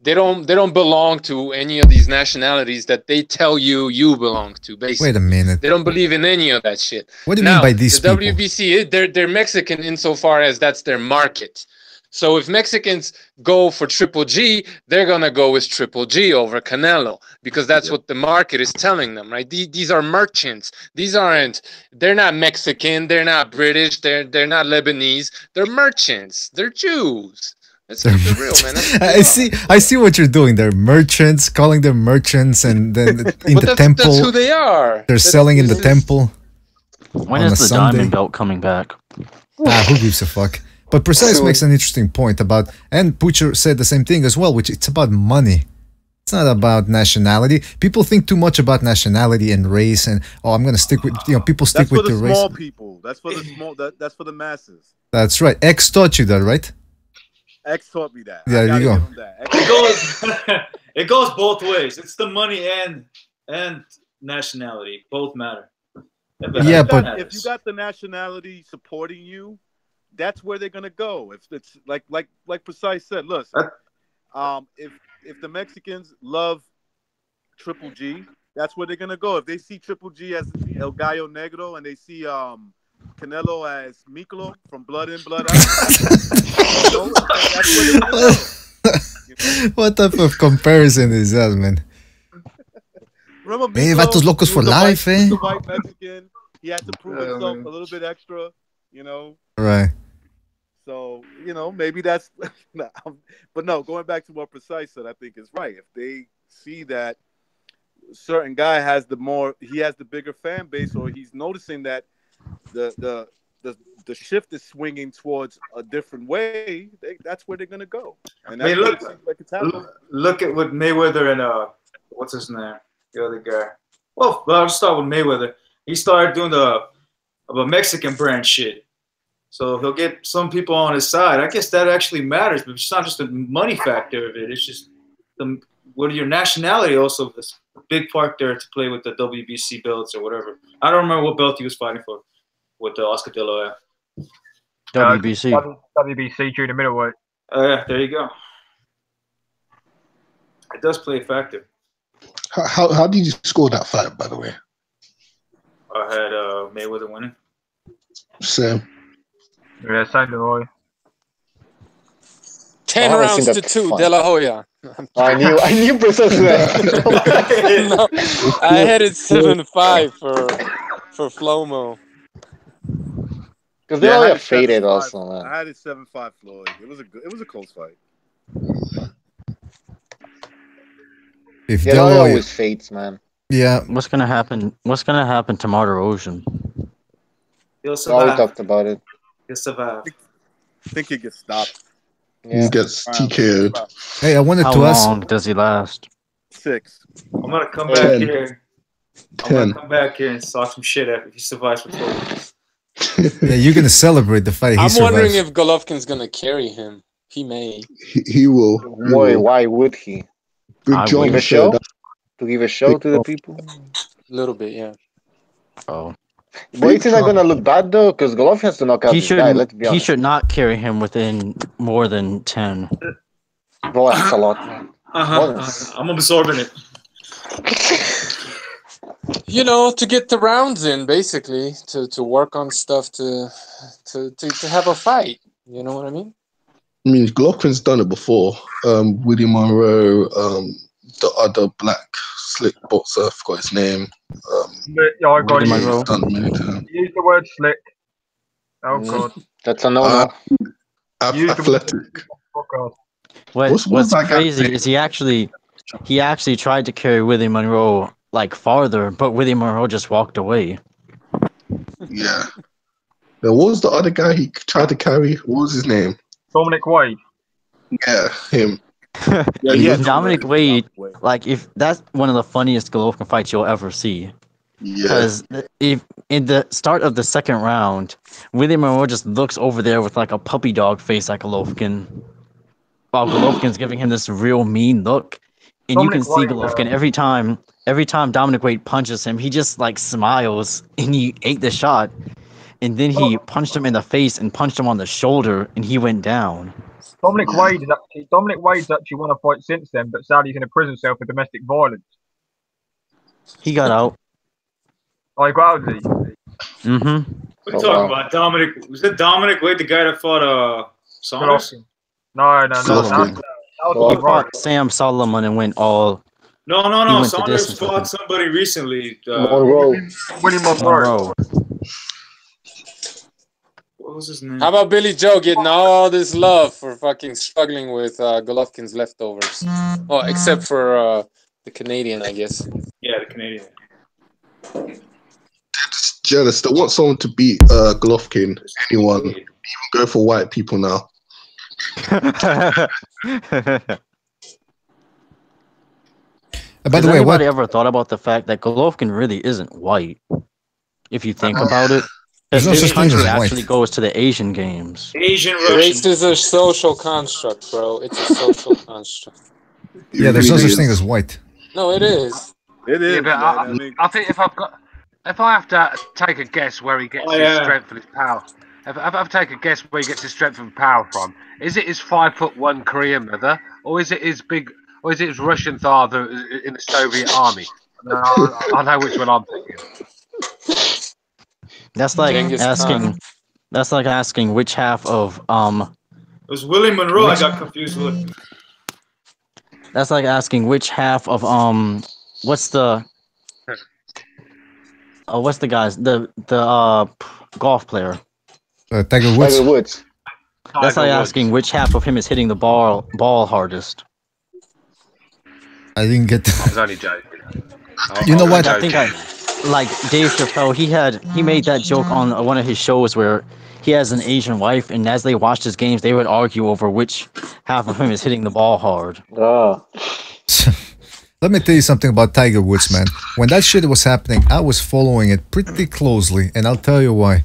[SPEAKER 7] They don't belong to any of these nationalities that they tell you belong to. Basically,
[SPEAKER 1] Wait a minute.
[SPEAKER 7] they don't believe in any of that shit.
[SPEAKER 1] What do you mean by these
[SPEAKER 7] the
[SPEAKER 1] people?
[SPEAKER 7] WBC, they're Mexican insofar as that's their market. So if Mexicans go for Triple G, they're gonna go with Triple G over Canelo because that's what the market is telling them, right? These are merchants. They're not Mexican. They're not British. They're not Lebanese. They're merchants. They're Jews. Let's keep it real, man.
[SPEAKER 1] I see what you're doing. They're merchants, calling them merchants, and then in the temple.
[SPEAKER 7] That's who they are.
[SPEAKER 1] They're selling in the temple.
[SPEAKER 12] When is the diamond belt coming back?
[SPEAKER 1] Who gives a fuck? But Precise makes an interesting point about, and Butcher said the same thing as well, which it's about money. It's not about nationality. People think too much about nationality and race, and I'm going to stick with, people stick with the race.
[SPEAKER 4] That's for the small people. That's for the small. That's for the masses.
[SPEAKER 1] That's right. X taught you that, right?
[SPEAKER 4] X taught me that.
[SPEAKER 1] Yeah, there you go.
[SPEAKER 10] It goes both ways. It's the money and nationality. Both matter.
[SPEAKER 1] Yeah, but
[SPEAKER 4] if you got the nationality supporting you, that's where they're gonna go. If it's like Precise said, look, if the Mexicans love Triple G, that's where they're gonna go. If they see Triple G as El Gallo Negro and they see Canelo as Miklo from Blood In, Blood Out.
[SPEAKER 1] What type of comparison is that, man?
[SPEAKER 4] Remember
[SPEAKER 1] Hey, Vatos Locos for life, eh?
[SPEAKER 4] The white Mexican, he had to prove himself a little bit extra,
[SPEAKER 1] Right.
[SPEAKER 4] So, maybe that's... But no, going back to what Precise said, I think is right. If they see that a certain guy has the bigger fan base, or he's noticing that the shift is swinging towards a different way, that's where they're gonna go. And that's
[SPEAKER 10] look at what Mayweather and what's his name, the other guy. Well, I'll start with Mayweather. He started doing the Mexican brand shit, so he'll get some people on his side. I guess that actually matters, but it's not just the money factor of it. It's just what your nationality also is a big part there to play with the WBC belts or whatever. I don't remember what belt he was fighting for with Oscar De La Hoya.
[SPEAKER 12] WBC.
[SPEAKER 5] WBC junior middleweight.
[SPEAKER 10] Yeah, there you go. It does play a factor.
[SPEAKER 9] How did you score that fight, by the way?
[SPEAKER 10] I had Mayweather winning.
[SPEAKER 9] Same.
[SPEAKER 5] Yeah, same to Hoya.
[SPEAKER 7] 10 rounds to 2, De La Hoya.
[SPEAKER 2] I knew precisely that.
[SPEAKER 7] No, I had it 7-5 for Flomo.
[SPEAKER 2] Because they all got faded also, man.
[SPEAKER 4] I had it 7-5 Floyd. It was a close fight.
[SPEAKER 1] If
[SPEAKER 2] they always fades, man.
[SPEAKER 1] Yeah.
[SPEAKER 12] What's gonna happen? What's gonna happen to Martirosyan?
[SPEAKER 10] He'll survive.
[SPEAKER 2] We talked about it.
[SPEAKER 10] He'll survive.
[SPEAKER 4] I think he gets stopped.
[SPEAKER 9] He gets TK'd.
[SPEAKER 1] Hey, I wanted
[SPEAKER 12] How
[SPEAKER 1] to ask.
[SPEAKER 12] long does he last?
[SPEAKER 4] 6.
[SPEAKER 10] I'm gonna come back
[SPEAKER 9] 10.
[SPEAKER 10] here. I'm gonna come back here and talk some shit after he survives for 12 years.
[SPEAKER 1] Yeah, you're gonna celebrate the fight.
[SPEAKER 7] I'm wondering if Golovkin's gonna carry him. He may.
[SPEAKER 9] He will.
[SPEAKER 2] Why would he?
[SPEAKER 9] Big John
[SPEAKER 2] give a show? To give a show to the people?
[SPEAKER 7] A little bit, yeah.
[SPEAKER 12] Oh.
[SPEAKER 2] But it's not gonna look bad though, because Golovkin has to knock out this guy. Let's be honest.
[SPEAKER 12] He should not carry him within more than 10.
[SPEAKER 2] Bro, that's a lot, man.
[SPEAKER 10] I'm absorbing it.
[SPEAKER 7] To get the rounds in, basically, to work on stuff, to have a fight. You know what I mean?
[SPEAKER 9] I mean, Golovkin's done it before. William Monroe, the other black slick boxer, I forgot his name.
[SPEAKER 5] Yeah, I got
[SPEAKER 12] Monroe.
[SPEAKER 9] Done many times.
[SPEAKER 5] Use the word slick. Oh god.
[SPEAKER 2] That's a no-no.
[SPEAKER 9] Athletic.
[SPEAKER 5] Oh god.
[SPEAKER 12] What's
[SPEAKER 9] that guy
[SPEAKER 12] crazy
[SPEAKER 9] saying?
[SPEAKER 12] is he actually tried to carry William Monroe farther, but William Monroe just walked away.
[SPEAKER 9] Yeah. There was the other guy he tried to carry. What was his name?
[SPEAKER 5] Dominic Wade.
[SPEAKER 9] Yeah, him.
[SPEAKER 12] Dominic Wade, if that's one of the funniest Golovkin fights you'll ever see.
[SPEAKER 9] Yeah.
[SPEAKER 12] Because if in the start of the second round, William Monroe just looks over there with a puppy dog face at Golovkin, while Golovkin's giving him this real mean look, and Dominic you can see Golovkin every time Dominic Wade punches him, he just smiles, and he ate the shot. and then he punched him in the face and punched him on the shoulder, and he went down.
[SPEAKER 5] Dominic Wade's actually won a fight since then, but sadly he's in a prison cell for domestic violence.
[SPEAKER 12] He got out.
[SPEAKER 5] Oh, he got out, did he?
[SPEAKER 10] What are you talking about? Dominic? Was it Dominic Wade, the guy that fought Saunders?
[SPEAKER 5] No.
[SPEAKER 12] He fought Sam Solomon and went all.
[SPEAKER 10] No. Saunders fought somebody recently.
[SPEAKER 5] William Monroe.
[SPEAKER 10] What was his name?
[SPEAKER 7] How about Billy Joe getting all this love for fucking struggling with Golovkin's leftovers? Well, except for the Canadian, I guess.
[SPEAKER 10] Yeah, the Canadian.
[SPEAKER 9] Just jealous. They want someone to beat Golovkin. Anyone. Even go for white people now.
[SPEAKER 12] By the way, anybody ever thought about the fact that Golovkin really isn't white? If you think about it,
[SPEAKER 1] there's no such thing as
[SPEAKER 12] actually
[SPEAKER 1] white.
[SPEAKER 12] goes to the Asian games.
[SPEAKER 10] Asian Russian.
[SPEAKER 7] Race is a social construct, bro. It's a social construct.
[SPEAKER 1] Yeah, there's no such thing as white.
[SPEAKER 7] No, it is.
[SPEAKER 3] It is.
[SPEAKER 13] Yeah, but I think if I have to take a guess where he gets his strength and his power, if I have to take a guess where he gets his strength and power from, is it his 5'1" Korean mother, or is it his Russian father in the Soviet army? I know which one I'm thinking.
[SPEAKER 12] That's like asking. That's like asking which half of
[SPEAKER 10] It was Willie Monroe. I got confused with.
[SPEAKER 12] That's like asking which half of what's the guys the golf player.
[SPEAKER 1] Tiger Woods.
[SPEAKER 2] Tiger Woods.
[SPEAKER 12] That's like asking which half of him is hitting the ball hardest.
[SPEAKER 1] I didn't get that.
[SPEAKER 13] I was only joking.
[SPEAKER 1] You know what?
[SPEAKER 12] I think like Dave Chappelle, he made that joke on one of his shows where he has an Asian wife, and as they watched his games, they would argue over which half of him is hitting the ball hard.
[SPEAKER 1] Let me tell you something about Tiger Woods, man. When that shit was happening, I was following it pretty closely, and I'll tell you why.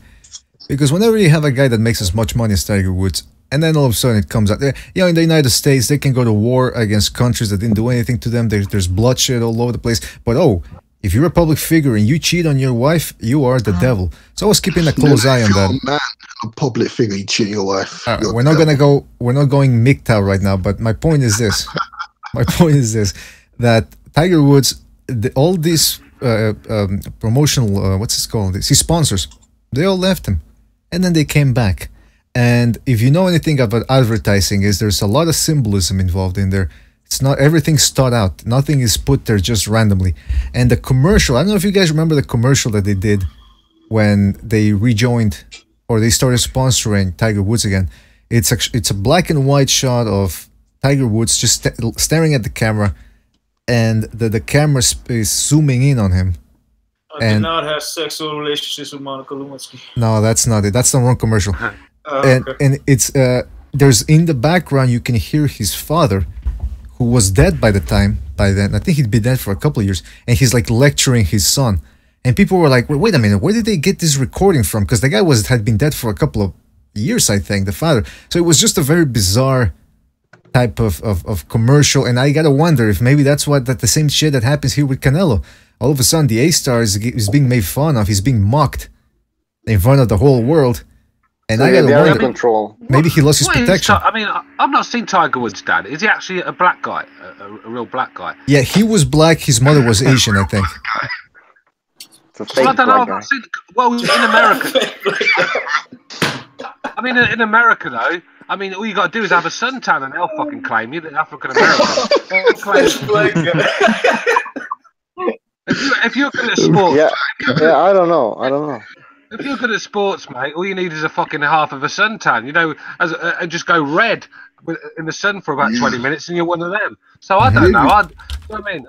[SPEAKER 1] Because whenever you have a guy that makes as much money as Tiger Woods, and then all of a sudden it comes out, in the United States, they can go to war against countries that didn't do anything to them. There's bloodshed all over the place. But if you're a public figure and you cheat on your wife, you are the devil. So I was keeping a close eye on that.
[SPEAKER 9] Man, a public figure, you cheat your wife.
[SPEAKER 1] We're not going MGTOW right now, but my point is this. That Tiger Woods, all these promotional, what's it called? His sponsors, they all left him. And then they came back. And if you know anything about advertising, there's a lot of symbolism involved in there. It's not everything's thought out. Nothing is put there just randomly. And the commercial, I don't know if you guys remember the commercial that they did when they rejoined or they started sponsoring Tiger Woods again. It's a black and white shot of Tiger Woods just staring at the camera, and the camera is zooming in on him.
[SPEAKER 10] I did not have sexual relationships with Monica Lewinsky.
[SPEAKER 1] No, that's not it. That's the wrong commercial.
[SPEAKER 10] Okay.
[SPEAKER 1] And it's there's in the background you can hear his father, who was dead by then. I think he'd been dead for a couple of years, and he's like lecturing his son. And people were like, wait a minute, where did they get this recording from? Because the guy had been dead for a couple of years, I think, the father. So it was just a very bizarre type of commercial, and I gotta wonder if maybe that's the same shit that happens here with Canelo. All of a sudden, the A-star is being made fun of. He's being mocked in front of the whole world. And I gotta wonder,
[SPEAKER 2] control.
[SPEAKER 1] Maybe he lost his protection.
[SPEAKER 13] I mean, I've not seen Tiger Woods' dad. Is he actually a black guy, a real black guy?
[SPEAKER 1] Yeah, he was black. His mother was Asian, I think.
[SPEAKER 13] Well, I don't know. I've not seen. Well, in America. I mean, in America, though. I mean, all you got to do is have a suntan, and they'll fucking claim you. The African American. If you're good at sports,
[SPEAKER 2] yeah, I don't know.
[SPEAKER 13] If you're good at sports, mate, all you need is a fucking half of a suntan, and just go red in the sun for about 20 minutes, and you're one of them. So I don't know. I mean,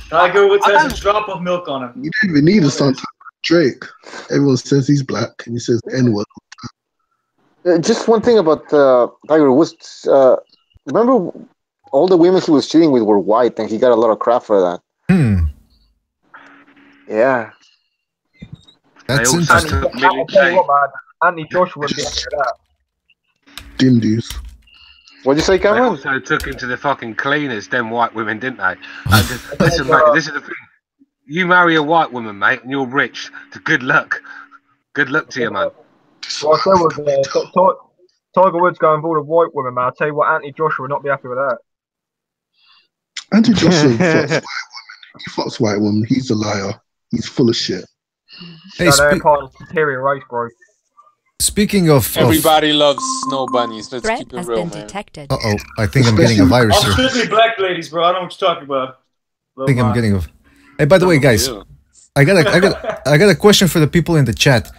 [SPEAKER 10] Tiger Woods has a drop of milk on him.
[SPEAKER 9] You don't even need a suntan. Drake, everyone says he's black, and he says the N-word.
[SPEAKER 2] Just one thing about Tiger Woods. Remember, all the women he was cheating with were white, and he got a lot of crap for that. Yeah.
[SPEAKER 1] That's interesting.
[SPEAKER 5] Anthony Joshua did that.
[SPEAKER 9] Dimdies.
[SPEAKER 2] What'd you say, Cameron?
[SPEAKER 13] They also took him to the fucking cleaners, them white women, didn't they? Listen, mate, this is the thing. You marry a white woman, mate, and you're rich. Good luck. Good luck to you, man.
[SPEAKER 5] Well, so was Tiger Woods going for all the white women, man. I'll tell you what, Anthony Joshua would not be happy with that.
[SPEAKER 9] Anthony Joshua fucks white women. He fucks white women. He's a liar. He's full of shit.
[SPEAKER 1] Hey,
[SPEAKER 5] they're part of the superior race, bro.
[SPEAKER 1] Speaking of...
[SPEAKER 7] Everybody loves snow bunnies. Let's
[SPEAKER 14] Threat
[SPEAKER 7] keep it
[SPEAKER 14] has
[SPEAKER 7] real,
[SPEAKER 14] been
[SPEAKER 7] man.
[SPEAKER 14] detected.
[SPEAKER 1] Uh-oh, I think I'm getting a virus here.
[SPEAKER 10] Strictly black ladies, bro. I don't know what you're talking about.
[SPEAKER 1] I think I'm getting a... Hey, by the way, guys, I got a question for the people in the chat.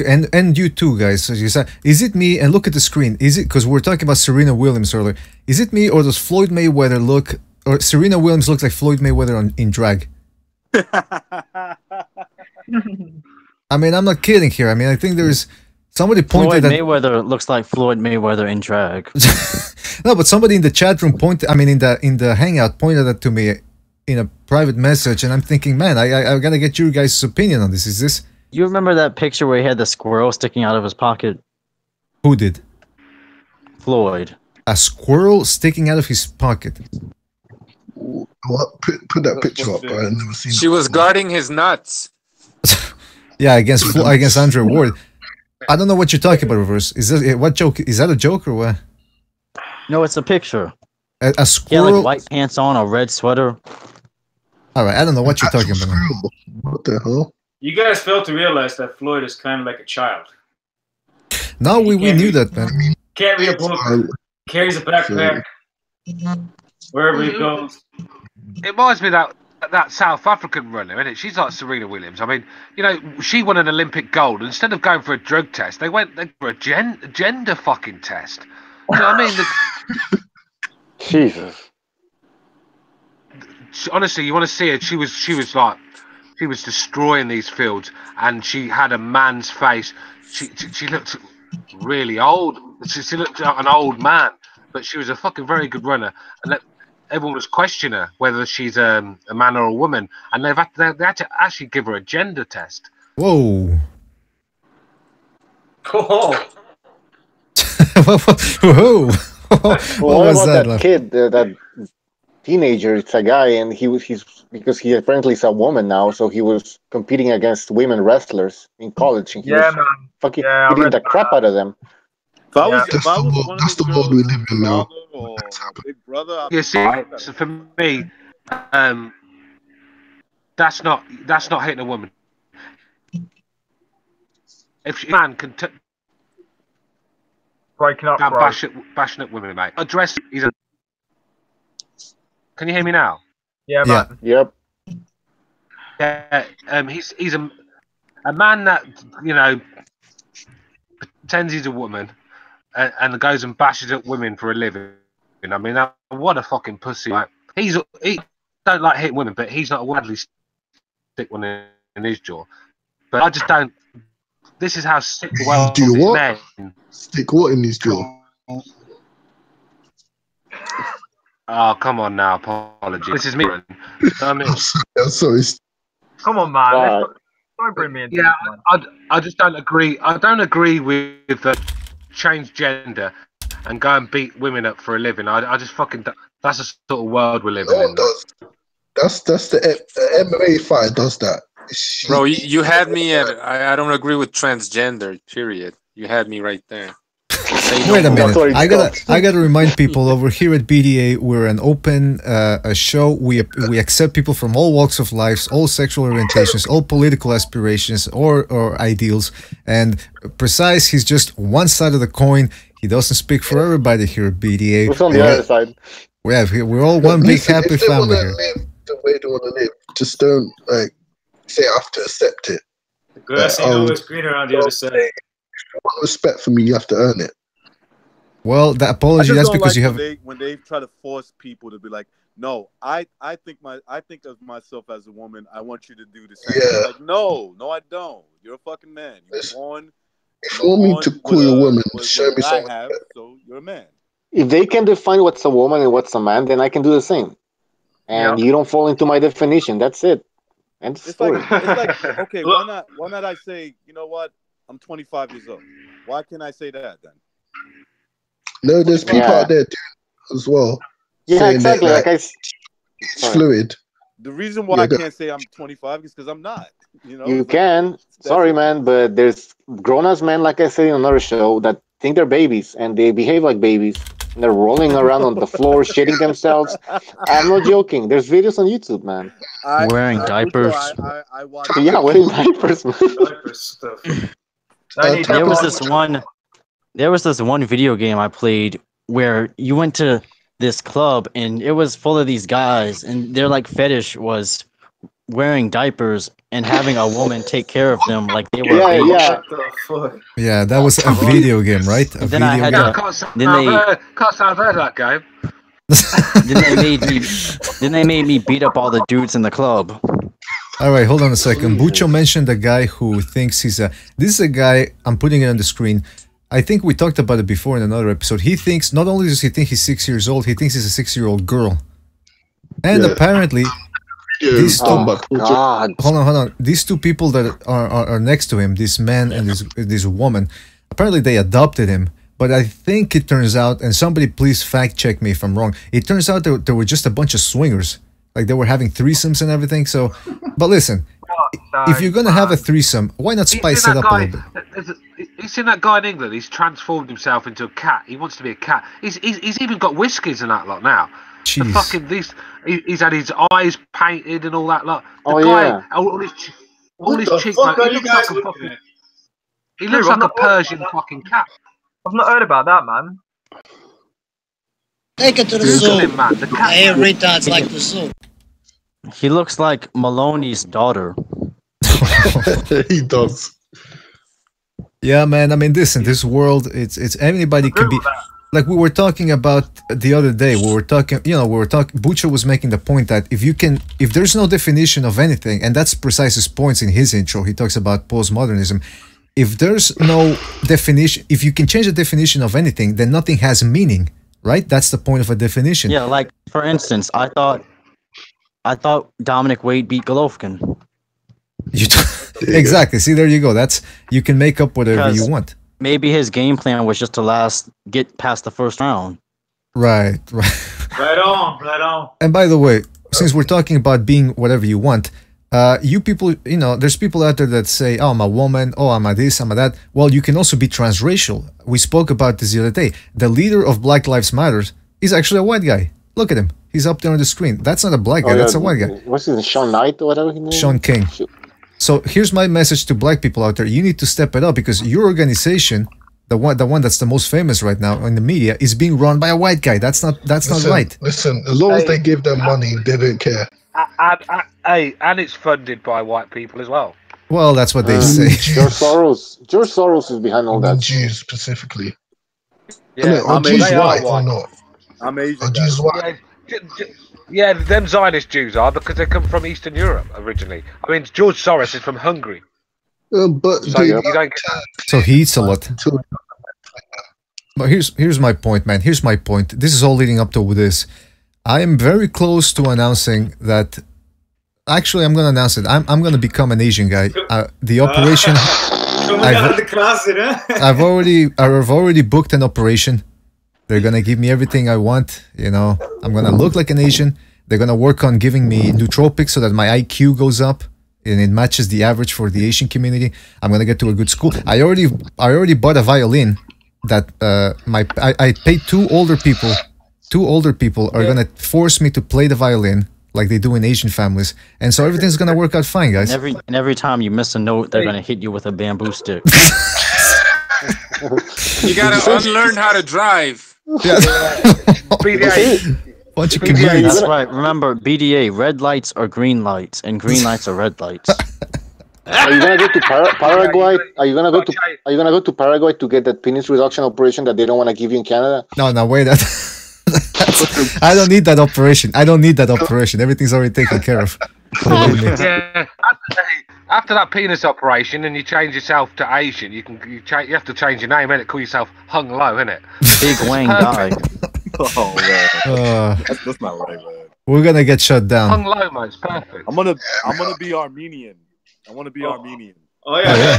[SPEAKER 1] And you too, guys. So you said, is it me? And look at the screen. Is it because we're talking about Serena Williams earlier? Is it me, or does Floyd Mayweather look, or Serena Williams looks like Floyd Mayweather in drag? I mean, I'm not kidding here. I mean, I think there is somebody pointed
[SPEAKER 12] Floyd Mayweather looks like Floyd Mayweather in drag.
[SPEAKER 1] No, but somebody in the chat room pointed. I mean, in the hangout pointed that to me in a private message, and I'm thinking, man, I gotta get your guys' opinion on this. Is this?
[SPEAKER 12] You remember that picture where he had the squirrel sticking out of his pocket?
[SPEAKER 1] Who did?
[SPEAKER 12] Floyd.
[SPEAKER 1] A squirrel sticking out of his pocket.
[SPEAKER 9] What? Put that picture up. I've never seen.
[SPEAKER 7] She was guarding his nuts.
[SPEAKER 1] Yeah, against Andre Ward. I don't know what you're talking about, Reverse. Is that what joke? Is that a joke or what?
[SPEAKER 12] No, it's a picture.
[SPEAKER 1] A squirrel.
[SPEAKER 12] Yeah, like white pants on, a red sweater.
[SPEAKER 1] All right, I don't know what you're talking about.
[SPEAKER 9] What the hell?
[SPEAKER 10] You guys fail to realize that Floyd is kind of like a child.
[SPEAKER 1] No, we knew that, man.
[SPEAKER 10] Can't read a book. Carries a backpack wherever he goes.
[SPEAKER 13] It reminds me of that South African runner, isn't it? She's like Serena Williams. I mean, you know, she won an Olympic gold. And instead of going for a drug test, they went for a gender fucking test. You know what I mean?
[SPEAKER 2] Jesus.
[SPEAKER 13] Honestly, you want to see her? She was destroying these fields, and she had a man's face. She looked really old. She looked like an old man, but she was a fucking very good runner. And everyone was questioning her whether she's a man or a woman, and they had to actually give her a gender test.
[SPEAKER 1] Whoa.
[SPEAKER 10] Cool.
[SPEAKER 1] Whoa.
[SPEAKER 2] What was that kid? That teenager. It's a guy, and he's because he apparently is a woman now, so he was competing against women wrestlers in college. And he was fucking beating the crap out of them.
[SPEAKER 4] If I was one
[SPEAKER 9] that's the world we live in now.
[SPEAKER 4] Or big brother,
[SPEAKER 13] You see, so for me, that's not hitting a woman. If a man can
[SPEAKER 5] breaking up,
[SPEAKER 13] bashing at women, mate. Address. Can you hear me now?
[SPEAKER 5] Yeah, man.
[SPEAKER 2] Yep.
[SPEAKER 13] Yeah. He's a man that, you know, pretends he's a woman and goes and bashes at women for a living. I mean, what a fucking pussy! Like, he don't like hitting women, but he's not a wadley stick one in his jaw. But I just don't. This is how sick the world
[SPEAKER 9] Do
[SPEAKER 13] is.
[SPEAKER 9] what? Stick what in his jaw?
[SPEAKER 13] Oh, come on now, apologies. This is me.
[SPEAKER 9] I'm sorry.
[SPEAKER 5] Come on, man. Don't bring me into
[SPEAKER 13] this, man. I just don't agree. I don't agree with the change gender and go and beat women up for a living. I just fucking. That's the sort of world we're living in.
[SPEAKER 9] That's the MMA fight does that.
[SPEAKER 7] Bro, you had me at. I don't agree with transgender. Period. You had me right there.
[SPEAKER 1] Wait a minute. I gotta remind people over here at BDA, we're an open show. We accept people from all walks of life, all sexual orientations, all political aspirations or ideals. And Precise, he's just one side of the coin. He doesn't speak for everybody here at BDA.
[SPEAKER 2] Who's on the other side?
[SPEAKER 1] We're all one big happy family here.
[SPEAKER 9] Live the way they want to live. Just don't say I have to accept it.
[SPEAKER 10] The grass ain't always greener on the other side. If
[SPEAKER 9] you want respect from me, you have to earn it.
[SPEAKER 1] Well, the apology, that's because you have...
[SPEAKER 4] When they try to force people to be like, no, I think of myself as a woman, I want you to do the same.
[SPEAKER 9] Yeah.
[SPEAKER 4] Like, no, I don't. You're a fucking man. You're born...
[SPEAKER 9] If you want me to call you a woman, show me something.
[SPEAKER 4] So you're a man.
[SPEAKER 2] If they can define what's a woman and what's a man, then I can do the same. And you don't fall into my definition. That's it. And
[SPEAKER 4] it's like okay, why not I say, you know what? I'm 25 years old. Why can't I say that then?
[SPEAKER 9] No, there's people out there doing it as well.
[SPEAKER 2] Yeah, exactly.
[SPEAKER 9] It's fluid.
[SPEAKER 4] The reason why I can't say I'm 25 is because I'm not. You know,
[SPEAKER 2] You can. Sorry, man, but there's grown-ass men, like I said in another show, that think they're babies and they behave like babies. And they're rolling around on the floor, shitting themselves. I'm not joking. There's videos on YouTube, man.
[SPEAKER 12] Wearing diapers.
[SPEAKER 4] I watched.
[SPEAKER 2] Yeah, wearing diapers, man.
[SPEAKER 10] Diaper stuff.
[SPEAKER 12] There was this one video game I played where you went to this club and it was full of these guys, and their like fetish was wearing diapers and having a woman take care of them like they were babies.
[SPEAKER 10] What the fuck?
[SPEAKER 1] Yeah, that was a video game, right? A
[SPEAKER 12] Then I
[SPEAKER 1] video
[SPEAKER 12] had
[SPEAKER 1] game.
[SPEAKER 13] Can't say I've heard that game.
[SPEAKER 12] then they made me beat up all the dudes in the club.
[SPEAKER 1] All right, hold on a second. Bucho mentioned a guy who thinks he's a... This is a guy, I'm putting it on the screen. I think we talked about it before in another episode. He thinks, not only does he think he's 6 years old, he thinks he's a 6-year-old girl. And apparently... These two, hold on. These two people that are next to him, this man and this woman, apparently they adopted him. But I think it turns out, and somebody please fact check me if I'm wrong, it turns out there were just a bunch of swingers. Like they were having threesomes and everything. So, but listen, if you're gonna have a threesome, why not spice it up a little bit?
[SPEAKER 13] He's seen that guy in England. He's transformed himself into a cat. He wants to be a cat. He's even got whiskers and that lot now.
[SPEAKER 1] Jeez.
[SPEAKER 13] The fucking he's had his eyes painted and all that lot. The
[SPEAKER 2] guy,
[SPEAKER 13] all his cheeks. He looks like a Persian fucking cat.
[SPEAKER 5] I've not heard about that, man.
[SPEAKER 14] Take it to the zoo. I hear retards like the zoo.
[SPEAKER 12] He looks like Maloney's daughter.
[SPEAKER 9] He does.
[SPEAKER 1] Yeah, man. I mean, listen, this world, it's anybody can be. Like we were talking about the other day, Bucho was making the point that if there's no definition of anything, and that's precise his points in his intro, he talks about postmodernism. If there's no definition, if you can change the definition of anything, then nothing has meaning, right? That's the point of a definition.
[SPEAKER 12] Yeah, like for instance, I thought Dominic Wade beat Golovkin.
[SPEAKER 1] Exactly. See, there you go. You can make up whatever you want.
[SPEAKER 12] Maybe his game plan was just to get past the first round.
[SPEAKER 1] Right.
[SPEAKER 10] Right on.
[SPEAKER 1] And by the way, since we're talking about being whatever you want, you people, there's people out there that say, oh, I'm a woman, oh, I'm a this, I'm a that. Well, you can also be transracial. We spoke about this the other day. The leader of Black Lives Matter is actually a white guy. Look at him. He's up there on the screen. That's not a black guy, that's a white guy.
[SPEAKER 2] What's his name? Sean Knight or whatever his name?
[SPEAKER 1] Sean King. So here's my message to black people out there. You need to step it up because your organization, the one that's the most famous right now in the media, is being run by a white guy. That's not right.
[SPEAKER 9] Listen, as long as they give them money, they don't care.
[SPEAKER 13] And it's funded by white people as well.
[SPEAKER 1] Well, that's what they say.
[SPEAKER 2] George Soros is behind all that.
[SPEAKER 9] Jews specifically.
[SPEAKER 13] Yeah,
[SPEAKER 9] are Jews white or not?
[SPEAKER 4] I'm Asian.
[SPEAKER 9] Are Jews white?
[SPEAKER 13] Yeah, them Zionist Jews are because they come from Eastern Europe originally. I mean, George Soros is from Hungary.
[SPEAKER 9] But
[SPEAKER 13] so you don't get that.
[SPEAKER 1] So he eats a lot. But here's my point, man. Here's my point. This is all leading up to this. I am very close to announcing that. Actually, I'm going to announce it. I'm going to become an Asian guy. The operation. I've already booked an operation. They're going to give me everything I want. I'm going to look like an Asian. They're going to work on giving me nootropics so that my IQ goes up and it matches the average for the Asian community. I'm going to get to a good school. I already bought a violin that I paid two older people. Two older people are going to force me to play the violin like they do in Asian families. And so everything's going to work out fine, guys.
[SPEAKER 12] And every time you miss a note, they're going to hit you with a bamboo stick.
[SPEAKER 7] You got to unlearn how to drive.
[SPEAKER 1] Yeah.
[SPEAKER 13] BDA.
[SPEAKER 1] Bunch of comedians.
[SPEAKER 12] That's right. Remember, BDA, red lights are green lights, and green lights are red lights.
[SPEAKER 2] Are you gonna go to Paraguay? Are you gonna go to Paraguay to get that penis reduction operation that they don't want to give you in Canada?
[SPEAKER 1] No, wait. I don't need that operation. Everything's already taken care of.
[SPEAKER 13] Yeah. After that penis operation, and you change yourself to Asian, you have to change your name, innit? Call yourself Hung Low, innit?
[SPEAKER 12] Big Wang guy.
[SPEAKER 4] Oh man, that's not right, man.
[SPEAKER 1] We're gonna get shut down.
[SPEAKER 13] Hung Low, man, it's perfect.
[SPEAKER 4] I'm gonna be Armenian. I want to be Armenian.
[SPEAKER 10] Oh yeah.
[SPEAKER 4] A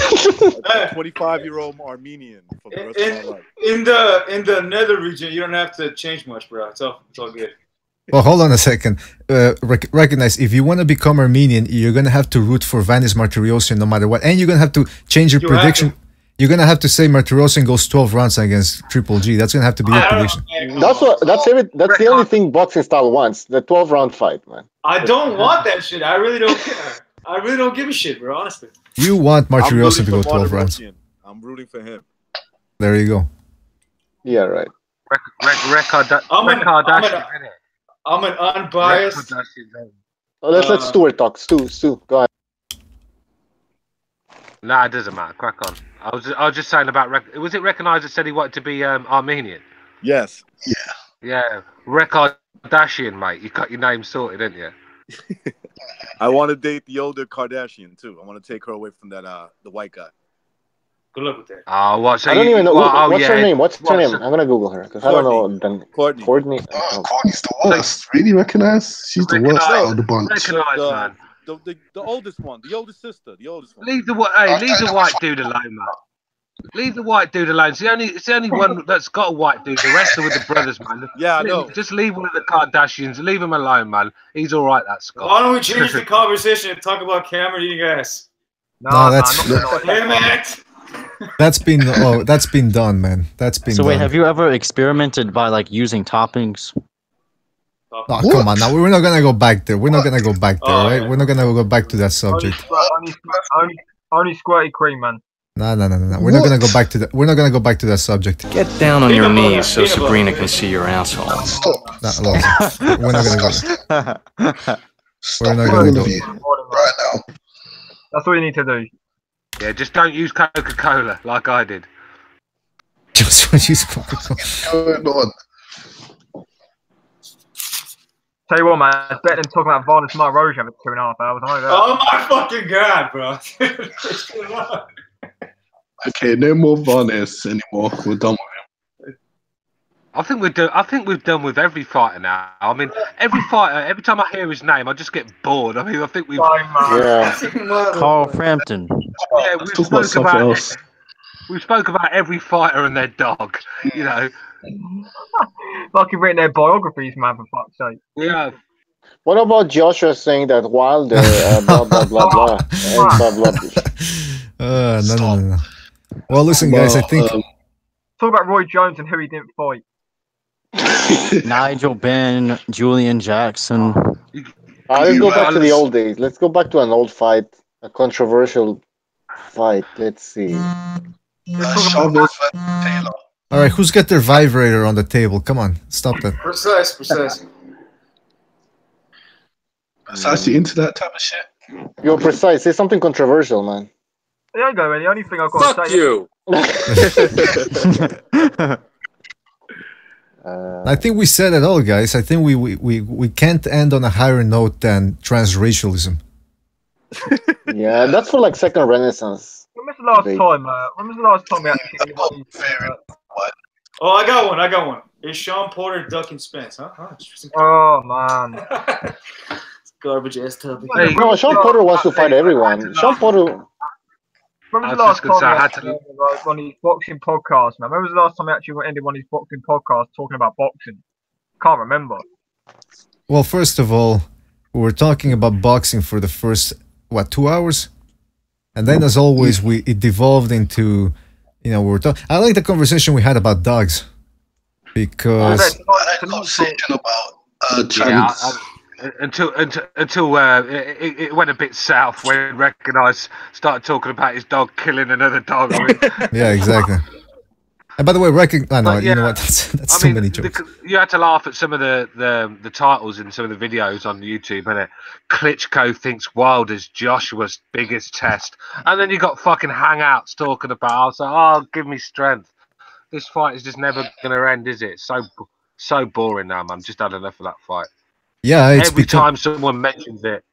[SPEAKER 4] 25-year-old Armenian for the rest of my life.
[SPEAKER 10] In the nether region, you don't have to change much, bro. It's all good.
[SPEAKER 1] Well, hold on a second. Recognize, if you want to become Armenian, you're going to have to root for Vanis Martirosyan no matter what. And you're going to have to change your prediction. You're going to have to say Martirosyan goes 12 rounds against Triple G. That's going to have to be your prediction.
[SPEAKER 2] That's the only thing boxing style wants, the 12-round fight, man.
[SPEAKER 10] I don't want that shit. I really don't care. I really don't give a shit, bro, honestly.
[SPEAKER 1] You want Martirosyan to go 12 rounds.
[SPEAKER 4] I'm rooting for him.
[SPEAKER 1] There you go.
[SPEAKER 2] Yeah, right.
[SPEAKER 10] I'm an unbiased.
[SPEAKER 2] Let's let Stuart talk. Stu, go ahead.
[SPEAKER 13] Nah, it doesn't matter. Crack on. I was just saying about. Was it recognized that said he wanted to be Armenian?
[SPEAKER 4] Yes.
[SPEAKER 9] Yeah.
[SPEAKER 13] Yeah. Kardashian, mate. You got your name sorted, didn't you?
[SPEAKER 4] I want to date the older Kardashian too. I want to take her away from that the white guy.
[SPEAKER 10] Good luck with that.
[SPEAKER 13] Oh, what? So
[SPEAKER 2] I don't even know. What's her name? What's her name?
[SPEAKER 13] So,
[SPEAKER 2] I'm gonna Google her because I don't know. Then
[SPEAKER 4] Courtney.
[SPEAKER 2] Courtney.
[SPEAKER 9] Courtney's the worst. Really recognize? She's the worst out of the bunch.
[SPEAKER 13] Man.
[SPEAKER 4] The oldest one, the oldest sister, the oldest one.
[SPEAKER 13] Leave the white dude alone, man. Leave the white dude alone. It's the only one that's got a white dude. The rest are with the brothers, man.
[SPEAKER 4] Yeah, I know.
[SPEAKER 13] Just leave one of the Kardashians. Leave him alone, man. He's all right, that Scott.
[SPEAKER 10] Why don't we change the conversation and talk about Cameron eating ass?
[SPEAKER 1] No, that's
[SPEAKER 10] Damn it.
[SPEAKER 1] that's been done, man. That's been.
[SPEAKER 12] So
[SPEAKER 1] done.
[SPEAKER 12] wait, have you ever experimented by like using toppings?
[SPEAKER 1] Oh, come on, now we're not gonna go back there. We're not gonna go back there, right? We're not gonna go back to that subject.
[SPEAKER 5] Only squirty cream, man.
[SPEAKER 1] No. We're not gonna go back to that. We're not gonna go back to that subject.
[SPEAKER 15] Get down on your knees so Sabrina can see your asshole.
[SPEAKER 1] We're not gonna go. We're not gonna go
[SPEAKER 9] right now.
[SPEAKER 5] That's all you need to do.
[SPEAKER 13] Yeah, just don't use Coca-Cola like I did.
[SPEAKER 1] Just use Coca-Cola.
[SPEAKER 5] Tell you what, man, it's better than talking about Vanis Martirosyan for 2.5 hours. I know that.
[SPEAKER 10] Oh my fucking god, bro.
[SPEAKER 9] Okay, no more Varnes anymore. We're done with him.
[SPEAKER 13] I think we've done with every fighter now. I mean, every fighter. Every time I hear his name, I just get bored. I mean, I think we've.
[SPEAKER 12] Carl Frampton.
[SPEAKER 13] Yeah, we spoke about every fighter and their dog. You know.
[SPEAKER 5] Like you've written their biographies, man, for fuck's sake.
[SPEAKER 13] Yeah.
[SPEAKER 2] What about Joshua saying that Wilder, blah, blah, blah, blah, and blah, blah.
[SPEAKER 1] No. Well, listen, guys, I think...
[SPEAKER 5] Talk about Roy Jones and who he didn't fight.
[SPEAKER 12] Nigel Benn, Julian Jackson.
[SPEAKER 2] Let's go back to the old days. Let's go back to an old fight, a controversial fight. Let's see.
[SPEAKER 1] All right, who's got their vibrator on the table? Come on, stop that.
[SPEAKER 10] Precise.
[SPEAKER 9] It's actually into that type of shit.
[SPEAKER 2] You're precise. Say something controversial, man.
[SPEAKER 5] There you go, man. The only thing I've got
[SPEAKER 7] Fuck
[SPEAKER 5] to say
[SPEAKER 7] you.
[SPEAKER 1] I think we said it all, guys. I think we can't end on a higher note than transracialism.
[SPEAKER 2] Yeah, that's for like second renaissance.
[SPEAKER 5] When was the last time? When was the last time we actually?
[SPEAKER 10] Oh, I got one. Is Sean Porter ducking Spence? Huh?
[SPEAKER 5] Oh man,
[SPEAKER 10] it's garbage ass topic.
[SPEAKER 2] No, Sean Porter wants to fight everyone. Sean Porter.
[SPEAKER 5] When was the last time we actually ended one of these boxing podcasts, man? When was the last time we actually ended one of these boxing podcasts talking about boxing? Can't remember.
[SPEAKER 1] Well, first of all, we were talking about boxing for the first 2 hours, and then, as always, it devolved into, I like the conversation we had about dogs, because
[SPEAKER 9] conversation about
[SPEAKER 13] until it went a bit south when Recognized started talking about his dog killing another dog.
[SPEAKER 1] Yeah, exactly. And by the way, you know what? That's too many jokes.
[SPEAKER 13] You had to laugh at some of the titles in some of the videos on YouTube, innit? Klitschko thinks Wilder's Joshua's biggest test, and then you got fucking hangouts talking about. I was like, oh, give me strength. This fight is just never gonna end, is it? So boring now, man. Just had enough of that fight.
[SPEAKER 1] Yeah,
[SPEAKER 13] every time someone mentions it,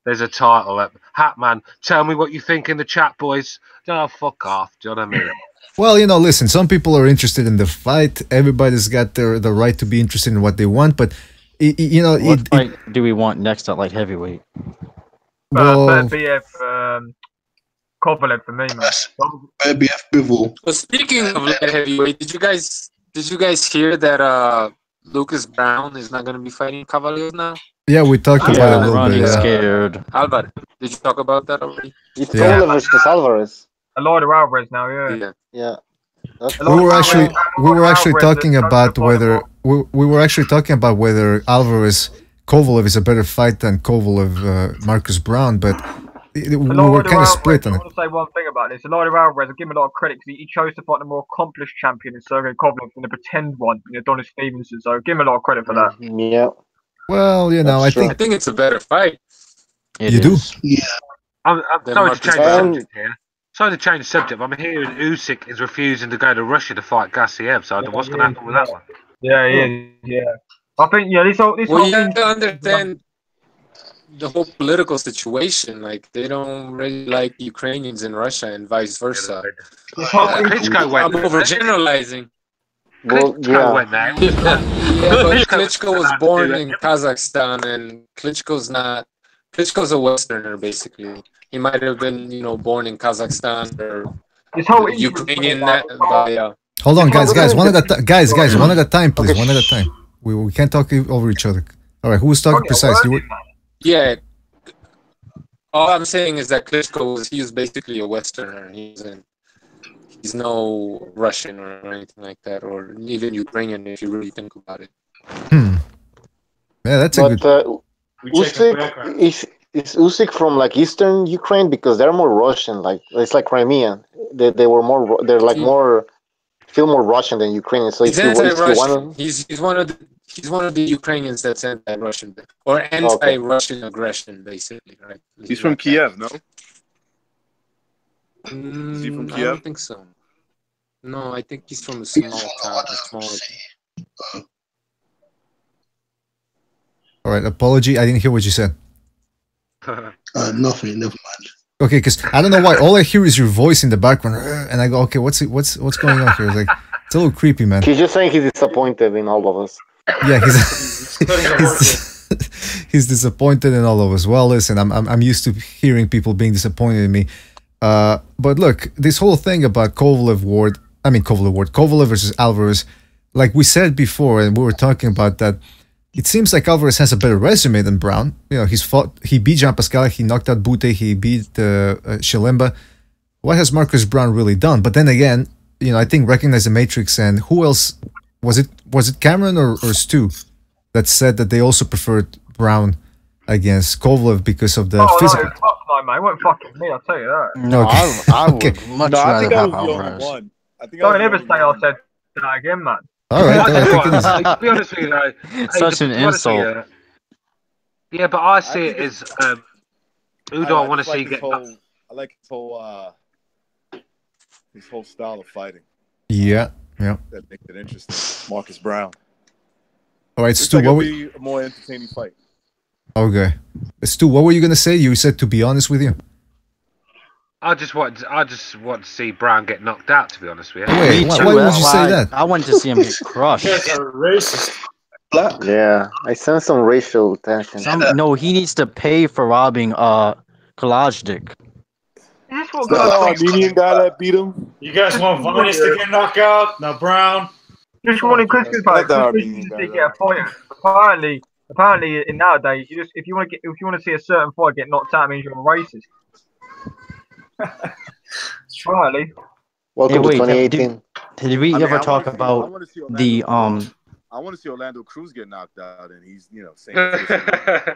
[SPEAKER 13] there's a title. Hatman, tell me what you think in the chat, boys. Oh, fuck off. Do you know what I mean?
[SPEAKER 1] Well, listen, some people are interested in the fight. Everybody's got the right to be interested in what they want, but,
[SPEAKER 12] What fight do we want next at light heavyweight?
[SPEAKER 1] Well,
[SPEAKER 5] BF Kovalev for me, man.
[SPEAKER 9] BF Bivol.
[SPEAKER 7] Well, speaking of light heavyweight, did you guys hear that Lucas Brown is not going to be fighting Cavaliers now?
[SPEAKER 1] Yeah, we talked about it a little bit. Yeah.
[SPEAKER 12] Scared.
[SPEAKER 7] Alvar, did you talk about that already?
[SPEAKER 2] It's Kovalev versus Alvarez.
[SPEAKER 5] Eloy Alvarez now, yeah.
[SPEAKER 2] Yeah.
[SPEAKER 1] We were actually talking about whether Alvarez Kovalev is a better fight than Kovalev Marcus Brown, but we were kind of split on it.
[SPEAKER 5] I want to say one thing about this. Eloy Alvarez, I give him a lot of credit because he chose to fight the more accomplished champion in Sergey Kovalev than the pretend one, Adonis Stevenson. So give him a lot of credit for that.
[SPEAKER 2] Yeah.
[SPEAKER 1] Well, I think
[SPEAKER 7] it's a better fight.
[SPEAKER 1] You do?
[SPEAKER 9] Yeah.
[SPEAKER 13] I'm sorry to change the subject here. Sorry to change the subject, but I'm hearing Usyk is refusing to go to Russia to fight Gassiev, so what's going to happen with that one?
[SPEAKER 5] Yeah, he is. Yeah. I think, this whole
[SPEAKER 7] you have to understand the whole political situation. Like, they don't really like Ukrainians in Russia and vice versa.
[SPEAKER 13] Klitschko went.
[SPEAKER 7] I'm overgeneralizing.
[SPEAKER 13] Klitschko went there.
[SPEAKER 7] But Klitschko was born in Kazakhstan, and Klitschko's a Westerner, basically. He might have been, born in Kazakhstan or Ukrainian.
[SPEAKER 1] Hold on, guys, one at a time, please. Okay. One at a time. We can't talk over each other. All right, who was talking precisely?
[SPEAKER 7] Yeah. All I'm saying is that Klitschko he was basically a Westerner. He's no Russian or anything like that, or even Ukrainian if you really think about it.
[SPEAKER 1] Yeah, that's a good.
[SPEAKER 2] Usyk is Usyk from like Eastern Ukraine because they're more Russian. Like it's like Crimean. They were more. They're like more. Feel more Russian than Ukrainian. So
[SPEAKER 7] he's anti-Russian. He's one of the Ukrainians that's anti-Russian or anti-Russian aggression, basically, right?
[SPEAKER 4] He's from Kiev, no?
[SPEAKER 7] Is he from Kiev? I don't think so. No, I think he's from a small town.
[SPEAKER 1] All right, apology. I didn't hear what you said.
[SPEAKER 9] Nothing. Never mind.
[SPEAKER 1] Okay, because I don't know why. All I hear is your voice in the background, and I go, "Okay, what's going on here?" It's like it's a little creepy, man.
[SPEAKER 2] He's just saying he's disappointed in all of us.
[SPEAKER 1] Yeah, he's disappointed in all of us. Well, listen, I'm used to hearing people being disappointed in me. But look, this whole thing about Kovalev versus Alvarez, like we said before, and we were talking about that. It seems like Alvarez has a better resume than Brown. He beat Jean Pascal, he knocked out Bute, he beat Shalemba. What has Marcus Brown really done? But then again, I think Recognize the Matrix, and who else was it Cameron or Stu that said that they also preferred Brown against Kovalev because of the physical.
[SPEAKER 5] No, man, it won't fucking me, I'll tell you that.
[SPEAKER 12] No, I would much rather have Alvarez.
[SPEAKER 5] Don't ever say I said that again, man.
[SPEAKER 1] All right,
[SPEAKER 13] to be honest with you, though,
[SPEAKER 12] such an insult.
[SPEAKER 13] Yeah, but I see it as who do I want to see get?
[SPEAKER 4] I like his whole style of fighting.
[SPEAKER 1] Yeah.
[SPEAKER 4] That makes it interesting. Marcus Brown.
[SPEAKER 1] All right, Stu, what would
[SPEAKER 4] be a more entertaining fight?
[SPEAKER 1] Okay, Stu, what were you gonna say? You said to be honest with you.
[SPEAKER 13] I just want to see Brown get knocked out. To be honest with you.
[SPEAKER 1] Wait, why would you say that?
[SPEAKER 12] I want to see him get crushed.
[SPEAKER 10] That's a racist.
[SPEAKER 2] Yeah, I sense some racial tension.
[SPEAKER 12] No, he needs to pay for robbing Kalajdzic.
[SPEAKER 4] The Armenian guy that beat him.
[SPEAKER 10] You guys want Vinis to get knocked out? Now Brown.
[SPEAKER 5] Just wanting Christmas fight. To get a fight. Apparently, in nowadays, if you want to see a certain fight get knocked out, it means you're a racist. Apparently.
[SPEAKER 2] Welcome to 2018.
[SPEAKER 12] Did we ever talk about the
[SPEAKER 4] I want to see Orlando Cruz get knocked out, and he's saying.
[SPEAKER 9] Why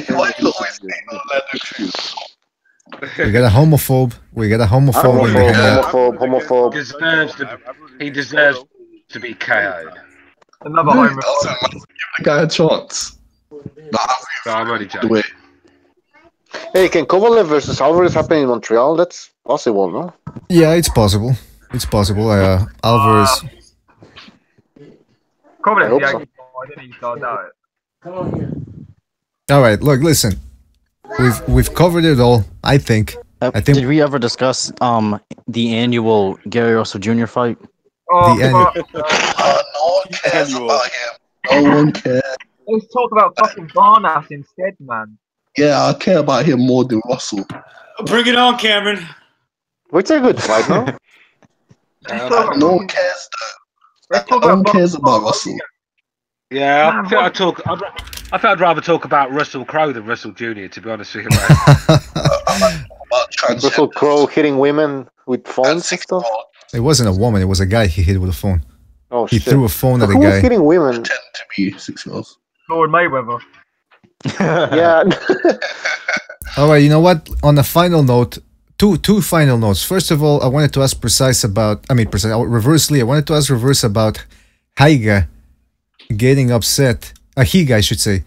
[SPEAKER 9] you always saying Orlando Cruz?
[SPEAKER 1] We got a homophobe.
[SPEAKER 2] Homophobe.
[SPEAKER 13] He deserves to be KO'd.
[SPEAKER 5] Another homophobe.
[SPEAKER 9] Give the guy a chance.
[SPEAKER 13] I'm only joking.
[SPEAKER 2] Hey, can Kovalev versus Alvarez happen in Montreal? That's possible, no?
[SPEAKER 1] Yeah, it's possible. Alvarez.
[SPEAKER 5] Kovalev, I didn't even start out.
[SPEAKER 12] Come on here.
[SPEAKER 1] All right, look, listen. We've covered it all. I think.
[SPEAKER 12] Did we ever discuss the annual Gary Russell Jr. fight?
[SPEAKER 1] The annual.
[SPEAKER 9] No one cares about him. No one cares.
[SPEAKER 5] Let's talk about fucking Barnas instead, man.
[SPEAKER 9] Yeah, I care about him more than Russell.
[SPEAKER 10] Bring it on, Cameron.
[SPEAKER 2] Which a good fight, no?
[SPEAKER 9] No one cares, though. No one cares about Russell.
[SPEAKER 13] Yeah, I think I'd rather talk about Russell Crowe than Russell Jr. To be honest with you, mate.
[SPEAKER 2] Russell Crowe hitting women with phones and stuff.
[SPEAKER 1] It wasn't a woman; it was a guy he hit with a phone.
[SPEAKER 2] Oh,
[SPEAKER 1] he
[SPEAKER 2] shit.
[SPEAKER 1] threw a phone at a
[SPEAKER 2] Who
[SPEAKER 1] guy.
[SPEAKER 2] was hitting women?
[SPEAKER 9] To be 6 girls.
[SPEAKER 5] Lord Mayweather.
[SPEAKER 2] Yeah.
[SPEAKER 1] All right, you know what? On a final note, two final notes. First of all, I wanted to ask reversely, I wanted to ask Reverse about Higa getting upset. Higa, I should say.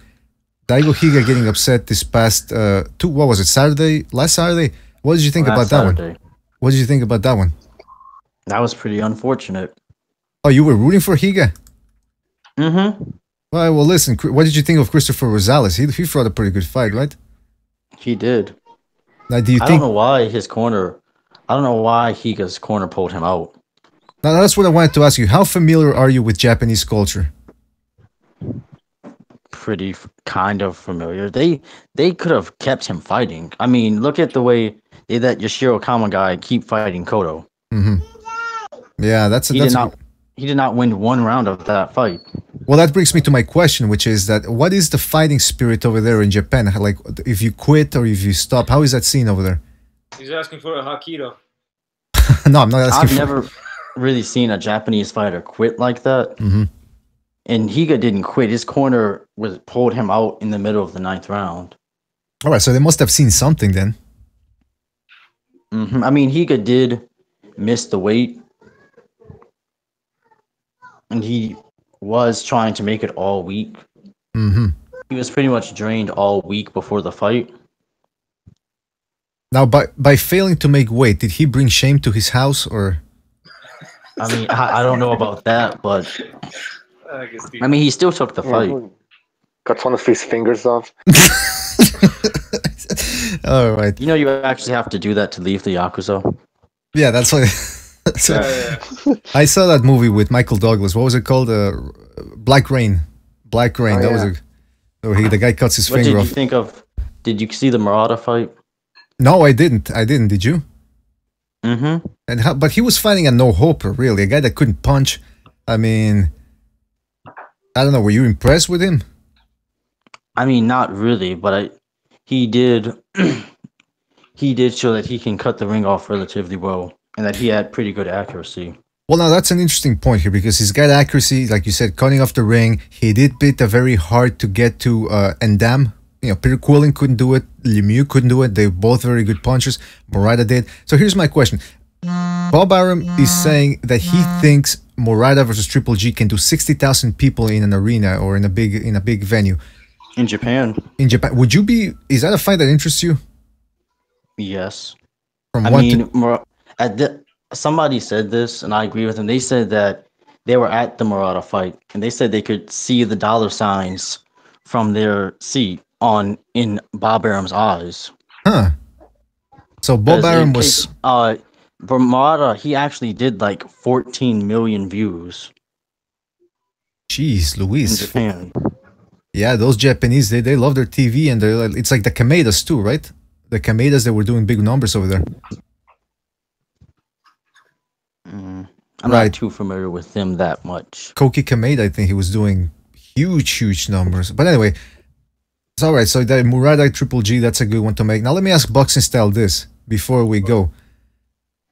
[SPEAKER 1] Daigo Higa getting upset this past, what was it, Saturday? Last Saturday? What did you think about that one? What did you think about that one?
[SPEAKER 12] That was pretty unfortunate.
[SPEAKER 1] Oh, you were rooting for Higa?
[SPEAKER 12] Mm-hmm.
[SPEAKER 1] Well, listen, what did you think of Christopher Rosales? He fought a pretty good fight, right?
[SPEAKER 12] He did.
[SPEAKER 1] Now, do you
[SPEAKER 12] I
[SPEAKER 1] think...
[SPEAKER 12] don't know why Higa's corner pulled him out.
[SPEAKER 1] Now, that's what I wanted to ask you. How familiar are you with Japanese culture?
[SPEAKER 12] Pretty kind of familiar. They could have kept him fighting. I mean, look at the way they let Yoshiro Kama guy keep fighting Kodo.
[SPEAKER 1] Mm-hmm. Yeah,
[SPEAKER 12] he did not win one round of that fight.
[SPEAKER 1] Well, that brings me to my question, which is that what is the fighting spirit over there in Japan? Like, if you quit or if you stop, how is that seen over there?
[SPEAKER 10] He's asking for a Hakido.
[SPEAKER 1] No, I'm not asking
[SPEAKER 12] I've never really seen a Japanese fighter quit like that.
[SPEAKER 1] Mm-hmm.
[SPEAKER 12] And Higa didn't quit. His corner pulled him out in the middle of the 9th round.
[SPEAKER 1] All right, so they must have seen something then.
[SPEAKER 12] Mm-hmm. I mean, Higa did miss the weight. And he was trying to make it all week.
[SPEAKER 1] Mm-hmm.
[SPEAKER 12] He was pretty much drained all week before the fight.
[SPEAKER 1] Now, by failing to make weight, did he bring shame to his house, or?
[SPEAKER 12] I mean, I don't know about that, but I mean, he still took the fight.
[SPEAKER 2] Cut one of his fingers off.
[SPEAKER 1] All right.
[SPEAKER 12] You know, you actually have to do that to leave the Yakuza.
[SPEAKER 1] Yeah, that's why. I saw that movie with Michael Douglas. What was it called? Black Rain. Black Rain.
[SPEAKER 2] Oh,
[SPEAKER 1] that was the guy cuts his finger off.
[SPEAKER 12] What did you think of? Did you see the Murata fight?
[SPEAKER 1] No, I didn't. Did you?
[SPEAKER 12] Mm-hmm.
[SPEAKER 1] But he was fighting a no-hoper, really. A guy that couldn't punch. I mean, I don't know. Were you impressed with him?
[SPEAKER 12] I mean, not really, but he did show that he can cut the ring off relatively well, and that he had pretty good accuracy.
[SPEAKER 1] Well, now that's an interesting point here, because he's got accuracy, like you said, cutting off the ring. He did beat a very hard to get to Endam. You know, Peter Quillen couldn't do it. Lemieux couldn't do it. They're both very good punchers. Morata did. So here's my question. Bob Arum is saying that he thinks Morata versus Triple G can do 60,000 people in an arena or in a big venue.
[SPEAKER 12] In Japan.
[SPEAKER 1] Would you be... Is that a fight that interests you?
[SPEAKER 12] Yes. Somebody said this, and I agree with them. They said that they were at the Morata fight, and they said they could see the dollar signs from their seat in Bob Arum's eyes.
[SPEAKER 1] Huh. So Bob Arum was...
[SPEAKER 12] For Morata, he actually did like 14 million views.
[SPEAKER 1] Jeez, Louise.
[SPEAKER 12] In Japan.
[SPEAKER 1] Yeah, those Japanese, they love their TV, and it's like the Kamedas too, right? The Kamedas, they were doing big numbers over there.
[SPEAKER 12] I'm not too familiar with them that much.
[SPEAKER 1] Koki Kameda, I think he was doing huge numbers. But anyway, it's all right. So that Murata Triple G, that's a good one to make. Now let me ask Boxing Style this before we go.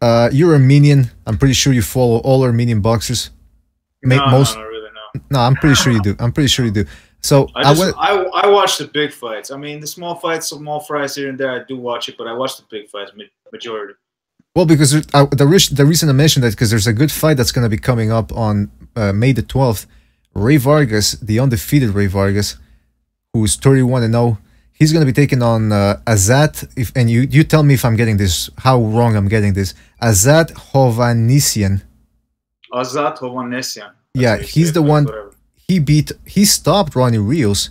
[SPEAKER 1] You're Armenian. I'm pretty sure you follow all Armenian boxers.
[SPEAKER 10] No, not really, no.
[SPEAKER 1] No, I'm pretty sure you do. So
[SPEAKER 10] I watch the big fights. I mean, the small fights, small fries here and there, I do watch it, but I watch the big fights majority.
[SPEAKER 1] Well, because the reason I mentioned that, because there's a good fight that's going to be coming up on May the 12th. Ray Vargas, the undefeated Ray Vargas, who's 31-0, he's going to be taking on Azat. And you tell me if I'm getting this, how wrong I'm getting this. Azat Hovhannisyan.
[SPEAKER 10] Azat Hovhannisyan.
[SPEAKER 1] Yeah, he's the one. He stopped Ronnie Rios,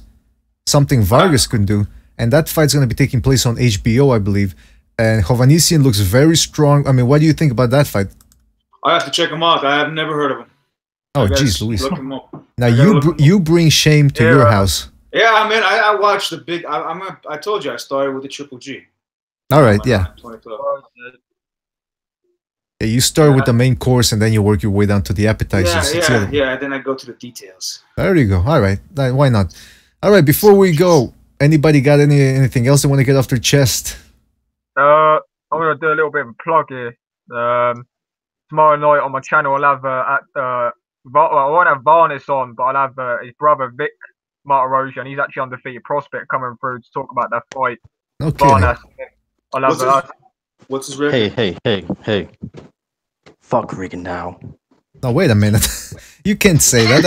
[SPEAKER 1] something Vargas couldn't do, and that fight's going to be taking place on HBO, I believe. And Hovhannisyan looks very strong. I mean, what do you think about that fight?
[SPEAKER 10] I have to check him out. I have never heard of him.
[SPEAKER 1] Oh, jeez, Luis.
[SPEAKER 10] Look him up.
[SPEAKER 1] Now you bring shame to your house.
[SPEAKER 10] Yeah, I mean, I watched the big. I told you I started with the Triple G.
[SPEAKER 1] All right, yeah.
[SPEAKER 10] 2012.
[SPEAKER 1] Yeah, you start with the main course and then you work your way down to the appetizers.
[SPEAKER 10] Yeah. Then I go to the details.
[SPEAKER 1] There you go. All right. Why not? All right. Before we go, anybody got anything else they want to get off their chest?
[SPEAKER 5] I'm gonna do a little bit of a plug here. Tomorrow night on my channel, I'll have I won't have Vargas on, but I'll have his brother Vic Martirosyan. He's actually undefeated prospect coming through to talk about that fight.
[SPEAKER 1] Okay.
[SPEAKER 5] Vargas. I'll have
[SPEAKER 10] What's his record?
[SPEAKER 12] Hey. Fuck Regan now.
[SPEAKER 1] No, wait a minute. You can't say that.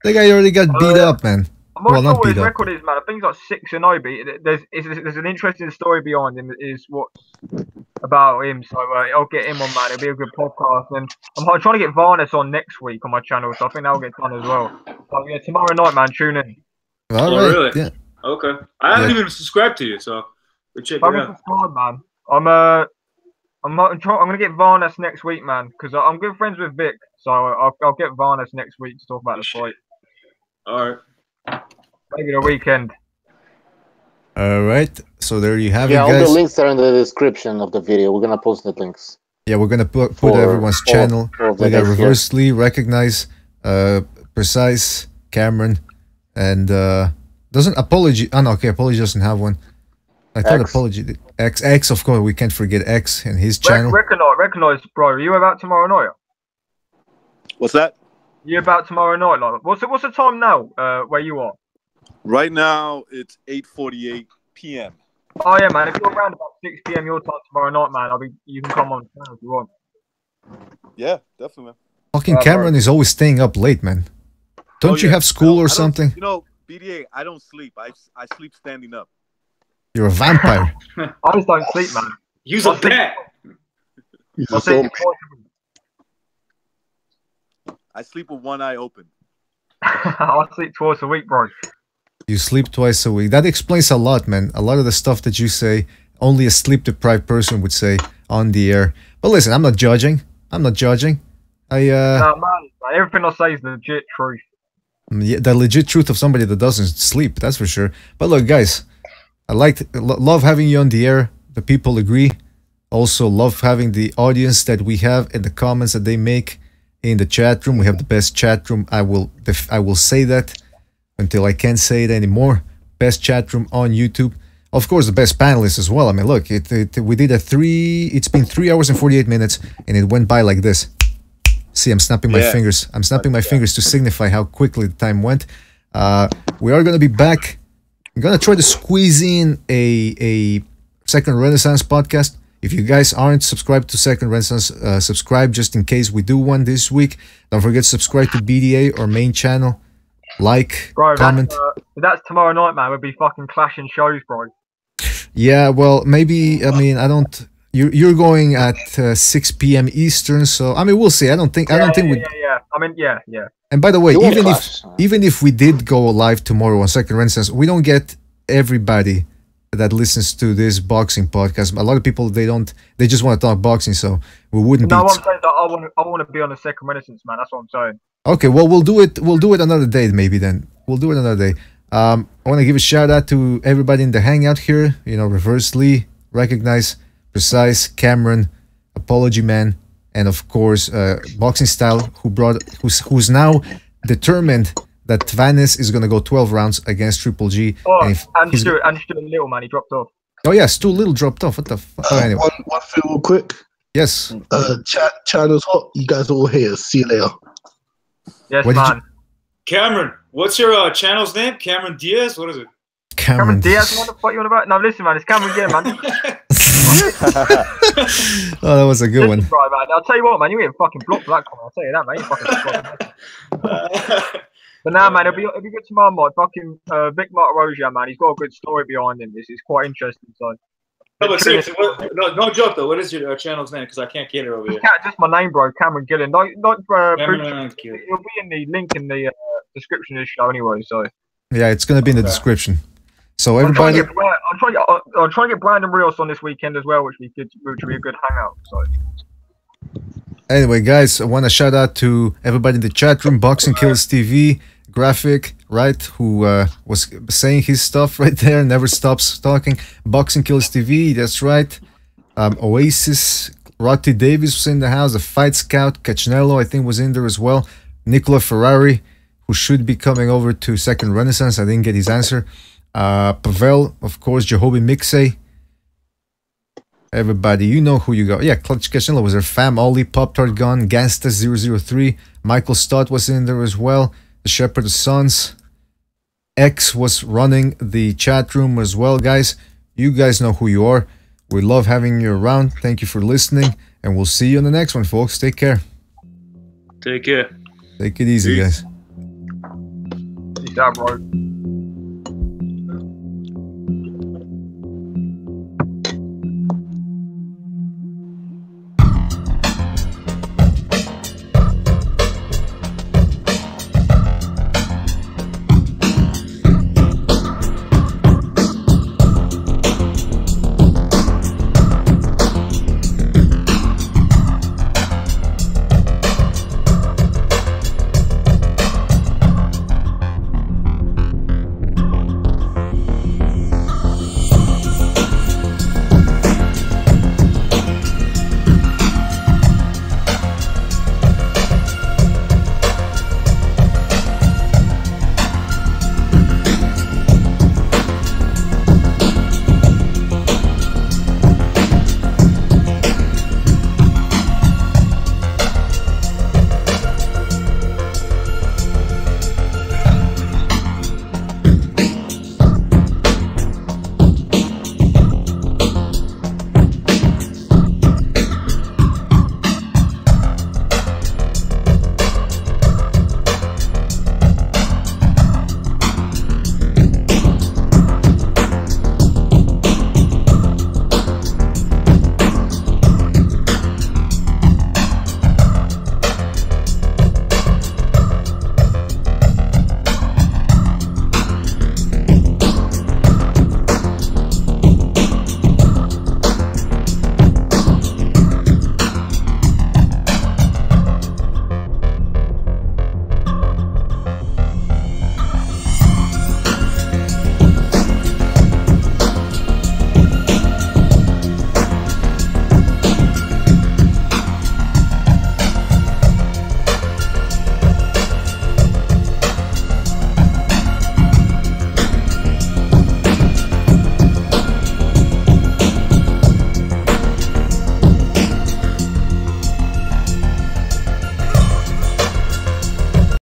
[SPEAKER 1] The guy already got beat up, man.
[SPEAKER 5] I'm not sure what his record is, man. I think he's like 6-0. There's an interesting story behind him. Is what's about him. So I'll get him on, man. It'll be a good podcast. And I'm trying to get Vargas on next week on my channel, so I think that'll get done as well. So yeah, tomorrow night, man. Tune in.
[SPEAKER 1] All right.
[SPEAKER 10] Really?
[SPEAKER 1] Yeah.
[SPEAKER 10] Okay. I haven't even subscribed to you, so check it out.
[SPEAKER 5] Subscribe, man. I'm gonna get Vargas next week, man, because I'm good friends with Vic, so I'll get Vargas next week to talk about the fight.
[SPEAKER 10] All right.
[SPEAKER 5] Maybe the weekend.
[SPEAKER 1] All right. So there you have it,
[SPEAKER 2] all
[SPEAKER 1] guys.
[SPEAKER 2] the links are in the description of the video. We're gonna post the links.
[SPEAKER 1] Yeah, we're gonna put everyone's channel. We got Reversely, Recognize, Precise, Cameron, and doesn't Apology. Oh no, okay, Apology doesn't have one. I thought Apology. X, of course, we can't forget X and his channel.
[SPEAKER 5] Recognize, bro. Are you about tomorrow night?
[SPEAKER 4] What's that?
[SPEAKER 5] You about tomorrow night? Like, what's the time now? Where you are?
[SPEAKER 4] Right now, it's 8:48 p.m.
[SPEAKER 5] Oh yeah, man. If you're around about 6 p.m. your time tomorrow night, man, you can come on if you want.
[SPEAKER 4] Yeah, definitely, man.
[SPEAKER 1] Fucking Cameron is always staying up late, man. Don't you have school or something?
[SPEAKER 4] You know, BDA, I don't sleep. I sleep standing up.
[SPEAKER 1] You're a vampire.
[SPEAKER 5] I just don't sleep, man.
[SPEAKER 10] Use a bat.
[SPEAKER 4] I sleep with one eye open.
[SPEAKER 5] I sleep twice a week, bro.
[SPEAKER 1] You sleep twice a week. That explains a lot, man. A lot of the stuff that you say, only a sleep-deprived person would say on the air. But listen, I'm not judging. No,
[SPEAKER 5] man, everything I say is legit truth.
[SPEAKER 1] Yeah, the legit truth of somebody that doesn't sleep, that's for sure. But look, guys, I love having you on the air. The people agree. Also, love having the audience that we have and the comments that they make in the chat room. We have the best chat room. I will say that until I can't say it anymore. Best chat room on YouTube. Of course, the best panelists as well. I mean, look, we did it's been 3 hours and 48 minutes, and it went by like this. See, I'm snapping my fingers. I'm snapping my fingers to signify how quickly the time went. We are going to be back. I'm going to try to squeeze in a Second Renaissance podcast. If you guys aren't subscribed to Second Renaissance, subscribe just in case we do one this week. Don't forget to subscribe to BDA, our main channel. Like,
[SPEAKER 5] bro,
[SPEAKER 1] comment.
[SPEAKER 5] That's tomorrow night, man. We'll be fucking clashing shows, bro.
[SPEAKER 1] Yeah, well, maybe, I mean, I don't... You're going at 6 p.m. Eastern, so I mean, we'll see. I don't think we.
[SPEAKER 5] Yeah. I mean, yeah.
[SPEAKER 1] And by the way, even if we did go live tomorrow on Second Renaissance, we don't get everybody that listens to this boxing podcast. A lot of people they just want to talk boxing, so we wouldn't.
[SPEAKER 5] No, I'm saying that I want to be on the Second Renaissance, man. That's what I'm saying.
[SPEAKER 1] Okay, well, we'll do it. We'll do it another day, maybe. Then we'll do it another day. I want to give a shout out to everybody in the hangout here. You know, Reversely, Recognize, Precise, Cameron, Apology Man, and of course Boxing Style, who's now determined that Vanis is gonna go 12 rounds against Triple G.
[SPEAKER 5] Oh, and Stuart Little, man, he dropped off.
[SPEAKER 1] Oh yeah, Stu Little dropped off. What the fuck? Anyway.
[SPEAKER 9] One thing real quick.
[SPEAKER 1] Yes.
[SPEAKER 9] Channel's hot. You guys all here. See you later.
[SPEAKER 5] Yes, man.
[SPEAKER 10] Cameron, what's your channel's name? Cameron Diaz? What is it?
[SPEAKER 1] Cameron
[SPEAKER 5] Diaz, what the fuck you on about? No, listen, man, it's Cameron Diaz, man.
[SPEAKER 1] Oh, that was a good one.
[SPEAKER 5] Right, man. I'll tell you what, man, you ain't fucking blocked for that comment. I'll tell you that, man. You fucking But now, man, it'll be good tomorrow night. Fucking Vic Martirosyan, man. He's got a good story behind him. It's quite interesting. So.
[SPEAKER 10] No, but seriously, no joke though. What is your channel's name? Because I can't get it over here.
[SPEAKER 5] Just my name, bro. Cameron Gillon. Not
[SPEAKER 10] Cameron Gillon.
[SPEAKER 5] It'll be in the link in the description of this show anyway. So.
[SPEAKER 1] Yeah, it's gonna be in the description. So everybody.
[SPEAKER 5] I'm trying to get Brandon Rios on this weekend as well, which would be a good hangout. So.
[SPEAKER 1] Anyway, guys, I want to shout out to everybody in the chat room. Boxing Kills TV, Graphic, right, who was saying his stuff right there, never stops talking. Boxing Kills TV, that's right. Oasis, Rotti Davis was in the house. The Fight Scout, Caccinello, I think, was in there as well. Nicola Ferrari, who should be coming over to Second Renaissance. I didn't get his answer. Pavel, of course, Jehobi Mixey. Everybody, you know who you got. Yeah, Clutch Caccinello was there. Fam, Ollie, Pop-Tart Gun, Gangsta 003. Michael Stott was in there as well. The Shepherd of Sons. X was running the chat room as well, guys. You guys know who you are. We love having you around. Thank you for listening, and we'll see you on the next one, folks. Take care.
[SPEAKER 10] Take care.
[SPEAKER 1] Take it easy, guys.
[SPEAKER 5] Peace out, bro.